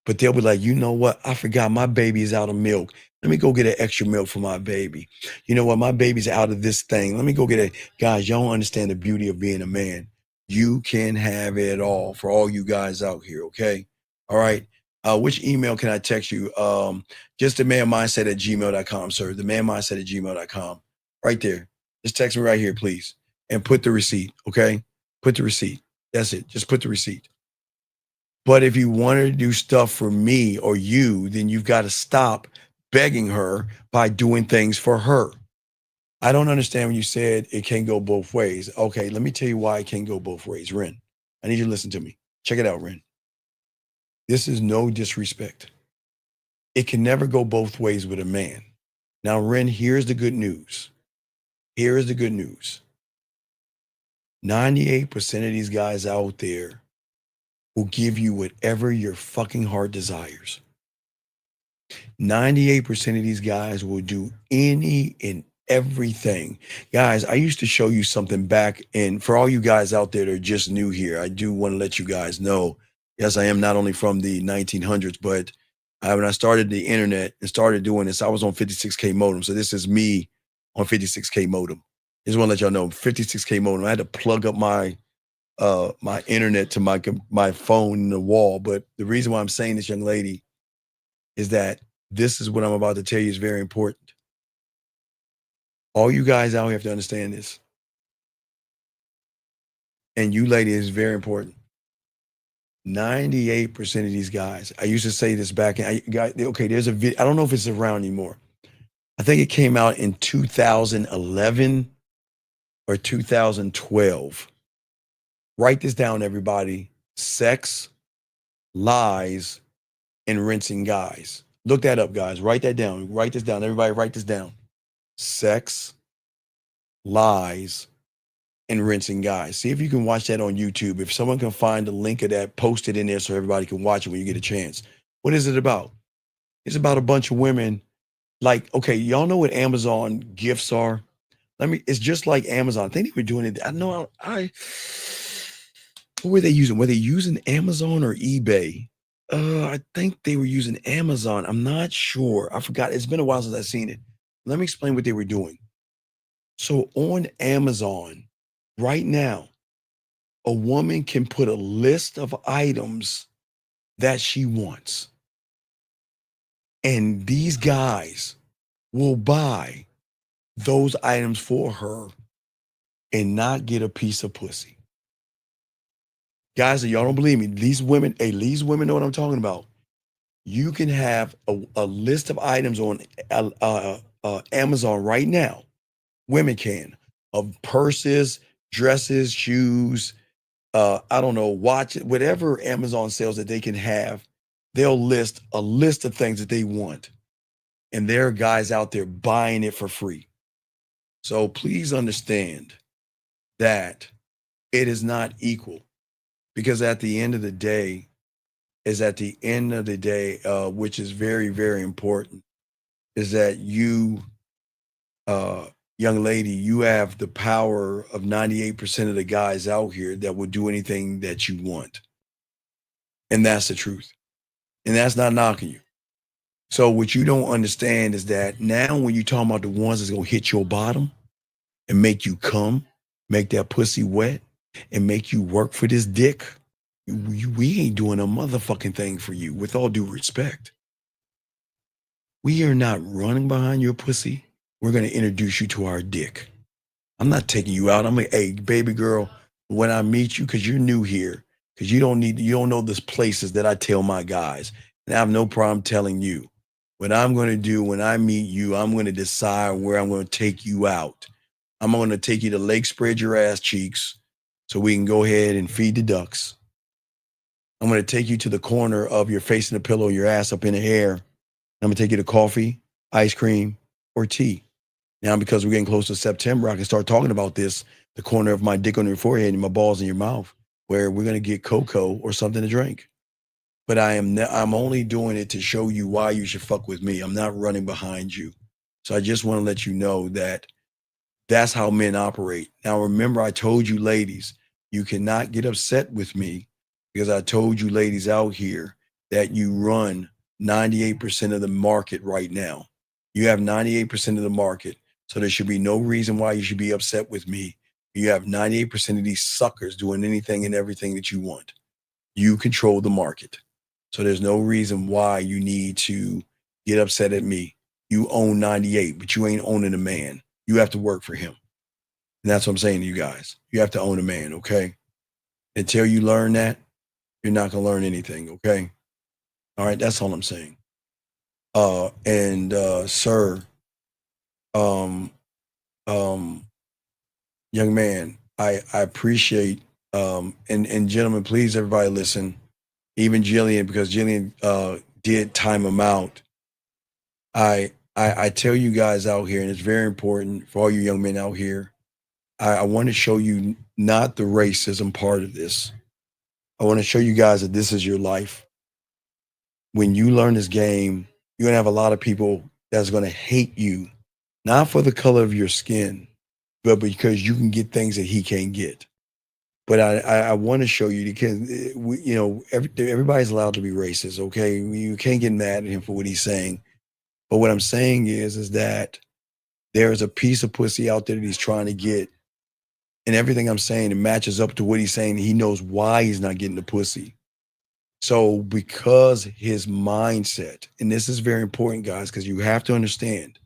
B: but they'll be like, you know what? I forgot my baby is out of milk. Let me go get an extra milk for my baby. You know what? My baby's out of this thing. Let me go get it. Guys, y'all don't understand the beauty of being a man. You can have it all for all you guys out here, okay? All right. Which email can I text you? Just themanmindset@gmail.com, sir. Themanmindset@gmail.com. Right there. Just text me right here, please. And put the receipt, okay? Put the receipt. That's it. Just put the receipt. But if you want her to do stuff for me or you, then you've got to stop begging her by doing things for her. I don't understand when you said it can't go both ways. Okay, let me tell you why it can't go both ways. Ren, I need you to listen to me. Check it out, Ren. This is no disrespect. It can never go both ways with a man. Now, Ren, here's the good news. Here is the good news. 98% of these guys out there will give you whatever your fucking heart desires. 98% of these guys will do any and everything. Guys, I used to show you something back, and for all you guys out there that are just new here, I do want to let you guys know, yes, I am not only from the 1900s, but when I started the internet and started doing this, I was on 56K modem. So this is me on 56K modem. Just want to let y'all know, 56K modem. I had to plug up my my internet to my phone in the wall. But the reason why I'm saying this, young lady, is that this is what I'm about to tell you is very important. All you guys out here have to understand this. And you lady is very important. 98% of these guys, I used to say this back in, okay, there's a video, I don't know if it's around anymore. I think it came out in 2011 or 2012. Write this down, everybody. Sex, lies, and rinsing guys. Look that up, guys. Write that down. Write this down. Everybody write this down. Sex, lies, and rinsing guys. See if you can watch that on YouTube. If someone can find the link of that, post it in there so everybody can watch it when you get a chance. What is it about? It's about a bunch of women. Like, okay, y'all know what Amazon gifts are? It's just like Amazon. I think they were doing it. I know what were they using? Were they using Amazon or eBay? I think they were using Amazon. I'm not sure. I forgot. It's been a while since I've seen it. Let me explain what they were doing. So on Amazon right now, a woman can put a list of items that she wants. And these guys will buy those items for her and not get a piece of pussy. Guys, y'all don't believe me. These women know what I'm talking about. You can have a list of items on Amazon right now. Women can, of purses, dresses, shoes, I don't know, watch, whatever Amazon sells that they can have. They'll list a list of things that they want. And there are guys out there buying it for free. So please understand that it is not equal. Because at the end of the day, which is very, very important, is that you, young lady, you have the power of 98% of the guys out here that will do anything that you want. And that's the truth. And that's not knocking you. So what you don't understand is that now when you're talking about the ones that's going to hit your bottom and make you come, make that pussy wet, and make you work for this dick, we ain't doing a motherfucking thing for you, with all due respect. We are not running behind your pussy. We're going to introduce you to our dick. I'm not taking you out. I'm like, hey, baby girl, when I meet you, because you're new here, because you don't know the places that I tell my guys. And I have no problem telling you. What I'm going to do when I meet you, I'm going to decide where I'm going to take you out. I'm going to take you to Lake Spread Your Ass Cheeks so we can go ahead and feed the ducks. I'm going to take you to the corner of your face in the pillow, your ass up in the air. I'm going to take you to coffee. ice cream, or tea. Now, because we're getting close to September, I can start talking about this, the corner of my dick on your forehead and my balls in your mouth, where we're going to get cocoa or something to drink. But I'm only doing it to show you why you should fuck with me. I'm not running behind you. So I just want to let you know that that's how men operate. Now, remember, I told you ladies, you cannot get upset with me because I told you ladies out here that you run 98% of the market right now. You have 98% of the market. So there should be no reason why you should be upset with me. You have 98% of these suckers doing anything and everything that you want. You control the market. So there's no reason why you need to get upset at me. You own 98, but you ain't owning a man. You have to work for him. And that's what I'm saying to you guys. You have to own a man, okay? Until you learn that, you're not going to learn anything, okay? All right, that's all I'm saying. Sir, young man, I appreciate, and gentlemen, please, everybody listen, even Jillian, because Jillian did time him out. I tell you guys out here, and it's very important for all you young men out here, I want to show you not the racism part of this. I want to show you guys that this is your life. When you learn this game, you're going to have a lot of people that's going to hate you, not for the color of your skin, but because you can get things that he can't get. But I want to show you, because everybody's allowed to be racist, okay? You can't get mad at him for what he's saying. But what I'm saying is that there's a piece of pussy out there that he's trying to get. And everything I'm saying, it matches up to what he's saying. He knows why he's not getting the pussy. So because his mindset, and this is very important, guys, because you have to understand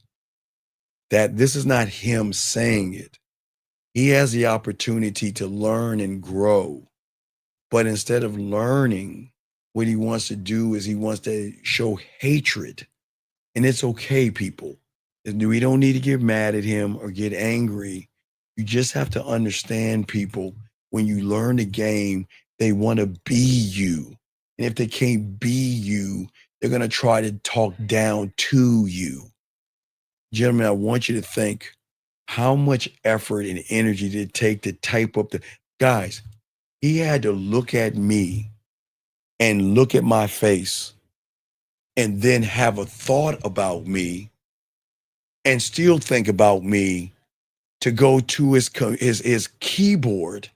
B: that this is not him saying it. He has the opportunity to learn and grow. But instead of learning, what he wants to do is he wants to show hatred. And it's okay, people. We don't need to get mad at him or get angry. You just have to understand, people, when you learn the game, they want to be you. And if they can't be you, they're going to try to talk down to you. Gentlemen, I want you to think, how much effort and energy did it take to type up the... Guys, he had to look at me and look at my face and then have a thought about me and still think about me to go to his keyboard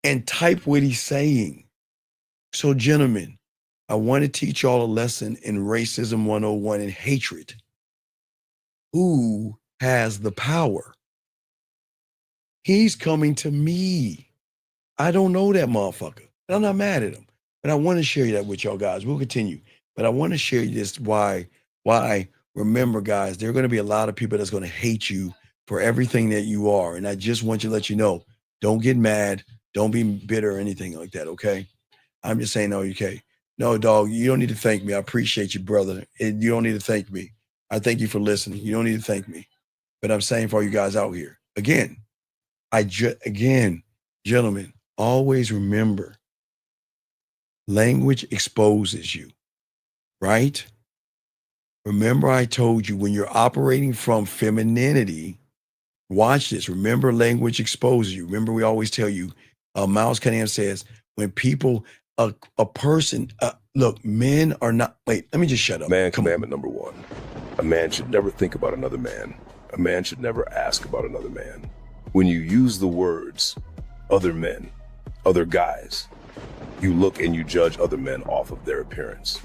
B: and type what he's saying. So, gentlemen, I want to teach y'all a lesson in Racism 101 and hatred. Who has the power? He's coming to me. I don't know that motherfucker. And I'm not mad at him. But I want to share that with y'all guys. We'll continue. But I want to share this why remember, guys, there are going to be a lot of people that's going to hate you for everything that you are. And I just want you to let you know, don't get mad. Don't be bitter or anything like that, okay? I'm just saying, okay. No, dog, you don't need to thank me. I appreciate you, brother. You don't need to thank me. I thank you for listening. You don't need to thank me. But I'm saying for all you guys out here, again, gentlemen, always remember, language exposes you, right? Remember, I told you, when you're operating from femininity, watch this. Remember, language exposes you. Remember, we always tell you, Miles Cunningham says, when people, a person, look, men are not, wait, let me just shut up.
F: Commandment number 1. A man should never think about another man. A man should never ask about another man. When you use the words, other men, other guys, you look and you judge other men off of their appearance.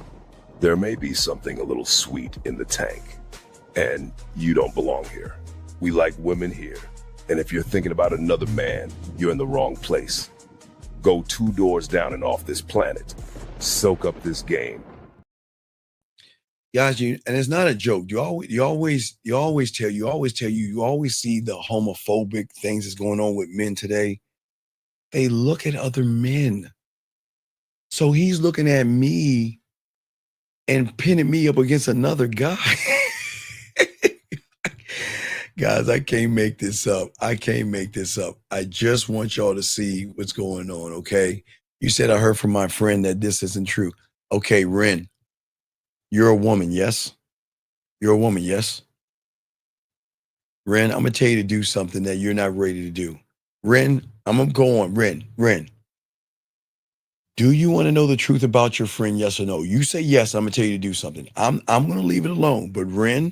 F: There may be something a little sweet in the tank, and you don't belong here. We like women here, and if you're thinking about another man, you're in the wrong place. Go 2 doors down and off this planet. Soak up this game.
B: Guys, and it's not a joke. You always see the homophobic things that's going on with men today. They look at other men. So he's looking at me and pinning me up against another guy. Guys, I can't make this up. I just want y'all to see what's going on, okay? You said I heard from my friend that this isn't true. Okay, Ren, you're a woman, yes? You're a woman, yes? Ren, I'm going to tell you to do something that you're not ready to do. Ren, I'm going to go on. Ren. Do you want to know the truth about your friend, yes or no? You say yes, I'm going to tell you to do something. I'm going to leave it alone. But Ren,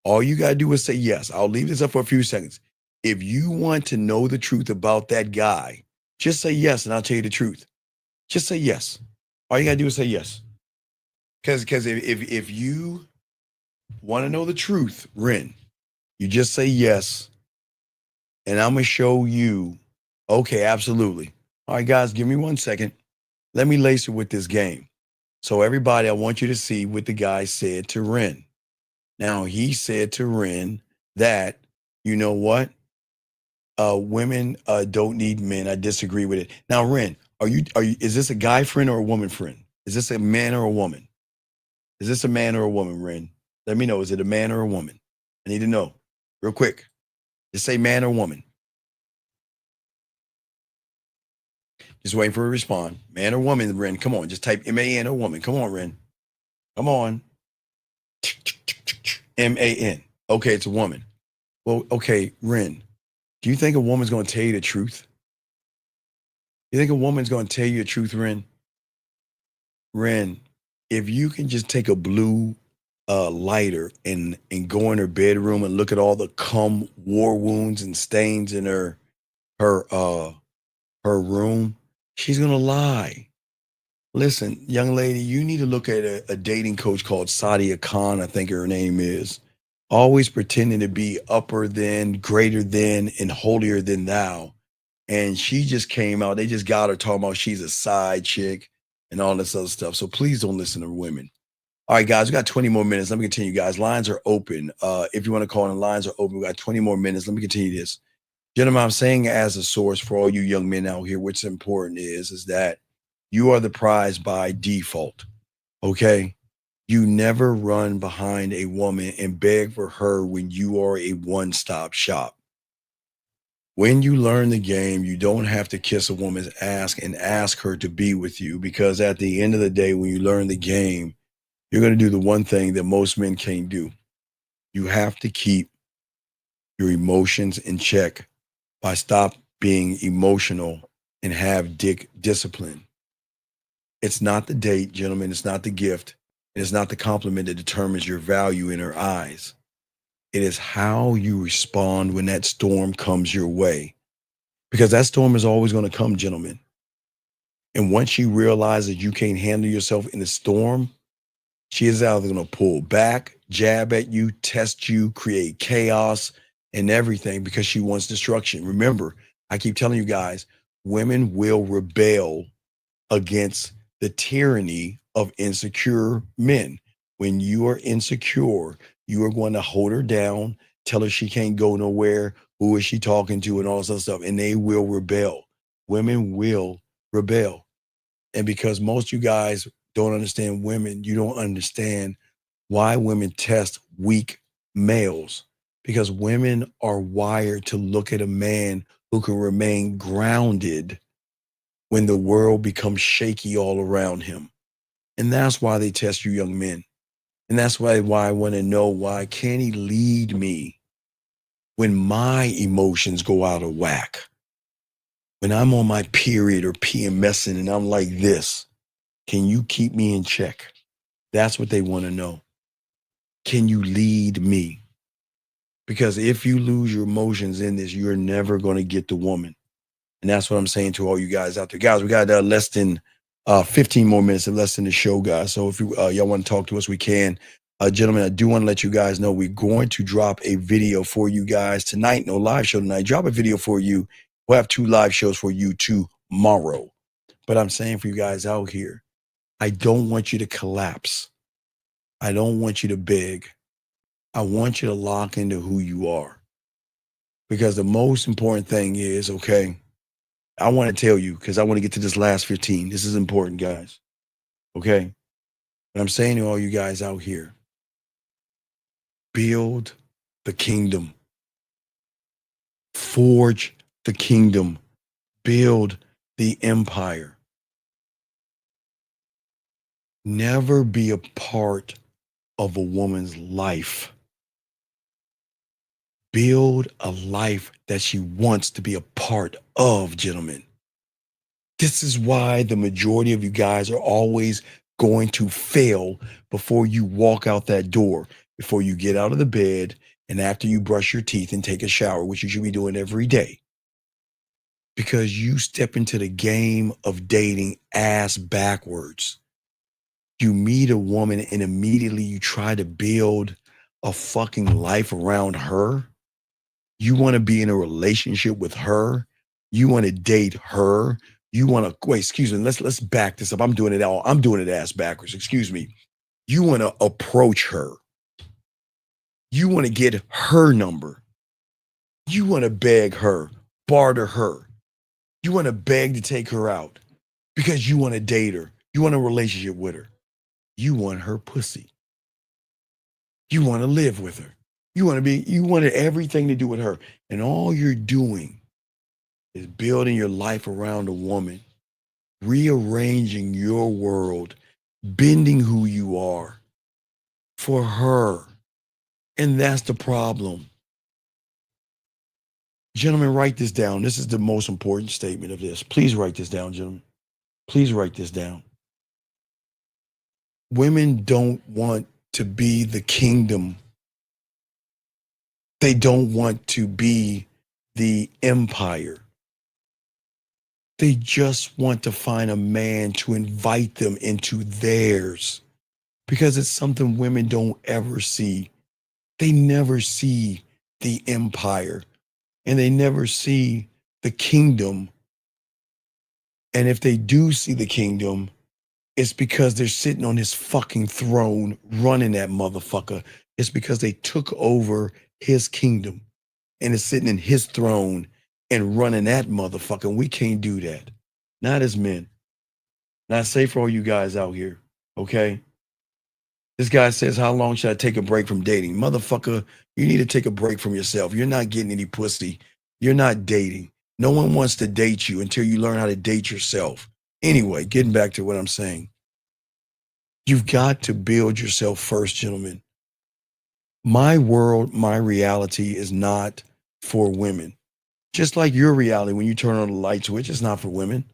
B: all you got to do is say yes. I'll leave this up for a few seconds. If you want to know the truth about that guy, just say yes, and I'll tell you the truth. Just say yes. All you got to do is say yes. Because if you want to know the truth, Ren, you just say yes, and I'm going to show you. Okay, absolutely. All right, guys, give me 1 second. Let me lace it with this game. So everybody, I want you to see what the guy said to Ren. Now, he said to Ren that, you know what? Women don't need men. I disagree with it. Now, Ren, is this a guy friend or a woman friend? Is this a man or a woman? Is this a man or a woman, Ren? Let me know. Is it a man or a woman? I need to know real quick. Just say man or woman. Just waiting for a response. Man or woman, Ren. Come on. Just type M-A-N or woman. Come on, Ren. Come on. M-A-N. Okay, it's a woman. Well, okay, Ren. Do you think a woman's going to tell you the truth? You think a woman's going to tell you the truth, Ren? Ren, if you can just take a blue lighter and go in her bedroom and look at all the cum war wounds and stains in her room, she's going to lie. Listen, young lady, you need to look at a dating coach called Sadia Khan, I think her name is. Always pretending to be upper than, greater than, and holier than thou. And she just came out. They just got her talking about she's a side chick and all this other stuff. So please don't listen to women. All right, guys, we got 20 more minutes. Let me continue, guys. Lines are open. If you want to call in, lines are open. We got 20 more minutes. Let me continue this. Gentlemen, I'm saying as a source for all you young men out here, what's important is that you are the prize by default, okay? You never run behind a woman and beg for her when you are a one-stop shop. When you learn the game, you don't have to kiss a woman's ass and ask her to be with you, because at the end of the day, when you learn the game, you're going to do the one thing that most men can't do. You have to keep your emotions in check by stop being emotional and have discipline. It's not the date, gentlemen. It's not the gift. It is not the compliment that determines your value in her eyes. It is how you respond when that storm comes your way. Because that storm is always going to come, gentlemen. And once she realizes you can't handle yourself in the storm, she is either going to pull back, jab at you, test you, create chaos and everything because she wants destruction. Remember, I keep telling you guys, women will rebel against the tyranny of insecure men. When you are insecure, you are going to hold her down, tell her she can't go nowhere, who is she talking to, and all this other stuff, and they will rebel. Women will rebel. And because most of you guys don't understand women, you don't understand why women test weak males. Because women are wired to look at a man who can remain grounded when the world becomes shaky all around him. And that's why they test you young men. And that's why I want to know, why can't he lead me when my emotions go out of whack? When I'm on my period or PMSing and I'm like this, can you keep me in check? That's what they want to know. Can you lead me? Because if you lose your emotions in this, you're never going to get the woman. And that's what I'm saying to all you guys out there. Guys, we got less than 15 more minutes and less than the show, guys. So if you y'all want to talk to us, we can. Gentlemen, I do want to let you guys know we're going to drop a video for you guys tonight. No live show tonight. Drop a video for you. We'll have 2 live shows for you tomorrow. But I'm saying for you guys out here, I don't want you to collapse. I don't want you to beg. I want you to lock into who you are. Because the most important thing is, okay, I want to tell you, because I want to get to this last 15. This is important, guys. Okay? But I'm saying to all you guys out here, build the kingdom. Forge the kingdom. Build the empire. Never be a part of a woman's life. Build a life that she wants to be a part of, gentlemen. This is why the majority of you guys are always going to fail before you walk out that door, before you get out of the bed, and after you brush your teeth and take a shower, which you should be doing every day. Because you step into the game of dating ass backwards. You meet a woman and immediately you try to build a fucking life around her. You want to be in a relationship with her. You want to date her. You want to, wait, excuse me, let's back this up. I'm doing it ass backwards. Excuse me. You want to approach her. You want to get her number. You want to beg her, barter her. You want to beg to take her out because you want to date her. You want a relationship with her. You want her pussy. You want to live with her. You wanted everything to do with her. And all you're doing is building your life around a woman, rearranging your world, bending who you are for her. And that's the problem. Gentlemen, write this down. This is the most important statement of this. Please write this down, gentlemen. Please write this down. Women don't want to be the kingdom. They don't want to be the empire. They just want to find a man to invite them into theirs because it's something women don't ever see. They never see the empire and they never see the kingdom. And if they do see the kingdom, it's because they're sitting on his fucking throne running that motherfucker. It's because they took over his kingdom and is sitting in his throne and running that motherfucker. And we can't do that. Not as men. Not safe for all you guys out here. Okay. This guy says, how long should I take a break from dating? Motherfucker, you need to take a break from yourself. You're not getting any pussy. You're not dating. No one wants to date you until you learn how to date yourself. Anyway, getting back to what I'm saying. You've got to build yourself first, gentlemen. My world, my reality is not for women. Just like your reality, when you turn on the light switch, it's not for women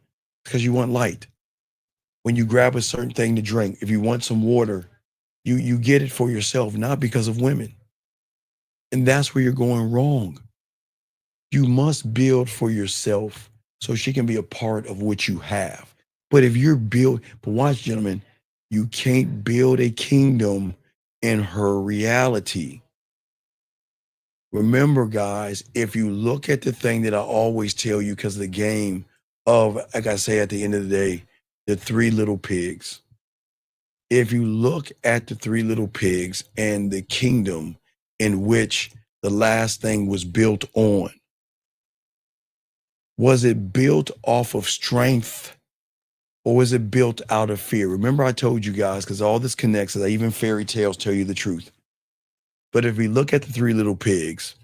B: because you want light. When you grab a certain thing to drink, if you want some water, you get it for yourself, not because of women. And that's where you're going wrong. You must build for yourself so she can be a part of what you have. But if you're but watch, gentlemen, you can't build a kingdom in her reality. Remember, guys, if you look at the thing that I always tell you, because of the game of, like I say at the end of the day, the Three Little Pigs. If you look at the Three Little Pigs and the kingdom in which the last thing was built on, was it built off of strength or was it built out of fear? Remember I told you guys, because all this connects, even fairy tales tell you the truth. But if we look at the Three Little Pigs,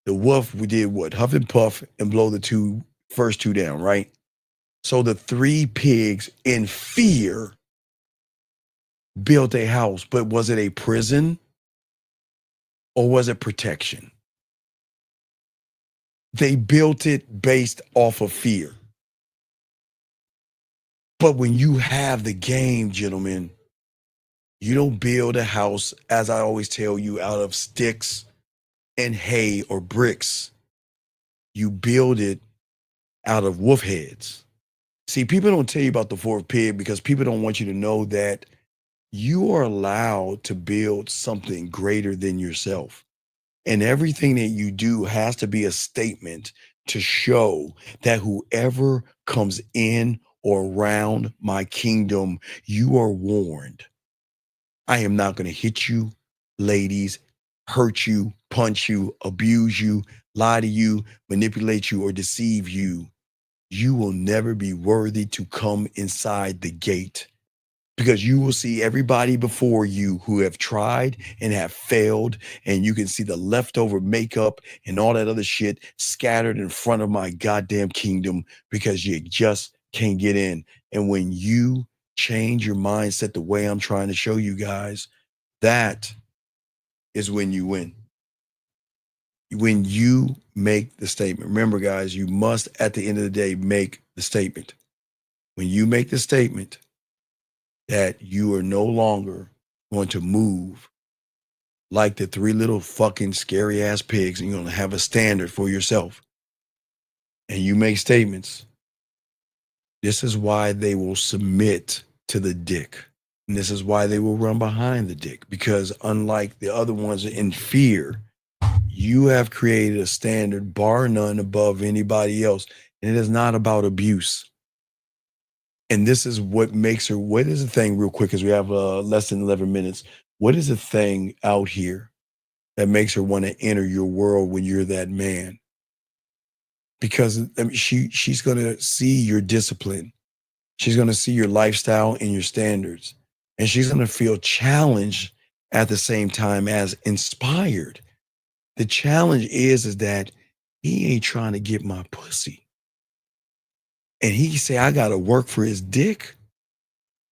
B: the wolf, we did what? Huff and puff and blow the first two down, right? So the three pigs in fear built a house, but was it a prison or was it protection? They built it based off of fear. But when you have the game, gentlemen, you don't build a house, as I always tell you, out of sticks and hay or bricks. You build it out of wolf heads. See, people don't tell you about the fourth pig because people don't want you to know that you are allowed to build something greater than yourself. And everything that you do has to be a statement to show that whoever comes in or around my kingdom, you are warned. I am not going to hit you, ladies, hurt you, punch you, abuse you, lie to you, manipulate you, or deceive you. You will never be worthy to come inside the gate, because you will see everybody before you who have tried and have failed, and you can see the leftover makeup and all that other shit scattered in front of my goddamn kingdom because you just can't get in. And when you change your mindset the way I'm trying to show you guys, That is when you win. When you make the statement. Remember, guys, you must, at the end of the day, make the statement. When you make the statement that you are no longer going to move like the three little fucking scary ass pigs, and you're going to have a standard for yourself, and you make statements, this is why they will submit to the dick. And this is why they will run behind the dick, because unlike the other ones in fear, you have created a standard bar none above anybody else. And it is not about abuse. And this is what makes her, what is the thing real quick, because we have less than 11 minutes. What is the thing out here that makes her want to enter your world when you're that man? Because I mean, she's going to see your discipline. She's going to see your lifestyle and your standards. And she's going to feel challenged at the same time as inspired. The challenge is that he ain't trying to get my pussy. And he say, I got to work for his dick.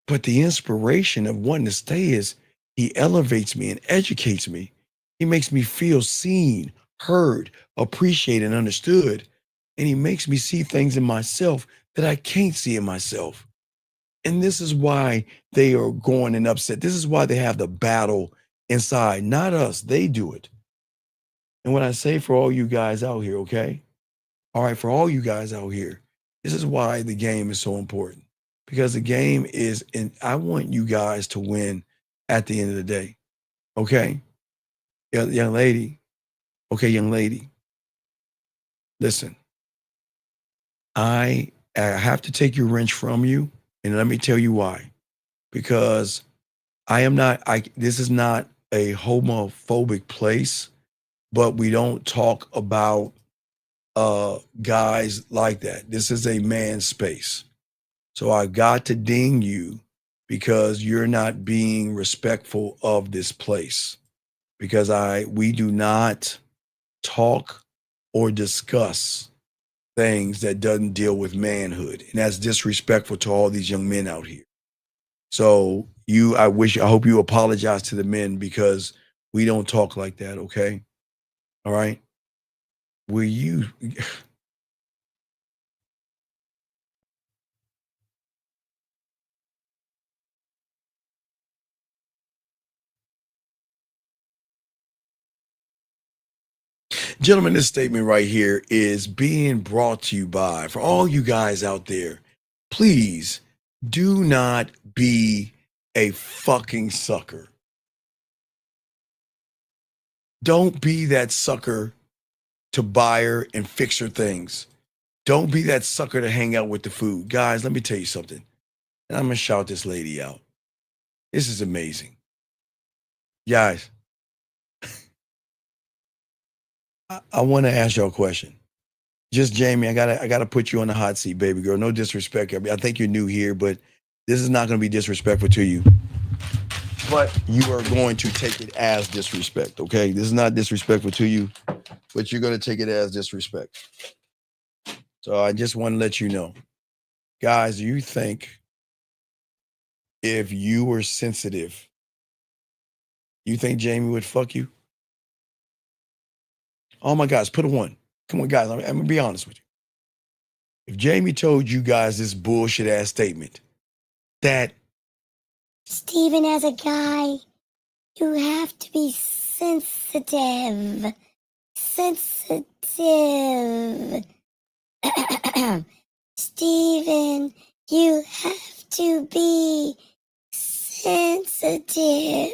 B: But the inspiration of wanting to stay is he elevates me and educates me. He makes me feel seen, heard, appreciated, and understood. And he makes me see things in myself that I can't see in myself. And this is why they are going and upset. This is why they have the battle inside, not us. They do it. And when I say for all you guys out here, okay? All right, for all you guys out here, this is why the game is so important. Because the game is, and I want you guys to win at the end of the day. Okay? Young lady. Okay, young lady. Listen. I have to take your wrench from you, and let me tell you why. Because this is not a homophobic place, but we don't talk about guys like that. This is a man's space. So I got to ding you because you're not being respectful of this place. Because we do not talk or discuss things that doesn't deal with manhood. And that's disrespectful to all these young men out here. So I hope you apologize to the men, because we don't talk like that, okay? All right? Will you... Gentlemen, this statement right here is being brought to you by, for all you guys out there, please do not be a fucking sucker. Don't be that sucker to buy her and fix her things. Don't be that sucker to hang out with the food. Guys, let me tell you something. And I'm going to shout this lady out. This is amazing. Guys, I want to ask y'all a question. Just Jamie, I gotta put you on the hot seat, baby girl. No disrespect. I think you're new here, but this is not going to be disrespectful to you. But you are going to take it as disrespect, okay? This is not disrespectful to you, but you're going to take it as disrespect. So I just want to let you know. Guys, you think if you were sensitive, you think Jamie would fuck you? Oh my gosh, put a 1. Come on, guys, I'm going to be honest with you. If Jamie told you guys this bullshit ass statement, that
Q: Steven, as a guy, you have to be sensitive. Sensitive. Steven, you have to be sensitive.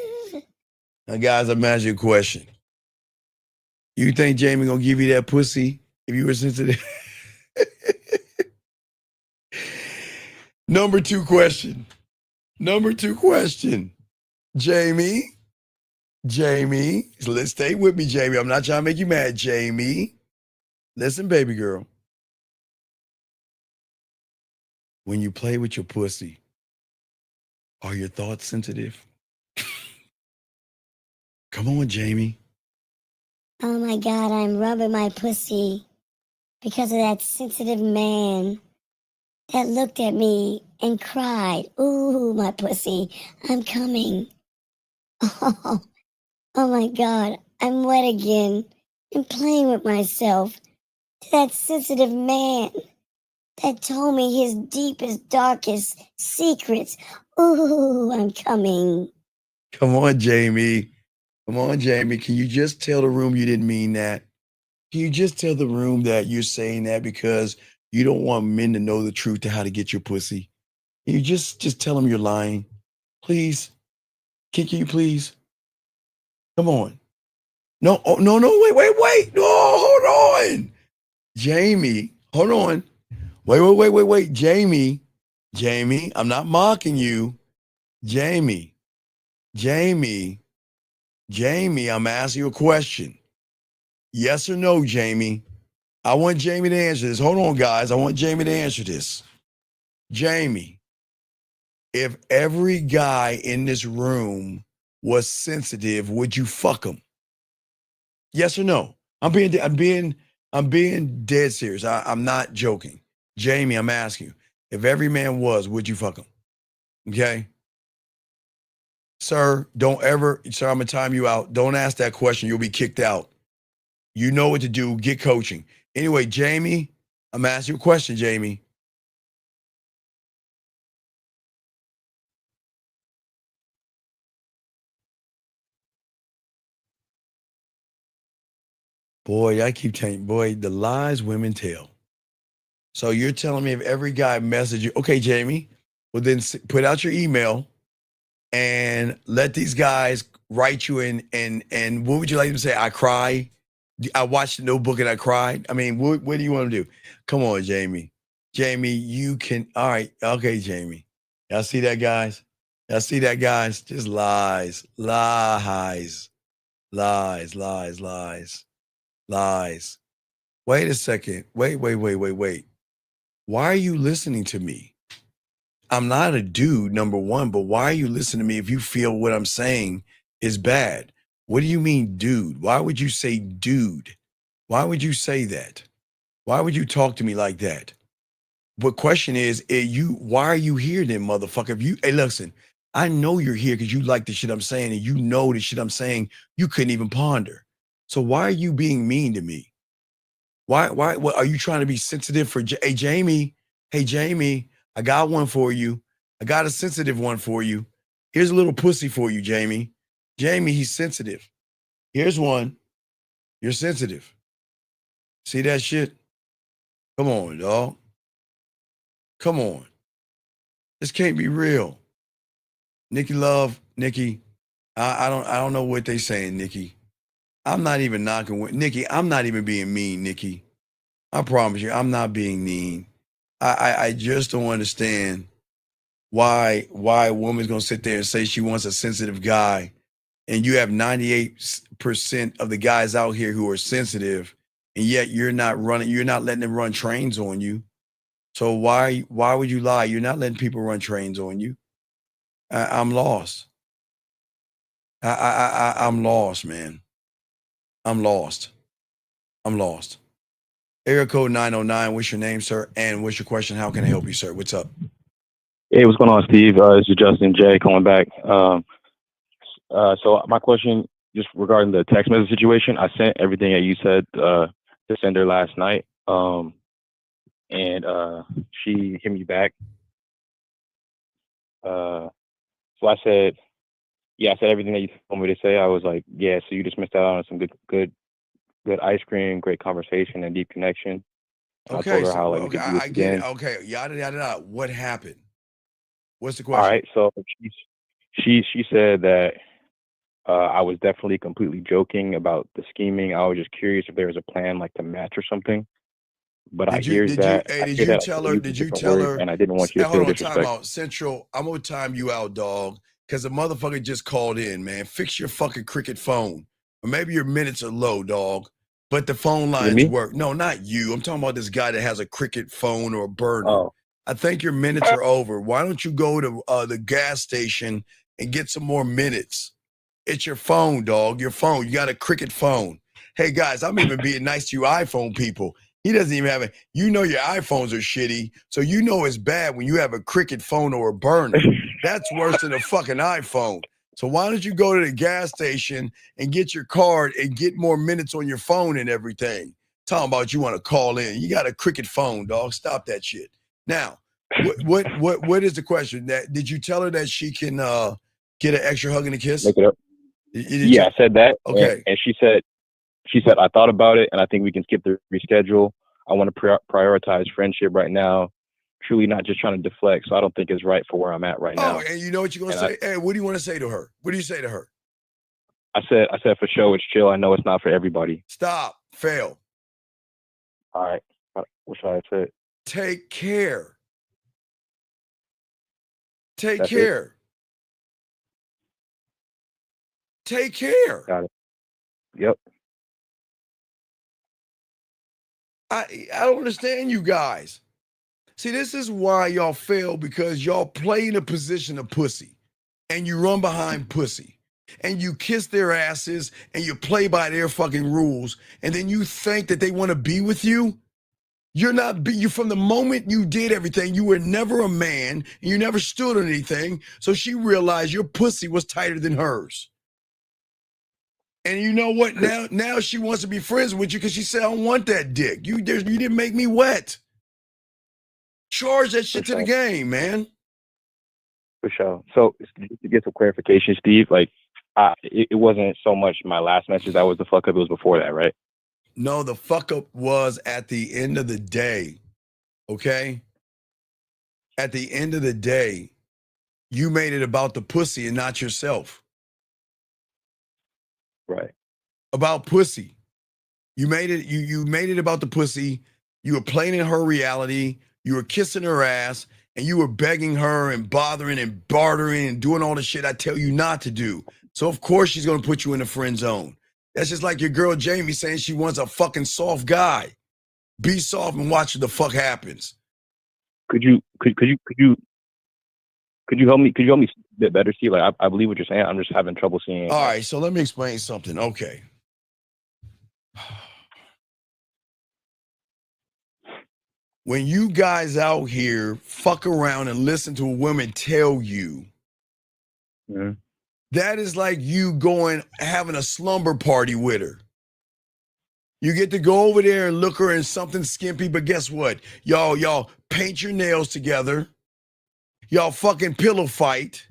B: Now, guys, I'm asking you a question. You think Jamie gonna give you that pussy if you were sensitive? Number two question. Jamie, let's stay with me, Jamie. I'm not trying to make you mad, Jamie. Listen, baby girl. When you play with your pussy, are your thoughts sensitive? Come on, Jamie.
Q: Oh my God, I'm rubbing my pussy because of that sensitive man that looked at me and cried, "Ooh, my pussy, I'm coming." Oh, oh my God, I'm wet again and playing with myself. To that sensitive man that told me his deepest, darkest secrets. Ooh, I'm coming.
B: Come on, Jamie. Come on, Jamie. Can you just tell the room you didn't mean that? Can you just tell the room that you're saying that because you don't want men to know the truth to how to get your pussy? Can you just tell them you're lying? Please? Can you please? Come on. No, oh, no, wait. No, hold on. Jamie, hold on. Wait. Jamie, I'm not mocking you. Jamie, I'm asking you a question. Yes or no, Jamie? I want Jamie to answer this. Hold on, guys. I want Jamie to answer this. Jamie, if every guy in this room was sensitive, would you fuck him? Yes or no? I'm being dead serious. I'm not joking. Jamie, I'm asking you. If every man was, would you fuck him? Okay? Sir, I'm gonna time you out. Don't ask that question. You'll be kicked out. You know what to do. Get coaching. Anyway, Jamie, I'm asking you a question, Jamie. Boy, I keep telling you, the lies women tell. So you're telling me if every guy message you, okay, Jamie, well then put out your email and let these guys write you in, and what would you like them to say? I cry. I watched the Notebook and I cried. I mean, what do you want to do? Come on, Jamie. Jamie, you can. All right. Okay, Jamie. Y'all see that, guys? Just lies. Wait a second. Wait. Why are you listening to me? I'm not a dude, number one, but why are you listening to me if you feel what I'm saying is bad? What do you mean, dude? Why would you say dude? Why would you say that? Why would you talk to me like that? But question is, why are you here then, motherfucker? Hey, listen, I know you're here because you like the shit I'm saying and you know the shit I'm saying you couldn't even ponder. So why are you being mean to me? Why, what, are you trying to be sensitive for, hey, Jamie, I got one for you. I got a sensitive one for you. Here's a little pussy for you, Jamie. Jamie, he's sensitive. Here's one. You're sensitive. See that shit? Come on, dog. Come on. This can't be real. Nikki Love, Nikki, I don't know what they saying, Nikki. I'm not even knocking with Nikki. I'm not even being mean, Nikki. I promise you, I'm not being mean. I just don't understand why a woman's gonna sit there and say she wants a sensitive guy, and you have 98% of the guys out here who are sensitive, and yet you're not letting them run trains on you. So why would you lie? You're not letting people run trains on you. I'm lost. I'm lost, man. I'm lost. Area code 909. What's your name, sir? And what's your question? How can I help you, sir? What's up?
T: Hey, what's going on, Steve? This is Justin J calling back. So my question, just regarding the text message situation, I sent everything that you said to send her last night, and she hit me back. So I said everything that you told me to say. I was like, yeah, so you just missed out on some good ice cream, great conversation, and deep connection. And
B: Okay,
T: I told her
B: so
T: how
B: I get it. Okay, yada yada yada. What happened? What's the question?
T: All right, so she said that I was definitely completely joking about the scheming. I was just curious if there was a plan, like to match or something. But
B: Did you tell her?
T: And I didn't want you to
B: Hold
T: feel
B: on, time
T: disrespect.
B: out. Central, I'm gonna time you out, dog. Because the motherfucker just called in, man. Fix your fucking cricket phone. Or maybe your minutes are low, dog. But the phone lines
T: me?
B: work. No, not you. I'm talking about this guy that has a cricket phone or a burner.
T: Oh.
B: I think your minutes are over. Why don't you go to the gas station and get some more minutes? It's your phone, dog. Your phone. You got a cricket phone. Hey, guys, I'm even being nice to you iPhone people. He doesn't even have it. You know your iPhones are shitty, so you know it's bad when you have a cricket phone or a burner. That's worse than a fucking iPhone. So why don't you go to the gas station and get your card and get more minutes on your phone and everything? Talking about you want to call in. You got a cricket phone, dog. Stop that shit. Now, what is the question? That did you tell her that she can get an extra hug and a kiss?
T: Make it up. I said that.
B: Okay.
T: And she said, I thought about it, and I think we can skip the reschedule. I want to prioritize friendship right now. Truly not just trying to deflect, so I don't think it's right for where I'm at right now.
B: Oh, and you know what you're gonna say? Hey, what do you want to say to her? What do you say to her?
T: I said for sure it's chill. I know it's not for everybody.
B: Stop. Fail.
T: All right. What should I say?
B: Take care. Take
T: That's
B: care.
T: it?
B: Take care.
T: Got it. Yep.
B: I don't understand you guys. See, this is why y'all fail, because y'all play in a position of pussy and you run behind pussy and you kiss their asses and you play by their fucking rules. And then you think that they want to be with you. You're not, you from the moment you did everything, you were never a man and you never stood on anything. So she realized your pussy was tighter than hers. And you know what? Now she wants to be friends with you because she said, I don't want that dick. You didn't make me wet. Charge that shit to the game, man.
T: For sure. So to get some clarification, Steve, like it wasn't so much my last message that was the fuck up. It was before that, right?
B: No, the fuck up was at the end of the day. Okay? At the end of the day, you made it about the pussy and not yourself.
T: Right.
B: About pussy. You made it, you made it about the pussy. You were playing in her reality. You were kissing her ass and you were begging her and bothering and bartering and doing all the shit I tell you not to do. So of course she's gonna put you in the friend zone. That's just like your girl Jamie saying she wants a fucking soft guy. Be soft and watch what the fuck happens.
T: Could you help me? Could you help me a bit better, Steve? Like I believe what you're saying. I'm just having trouble seeing.
B: All right, so let me explain something. Okay. When you guys out here fuck around and listen to a woman tell you, that is like you going, having a slumber party with her. You get to go over there and look her in something skimpy, but guess what? Y'all paint your nails together. Y'all fucking pillow fight.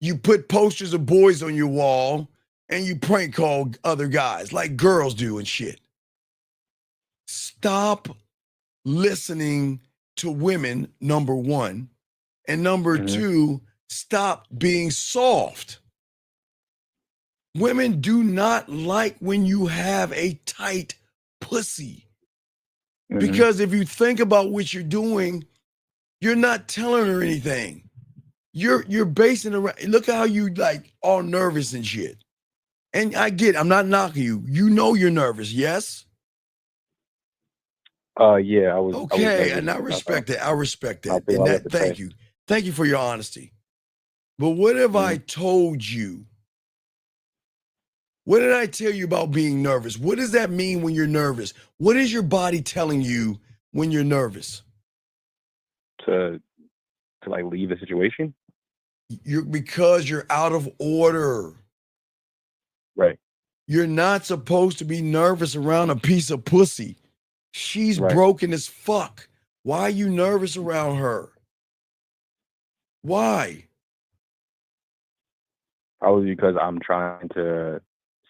B: You put posters of boys on your wall and you prank call other guys like girls do and shit. Stop listening to women, number one. And number two, stop being soft. Women do not like when you have a tight pussy. Because if you think about what you're doing, you're not telling her anything. You're basing around. Look how you like all nervous and shit. And I get, I'm not knocking you. You know you're nervous, yes?
T: Yeah, I was.
B: Okay, and I respect it. I respect that. And that, thank you. Thank you for your honesty. But what have I told you? What did I tell you about being nervous? What does that mean when you're nervous? What is your body telling you when you're nervous?
T: To like leave the situation?
B: Because you're out of order.
T: Right.
B: You're not supposed to be nervous around a piece of pussy. She's broken as fuck. Why are you nervous around her? Why?
T: Probably because I'm trying to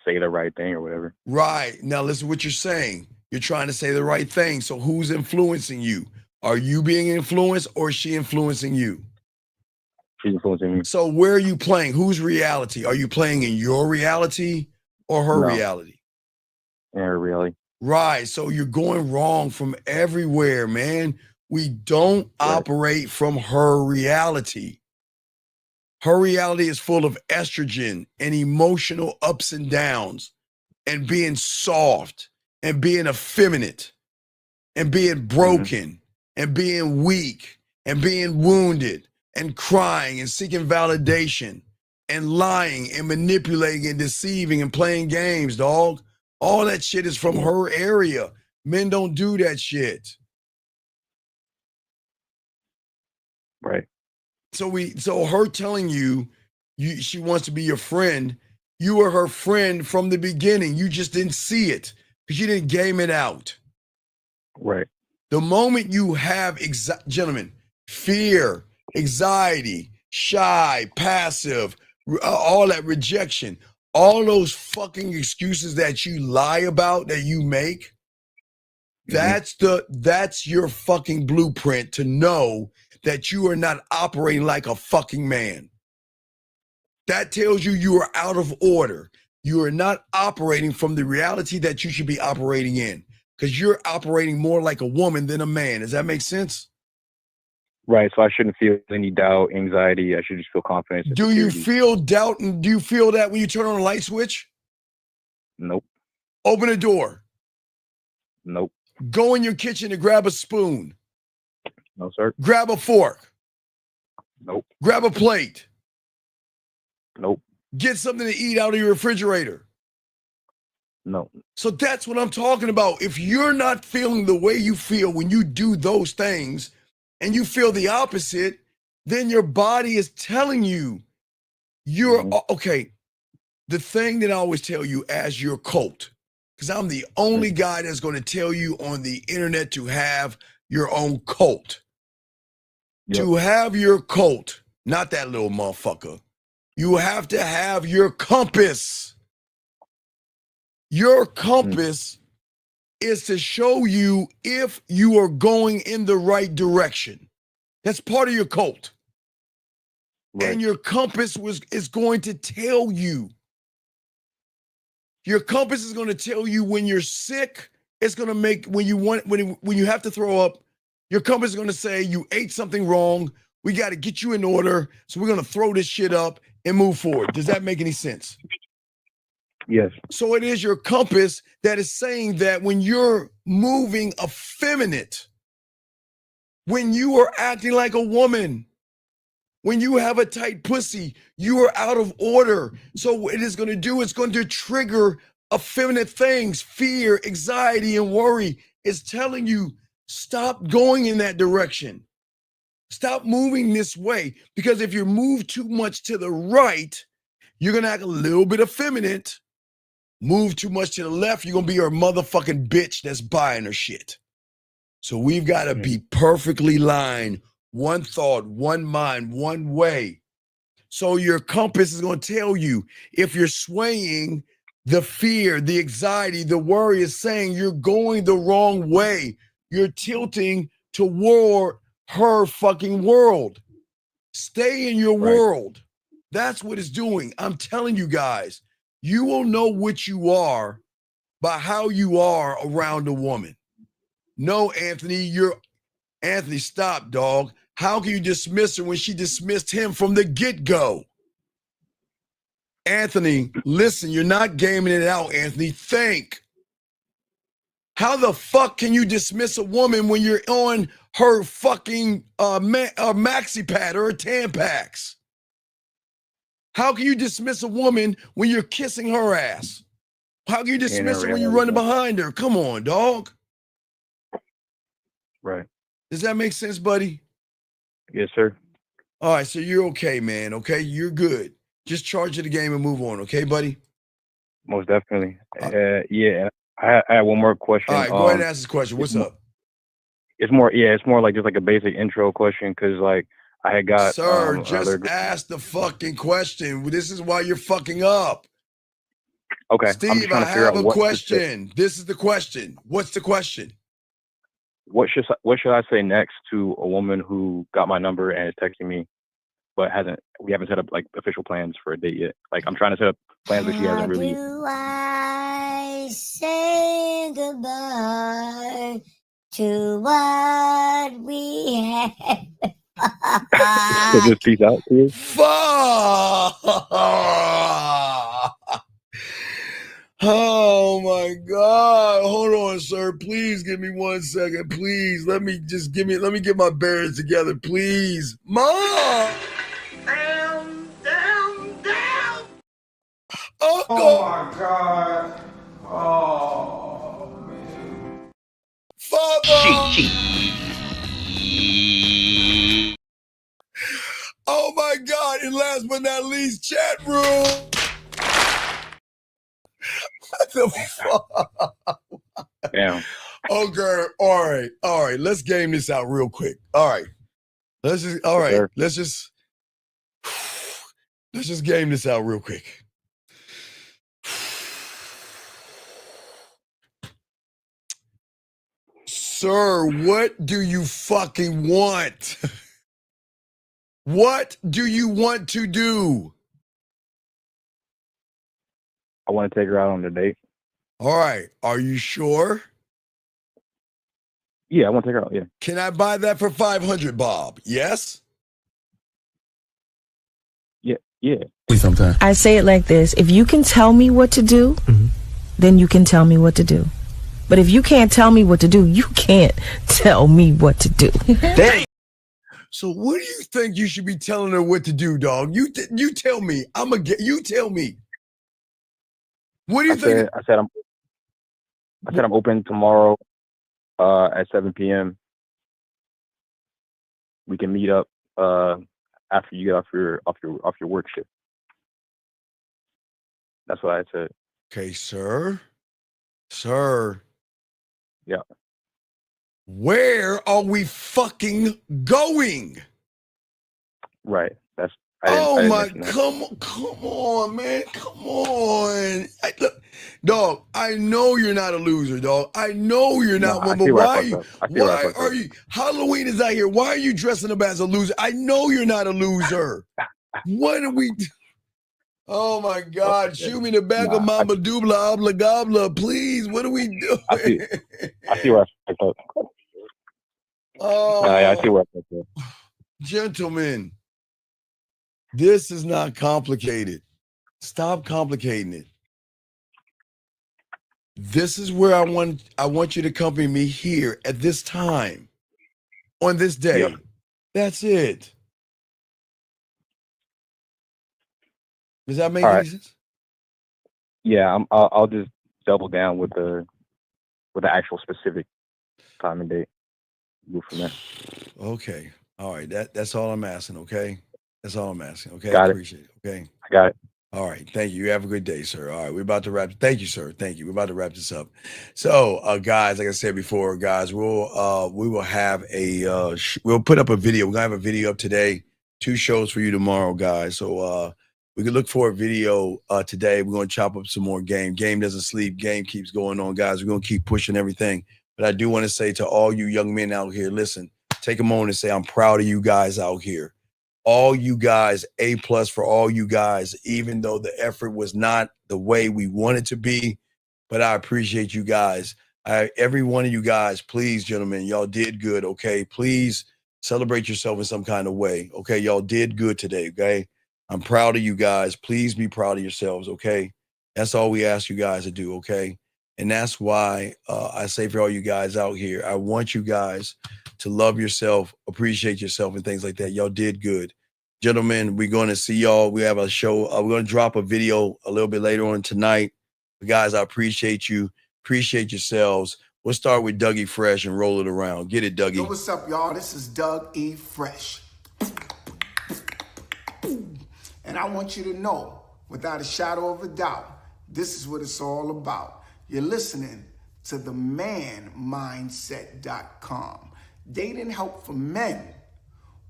T: say the right thing or whatever.
B: Right. Now listen to what you're saying. You're trying to say the right thing. So who's influencing you? Are you being influenced or is she influencing you?
T: She's influencing me.
B: So where are you playing? Whose reality? Are you playing in your reality or her reality?
T: In her reality.
B: Right. So you're going wrong from everywhere, man. We don't operate from her reality. Her reality is full of estrogen and emotional ups and downs and being soft and being effeminate and being broken and being weak and being wounded and crying and seeking validation and lying and manipulating and deceiving and playing games, dog. All that shit is from her area. Men don't do that shit.
T: Right.
B: So her telling you she wants to be your friend. You were her friend from the beginning. You just didn't see it because you didn't game it out.
T: Right.
B: The moment you have, gentlemen, fear, anxiety, shy, passive, all that rejection, all those fucking excuses that you lie about, that you make, that's your fucking blueprint to know that you are not operating like a fucking man. That tells you are out of order. You are not operating from the reality that you should be operating in, because you're operating more like a woman than a man. Does that make sense?
T: Right. So I shouldn't feel any doubt, anxiety. I should just feel confidence.
B: Do you feel doubt, and do you feel that when you turn on a light switch?
T: Nope.
B: Open a door.
T: Nope.
B: Go in your kitchen and grab a spoon.
T: No, sir.
B: Grab a fork.
T: Nope.
B: Grab a plate.
T: Nope.
B: Get something to eat out of your refrigerator.
T: No.
B: So that's what I'm talking about. If you're not feeling the way you feel when you do those things and you feel the opposite, then your body is telling you you're okay. The thing that I always tell you as your cult, because I'm the only guy that's going to tell you on the internet to have your own cult. Yep. To have your cult, not that little motherfucker. You have to have your compass. Your compass is to show you if you are going in the right direction. That's part of your cult. Right. And your compass is going to tell you. Your compass is going to tell you when you're sick. It's going to make when you have to throw up. Your compass is going to say you ate something wrong. We got to get you in order. So we're going to throw this shit up and move forward. Does that make any sense?
T: Yes.
B: So it is your compass that is saying that when you're moving effeminate, when you are acting like a woman, when you have a tight pussy, you are out of order. So what it is going to do, it's going to trigger effeminate things, fear, anxiety, and worry. It's telling you, stop going in that direction. Stop moving this way, because if you move too much to the right, you're going to act a little bit effeminate. Move too much to the left, you're going to be her motherfucking bitch that's buying her shit. So we've got to be perfectly lined, one thought, one mind, one way. So your compass is going to tell you if you're swaying, the fear, the anxiety, the worry is saying you're going the wrong way. You're tilting toward her fucking world. Stay in your world. That's what it's doing. I'm telling you guys, you will know what you are by how you are around a woman. No, Anthony, Anthony, stop, dog. How can you dismiss her when she dismissed him from the get-go? Anthony, listen, you're not gaming it out, Anthony. Think. How the fuck can you dismiss a woman when you're on her fucking maxi pad or her Tampax? How can you dismiss a woman when you're kissing her ass? How can you dismiss her when you're running behind her? Come on, dog.
T: Right.
B: Does that make sense, buddy?
T: Yes, sir.
B: All right, so you're okay, man. Okay, you're good. Just charge of the game and move on. Okay, buddy?
T: Most definitely. Yeah. I have one more question.
B: All right, go ahead and ask this question. What's up?
T: It's more like just like a basic intro question, because like I had got
B: Sir, just ask the fucking question. This is why you're fucking up.
T: Okay.
B: Steve, I have a question. This is the question. What's the question?
T: What should I say next to a woman who got my number and is texting me, but we haven't set up like official plans for a date yet? Like I'm trying to set up plans, but she hasn't really.
Q: How do I say goodbye to what we had?
T: So just peace out to you.
B: Fuck! Oh my God. Hold on, sir. Please give me 1 second. Please. Let me get my bearings together, please. Mom!
C: Down.
B: Uncle!
C: Oh my God. Oh man.
B: Father! Oh my God, And last but not least, chat room. What the fuck?
T: Damn.
B: Okay, all right. Let's game this out real quick. All right. Let's just game this out real quick. Sir, what do you fucking want? What do you want to do?
T: I want to take her out on a date.
B: All right. Are you sure?
T: Yeah, I want to take her out. Yeah.
B: Can I buy that for $500, Bob? Yes?
T: Yeah.
O: Sometimes I say it like this: if you can tell me what to do, then you can tell me what to do. But if you can't tell me what to do, you can't tell me what to do.
B: Dang. So what do you think you should be telling her what to do, dog? You tell me. You tell me. What do you think?
T: I said I'm open tomorrow at 7 p.m. We can meet up after you get off your work shift. That's what I said.
B: Okay, sir. Sir.
T: Yeah.
B: Where are we fucking going?
T: Right. That's.
B: Come on, man. Come on. Look, dog, I know you're not a loser, dog. I know you're not one, but why are you? Halloween is out here. Why are you dressing up as a loser? I know you're not a loser. What are we? Oh my God! Shoot me in the back of Mama Dubla Obla Gobla, please. What are we doing?
T: I see where I fucked up.
B: Oh,
T: I see where I fucked up.
B: Gentlemen, this is not complicated. Stop complicating it. This is where I want you to accompany me here at this time, on this day.
T: Yep.
B: That's it. Does that make any sense?
T: Yeah, I'll just double down with the actual specific time and date. Go from there.
B: Okay. All right. That's all I'm asking. Okay. That's all I'm asking. Okay.
T: Got
B: I
T: it.
B: appreciate it. Okay.
T: I got it.
B: All right. Thank you. You have a good day, sir. All right. We're about to wrap. Thank you, sir. Thank you. We're about to wrap this up. So, guys, like I said before, guys, we will have we'll put up a video. We're gonna have a video up today. 2 shows for you tomorrow, guys. So we can look for a video today. We're gonna chop up some more game. Game doesn't sleep. Game keeps going on, guys. We're gonna keep pushing everything. But I do want to say to all you young men out here, listen, take a moment and say, I'm proud of you guys out here. All you guys, A+ for all you guys, even though the effort was not the way we wanted to be, but I appreciate you guys. Every one of you guys, please, gentlemen, y'all did good, okay? Please celebrate yourself in some kind of way, okay? Y'all did good today, okay? I'm proud of you guys. Please be proud of yourselves, okay? That's all we ask you guys to do, okay? And that's why I say for all you guys out here, I want you guys to love yourself, appreciate yourself, and things like that. Y'all did good. Gentlemen, we're going to see y'all. We have a show. We're going to drop a video a little bit later on tonight. But guys, I appreciate you. Appreciate yourselves. We'll start with Doug E. Fresh and roll it around. Get it, Dougie.
D: Yo, what's up, y'all? This is Doug E. Fresh. And I want you to know, without a shadow of a doubt, this is what it's all about. You're listening to themanmindset.com. Dating help for men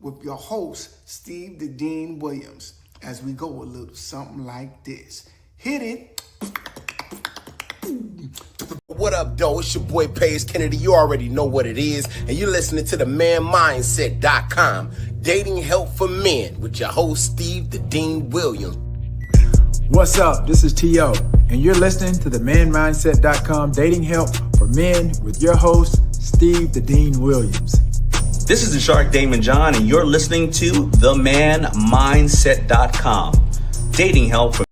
D: with your host, Steve the Dean Williams, as we go a little something like this. Hit it.
U: What up, though? It's your boy, Paige Kennedy. You already know what it is. And you're listening to themanmindset.com. Dating help for men with your host, Steve the Dean Williams.
V: What's up? This is T.O. and you're listening to themanmindset.com dating help for men with your host, Steve the Dean Williams.
W: This is the Shark Damon John, and you're listening to themanmindset.com dating help for